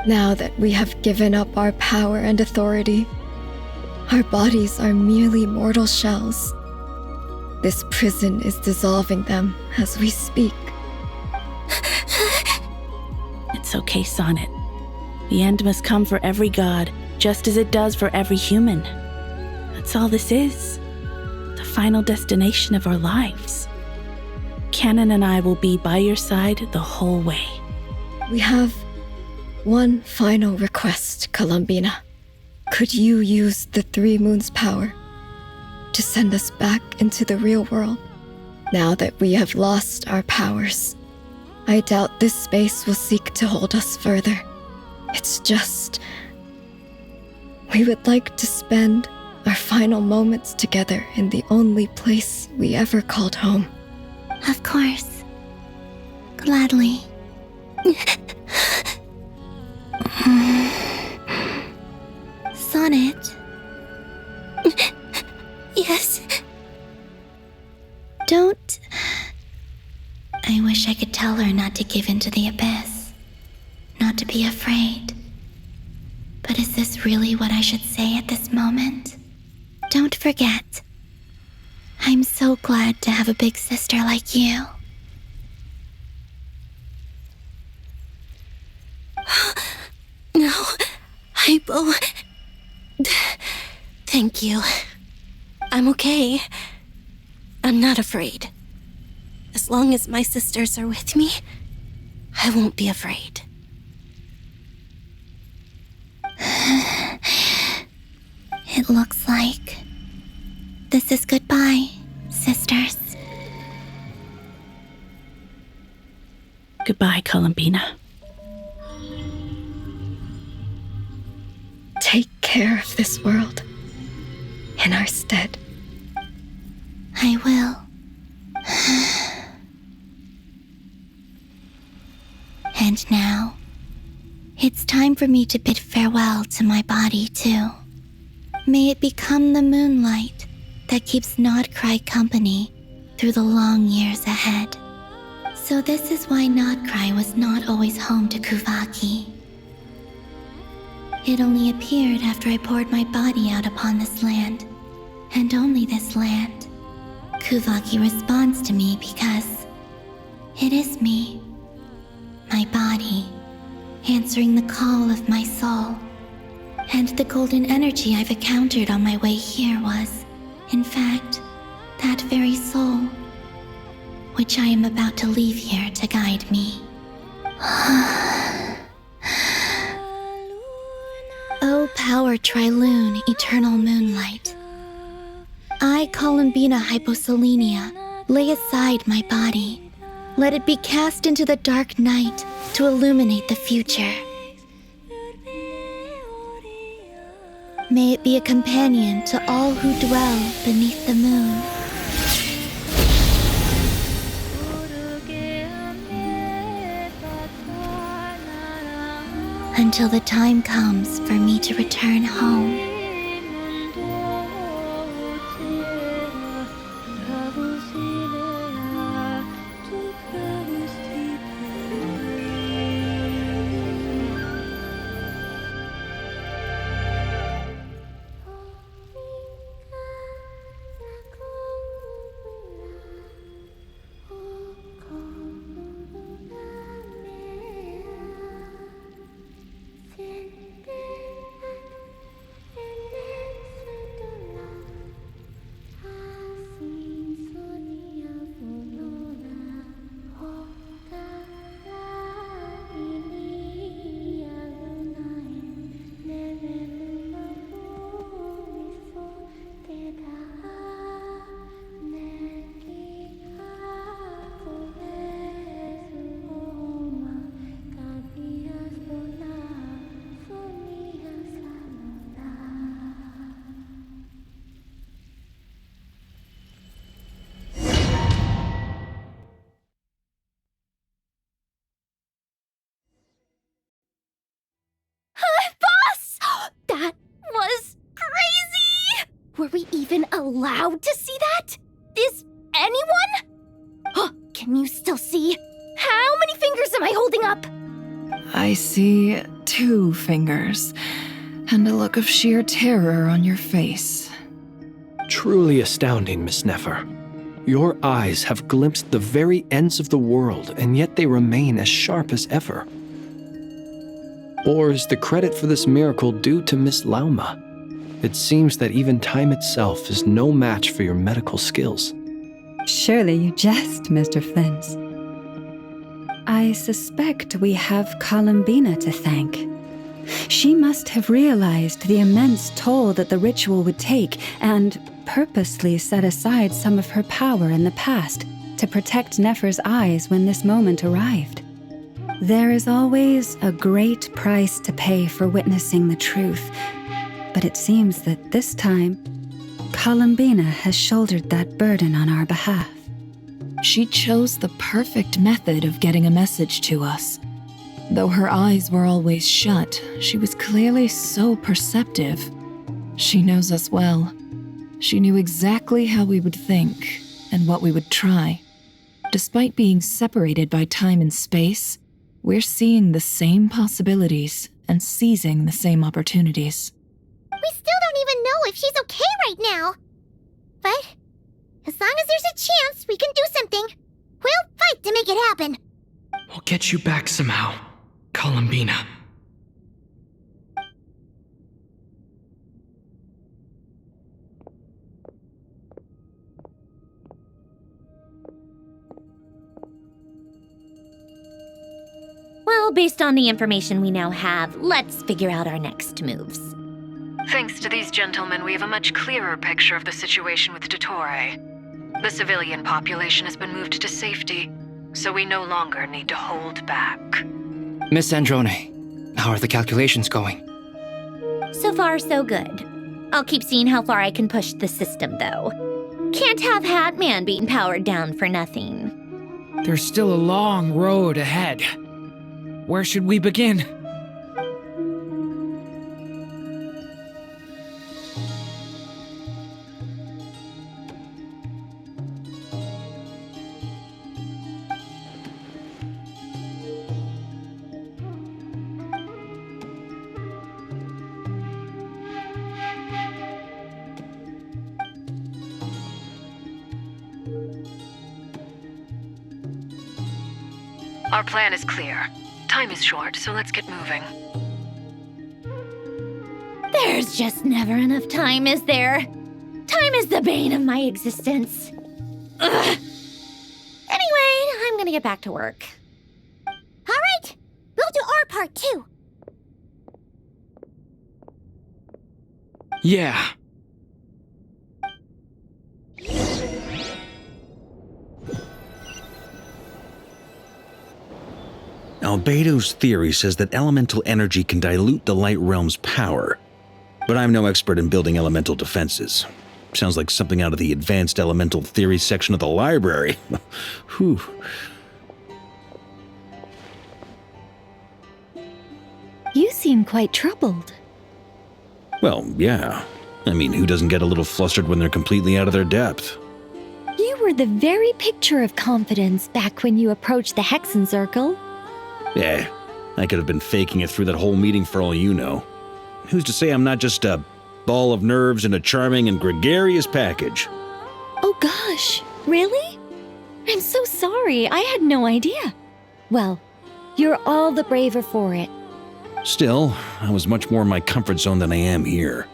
[SPEAKER 20] Now that we have given up our power and authority, our bodies are merely mortal shells. This prison is dissolving them as we speak.
[SPEAKER 22] It's okay, Sonnet. The end must come for every god, just as it does for every human. That's all this is. The final destination of our lives. Canon and I will be by your side the whole way.
[SPEAKER 20] We have one final request, Columbina. Could you use the 3 moons' power to send us back into the real world? Now that we have lost our powers, I doubt this space will seek to hold us further. It's just... we would like to spend our final moments together in the only place we ever called home.
[SPEAKER 17] Of course. Gladly. Sonnet?
[SPEAKER 19] Yes?
[SPEAKER 17] Don't... I wish I could tell her not to give in to the abyss. Not to be afraid. But is this really what I should say at this moment? Don't forget. I'm so glad to have a big sister like you.
[SPEAKER 19] No, Hypo. Thank you. I'm okay. I'm not afraid. As long as my sisters are with me, I won't be afraid.
[SPEAKER 17] It looks like this is goodbye, sisters.
[SPEAKER 22] Goodbye, Columbina.
[SPEAKER 20] Take care of this world in our stead.
[SPEAKER 17] I will. And now, it's time for me to bid farewell to my body, too. May it become the moonlight that keeps Not Krai company through the long years ahead. So this is why Not Krai was not always home to Kuvaki. It only appeared after I poured my body out upon this land, and only this land. Kuvaki responds to me because it is me, my body, answering the call of my soul. And the golden energy I've encountered on my way here was, in fact, that very soul, which I am about to leave here to guide me. O power Tri-Lune, eternal moonlight. I, Columbina Hyposelenia, lay aside my body. Let it be cast into the dark night to illuminate the future. May it be a companion to all who dwell beneath the moon. Until the time comes for me to return home.
[SPEAKER 1] That was crazy! Were we even allowed to see that? Is anyone? Can you still see? How many fingers am I holding up?
[SPEAKER 3] I see 2 fingers, and a look of sheer terror on your face.
[SPEAKER 4] Truly astounding, Miss Nefer. Your eyes have glimpsed the very ends of the world, and yet they remain as sharp as ever. Or is the credit for this miracle due to Miss Lauma? It seems that even time itself is no match for your medical skills.
[SPEAKER 7] Surely you jest, Mr. Flint. I suspect we have Columbina to thank. She must have realized the immense toll that the ritual would take and purposely set aside some of her power in the past to protect Nefer's eyes when this moment arrived. There is always a great price to pay for witnessing the truth, but it seems that this time, Columbina has shouldered that burden on our behalf.
[SPEAKER 3] She chose the perfect method of getting a message to us. Though her eyes were always shut, she was clearly so perceptive. She knows us well. She knew exactly how we would think and what we would try. Despite being separated by time and space, we're seeing the same possibilities and seizing the same opportunities.
[SPEAKER 1] We still don't even know if she's okay right now. But as long as there's a chance we can do something, we'll fight to make it happen.
[SPEAKER 10] We'll get you back somehow, Columbina.
[SPEAKER 15] Well, based on the information we now have, let's figure out our next moves.
[SPEAKER 6] Thanks to these gentlemen, we have a much clearer picture of the situation with Dottore. The civilian population has been moved to safety, so we no longer need to hold back.
[SPEAKER 21] Miss Androne, how are the calculations going?
[SPEAKER 15] So far, so good. I'll keep seeing how far I can push the system, though. Can't have Hatman being powered down for nothing.
[SPEAKER 16] There's still a long road ahead. Where should we begin?
[SPEAKER 6] Our plan is clear. Time is short, so let's get moving.
[SPEAKER 15] There's just never enough time, is there? Time is the bane of my existence. Ugh. Anyway, I'm gonna get back to work.
[SPEAKER 1] All right, we'll do our part too.
[SPEAKER 10] Yeah.
[SPEAKER 2] Albedo's theory says that elemental energy can dilute the light realm's power. but I'm no expert in building elemental defenses. Sounds like something out of the advanced elemental theory section of the library. Whew.
[SPEAKER 9] You seem quite troubled.
[SPEAKER 2] Well, yeah. I mean, who doesn't get a little flustered when they're completely out of their depth?
[SPEAKER 9] You were the very picture of confidence back when you approached the Hexen Circle.
[SPEAKER 2] Yeah, I could have been faking it through that whole meeting for all you know. Who's to say I'm not just a ball of nerves in a charming and gregarious package?
[SPEAKER 9] Oh gosh, really? I'm so sorry, I had no idea. Well, you're all the braver for it.
[SPEAKER 2] Still, I was much more in my comfort zone than I am here.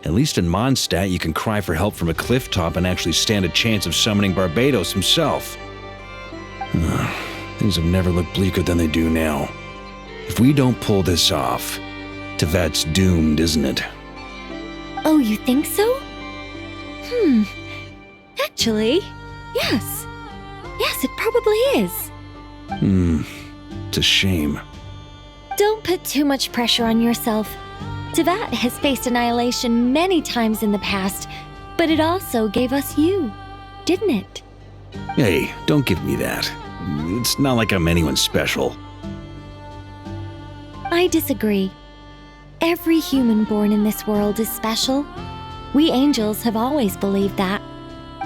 [SPEAKER 2] At least in Mondstadt, you can cry for help from a cliff top and actually stand a chance of summoning Barbados himself. Things have never looked bleaker than they do now. If we don't pull this off, Tevat's doomed, isn't it?
[SPEAKER 9] Oh, you think so? Actually, yes. Yes, it probably is.
[SPEAKER 2] It's a shame.
[SPEAKER 9] Don't put too much pressure on yourself. Tevat has faced annihilation many times in the past, but it also gave us you, didn't it?
[SPEAKER 2] Hey, don't give me that. It's not like I'm anyone special.
[SPEAKER 9] I disagree. Every human born in this world is special. We angels have always believed that.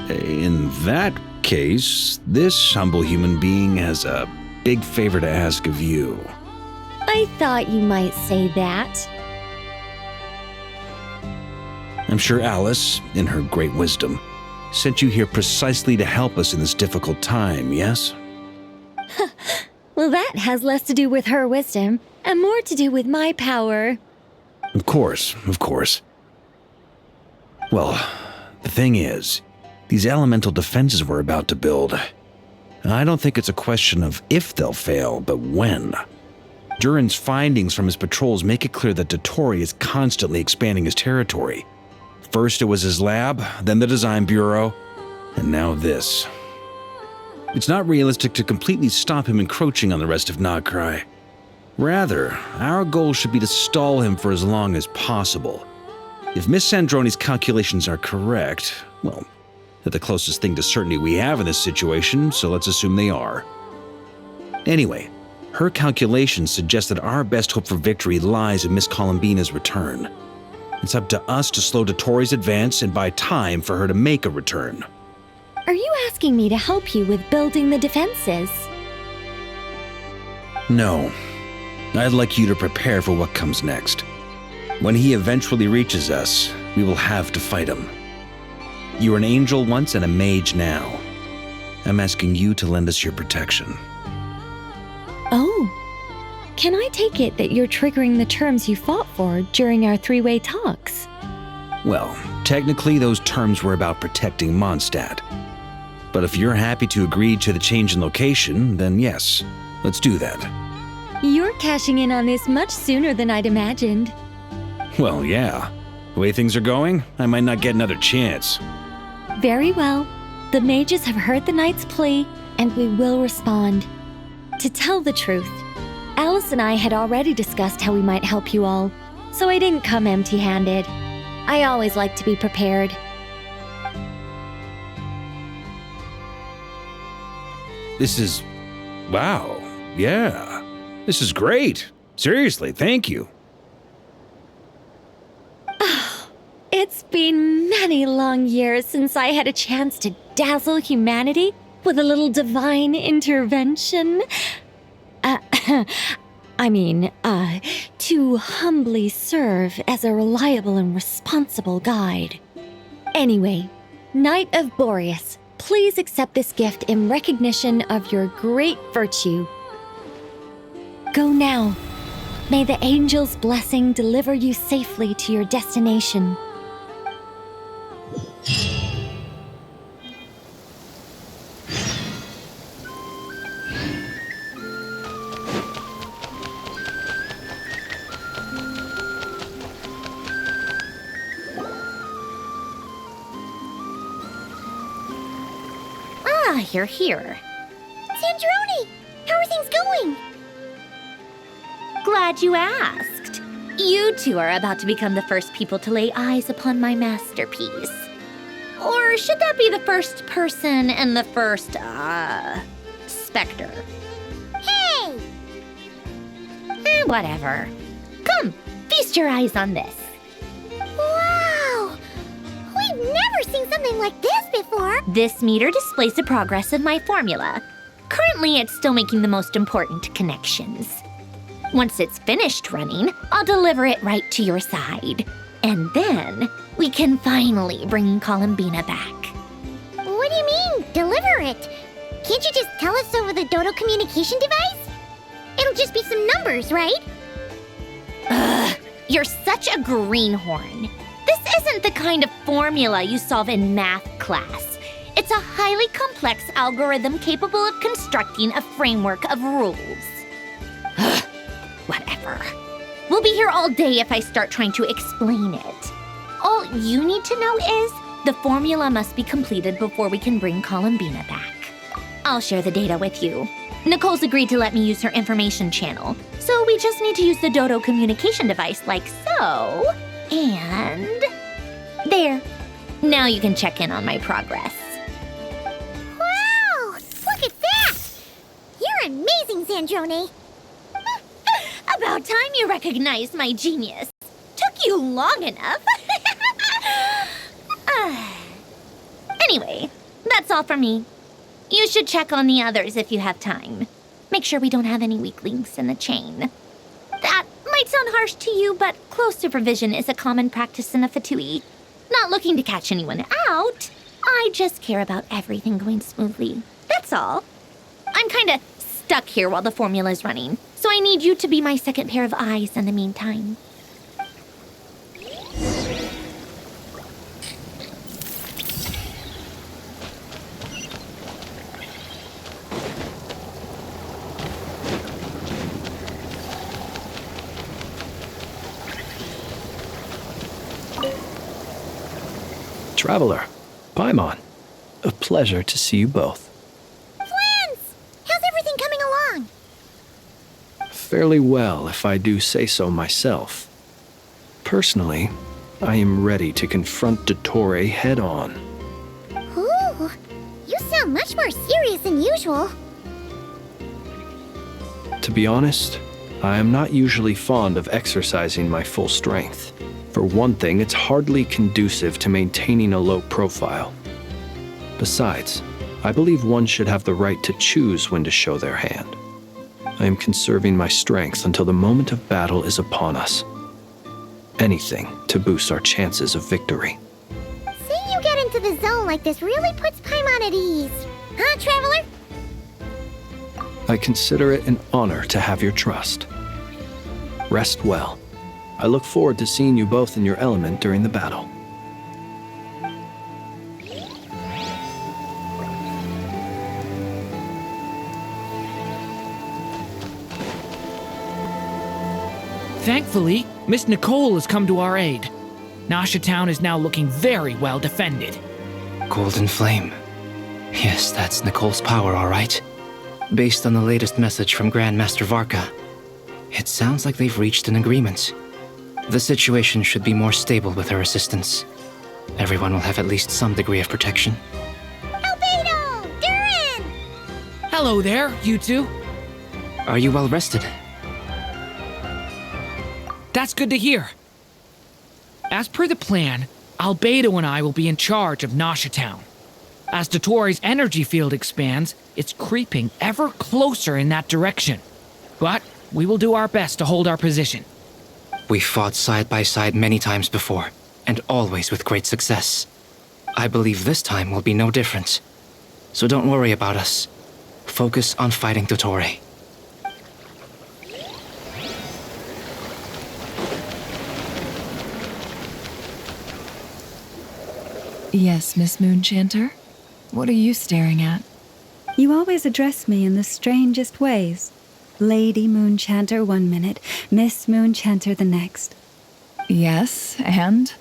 [SPEAKER 2] In that case, this humble human being has a big favor to ask of you.
[SPEAKER 9] I thought you might say that.
[SPEAKER 2] I'm sure Alice, in her great wisdom, sent you here precisely to help us in this difficult time, yes?
[SPEAKER 9] Well, that has less to do with her wisdom and more to do with my power.
[SPEAKER 2] Of course, of course. Well, the thing is, these elemental defenses we're about to build, I don't think it's a question of if they'll fail, but when. Durin's findings from his patrols make it clear that Dottore is constantly expanding his territory. First it was his lab, then the design bureau, and now this. It's not realistic to completely stop him encroaching on the rest of Krai. Rather, our goal should be to stall him for as long as possible. If Miss Sandroni's calculations are correct, well, they're the closest thing to certainty we have in this situation, so let's assume they are. Anyway, her calculations suggest that our best hope for victory lies in Miss Columbina's return. It's up to us to slow Dottore's advance and buy time for her to make a return.
[SPEAKER 9] Are you asking me to help you with building the defenses?
[SPEAKER 2] No. I'd like you to prepare for what comes next. When he eventually reaches us, we will have to fight him. You were an angel once and a mage now. I'm asking you to lend us your protection.
[SPEAKER 9] Oh. Can I take it that you're triggering the terms you fought for during our three-way talks?
[SPEAKER 2] Well, technically those terms were about protecting Mondstadt. But if you're happy to agree to the change in location, then yes, let's do that.
[SPEAKER 9] You're cashing in on this much sooner than I'd imagined.
[SPEAKER 2] Well, yeah. The way things are going, I might not get another chance.
[SPEAKER 9] Very well. The mages have heard the knight's plea, and we will respond. To tell the truth, Alice and I had already discussed how we might help you all, so I didn't come empty-handed. I always like to be prepared.
[SPEAKER 2] This is... wow. Yeah. This is great. Seriously, thank you.
[SPEAKER 9] It's been many long years since I had a chance to dazzle humanity with a little divine intervention. To humbly serve as a reliable and responsible guide. Anyway, Knight of Boreas, please accept this gift in recognition of your great virtue. Go now. May the angel's blessing deliver you safely to your destination.
[SPEAKER 15] Ah, you're here.
[SPEAKER 1] Sandroni, how are things going?
[SPEAKER 15] Glad you asked. You two are about to become the first people to lay eyes upon my masterpiece. Or should that be the first person and the first, specter?
[SPEAKER 1] Hey!
[SPEAKER 15] Whatever. Come, feast your eyes on this.
[SPEAKER 1] Wow! We've never seen something like this before!
[SPEAKER 15] This meter displays the progress of my formula. Currently, it's still making the most important connections. Once it's finished running, I'll deliver it right to your side. And then, we can finally bring Columbina back.
[SPEAKER 1] What do you mean, deliver it? Can't you just tell us over the Dodo communication device? It'll just be some numbers, right?
[SPEAKER 15] Ugh, you're such a greenhorn. This isn't the kind of formula you solve in math class. It's a highly complex algorithm capable of constructing a framework of rules. Ugh, whatever. We'll be here all day if I start trying to explain it. All you need to know is the formula must be completed before we can bring Columbina back. I'll share the data with you. Nicole's agreed to let me use her information channel, so we just need to use the Dodo communication device like so. And there. Now you can check in on my progress.
[SPEAKER 1] Wow! Look at that! You're amazing, Zandrone.
[SPEAKER 15] About time you recognized my genius. Took you long enough. Anyway, that's all for me. You should check on the others if you have time. Make sure we don't have any weak links in the chain. That might sound harsh to you, but close supervision is a common practice in the Fatui. Not looking to catch anyone out. I just care about everything going smoothly. That's all. I'm kinda stuck here while the formula's running, so I need you to be my second pair of eyes in the meantime.
[SPEAKER 4] Traveler, Paimon, a pleasure to see you both.
[SPEAKER 1] Twins! How's everything coming along?
[SPEAKER 4] Fairly well, if I do say so myself. Personally, I am ready to confront Dottore head-on.
[SPEAKER 1] Ooh, you sound much more serious than usual.
[SPEAKER 4] To be honest, I am not usually fond of exercising my full strength. For one thing, it's hardly conducive to maintaining a low profile. Besides, I believe one should have the right to choose when to show their hand. I am conserving my strength until the moment of battle is upon us. Anything to boost our chances of victory.
[SPEAKER 1] Seeing you get into the zone like this really puts Paimon at ease. Huh, Traveler?
[SPEAKER 4] I consider it an honor to have your trust. Rest well. I look forward to seeing you both in your element during the battle.
[SPEAKER 16] Thankfully, Miss Nicole has come to our aid. Nasha Town is now looking very well defended.
[SPEAKER 21] Golden Flame. Yes, that's Nicole's power, all right. Based on the latest message from Grandmaster Varka, it sounds like they've reached an agreement. The situation should be more stable with her assistance. Everyone will have at least some degree of protection.
[SPEAKER 1] Albedo! Durin!
[SPEAKER 16] Hello there, you two.
[SPEAKER 21] Are you well rested?
[SPEAKER 16] That's good to hear. As per the plan, Albedo and I will be in charge of Nasha Town. As Dottore's energy field expands, it's creeping ever closer in that direction. But we will do our best to hold our position.
[SPEAKER 21] We fought side by side many times before, and always with great success. I believe this time will be no different. So don't worry about us. Focus on fighting Dottore.
[SPEAKER 3] Yes, Miss Moonchanter? What are you staring at?
[SPEAKER 7] You always address me in the strangest ways. Lady Moonchanter 1 minute, Miss Moonchanter the next.
[SPEAKER 3] Yes, and?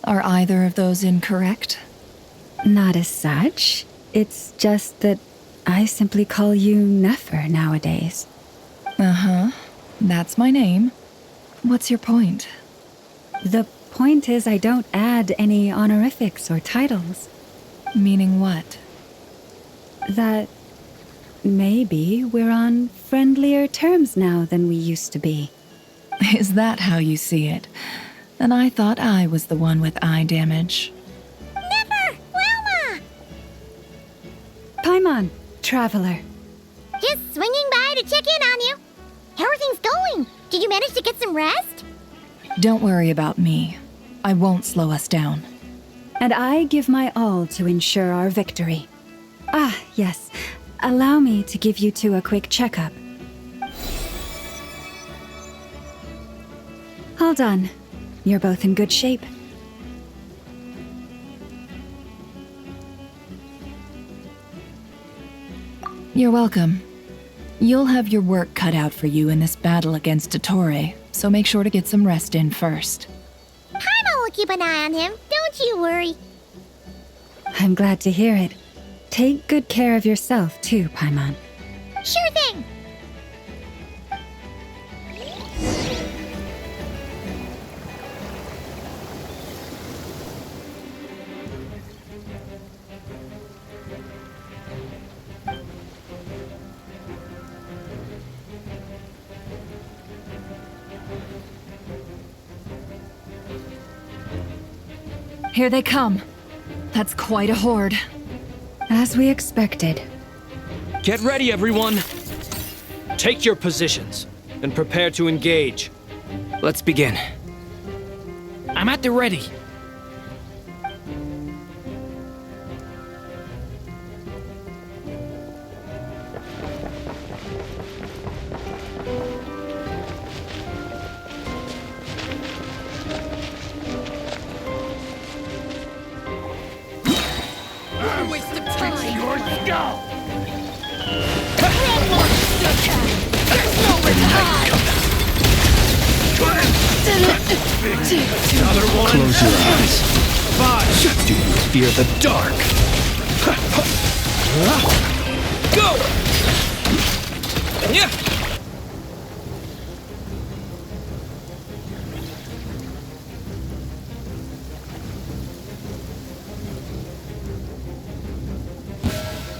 [SPEAKER 3] Are either of those incorrect?
[SPEAKER 7] Not as such. It's just that I simply call you Nefer nowadays.
[SPEAKER 3] Uh-huh. That's my name. What's your point?
[SPEAKER 7] The point is, I don't add any honorifics or titles.
[SPEAKER 3] Meaning what?
[SPEAKER 7] That maybe we're on friendlier terms now than we used to be.
[SPEAKER 3] Is that how you see it? And I thought I was the one with eye damage.
[SPEAKER 1] Never! Wilma!
[SPEAKER 7] Paimon, traveler.
[SPEAKER 1] Just swinging by to check in on you. How are things going? Did you manage to get some rest?
[SPEAKER 3] Don't worry about me. I won't slow us down.
[SPEAKER 7] And I give my all to ensure our victory. Ah, yes. Allow me to give you two a quick checkup. All done. You're both in good shape.
[SPEAKER 3] You're welcome. You'll have your work cut out for you in this battle against Dottore, so make sure to get some rest in first.
[SPEAKER 1] Paimon will keep an eye on him, don't you worry.
[SPEAKER 7] I'm glad to hear it. Take good care of yourself, too, Paimon.
[SPEAKER 1] Sure thing!
[SPEAKER 3] Here they come. That's quite a horde.
[SPEAKER 7] As we expected.
[SPEAKER 10] Get ready, everyone! Take your positions and prepare to engage.
[SPEAKER 21] Let's begin.
[SPEAKER 16] I'm at the ready.
[SPEAKER 4] Close your eyes. Do you fear the dark?
[SPEAKER 10] Go! Yeah!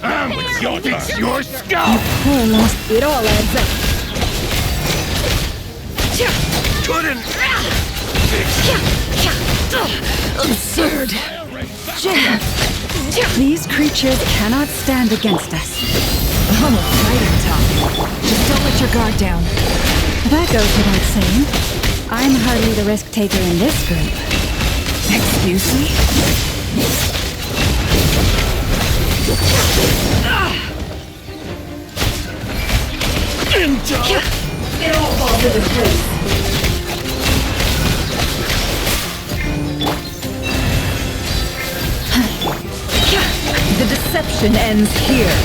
[SPEAKER 5] I'm with your turn. Your scalp!
[SPEAKER 7] Almost. It all adds up.
[SPEAKER 5] Couldn't.
[SPEAKER 3] Absurd.
[SPEAKER 7] These creatures cannot stand against us.
[SPEAKER 3] Oh, fighting talk. Just don't let your guard down.
[SPEAKER 7] That goes without saying. I'm hardly the risk taker in this group.
[SPEAKER 3] Excuse me?
[SPEAKER 5] It all falls into place.
[SPEAKER 3] The deception ends here.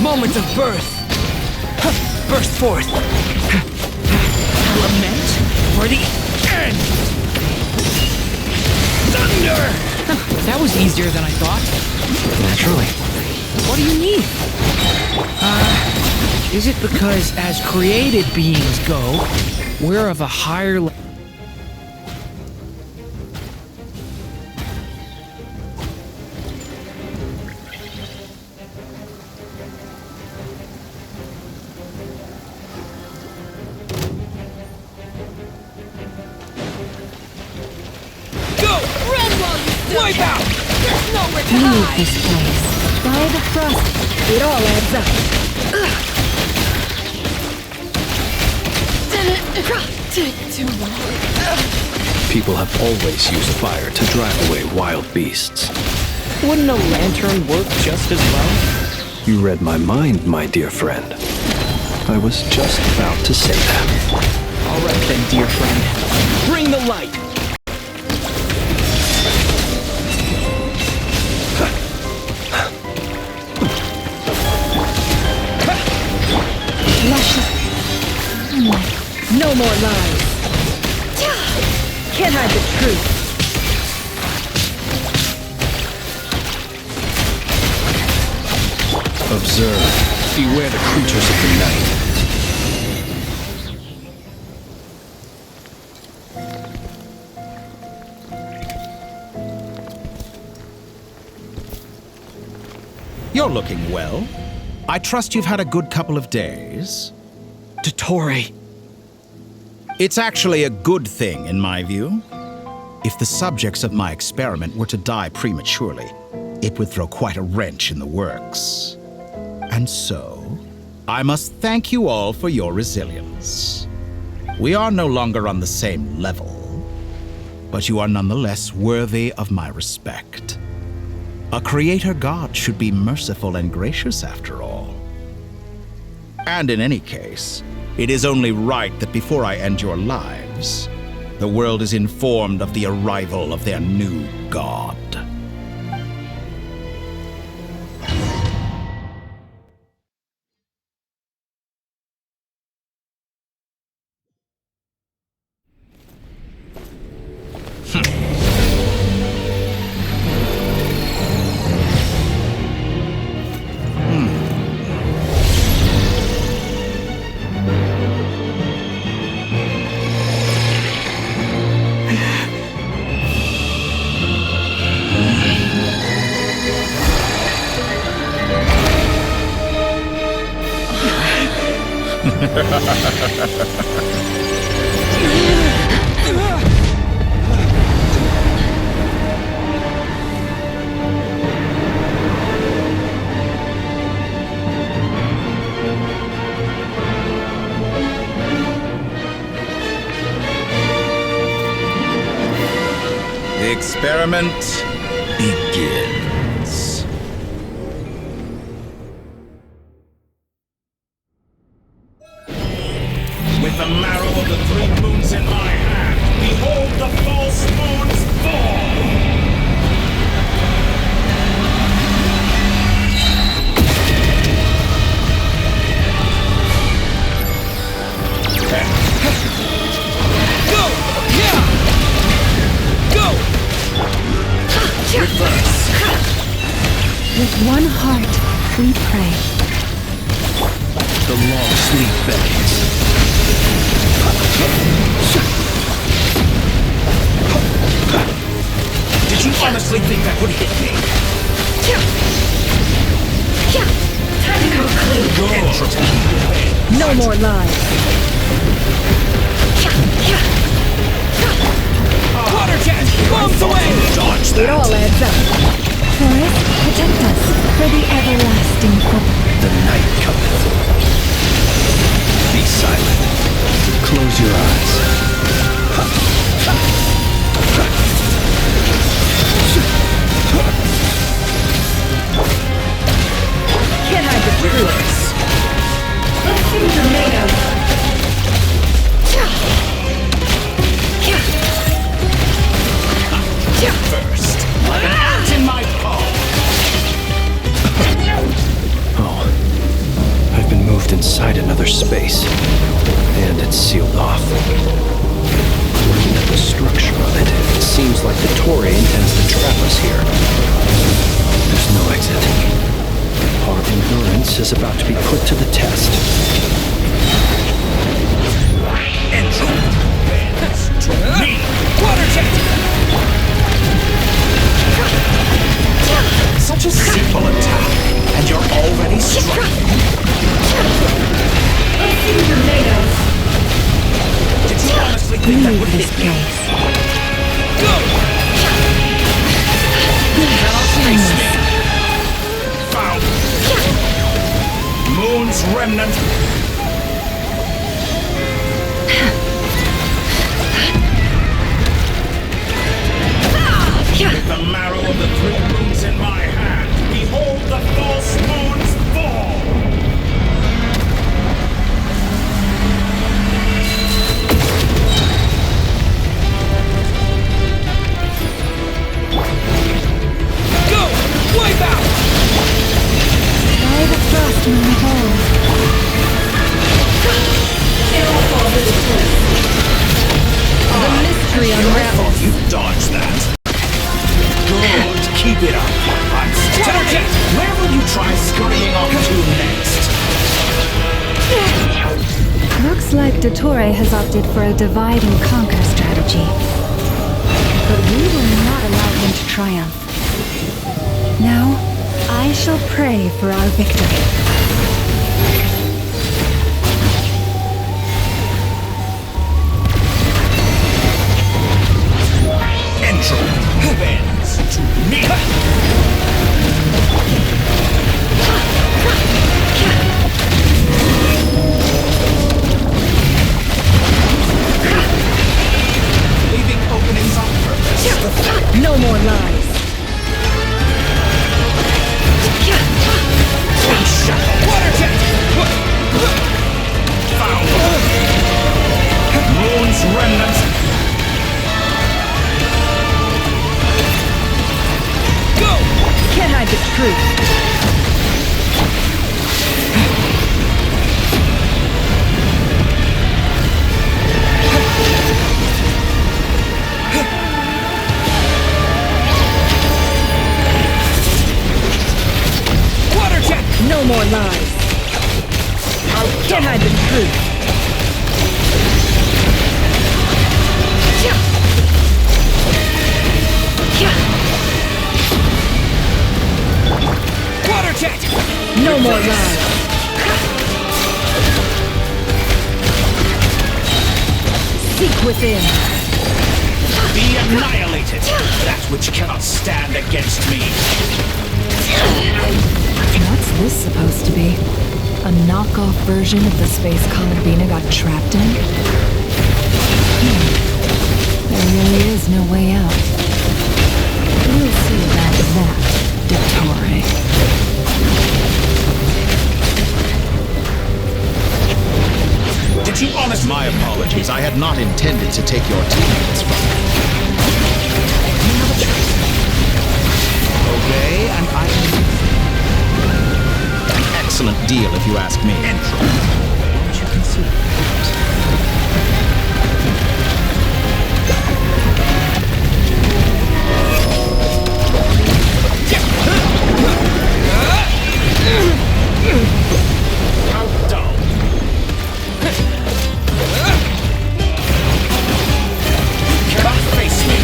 [SPEAKER 10] Moment of birth! Burst forth! Lament for the end! Thunder!
[SPEAKER 16] That was easier than I thought.
[SPEAKER 21] Naturally.
[SPEAKER 16] What do you need? Is it because as created beings go, we're of a higher level?
[SPEAKER 10] Wipe out! There's nowhere to
[SPEAKER 7] Leave
[SPEAKER 10] hide!
[SPEAKER 7] this place. By the frost, it all adds up.
[SPEAKER 4] People have always used fire to drive away wild beasts.
[SPEAKER 10] Wouldn't a lantern work just as well?
[SPEAKER 4] You read my mind, my dear friend. I was just about to say that.
[SPEAKER 10] All right then, dear friend. Bring the light!
[SPEAKER 3] No more lies. Can't hide the truth.
[SPEAKER 14] Observe. Beware the creatures of the night.
[SPEAKER 11] You're looking well. I trust you've had a good couple of days.
[SPEAKER 10] Dottore.
[SPEAKER 11] It's actually a good thing, in my view. If the subjects of my experiment were to die prematurely, it would throw quite a wrench in the works. And so, I must thank you all for your resilience. We are no longer on the same level, but you are nonetheless worthy of my respect. A creator god should be merciful and gracious after all. And in any case, it is only right that before I end your lives, the world is informed of the arrival of their new god. The experiment begins.
[SPEAKER 5] With the marrow of the 3 moons in my hand, behold the false moons fall!
[SPEAKER 10] Go! Yeah! Go!
[SPEAKER 7] Reverse. With one heart, we pray.
[SPEAKER 14] The long sleep beckons.
[SPEAKER 5] Did you honestly think that would hit me?
[SPEAKER 3] Time to come clean. No more lies.
[SPEAKER 10] Water jet! Bombs away!
[SPEAKER 5] Dodge that!
[SPEAKER 3] It all adds up.
[SPEAKER 7] Forest, protect us for the everlasting hope.
[SPEAKER 14] The night cometh. Be silent. Close your eyes.
[SPEAKER 3] Can't hide the truth. Let's see what you're made of.
[SPEAKER 5] First, like an ant in my palm!
[SPEAKER 4] Oh. I've been moved inside another space. And it's sealed off. Looking at the structure of it, it seems like the Dottore intends to trap us here. There's no exit. Our endurance is about to be put to the test.
[SPEAKER 5] To me!
[SPEAKER 10] Water jet!
[SPEAKER 5] Such a simple attack, and you're already striking.
[SPEAKER 3] Let's see what you're made of.
[SPEAKER 5] Did you honestly think that would hit me?
[SPEAKER 10] Go!
[SPEAKER 5] Cannot face me! Found! Moon's remnant! With the marrow of the 3 moons in my hand, behold the false moons fall!
[SPEAKER 10] Go! Wipe out!
[SPEAKER 7] By the frost moon falls.
[SPEAKER 3] It all falls into place.
[SPEAKER 16] unravels.
[SPEAKER 14] You dodged that. Good. Keep it up. I'm still. Where will you try scurrying off to next?
[SPEAKER 7] Looks like Dottore has opted for a divide and conquer strategy. But we will not allow him to triumph. Now, I shall pray for our victory.
[SPEAKER 14] Entry bends to me. Leaving openings on purpose.
[SPEAKER 3] No more lies.
[SPEAKER 14] Water jet! Found. Moon's remnants.
[SPEAKER 3] Go! Can't hide the truth.
[SPEAKER 14] Water jet!
[SPEAKER 3] No more lies. Can't hide the truth.
[SPEAKER 14] Water jet!
[SPEAKER 3] No more lies. Seek within.
[SPEAKER 14] Be annihilated! That which cannot stand against me!
[SPEAKER 3] What's this supposed to be? A knockoff version of the space Columbina got trapped in? There really is no way out. We'll see about that, Dottore.
[SPEAKER 14] Did you honestly?
[SPEAKER 11] My apologies. I had not intended to take your teammates from you. Obey, and I will. An excellent deal, if you ask me. Won't you consider
[SPEAKER 14] How dull. You cannot face me.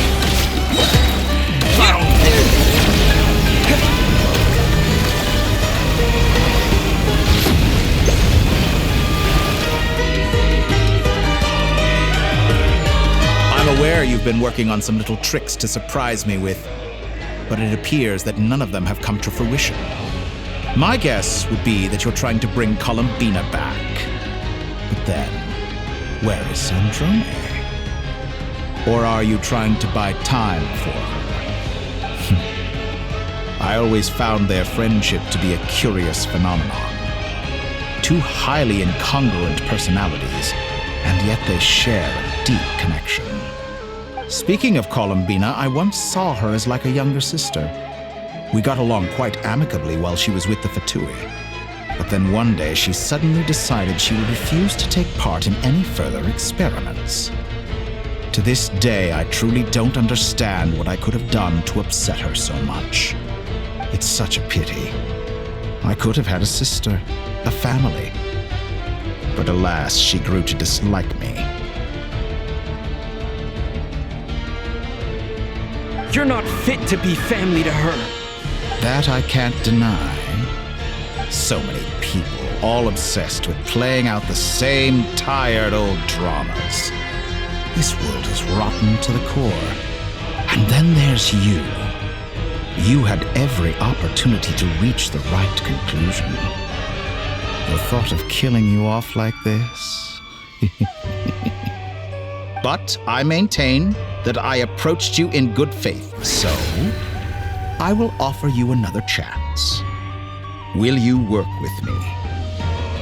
[SPEAKER 14] Found.
[SPEAKER 11] I'm aware you've been working on some little tricks to surprise me with, but it appears that none of them have come to fruition. My guess would be that you're trying to bring Columbina back. But then, where is Sandrone? Or are you trying to buy time for her? I always found their friendship to be a curious phenomenon. Two highly incongruent personalities, and yet they share a deep connection. Speaking of Columbina, I once saw her as like a younger sister. We got along quite amicably while she was with the Fatui. But then one day she suddenly decided she would refuse to take part in any further experiments. To this day, I truly don't understand what I could have done to upset her so much. It's such a pity. I could have had a sister, a family. But alas, she grew to dislike me.
[SPEAKER 10] You're not fit to be family to her.
[SPEAKER 11] That I can't deny. So many people, all obsessed with playing out the same tired old dramas. This world is rotten to the core. And then there's you. You had every opportunity to reach the right conclusion. The thought of killing you off like this? But I maintain that I approached you in good faith, so I will offer you another chance. Will you work with me?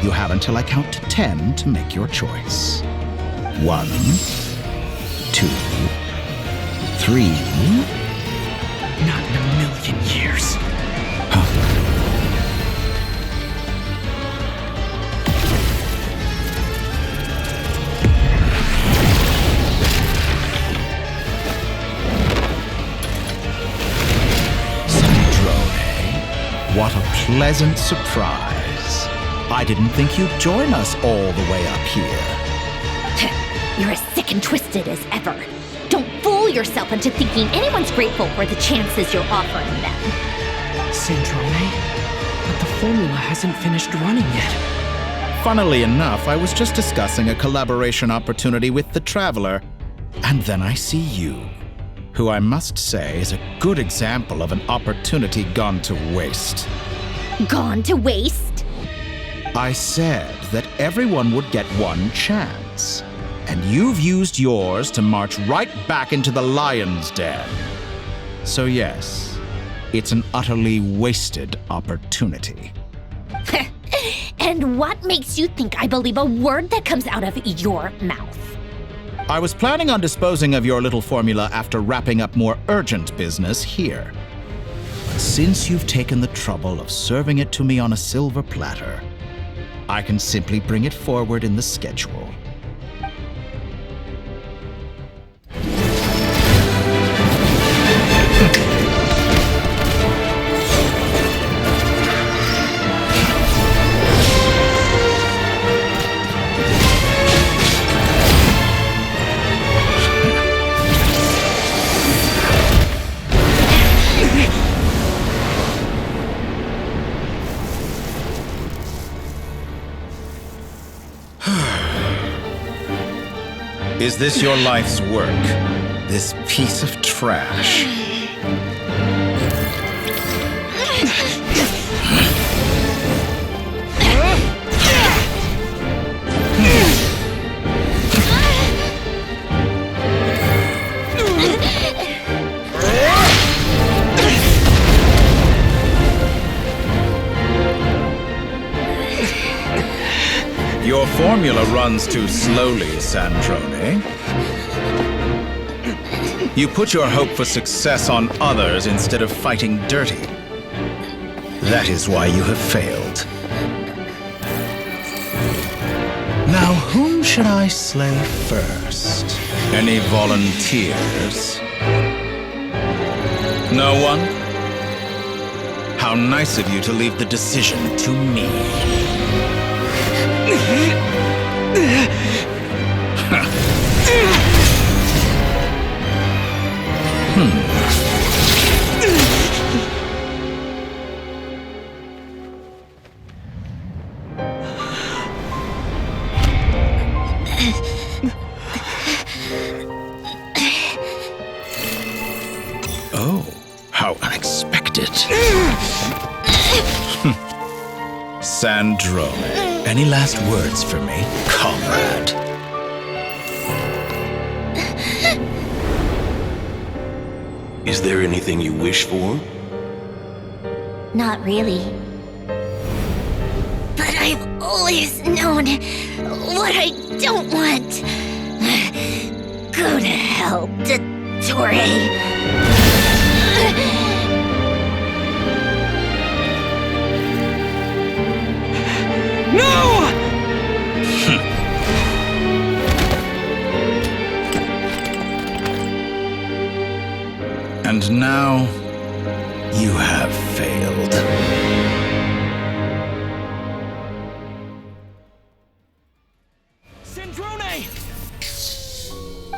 [SPEAKER 11] You have until I count to 10 to make your choice. 1, 2, 3.
[SPEAKER 10] Not in a million years.
[SPEAKER 11] What a pleasant surprise. I didn't think you'd join us all the way up here.
[SPEAKER 15] You're as sick and twisted as ever. Don't fool yourself into thinking anyone's grateful for the chances you're offering them.
[SPEAKER 10] Sandrone? But the formula hasn't finished running yet.
[SPEAKER 11] Funnily enough, I was just discussing a collaboration opportunity with the Traveler, and then I see you, who I must say is a good example of an opportunity gone to waste.
[SPEAKER 15] Gone to waste?
[SPEAKER 11] I said that everyone would get one chance, and you've used yours to march right back into the lion's den. So yes, it's an utterly wasted opportunity.
[SPEAKER 15] And what makes you think I believe a word that comes out of your mouth?
[SPEAKER 11] I was planning on disposing of your little formula after wrapping up more urgent business here. But since you've taken the trouble of serving it to me on a silver platter, I can simply bring it forward in the schedule. Is this your life's work? This piece of trash? Your formula runs too slowly, Sandrone. You put your hope for success on others instead of fighting dirty. That is why you have failed. Now, whom should I slay first? Any volunteers? No one? How nice of you to leave the decision to me. Oh, how unexpected. Sandrone, any last words for me, comrade?
[SPEAKER 12] Is there anything you wish for?
[SPEAKER 1] Not really. But I've always known what I don't want. Go to hell, Dottore.
[SPEAKER 10] No!
[SPEAKER 11] And now, you have failed.
[SPEAKER 10] Sandrone!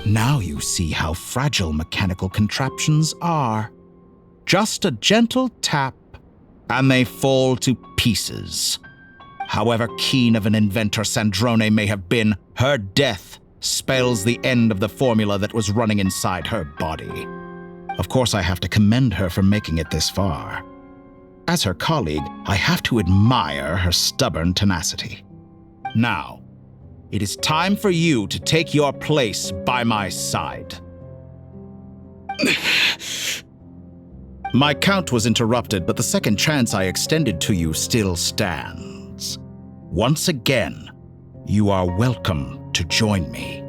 [SPEAKER 11] Now you see how fragile mechanical contraptions are. Just a gentle tap, and they fall to pieces. However keen of an inventor Sandrone may have been, her death spells the end of the formula that was running inside her body. Of course, I have to commend her for making it this far. As her colleague, I have to admire her stubborn tenacity. Now, it is time for you to take your place by my side. My count was interrupted, but the second chance I extended to you still stands. Once again, you are welcome to join me.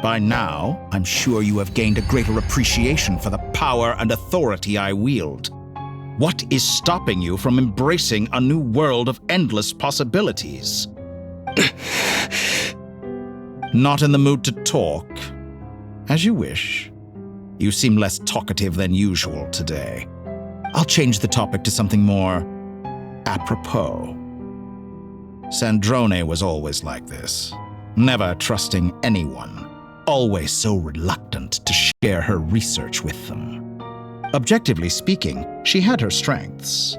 [SPEAKER 11] By now, I'm sure you have gained a greater appreciation for the power and authority I wield. What is stopping you from embracing a new world of endless possibilities? Not in the mood to talk? As you wish. You seem less talkative than usual today. I'll change the topic to something more apropos. Sandrone was always like this, never trusting anyone, always so reluctant to share her research with them. Objectively speaking, she had her strengths.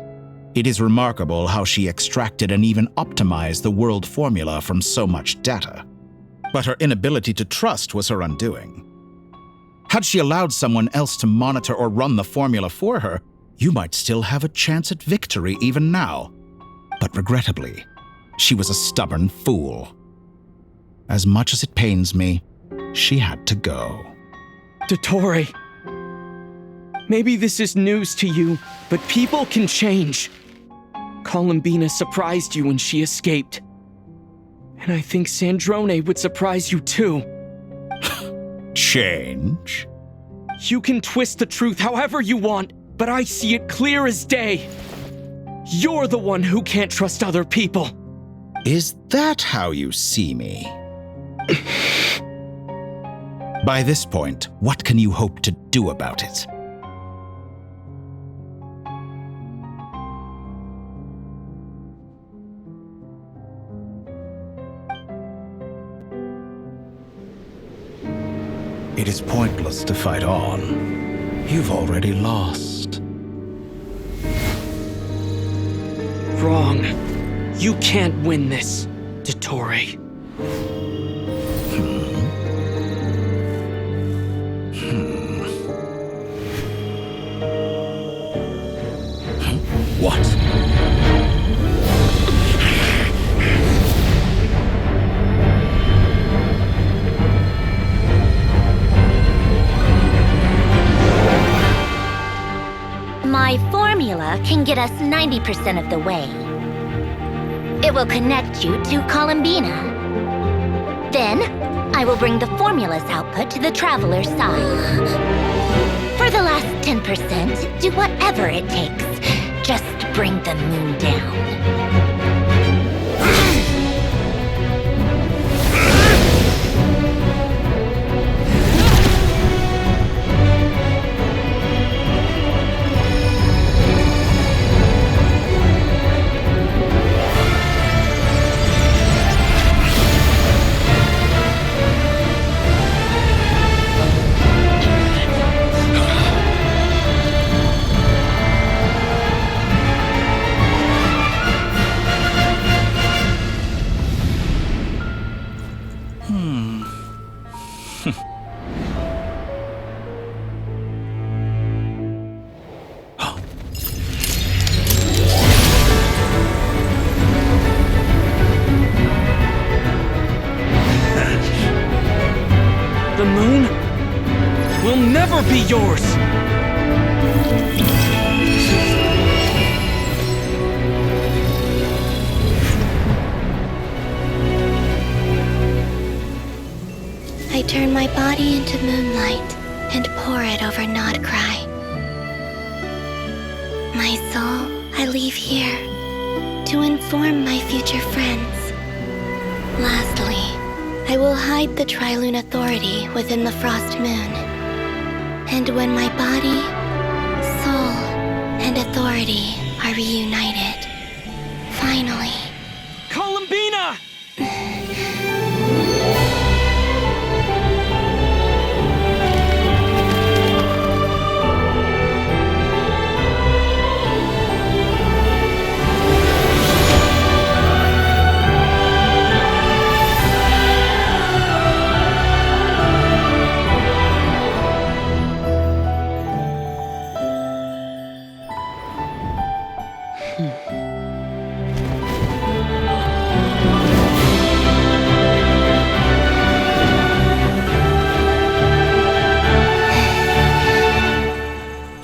[SPEAKER 11] It is remarkable how she extracted and even optimized the world formula from so much data. But her inability to trust was her undoing. Had she allowed someone else to monitor or run the formula for her, you might still have a chance at victory even now. But regrettably, she was a stubborn fool. As much as it pains me, she had to go.
[SPEAKER 10] Dottore, maybe this is news to you, but people can change. Columbina surprised you when she escaped. And I think Sandrone would surprise you too.
[SPEAKER 11] Change?
[SPEAKER 10] You can twist the truth however you want, but I see it clear as day. You're the one who can't trust other people.
[SPEAKER 11] Is that how you see me? By this point, what can you hope to do about it? It is pointless to fight on. You've already lost.
[SPEAKER 10] Wrong. You can't win this, Dottore.
[SPEAKER 11] What?
[SPEAKER 15] My formula can get us 90% of the way. It will connect you to Columbina. Then, I will bring the formula's output to the Traveler's side. For the last 10%, do whatever it takes. Just bring the moon down.
[SPEAKER 10] The moon will never be yours!
[SPEAKER 17] I turn my body into moonlight and pour it over Krai. My soul I leave here to inform my future friends. Lastly, I will hide the Trilune Authority within the Frost Moon. And when my body, soul, and authority are reunited, finally...
[SPEAKER 10] Columbina!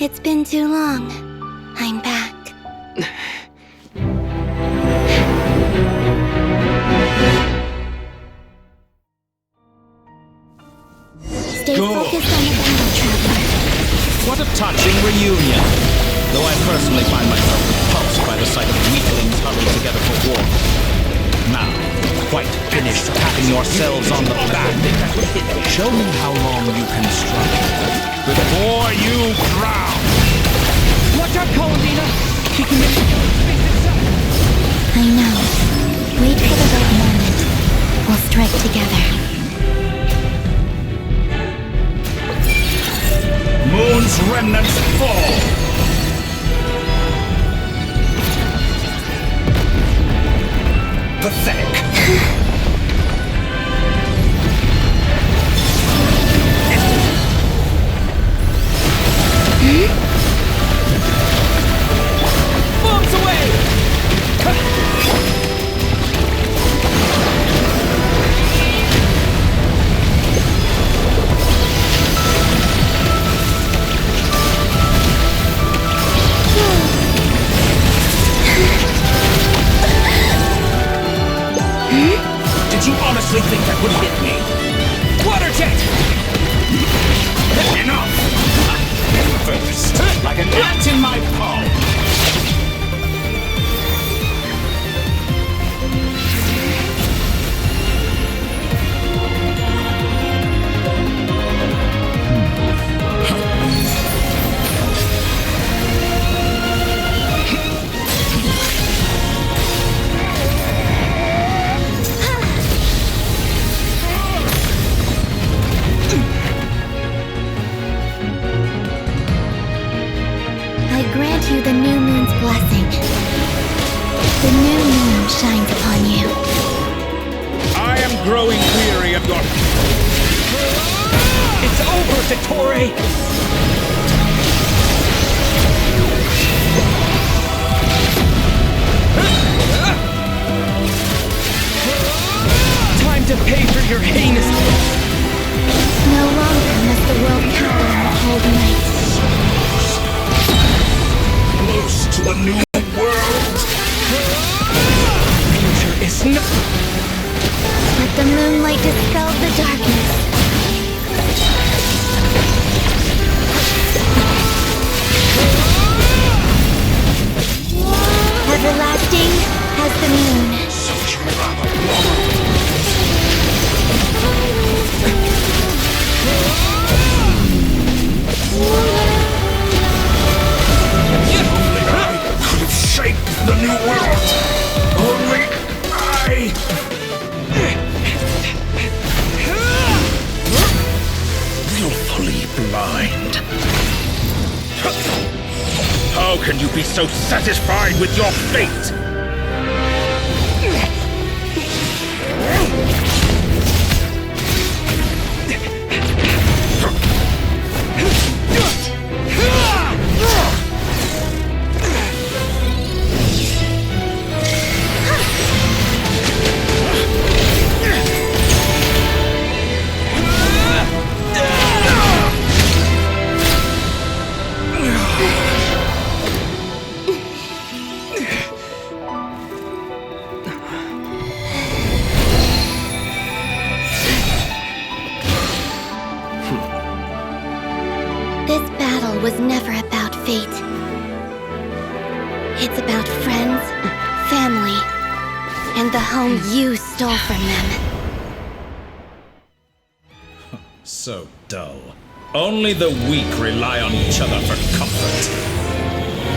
[SPEAKER 17] It's been too long. I'm back. Stay focused on the battle, Traveler.
[SPEAKER 11] What a touching reunion! Though I personally find myself repulsed by the sight of weaklings huddled together for war. Now, quite finished patting yourselves on the back, show me how long you can struggle before you drown!
[SPEAKER 10] Watch out, Columbina! He can make the space itself!
[SPEAKER 17] strike together.
[SPEAKER 5] Moon's remnants fall! Pathetic!
[SPEAKER 10] Bombs away!
[SPEAKER 5] Did you honestly think that would hit me?
[SPEAKER 10] Water jet!
[SPEAKER 5] Enough! First, like an ant in my palm!
[SPEAKER 17] I grant you the new moon's blessing. The new moon shines upon you.
[SPEAKER 5] I am growing weary of your...
[SPEAKER 10] It's over, Dottore! Time to pay for your heinous...
[SPEAKER 17] No longer must the world cower in the cold night.
[SPEAKER 5] Close to the new world!
[SPEAKER 10] Future is no...
[SPEAKER 17] Let the moonlight dispel the darkness. Everlasting as the moon.
[SPEAKER 5] Could have shaped the new world! Only I... Willfully blind. How can you be so satisfied with your fate?
[SPEAKER 17] This battle was never about fate. It's about friends, family, and the home you stole from them.
[SPEAKER 5] So dull. Only the weak rely on each other for comfort.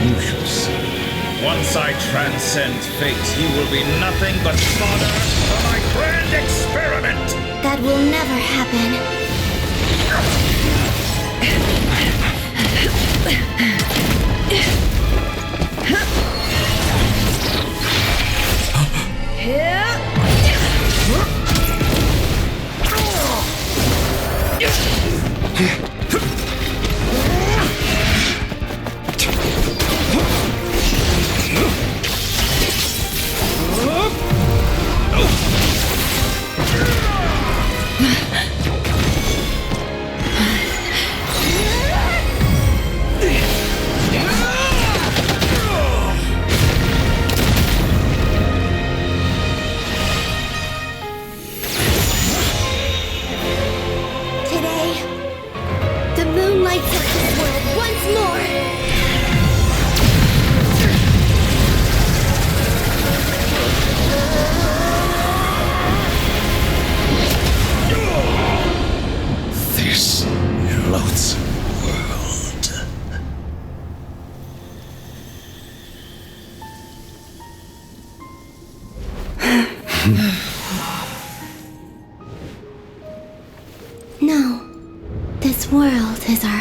[SPEAKER 5] You shall see. Once I transcend fate, you will be nothing but fodder for my grand experiment!
[SPEAKER 17] That will never happen.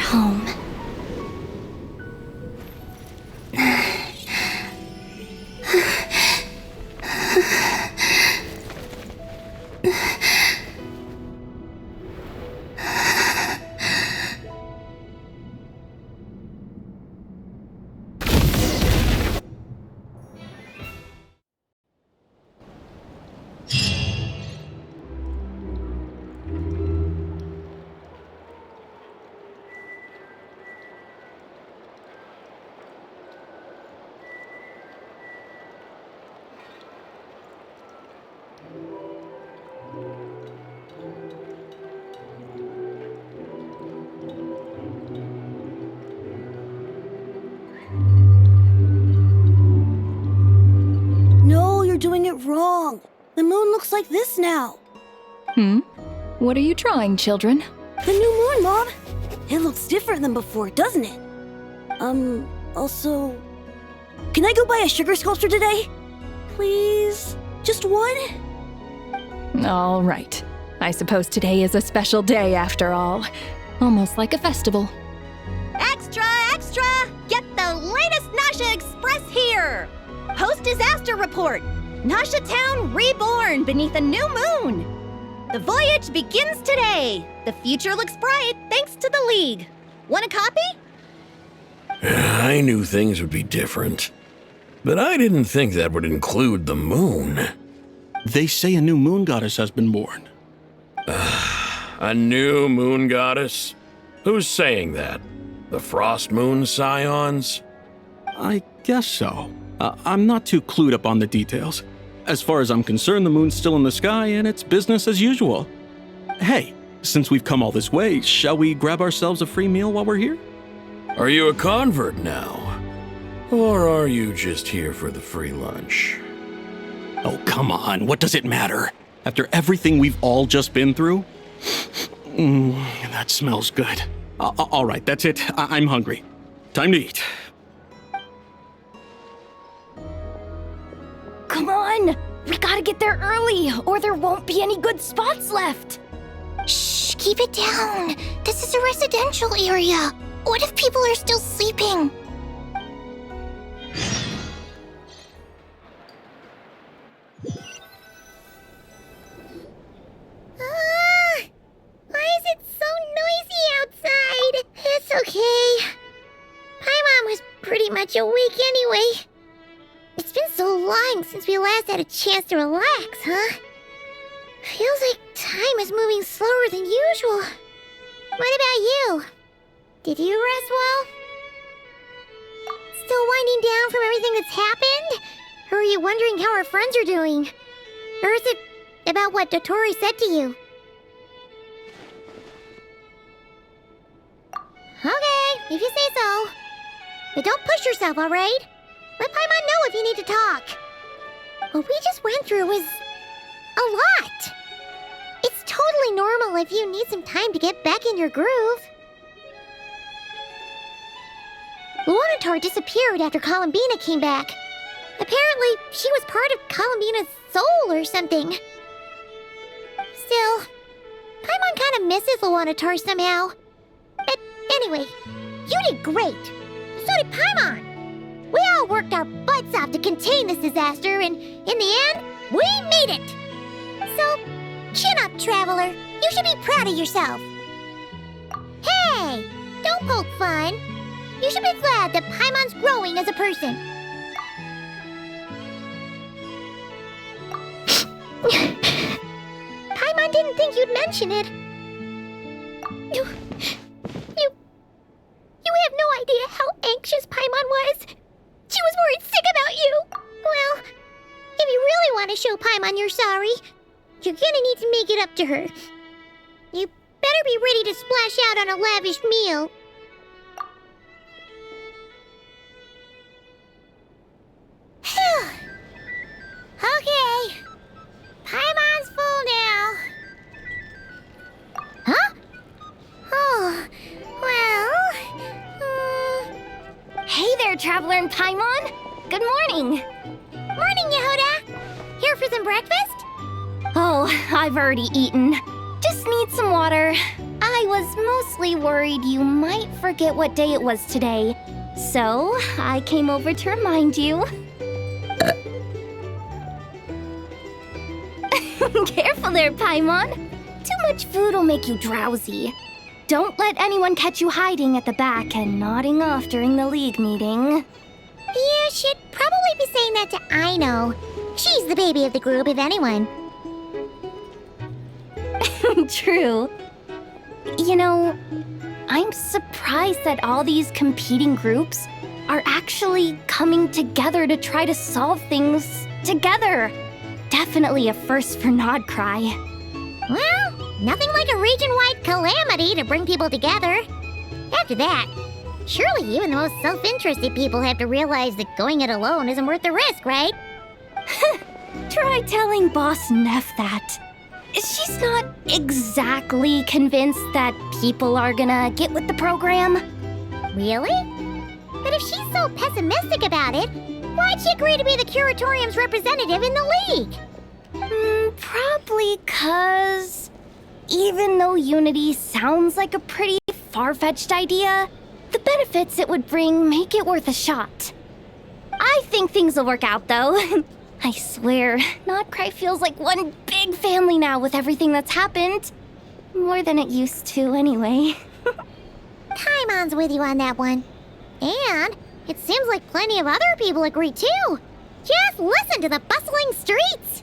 [SPEAKER 17] home.
[SPEAKER 13] No, you're doing it wrong. The moon looks like this now.
[SPEAKER 3] What are you trying, children?
[SPEAKER 13] The new moon, Mom. It looks different than before, doesn't it? Also... Can I go buy a sugar sculpture today? Please? Just one?
[SPEAKER 3] All right. I suppose today is a special day after all. Almost like a festival.
[SPEAKER 15] Extra, extra! Get the latest Nasha Express here! Post-disaster report! Nasha Town reborn beneath a new moon! The voyage begins today! The future looks bright thanks to the League. Want a copy?
[SPEAKER 12] I knew things would be different, but I didn't think that would include the moon.
[SPEAKER 18] They say a new moon goddess has been born.
[SPEAKER 12] A new moon goddess? Who's saying that? The Frost Moon Scions?
[SPEAKER 18] I guess so. I'm not too clued up on the details. As far as I'm concerned, the moon's still in the sky and it's business as usual. Hey, since we've come all this way, shall we grab ourselves a free meal while we're here?
[SPEAKER 12] Are you a convert now? Or are you just here for the free lunch?
[SPEAKER 18] Oh, come on. What does it matter? After everything we've all just been through? That smells good. All right, that's it. I'm hungry. Time to eat.
[SPEAKER 1] Come on! We gotta get there early, or there won't be any good spots left! Shh, keep it down. This is a residential area. What if people are still sleeping? Why is it so noisy outside? It's okay. Paimon was pretty much awake anyway. It's been so long since we last had a chance to relax, huh? Feels like time is moving slower than usual. What about you? Did you rest well? Still winding down from everything that's happened? Or are you wondering how our friends are doing? Or is it about what Dotori said to you? Okay, if you say so. But don't push yourself, alright? Let Paimon know if you need to talk. What we just went through was a lot. It's totally normal if you need some time to get back in your groove. Lunatar disappeared after Columbina came back. Apparently, she was part of Columbina's soul or something. Still, Paimon kind of misses Lunatar somehow. But anyway, you did great. So did Paimon. We all worked our butts off to contain this disaster, and in the end, we made it! So, chin up, Traveler. You should be proud of yourself. Hey! Don't poke fun. You should be glad that Paimon's growing as a person. Paimon didn't think you'd mention it. You have no idea how anxious Paimon was. She was worried sick about you! Well, if you really want to show Paimon you're sorry, you're gonna need to make it up to her. You better be ready to splash out on a lavish meal. Okay. Paimon's full now. Huh? Oh, well... Hey there, Traveler and Paimon! Good morning! Morning, Yehuda! Here for some breakfast? Oh, I've already eaten. Just need some water. I
[SPEAKER 15] I was mostly worried you might forget what day it was today. So, I came over to remind you. Careful there, Paimon. Too much food will make you drowsy. Don't let anyone catch you hiding at the back and nodding off during the league meeting.
[SPEAKER 1] You should probably be saying that to Aino. She's the baby of the group, if anyone.
[SPEAKER 15] True. You know, I'm surprised that all these competing groups are actually coming together to try to solve things together. Definitely a first for Nod Krai.
[SPEAKER 1] Well, nothing like a region-wide calamity to bring people together. After that, surely even the most self-interested people have to realize that going it alone isn't worth the risk, right?
[SPEAKER 15] Try telling Boss Neff that. She's not exactly convinced that people are gonna get with the program.
[SPEAKER 1] Really? But if she's so pessimistic about it, why'd she agree to be the Curatorium's representative in the league?
[SPEAKER 15] Probably 'cause even though Unity sounds like a pretty far-fetched idea, the benefits it would bring make it worth a shot. I think things will work out, though. I swear, Nod Krai feels like one big family now with everything that's happened. More than it used to, anyway.
[SPEAKER 1] Paimon's with you on that one. And it seems like plenty of other people agree, too. Just listen to the bustling streets.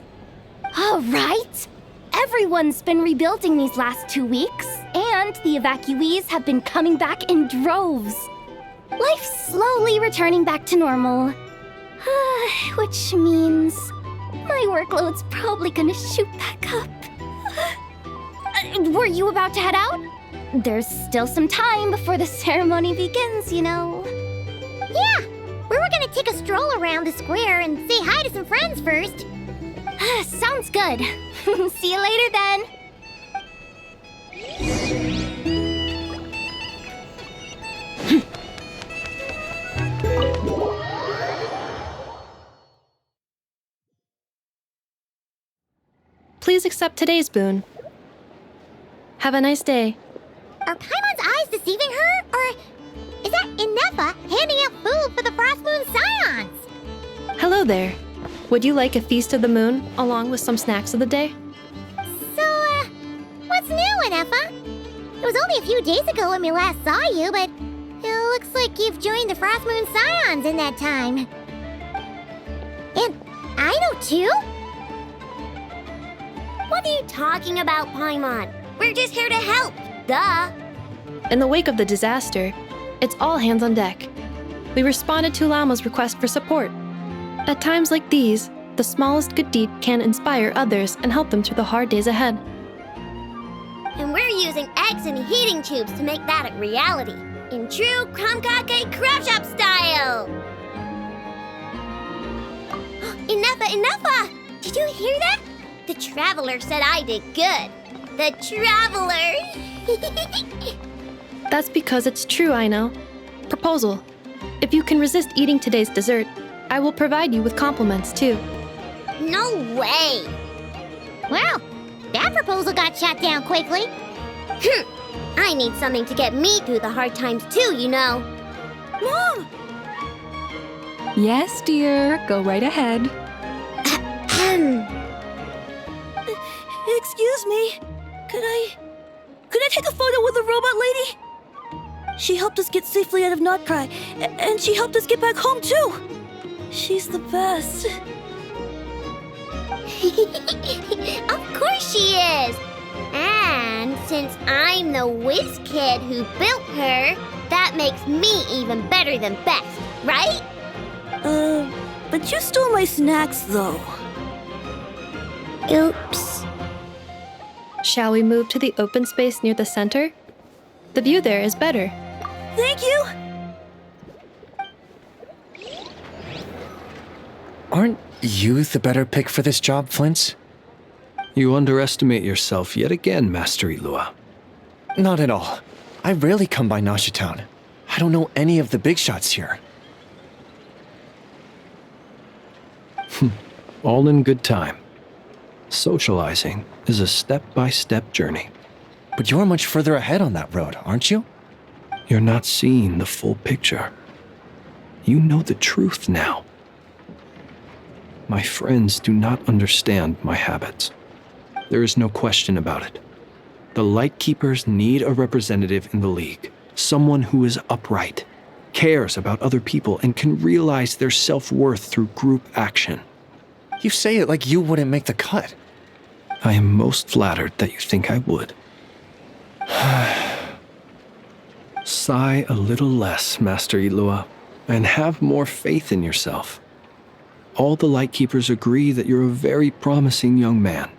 [SPEAKER 15] All right. Everyone's been rebuilding these last 2 weeks, and the evacuees have been coming back in droves. Life's slowly returning back to normal. Which means my workload's probably gonna shoot back up. Were you about to head out? There's still some time before the ceremony begins, you know.
[SPEAKER 1] Yeah, we were gonna take a stroll around the square and say hi to some friends first.
[SPEAKER 15] Sounds good. See you later then.
[SPEAKER 8] Please accept today's boon. Have a nice day.
[SPEAKER 1] Are Paimon's eyes deceiving her? Or is that Inefa handing out food for the Frost Moon Scions?
[SPEAKER 8] Hello there. Would you like a feast of the moon along with some snacks of the day?
[SPEAKER 1] So, what's new, Inefa? It was only a few days ago when we last saw you, but it looks like you've joined the Frost Moon Scions in that time. And Aino too?
[SPEAKER 19] What are you talking about, Paimon? We're just here to help. Duh.
[SPEAKER 8] In the wake of the disaster, it's all hands on deck. We responded to Lama's request for support. At times like these, the smallest good deed can inspire others and help them through the hard days ahead.
[SPEAKER 19] And we're using eggs and heating tubes to make that a reality. In true Kromkake Craft Shop style! Inefa! Did you hear that? The Traveler said I did good. The Traveler!
[SPEAKER 8] That's because it's true, I know. Proposal. If you can resist eating today's dessert, I will provide you with compliments, too.
[SPEAKER 19] No way!
[SPEAKER 1] Well, that proposal got shot down quickly.
[SPEAKER 19] I need something to get me through the hard times, too, you know.
[SPEAKER 13] Mom! Yes, dear. Go right ahead. Excuse me. Could I take a photo with the robot lady? She helped us get safely out of Nod Krai, and she helped us get back home too. She's the best.
[SPEAKER 19] Of course she is. And since I'm the whiz kid who built her, that makes me even better than best, right?
[SPEAKER 13] But you stole my snacks though.
[SPEAKER 19] Oops.
[SPEAKER 8] Shall we move to the open space near the center? The view there is better.
[SPEAKER 13] Thank you!
[SPEAKER 14] Aren't you the better pick for this job, Flint's?
[SPEAKER 4] You underestimate yourself yet again, Master Ilua.
[SPEAKER 14] Not at all. I rarely come by Nasha Town. I don't know any of the big shots here.
[SPEAKER 4] All in good time. Socializing is a step-by-step journey.
[SPEAKER 20] But you're much further ahead on that road, aren't you?
[SPEAKER 4] You're not seeing the full picture. You know the truth now. My friends do not understand my habits. There is no question about it. The Lightkeepers need a representative in the League. Someone who is upright, cares about other people, and can realize their self-worth through group action.
[SPEAKER 20] You say it like you wouldn't make the cut.
[SPEAKER 4] I am most flattered that you think I would. Sigh a little less, Master Ilua, and have more faith in yourself. All the Lightkeepers agree that you're a very promising young man.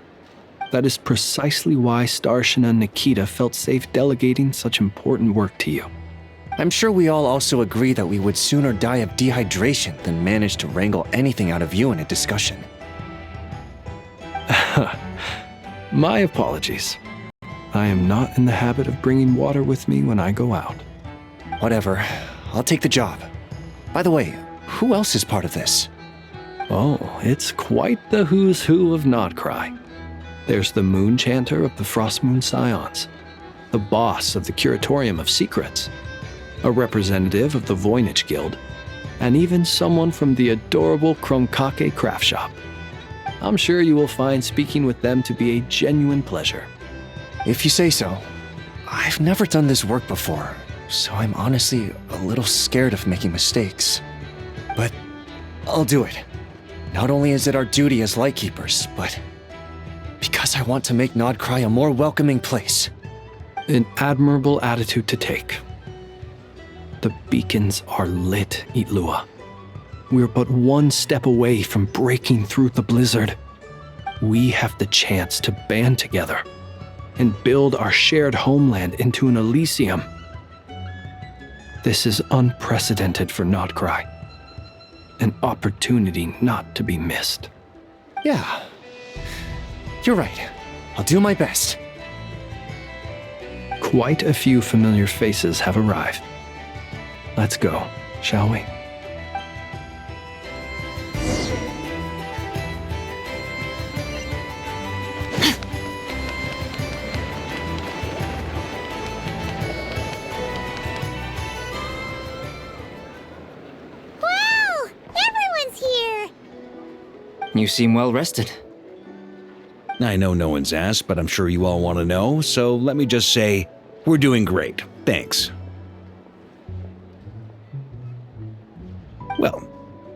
[SPEAKER 4] That is precisely why Starshina and Nikita felt safe delegating such important work to you.
[SPEAKER 20] I'm sure we all also agree that we would sooner die of dehydration than manage to wrangle anything out of you in a discussion.
[SPEAKER 4] My apologies. I am not in the habit of bringing water with me when I go out.
[SPEAKER 20] Whatever. I'll take the job. By the way, who else is part of this?
[SPEAKER 4] Oh, it's quite the who's who of Krai. There's the Moon Chanter of the Frost Moon Scions, the boss of the Curatorium of Secrets, a representative of the Voynich Guild, and even someone from the adorable Kromkake craft shop. I'm sure you will find speaking with them to be a genuine pleasure.
[SPEAKER 20] If you say so. I've never done this work before, so I'm honestly a little scared of making mistakes. But I'll do it. Not only is it our duty as Lightkeepers, but because I want to make Krai a more welcoming place.
[SPEAKER 4] An admirable attitude to take. The beacons are lit, Ilua. We're but one step away from breaking through the blizzard. We have the chance to band together and build our shared homeland into an Elysium. This is unprecedented for Krai. An opportunity not to be missed.
[SPEAKER 20] Yeah. You're right. I'll do my best.
[SPEAKER 4] Quite a few familiar faces have arrived. Let's go, shall we?
[SPEAKER 1] Wow! Everyone's here!
[SPEAKER 21] You seem well rested.
[SPEAKER 2] I know no one's asked, but I'm sure you all want to know, so let me just say, we're doing great. Thanks. Well,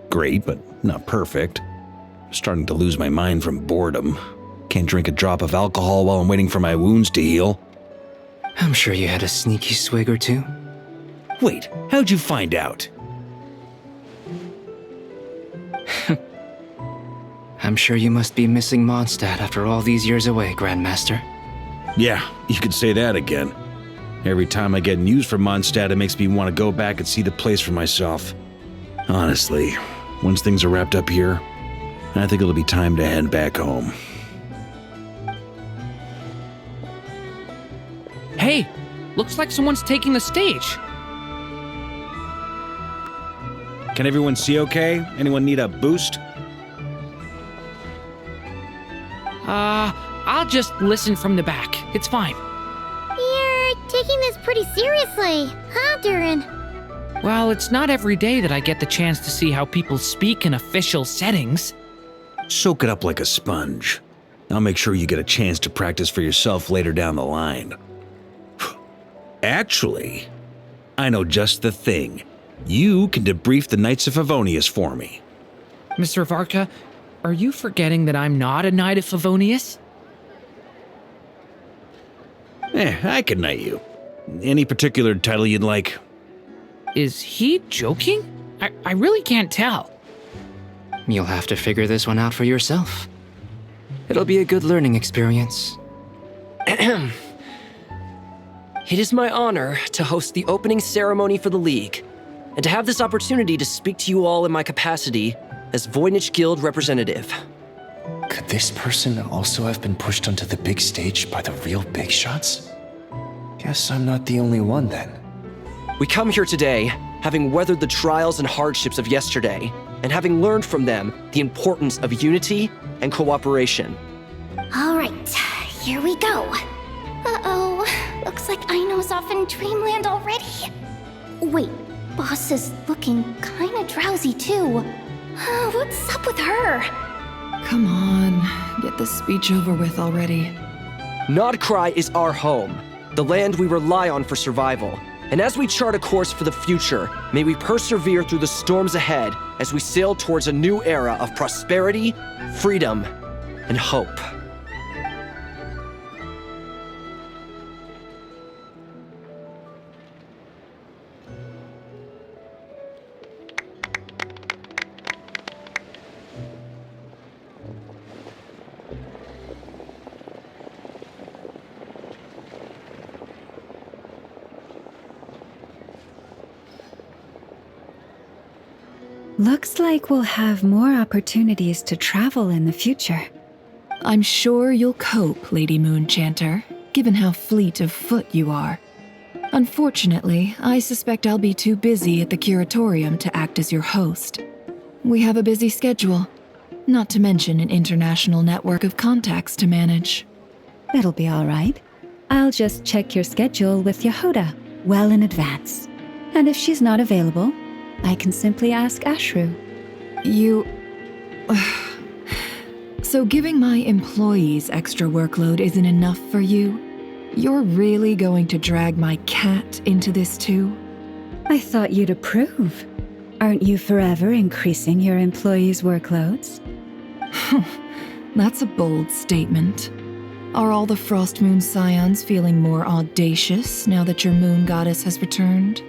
[SPEAKER 2] great, but not perfect. Starting to lose my mind from boredom. Can't drink a drop of alcohol while I'm waiting for my wounds to heal.
[SPEAKER 21] I'm sure you had a sneaky swig or two.
[SPEAKER 2] Wait, how'd you find out?
[SPEAKER 21] I'm sure you must be missing Mondstadt after all these years away, Grandmaster.
[SPEAKER 2] Yeah, you could say that again. Every time I get news from Mondstadt, it makes me want to go back and see the place for myself. Honestly, once things are wrapped up here, I think it'll be time to head back home.
[SPEAKER 16] Hey, looks like someone's taking the stage.
[SPEAKER 2] Can everyone see okay? Anyone need a boost?
[SPEAKER 16] I'll just listen from the back. It's fine.
[SPEAKER 1] You're taking this pretty seriously, huh, Durin?
[SPEAKER 16] Well, it's not every day that I get the chance to see how people speak in official settings.
[SPEAKER 2] Soak it up like a sponge. I'll make sure you get a chance to practice for yourself later down the line. Actually, I know just the thing. You can debrief the Knights of Favonius for me.
[SPEAKER 16] Mr. Varka, are you forgetting that I'm not a Knight of Favonius?
[SPEAKER 2] I can knight you. Any particular title you'd like?
[SPEAKER 16] Is he joking? I really can't tell.
[SPEAKER 21] You'll have to figure this one out for yourself. It'll be a good learning experience.
[SPEAKER 22] It is my honor to host the opening ceremony for the League, and to have this opportunity to speak to you all in my capacity as Voynich Guild representative.
[SPEAKER 20] Could this person also have been pushed onto the big stage by the real big shots? Guess I'm not the only one then.
[SPEAKER 22] We come here today, having weathered the trials and hardships of yesterday, and having learned from them the importance of unity and cooperation.
[SPEAKER 1] All right, here we go.
[SPEAKER 17] Uh-oh. Looks like Aino's off in dreamland already. Wait, Boss is looking kinda drowsy too. What's up with her?
[SPEAKER 3] Come on, get this speech over with already.
[SPEAKER 22] Nod Krai is our home, the land we rely on for survival. And as we chart a course for the future, may we persevere through the storms ahead as we sail towards a new era of prosperity, freedom, and hope.
[SPEAKER 7] Looks like we'll have more opportunities to travel in the future.
[SPEAKER 3] I'm sure you'll cope, Lady Moonchanter, given how fleet of foot you are. Unfortunately, I suspect I'll be too busy at the curatorium to act as your host. We have a busy schedule, not to mention an international network of contacts to manage.
[SPEAKER 7] That'll be all right. I'll just check your schedule with Yehoda well in advance. And if she's not available, I can simply ask Ashru.
[SPEAKER 3] So giving my employees extra workload isn't enough for you? You're really going to drag my cat into this too?
[SPEAKER 7] I thought you'd approve. Aren't you forever increasing your employees' workloads?
[SPEAKER 3] That's a bold statement. Are all the Frost Moon Scions feeling more audacious now that your moon goddess has returned?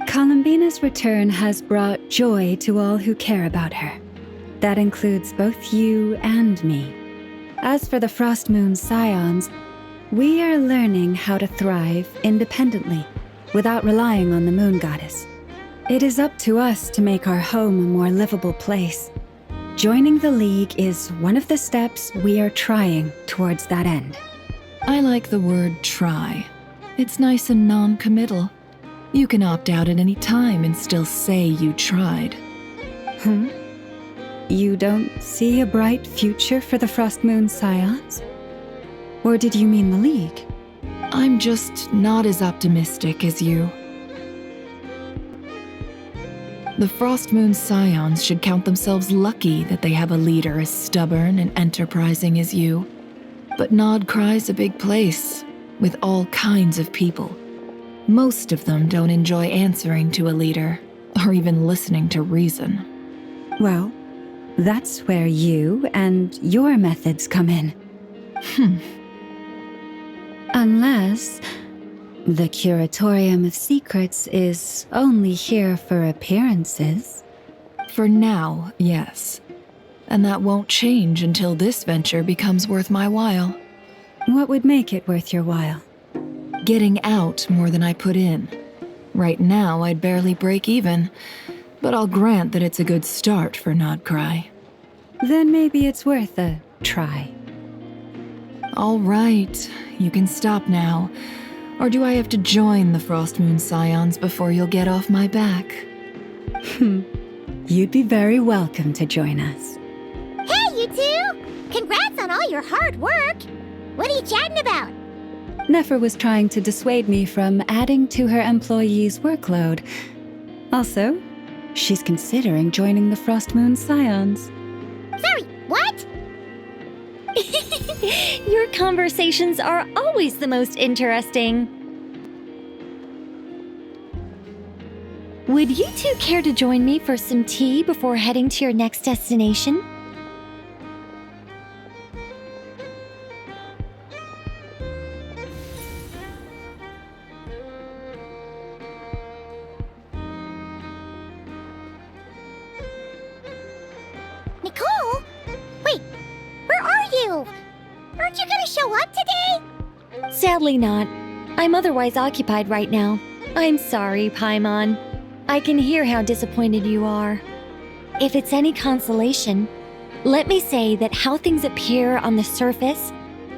[SPEAKER 7] Columbina's return has brought joy to all who care about her. That includes both you and me. As for the Frost Moon Scions, we are learning how to thrive independently, without relying on the moon goddess. It is up to us to make our home a more livable place. Joining the League is one of the steps we are trying towards that end.
[SPEAKER 3] I like the word try. It's nice and non-committal. You can opt out at any time and still say you tried.
[SPEAKER 7] You don't see a bright future for the Frost Moon Scions? Or did you mean the League?
[SPEAKER 3] I'm just not as optimistic as you. The Frost Moon Scions should count themselves lucky that they have a leader as stubborn and enterprising as you. But Nod Krai's a big place, with all kinds of people. Most of them don't enjoy answering to a leader, or even listening to reason.
[SPEAKER 7] Well, that's where you and your methods come in. Unless the Curatorium of Secrets is only here for appearances.
[SPEAKER 3] For now, yes. And that won't change until this venture becomes worth my while.
[SPEAKER 7] What would make it worth your while?
[SPEAKER 3] Getting out more than I put in. Right now, I'd barely break even, but I'll grant that it's a good start for Nod Krai.
[SPEAKER 7] Then maybe it's worth a try.
[SPEAKER 3] All right, you can stop now. Or do I have to join the Frost Moon Scions before you'll get off my back?
[SPEAKER 7] You'd be very welcome to join us.
[SPEAKER 1] Hey, you two! Congrats on all your hard work! What are you chatting about?
[SPEAKER 7] Nefer was trying to dissuade me from adding to her employees' workload. Also, she's considering joining the Frost Moon Scions.
[SPEAKER 1] Sorry, what?
[SPEAKER 15] Your conversations are always the most interesting. Would you two care to join me for some tea before heading to your next destination?
[SPEAKER 1] Nicole? Wait, where are you? Aren't you gonna show up today?
[SPEAKER 15] Sadly not. I'm otherwise occupied right now. I'm sorry, Paimon. I can hear how disappointed you are. If it's any consolation, let me say that how things appear on the surface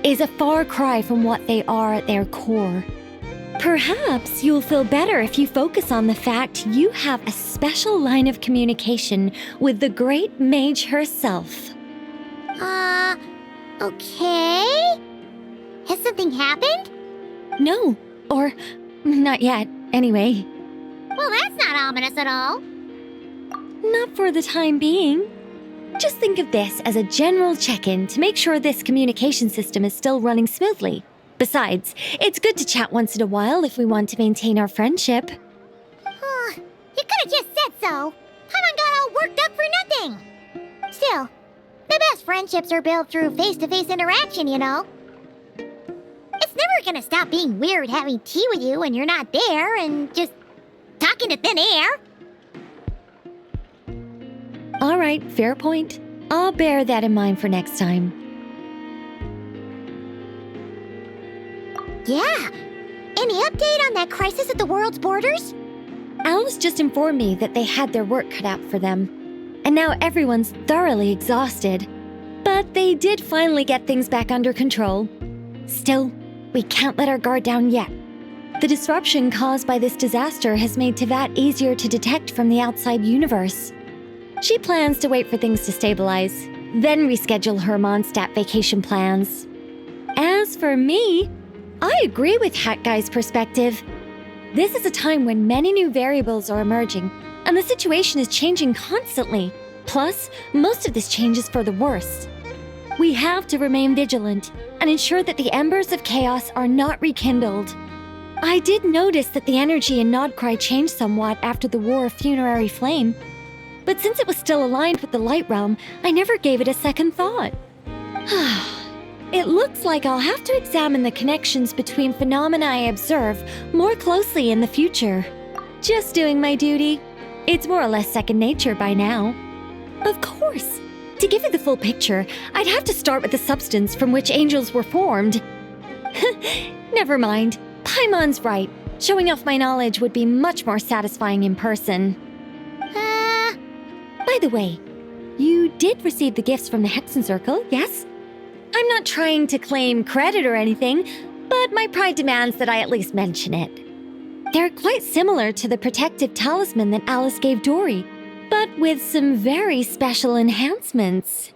[SPEAKER 15] is a far cry from what they are at their core. Perhaps you'll feel better if you focus on the fact you have a special line of communication with the great mage herself.
[SPEAKER 1] Okay? Has something happened?
[SPEAKER 15] No. Or not yet, anyway.
[SPEAKER 1] Well, that's not ominous at all.
[SPEAKER 15] Not for the time being. Just think of this as a general check-in to make sure this communication system is still running smoothly. Besides, it's good to chat once in a while if we want to maintain our friendship.
[SPEAKER 1] You could have just said so. Paimon got all worked up for nothing. Still, the best friendships are built through face-to-face interaction, you know. It's never gonna stop being weird having tea with you when you're not there and just talking to thin air.
[SPEAKER 15] All right, fair point. I'll bear that in mind for next time.
[SPEAKER 1] Yeah. Any update on that crisis at the world's borders?
[SPEAKER 15] Alice just informed me that they had their work cut out for them. And now everyone's thoroughly exhausted. But they did finally get things back under control. Still, we can't let our guard down yet. The disruption caused by this disaster has made Tevat easier to detect from the outside universe. She plans to wait for things to stabilize, then reschedule her Mondstadt vacation plans. As for me, I agree with Hat Guy's perspective. This is a time when many new variables are emerging, and the situation is changing constantly. Plus, most of this change is for the worse. We have to remain vigilant and ensure that the embers of chaos are not rekindled. I did notice that the energy in Krai changed somewhat after the War of Funerary Flame, but since it was still aligned with the Light Realm, I never gave it a second thought. It looks like I'll have to examine the connections between phenomena I observe more closely in the future. Just doing my duty. It's more or less second nature by now. Of course. To give you the full picture, I'd have to start with the substance from which angels were formed. Never mind. Paimon's right. Showing off my knowledge would be much more satisfying in person. By the way, you did receive the gifts from the Hexen Circle, yes? I'm not trying to claim credit or anything, but my pride demands that I at least mention it. They're quite similar to the protective talisman that Alice gave Dory, but with some very special enhancements.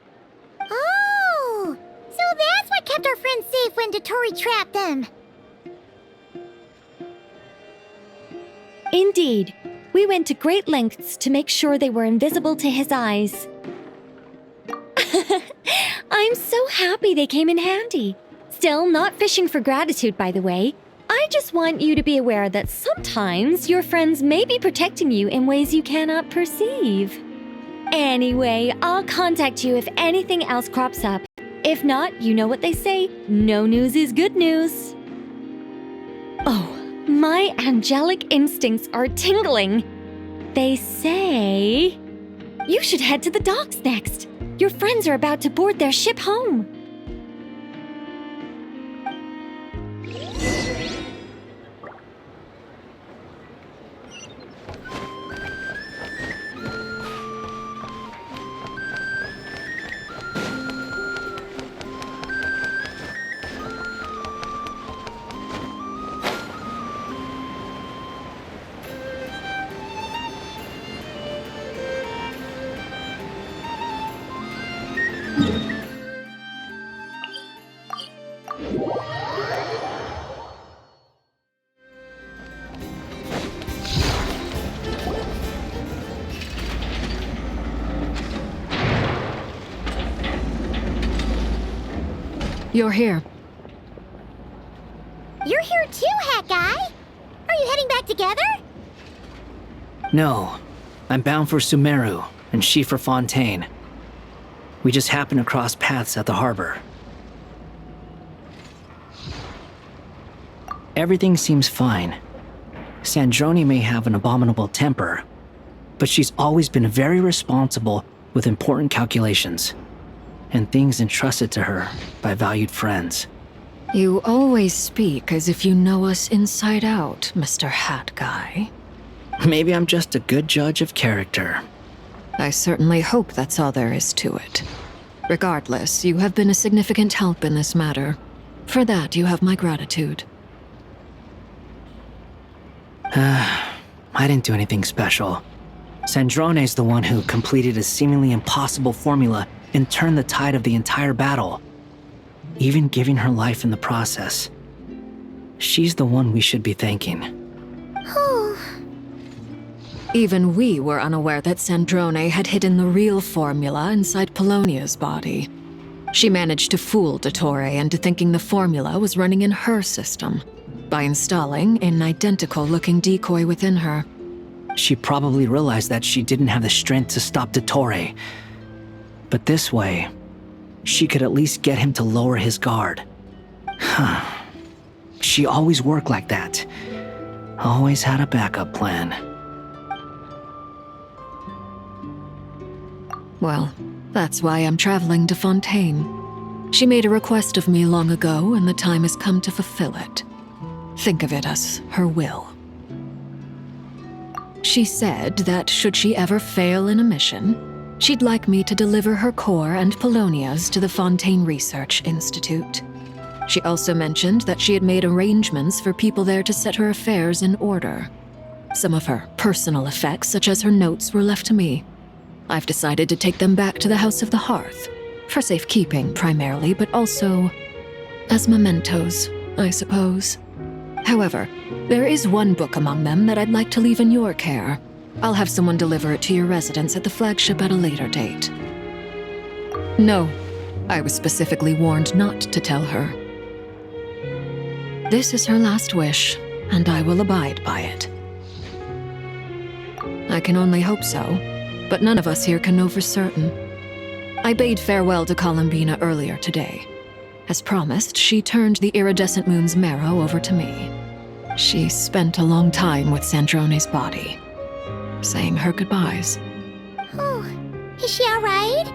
[SPEAKER 1] Oh! So that's what kept our friends safe when Dotori trapped them.
[SPEAKER 15] Indeed. We went to great lengths to make sure they were invisible to his eyes. I'm so happy they came in handy. Still, not fishing for gratitude, by the way. I just want you to be aware that sometimes your friends may be protecting you in ways you cannot perceive. Anyway, I'll contact you if anything else crops up. If not, you know what they say, no news is good news. Oh, my angelic instincts are tingling. They say you should head to the docks next. Your friends are about to board their ship home.
[SPEAKER 3] You're here.
[SPEAKER 1] You're here too, Hat Guy. Are you heading back together?
[SPEAKER 21] No. I'm bound for Sumeru, and she for Fontaine. We just happened to cross paths at the harbor. Everything seems fine. Sandrone may have an abominable temper, but she's always been very responsible with important calculations and things entrusted to her by valued friends.
[SPEAKER 3] You always speak as if you know us inside out, Mr. Hat Guy.
[SPEAKER 21] Maybe I'm just a good judge of character.
[SPEAKER 3] I certainly hope that's all there is to it. Regardless, you have been a significant help in this matter. For that, you have my gratitude.
[SPEAKER 21] I didn't do anything special. Sandrone's the one who completed a seemingly impossible formula and turned the tide of the entire battle, even giving her life in the process. She's the one we should be thanking.
[SPEAKER 3] Even we were unaware that Sandrone had hidden the real formula inside Polonia's body. She managed to fool Dottore into thinking the formula was running in her system by installing an identical-looking decoy within her.
[SPEAKER 21] She probably realized that she didn't have the strength to stop Dottore. But this way, she could at least get him to lower his guard. She always worked like that. Always had a backup plan.
[SPEAKER 3] Well, that's why I'm traveling to Fontaine. She made a request of me long ago, and the time has come to fulfill it. Think of it as her will. She said that should she ever fail in a mission, she'd like me to deliver her core and Polonia's to the Fontaine Research Institute. She also mentioned that she had made arrangements for people there to set her affairs in order. Some of her personal effects, such as her notes, were left to me. I've decided to take them back to the House of the Hearth, for safekeeping primarily, but also as mementos, I suppose. However, there is one book among them that I'd like to leave in your care. I'll have someone deliver it to your residence at the flagship at a later date. No, I was specifically warned not to tell her. This is her last wish, and I will abide by it. I can only hope so, but none of us here can know for certain. I bade farewell to Columbina earlier today. As promised, she turned the iridescent moon's marrow over to me. She spent a long time with Sandrone's body, saying her goodbyes.
[SPEAKER 1] Oh, is she all right?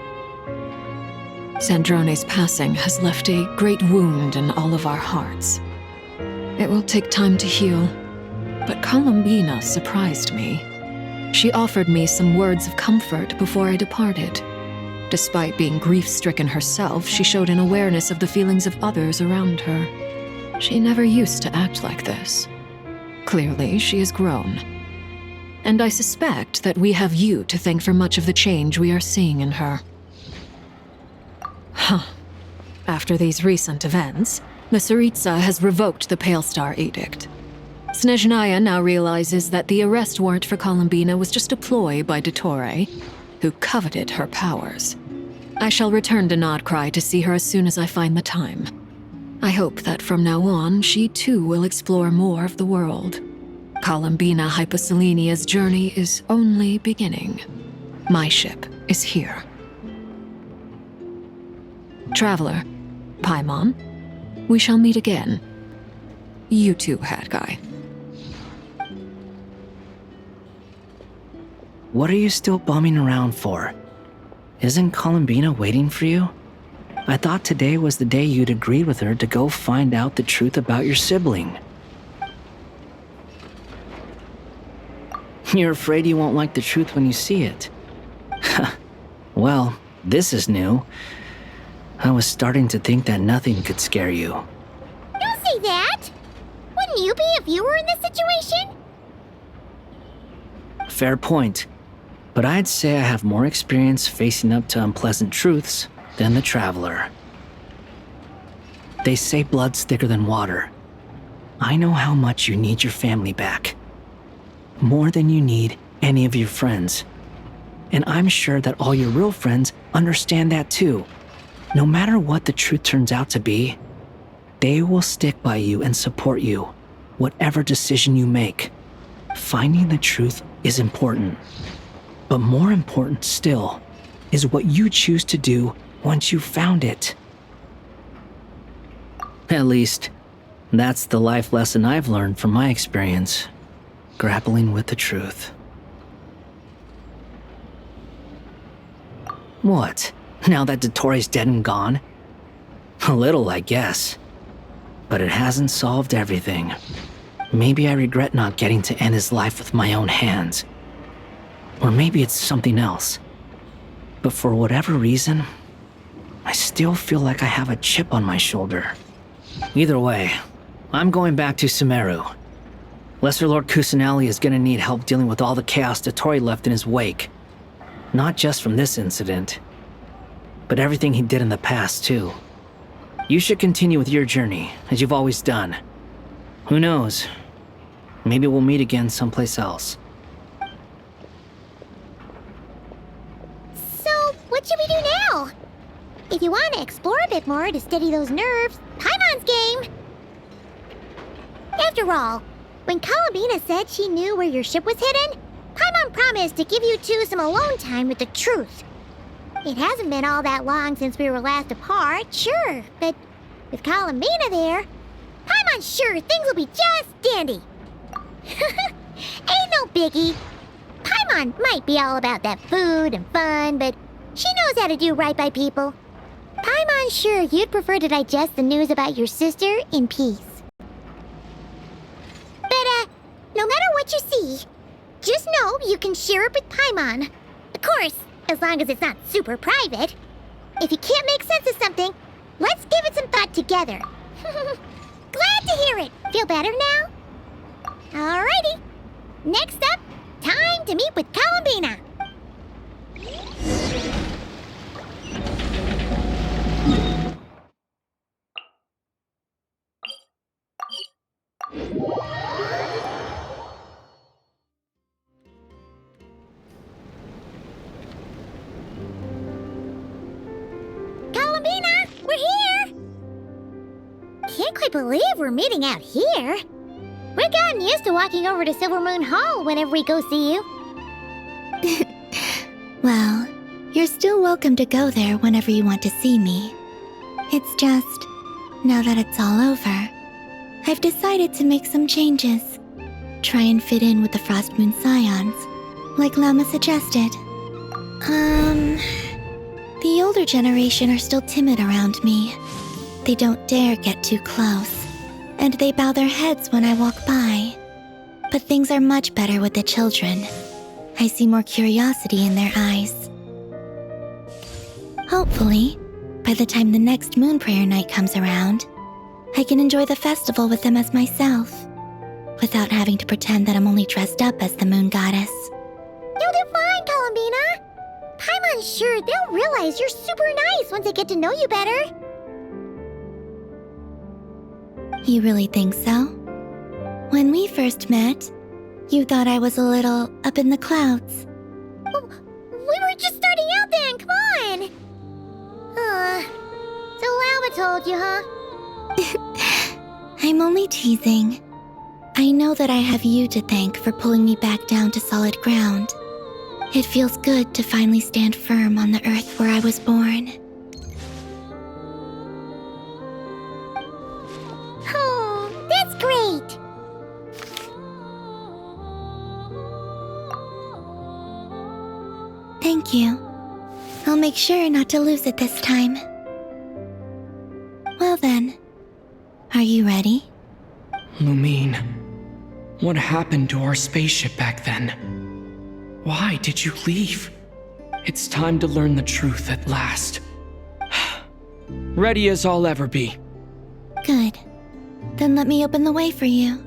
[SPEAKER 3] Sandrone's passing has left a great wound in all of our hearts. It will take time to heal, but Columbina surprised me. She offered me some words of comfort before I departed. Despite being grief-stricken herself, she showed an awareness of the feelings of others around her. She never used to act like this. Clearly, she has grown. And I suspect that we have you to thank for much of the change we are seeing in her. After these recent events, the Tsaritsa has revoked the Pale Star Edict. Snezhnaya now realizes that the arrest warrant for Columbina was just a ploy by Dottore, who coveted her powers. I shall return to Krai to see her as soon as I find the time. I hope that from now on, she too will explore more of the world. Columbina Hyposelenia's journey is only beginning. My ship is here. Traveler, Paimon, we shall meet again. You too, Hat Guy.
[SPEAKER 21] What are you still bumming around for? Isn't Columbina waiting for you? I thought today was the day you'd agreed with her to go find out the truth about your sibling. You're afraid you won't like the truth when you see it. Well, this is new. I was starting to think that nothing could scare you.
[SPEAKER 1] Don't say that! Wouldn't you be if you were in this situation?
[SPEAKER 21] Fair point. But I'd say I have more experience facing up to unpleasant truths than the Traveler. They say blood's thicker than water. I know how much you need your family back. More than you need any of your friends. And I'm sure that all your real friends understand that too. No matter what the truth turns out to be, they will stick by you and support you, whatever decision you make. Finding the truth is important. But more important still is what you choose to do once you've found it. At least, that's the life lesson I've learned from my experience, grappling with the truth. What? Now that Dottore's dead and gone? A little, I guess. But it hasn't solved everything. Maybe I regret not getting to end his life with my own hands. Or maybe it's something else. But for whatever reason, I still feel like I have a chip on my shoulder. Either way, I'm going back to Sumeru. Lesser Lord Kusanali is gonna need help dealing with all the chaos Dottore left in his wake. Not just from this incident, but everything he did in the past, too. You should continue with your journey, as you've always done. Who knows? Maybe we'll meet again someplace else.
[SPEAKER 1] So, what should we do now? If you want to explore a bit more to steady those nerves, Paimon's game! After all, when Columbina said she knew where your ship was hidden, Paimon promised to give you two some alone time with the truth. It hasn't been all that long since we were last apart, sure, but with Columbina there, Paimon's sure things will be just dandy. Ain't no biggie. Paimon might be all about that food and fun, but she knows how to do right by people. Paimon's sure you'd prefer to digest the news about your sister in peace. But, no matter what you see, just know you can share it with Paimon. Of course, as long as it's not super private. If you can't make sense of something, let's give it some thought together. Glad to hear it. Feel better now? Alrighty. Next up, time to meet with Columbina. Columbina, we're here! Can't quite believe we're meeting out here. We've gotten used to walking over to Silver Moon Hall whenever we go see you.
[SPEAKER 17] Well, you're still welcome to go there whenever you want to see me. It's just, now that it's all over, I've decided to make some changes. Try and fit in with the Frost Moon Scions, like Llama suggested. The older generation are still timid around me. They don't dare get too close, and they bow their heads when I walk by. But things are much better with the children. I see more curiosity in their eyes. Hopefully, by the time the next Moon Prayer Night comes around, I can enjoy the festival with them as myself, without having to pretend that I'm only dressed up as the Moon Goddess.
[SPEAKER 1] You'll do fine, Columbina. Paimon's sure they'll realize you're super nice once they get to know you better.
[SPEAKER 17] You really think so? When we first met, you thought I was a little up in the clouds.
[SPEAKER 1] Oh, we were just starting out then, come on! So Llama told you, huh?
[SPEAKER 17] I'm only teasing. I know that I have you to thank for pulling me back down to solid ground. It feels good to finally stand firm on the earth where I was born.
[SPEAKER 1] Oh, that's great!
[SPEAKER 17] Thank you. I'll make sure not to lose it this time. Well then, are you ready?
[SPEAKER 10] Lumine, what happened to our spaceship back then? Why did you leave? It's time to learn the truth at last. Ready as I'll ever be.
[SPEAKER 17] Good. Then let me open the way for you.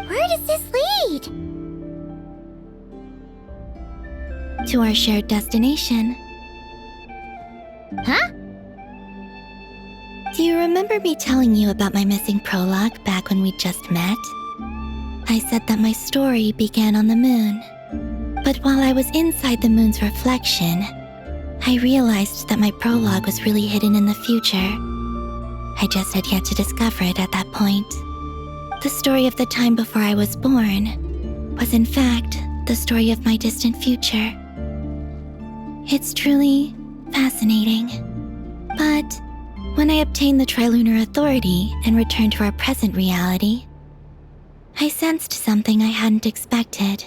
[SPEAKER 1] Where does this lead?
[SPEAKER 17] To our shared destination.
[SPEAKER 1] Huh?
[SPEAKER 17] Do you remember me telling you about my missing prologue back when we just met? I said that my story began on the moon. But while I was inside the moon's reflection, I realized that my prologue was really hidden in the future. I just had yet to discover it at that point. The story of the time before I was born was in fact the story of my distant future. It's truly fascinating. But when I obtained the Trilunar Authority and returned to our present reality, I sensed something I hadn't expected.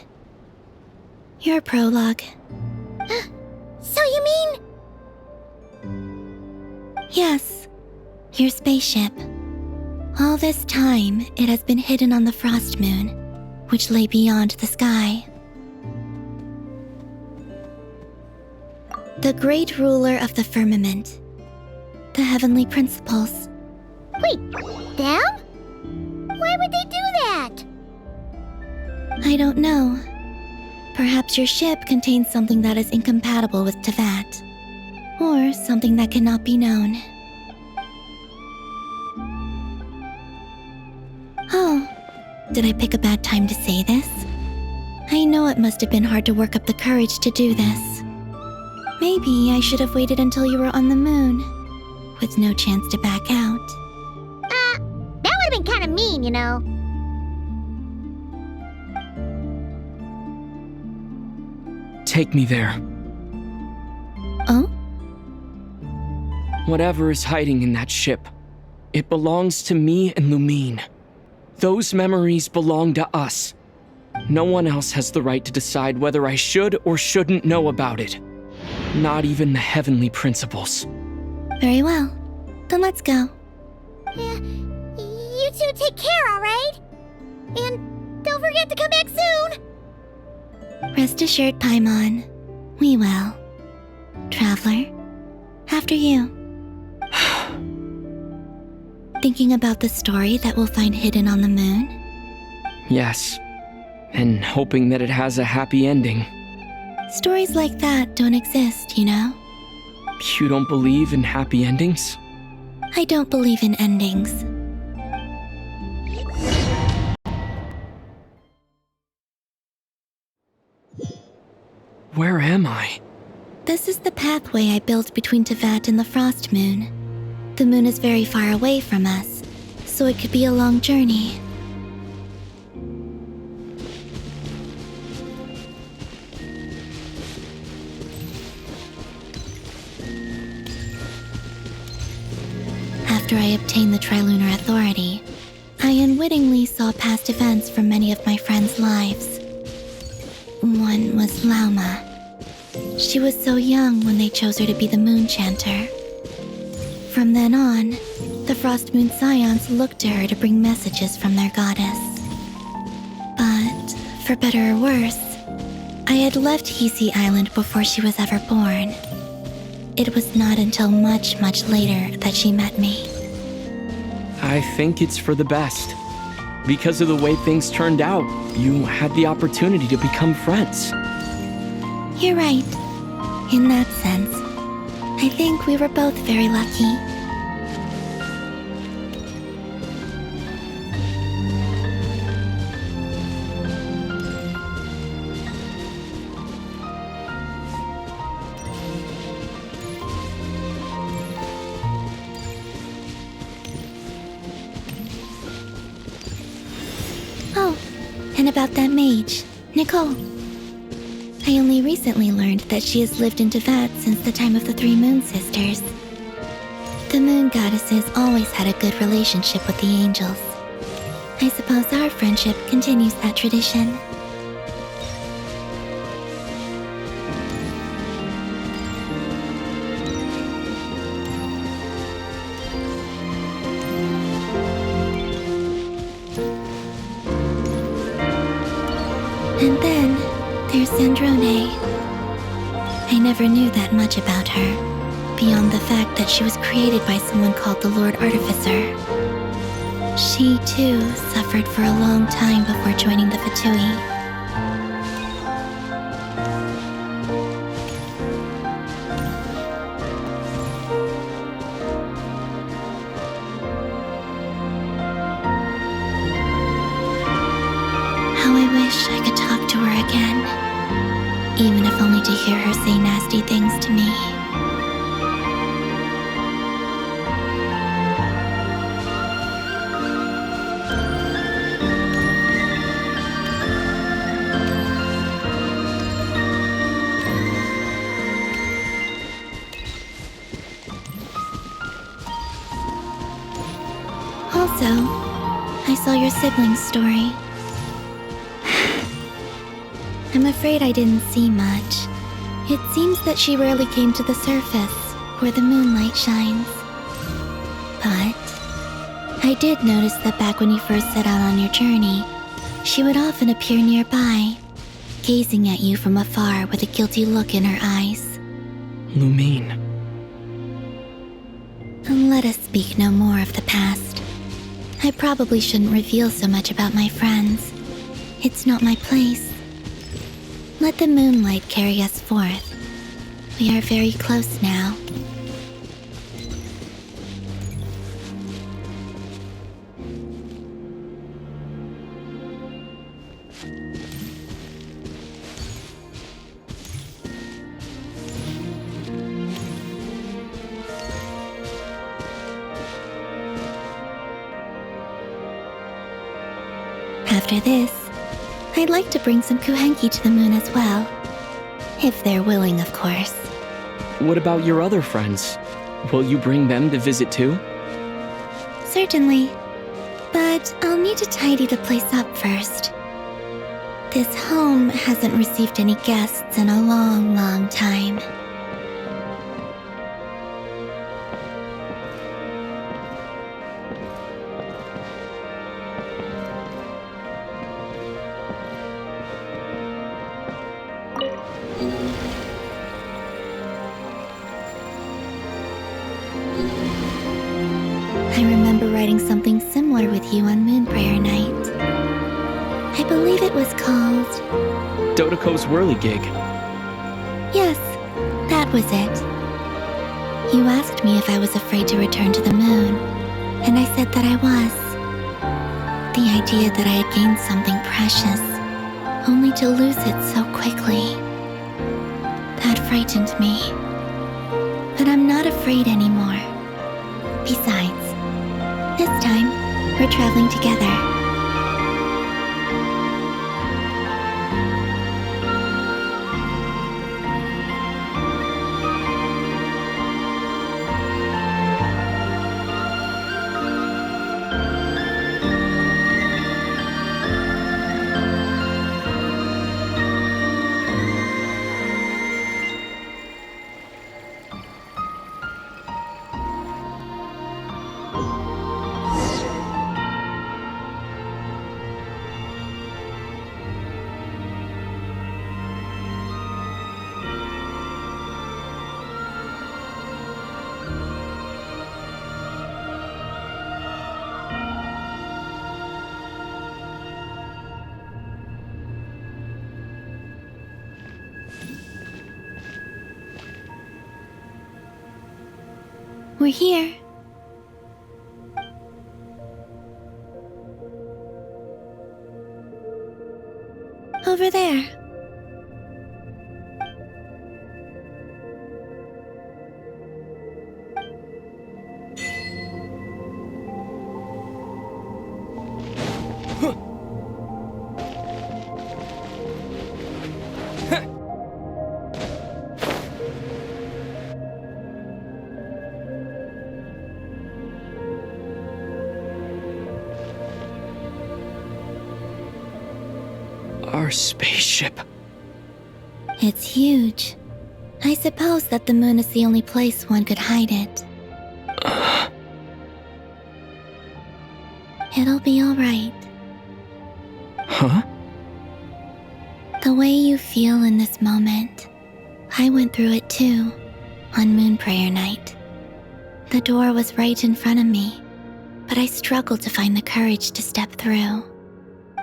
[SPEAKER 17] Your prologue.
[SPEAKER 1] So you mean...
[SPEAKER 17] Yes, your spaceship. All this time, it has been hidden on the Frost Moon, which lay beyond the sky. The great ruler of the firmament. The heavenly principles.
[SPEAKER 1] Wait, them? Why would they do that?
[SPEAKER 17] I don't know. Perhaps your ship contains something that is incompatible with Tevat. Or something that cannot be known. Oh, did I pick a bad time to say this? I know it must have been hard to work up the courage to do this. Maybe I should have waited until you were on the moon, with no chance to back out.
[SPEAKER 1] That would have been kind of mean, you know.
[SPEAKER 10] Take me there.
[SPEAKER 17] Oh?
[SPEAKER 10] Whatever is hiding in that ship, it belongs to me and Lumine. Those memories belong to us. No one else has the right to decide whether I should or shouldn't know about it. Not even the heavenly principles.
[SPEAKER 17] Very well. Then let's go.
[SPEAKER 1] Yeah, you two take care, alright? And don't forget to come back soon!
[SPEAKER 17] Rest assured, Paimon. We will. Traveler, after you. Thinking about the story that we'll find hidden on the moon?
[SPEAKER 10] Yes, and hoping that it has a happy ending.
[SPEAKER 17] Stories like that don't exist, you know?
[SPEAKER 10] You don't believe in happy endings?
[SPEAKER 17] I don't believe in endings.
[SPEAKER 10] Where am I?
[SPEAKER 17] This is the pathway I built between Tevat and the Frost Moon. The moon is very far away from us, so it could be a long journey. After I obtained the Trilunar Authority, I unwittingly saw past events from many of my friends' lives. One was Lauma. She was so young when they chose her to be the Moon Chanter. From then on, the Frost Moon Scions looked to her to bring messages from their goddess. But, for better or worse, I had left Hisi Island before she was ever born. It was not until much, much later that she met me.
[SPEAKER 10] I think it's for the best. Because of the way things turned out, you had the opportunity to become friends.
[SPEAKER 17] You're right. In that sense, I think we were both very lucky. Oh, and about that mage, Nicole. I only recently learned that she has lived in Tevat since the time of the Three Moon Sisters. The Moon Goddesses always had a good relationship with the angels. I suppose our friendship continues that tradition. And then, there's Sandrone. I never knew that much about her, beyond the fact that she was created by someone called the Lord Artificer. She, too, suffered for a long time before joining the Fatui. How I wish I could talk to her again, even if only to hear her say nasty things to me. Also, I saw your sibling's story. I'm afraid I didn't see much. It seems that she rarely came to the surface, where the moonlight shines. But I did notice that back when you first set out on your journey, she would often appear nearby, gazing at you from afar with a guilty look in her eyes.
[SPEAKER 10] Lumine.
[SPEAKER 17] Let us speak no more of the past. I probably shouldn't reveal so much about my friends. It's not my place. Let the moonlight carry us forth. We are very close now. After this, I'd like to bring some kuhenki to the moon as well. If they're willing, of course.
[SPEAKER 10] What about your other friends? Will you bring them to visit too?
[SPEAKER 17] Certainly. But I'll need to tidy the place up first. This home hasn't received any guests in a long, long time. I remember writing something similar with you on Moon Prayer Night. I believe it was called...
[SPEAKER 10] Dodoko's Whirligig.
[SPEAKER 17] Yes, that was it. You asked me if I was afraid to return to the moon, and I said that I was. The idea that I had gained something precious, only to lose it so quickly. That frightened me. But I'm not afraid anymore. Besides, this time, we're traveling together. We're here. Over there.
[SPEAKER 10] Our spaceship.
[SPEAKER 17] It's huge. I suppose that the moon is the only place one could hide it. It'll be all right.
[SPEAKER 10] Huh?
[SPEAKER 17] The way you feel in this moment, I went through it too, on Moon Prayer Night. The door was right in front of me, but I struggled to find the courage to step through.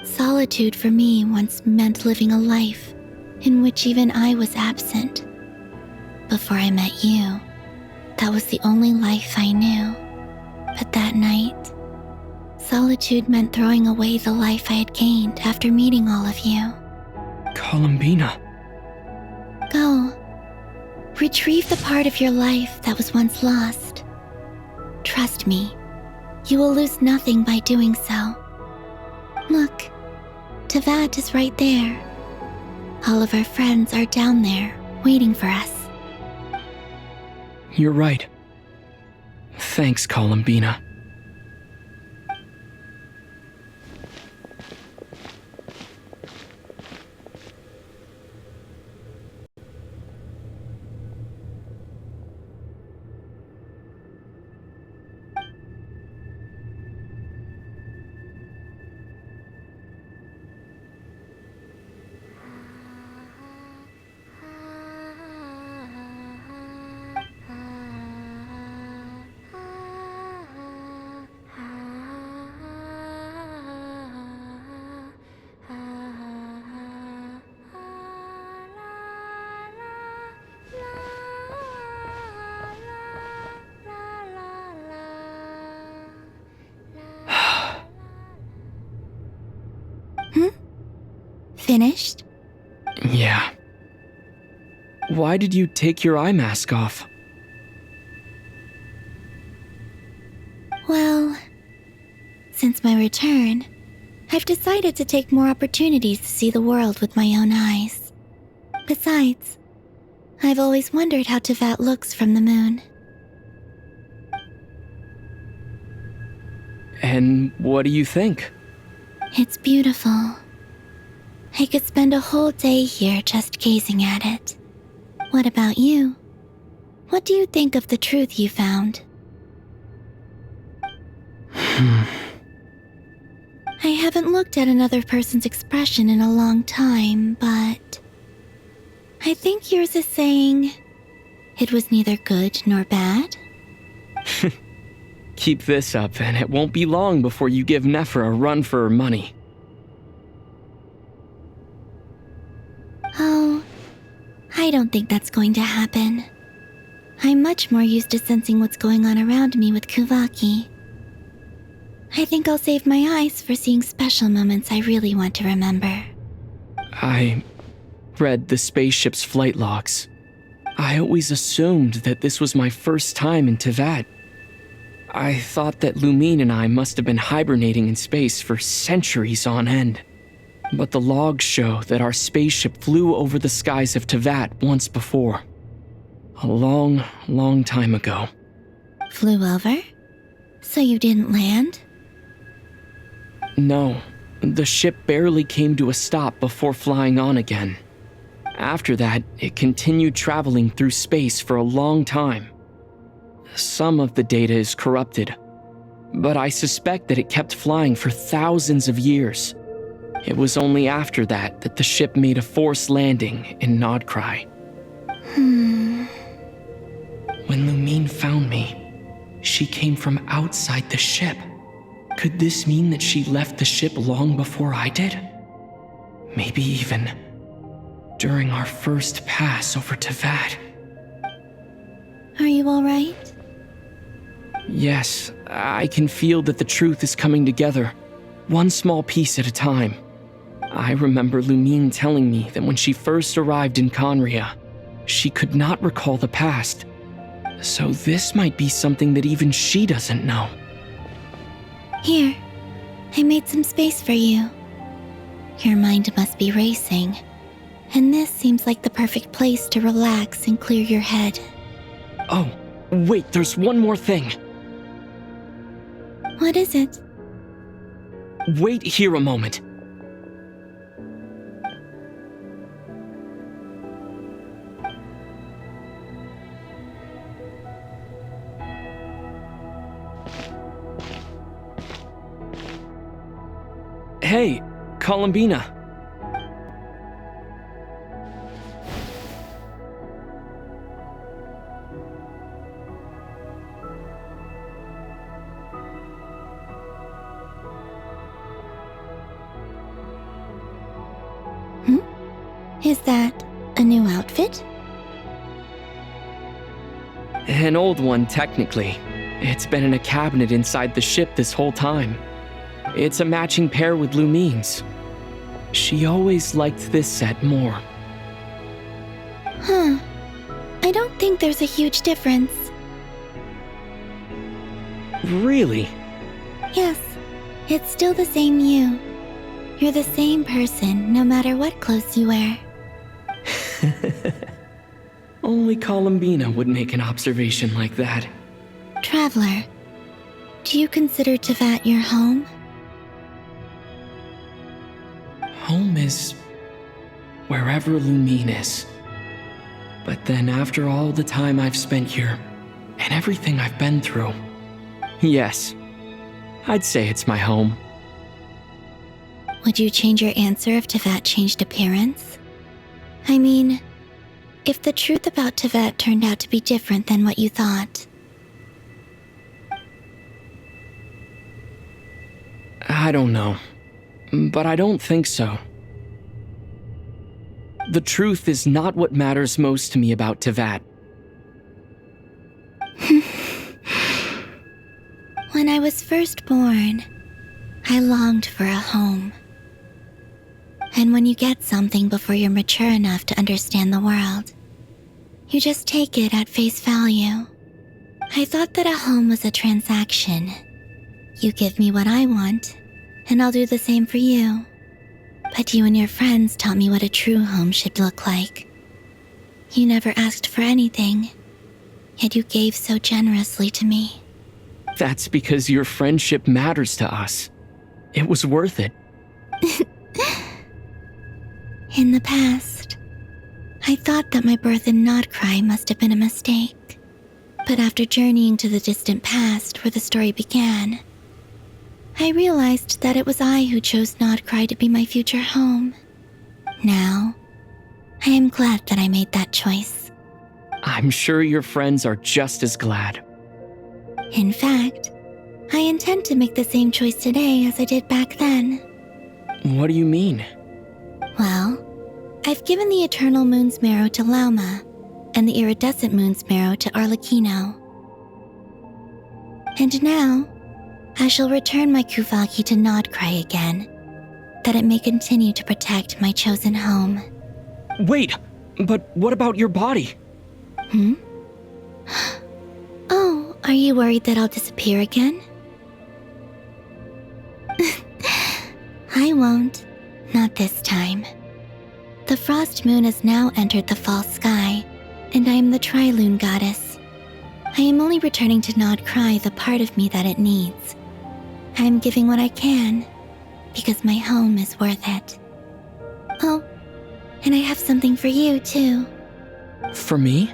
[SPEAKER 17] Solitude for me once meant living a life in which even I was absent. Before I met you, that was the only life I knew. But that night, solitude meant throwing away the life I had gained after meeting all of you.
[SPEAKER 10] Columbina.
[SPEAKER 17] Go. Retrieve the part of your life that was once lost. Trust me, you will lose nothing by doing so. Look, Tavad is right there. All of our friends are down there, waiting for us.
[SPEAKER 10] You're right. Thanks, Columbina.
[SPEAKER 17] Finished?
[SPEAKER 10] Yeah. Why did you take your eye mask off?
[SPEAKER 17] Well, since my return, I've decided to take more opportunities to see the world with my own eyes. Besides, I've always wondered how Tevat looks from the moon.
[SPEAKER 10] And what do you think?
[SPEAKER 17] It's beautiful. I could spend a whole day here just gazing at it. What about you? What do you think of the truth you found? I haven't looked at another person's expression in a long time, but I think yours is saying it was neither good nor bad.
[SPEAKER 10] Keep this up, and it won't be long before you give Nephra a run for her money.
[SPEAKER 17] Oh, I don't think that's going to happen. I'm much more used to sensing what's going on around me with Kuvaki. I think I'll save my eyes for seeing special moments I really want to remember.
[SPEAKER 10] I read the spaceship's flight logs. I always assumed that this was my first time in Tevat. I thought that Lumine and I must have been hibernating in space for centuries on end. But the logs show that our spaceship flew over the skies of Tevat once before. A long, long time ago.
[SPEAKER 17] Flew over? So you didn't land?
[SPEAKER 10] No, the ship barely came to a stop before flying on again. After that, it continued traveling through space for a long time. Some of the data is corrupted, but I suspect that it kept flying for thousands of years. It was only after that the ship made a forced landing in Krai. When Lumine found me, she came from outside the ship. Could this mean that she left the ship long before I did? Maybe even during our first pass over Tevat.
[SPEAKER 17] Are you alright?
[SPEAKER 10] Yes, I can feel that the truth is coming together, one small piece at a time. I remember Lumine telling me that when she first arrived in Conria, she could not recall the past. So this might be something that even she doesn't know.
[SPEAKER 17] Here, I made some space for you. Your mind must be racing, and this seems like the perfect place to relax and clear your head.
[SPEAKER 10] Oh, wait, there's one more thing.
[SPEAKER 17] What is it?
[SPEAKER 10] Wait here a moment. Hey, Columbina.
[SPEAKER 17] Is that a new outfit?
[SPEAKER 10] An old one, technically. It's been in a cabinet inside the ship this whole time. It's a matching pair with Lumine's. She always liked this set more.
[SPEAKER 17] Huh. I don't think there's a huge difference.
[SPEAKER 10] Really?
[SPEAKER 17] Yes, it's still the same you. You're the same person, no matter what clothes you wear.
[SPEAKER 10] Only Columbina would make an observation like that.
[SPEAKER 17] Traveler, do you consider Tevat your home?
[SPEAKER 10] Home is wherever Lumine is. But then after all the time I've spent here, and everything I've been through, yes, I'd say it's my home.
[SPEAKER 17] Would you change your answer if Tevat changed appearance? I mean, if the truth about Tevat turned out to be different than what you thought.
[SPEAKER 10] I don't know, but I don't think so. The truth is not what matters most to me about Tevat.
[SPEAKER 17] When I was first born, I longed for a home. And when you get something before you're mature enough to understand the world, you just take it at face value. I thought that a home was a transaction. You give me what I want, and I'll do the same for you. But you and your friends taught me what a true home should look like. You never asked for anything, yet you gave so generously to me.
[SPEAKER 10] That's because your friendship matters to us. It was worth it.
[SPEAKER 17] In the past, I thought that my birth in Krai must have been a mistake. But after journeying to the distant past where the story began, I realized that it was I who chose Krai to be my future home. Now, I am glad that I made that choice.
[SPEAKER 10] I'm sure your friends are just as glad.
[SPEAKER 17] In fact, I intend to make the same choice today as I did back then.
[SPEAKER 10] What do you mean?
[SPEAKER 17] Well, I've given the Eternal Moon's Marrow to Lauma, and the Iridescent Moon's Marrow to Arlecchino. And now, I shall return my Kuvagi to Krai again, that it may continue to protect my chosen home.
[SPEAKER 10] Wait, but what about your body?
[SPEAKER 17] Oh, are you worried that I'll disappear again? I won't. Not this time. The Frost Moon has now entered the fall sky, and I am the Tri-Lune goddess. I am only returning to Krai the part of me that it needs. I am giving what I can, because my home is worth it. Oh, and I have something for you, too.
[SPEAKER 10] For me?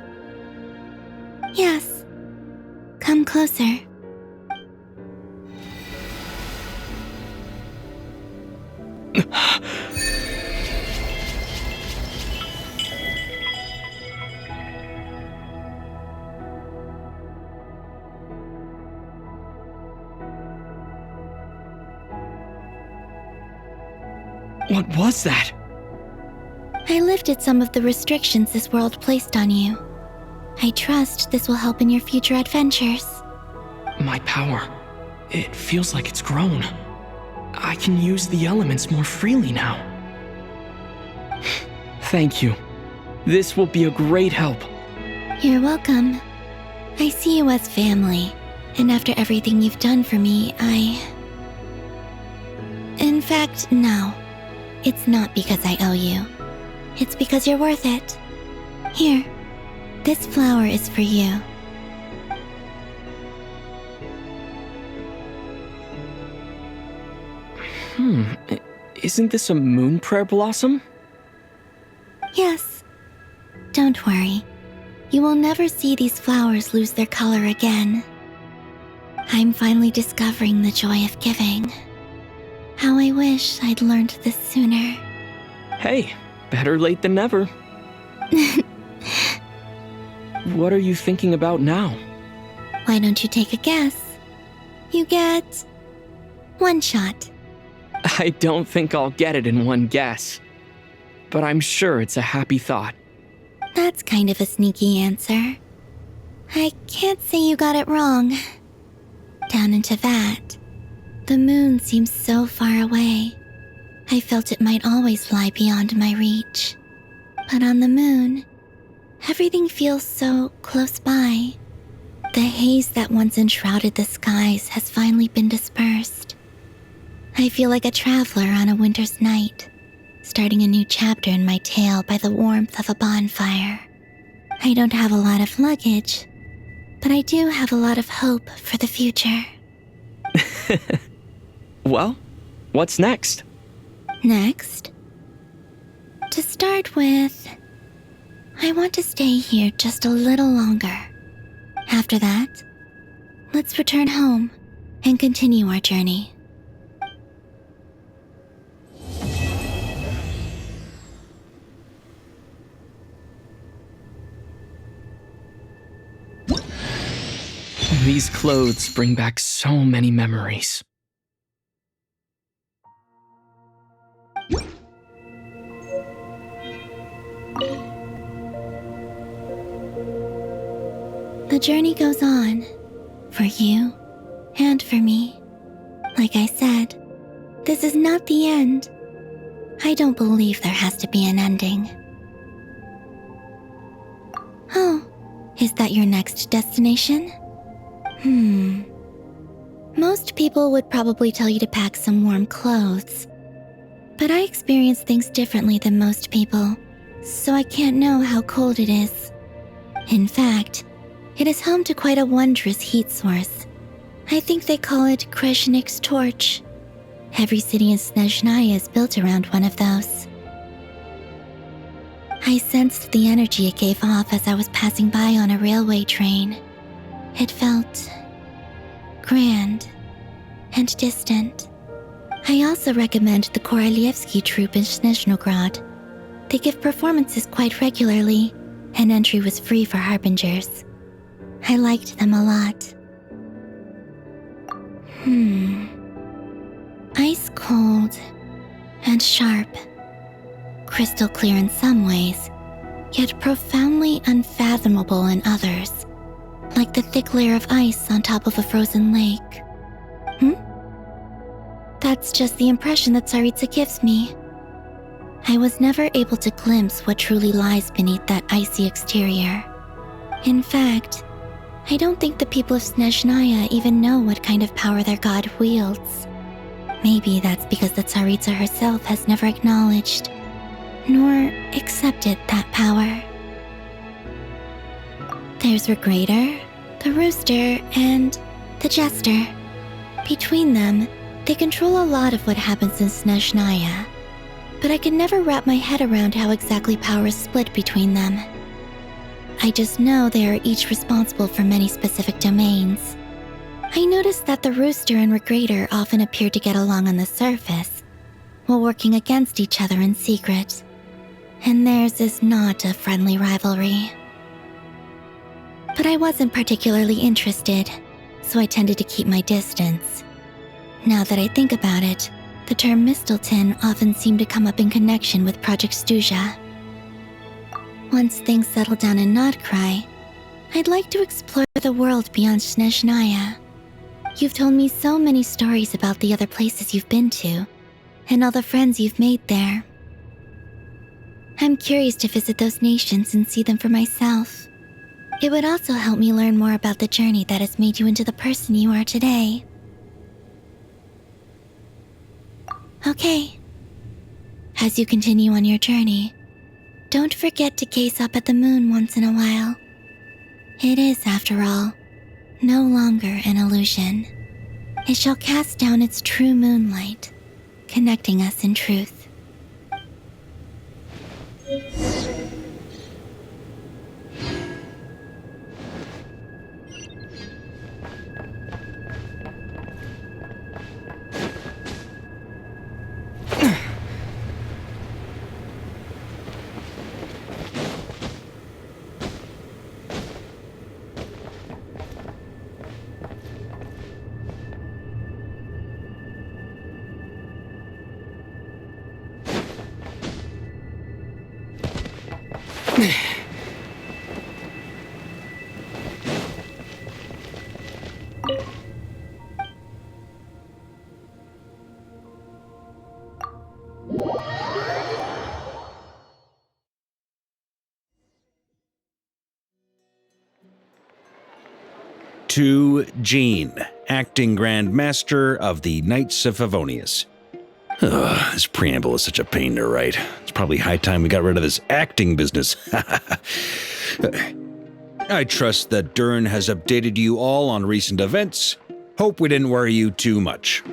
[SPEAKER 17] Yes. Come closer.
[SPEAKER 10] What was that?
[SPEAKER 17] I lifted some of the restrictions this world placed on you. I trust this will help in your future adventures.
[SPEAKER 10] My power. It feels like it's grown. I can use the elements more freely now. Thank you. This will be a great help.
[SPEAKER 17] You're welcome. I see you as family, and after everything you've done for me, In fact, no. It's not because I owe you. It's because you're worth it. Here, this flower is for you.
[SPEAKER 10] Isn't this a moon prayer blossom?
[SPEAKER 17] Yes. Don't worry. You will never see these flowers lose their color again. I'm finally discovering the joy of giving. How I wish I'd learned this sooner.
[SPEAKER 10] Hey, better late than never. What are you thinking about now?
[SPEAKER 17] Why don't you take a guess? You get 1 shot.
[SPEAKER 10] I don't think I'll get it in one guess. But I'm sure it's a happy thought.
[SPEAKER 17] That's kind of a sneaky answer. I can't say you got it wrong. Down into that, the moon seems so far away. I felt it might always lie beyond my reach. But on the moon, everything feels so close by. The haze that once enshrouded the skies has finally been dispersed. I feel like a traveler on a winter's night, starting a new chapter in my tale by the warmth of a bonfire. I don't have a lot of luggage, but I do have a lot of hope for the future.
[SPEAKER 10] Well, what's next?
[SPEAKER 17] Next? To start with, I want to stay here just a little longer. After that, let's return home and continue our journey.
[SPEAKER 10] These clothes bring back so many memories.
[SPEAKER 17] The journey goes on, for you and for me. Like I said, this is not the end. I don't believe there has to be an ending. Oh, is that your next destination? Most people would probably tell you to pack some warm clothes. But I experience things differently than most people, so I can't know how cold it is. In fact, it is home to quite a wondrous heat source. I think they call it Kreshnik's torch. Every city in Snezhnaya is built around one of those. I sensed the energy it gave off as I was passing by on a railway train. It felt grand and distant. I also recommend the Korolievsky troupe in Snezhnograd. They give performances quite regularly, and entry was free for harbingers. I liked them a lot. Ice cold and sharp. Crystal clear in some ways, yet profoundly unfathomable in others. Like the thick layer of ice on top of a frozen lake. That's just the impression that Tsaritsa gives me. I was never able to glimpse what truly lies beneath that icy exterior. In fact, I don't think the people of Snezhnaya even know what kind of power their god wields. Maybe that's because the Tsaritsa herself has never acknowledged, nor accepted that power. There's Regrator, the Rooster, and the Jester. Between them, they control a lot of what happens in Snezhnaya, but I can never wrap my head around how exactly power is split between them. I just know they are each responsible for many specific domains. I noticed that the Rooster and Regrator often appear to get along on the surface, while working against each other in secret, and theirs is not a friendly rivalry. But I wasn't particularly interested, so I tended to keep my distance. Now that I think about it, the term Mistelton often seemed to come up in connection with Project Stuja. Once things settle down in Krai, I'd like to explore the world beyond Snezhnaya. You've told me so many stories about the other places you've been to, and all the friends you've made there. I'm curious to visit those nations and see them for myself. It would also help me learn more about the journey that has made you into the person you are today. Okay. As you continue on your journey, don't forget to gaze up at the moon once in a while. It is, after all, no longer an illusion. It shall cast down its true moonlight, connecting us in truth.
[SPEAKER 2] To Jean, acting Grand Master of the Knights of Favonius. This preamble is such a pain to write. It's probably high time we got rid of this acting business. I trust that Dern has updated you all on recent events. Hope we didn't worry you too much.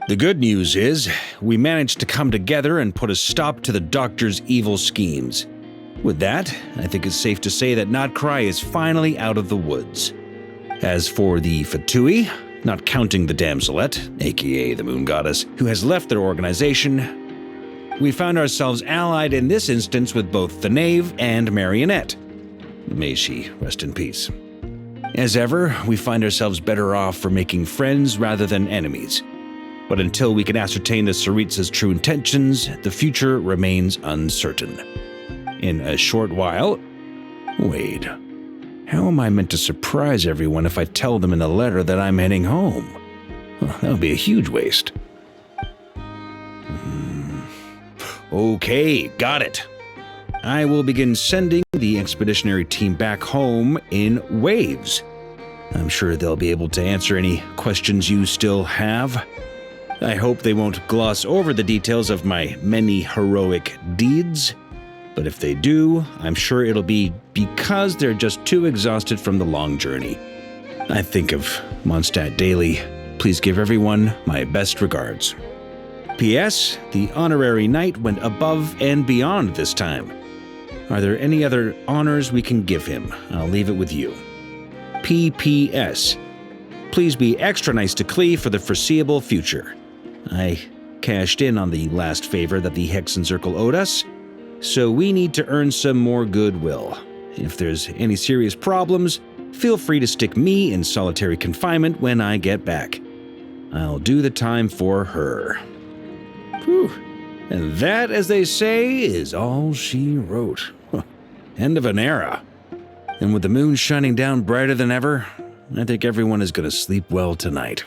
[SPEAKER 2] The good news is, we managed to come together and put a stop to the Doctor's evil schemes. With that, I think it's safe to say that Krai is finally out of the woods. As for the Fatui, not counting the Damselette, aka the Moon Goddess, who has left their organization, we found ourselves allied in this instance with both the Knave and Marionette. May she rest in peace. As ever, we find ourselves better off for making friends rather than enemies. But until we can ascertain the Tsaritsa's true intentions, the future remains uncertain. In a short while... Wait. How am I meant to surprise everyone if I tell them in the letter that I'm heading home? Well, that would be a huge waste. Okay, got it. I will begin sending the expeditionary team back home in waves. I'm sure they'll be able to answer any questions you still have. I hope they won't gloss over the details of my many heroic deeds, but if they do, I'm sure it'll be because they're just too exhausted from the long journey. I think of Mondstadt daily. Please give everyone my best regards. P.S. The honorary knight went above and beyond this time. Are there any other honors we can give him? I'll leave it with you. P.P.S. Please be extra nice to Klee for the foreseeable future. I cashed in on the last favor that the Hexen Circle owed us, so we need to earn some more goodwill. If there's any serious problems, feel free to stick me in solitary confinement when I get back. I'll do the time for her. Whew. And that, as they say, is all she wrote. End of an era. And with the moon shining down brighter than ever, I think everyone is going to sleep well tonight.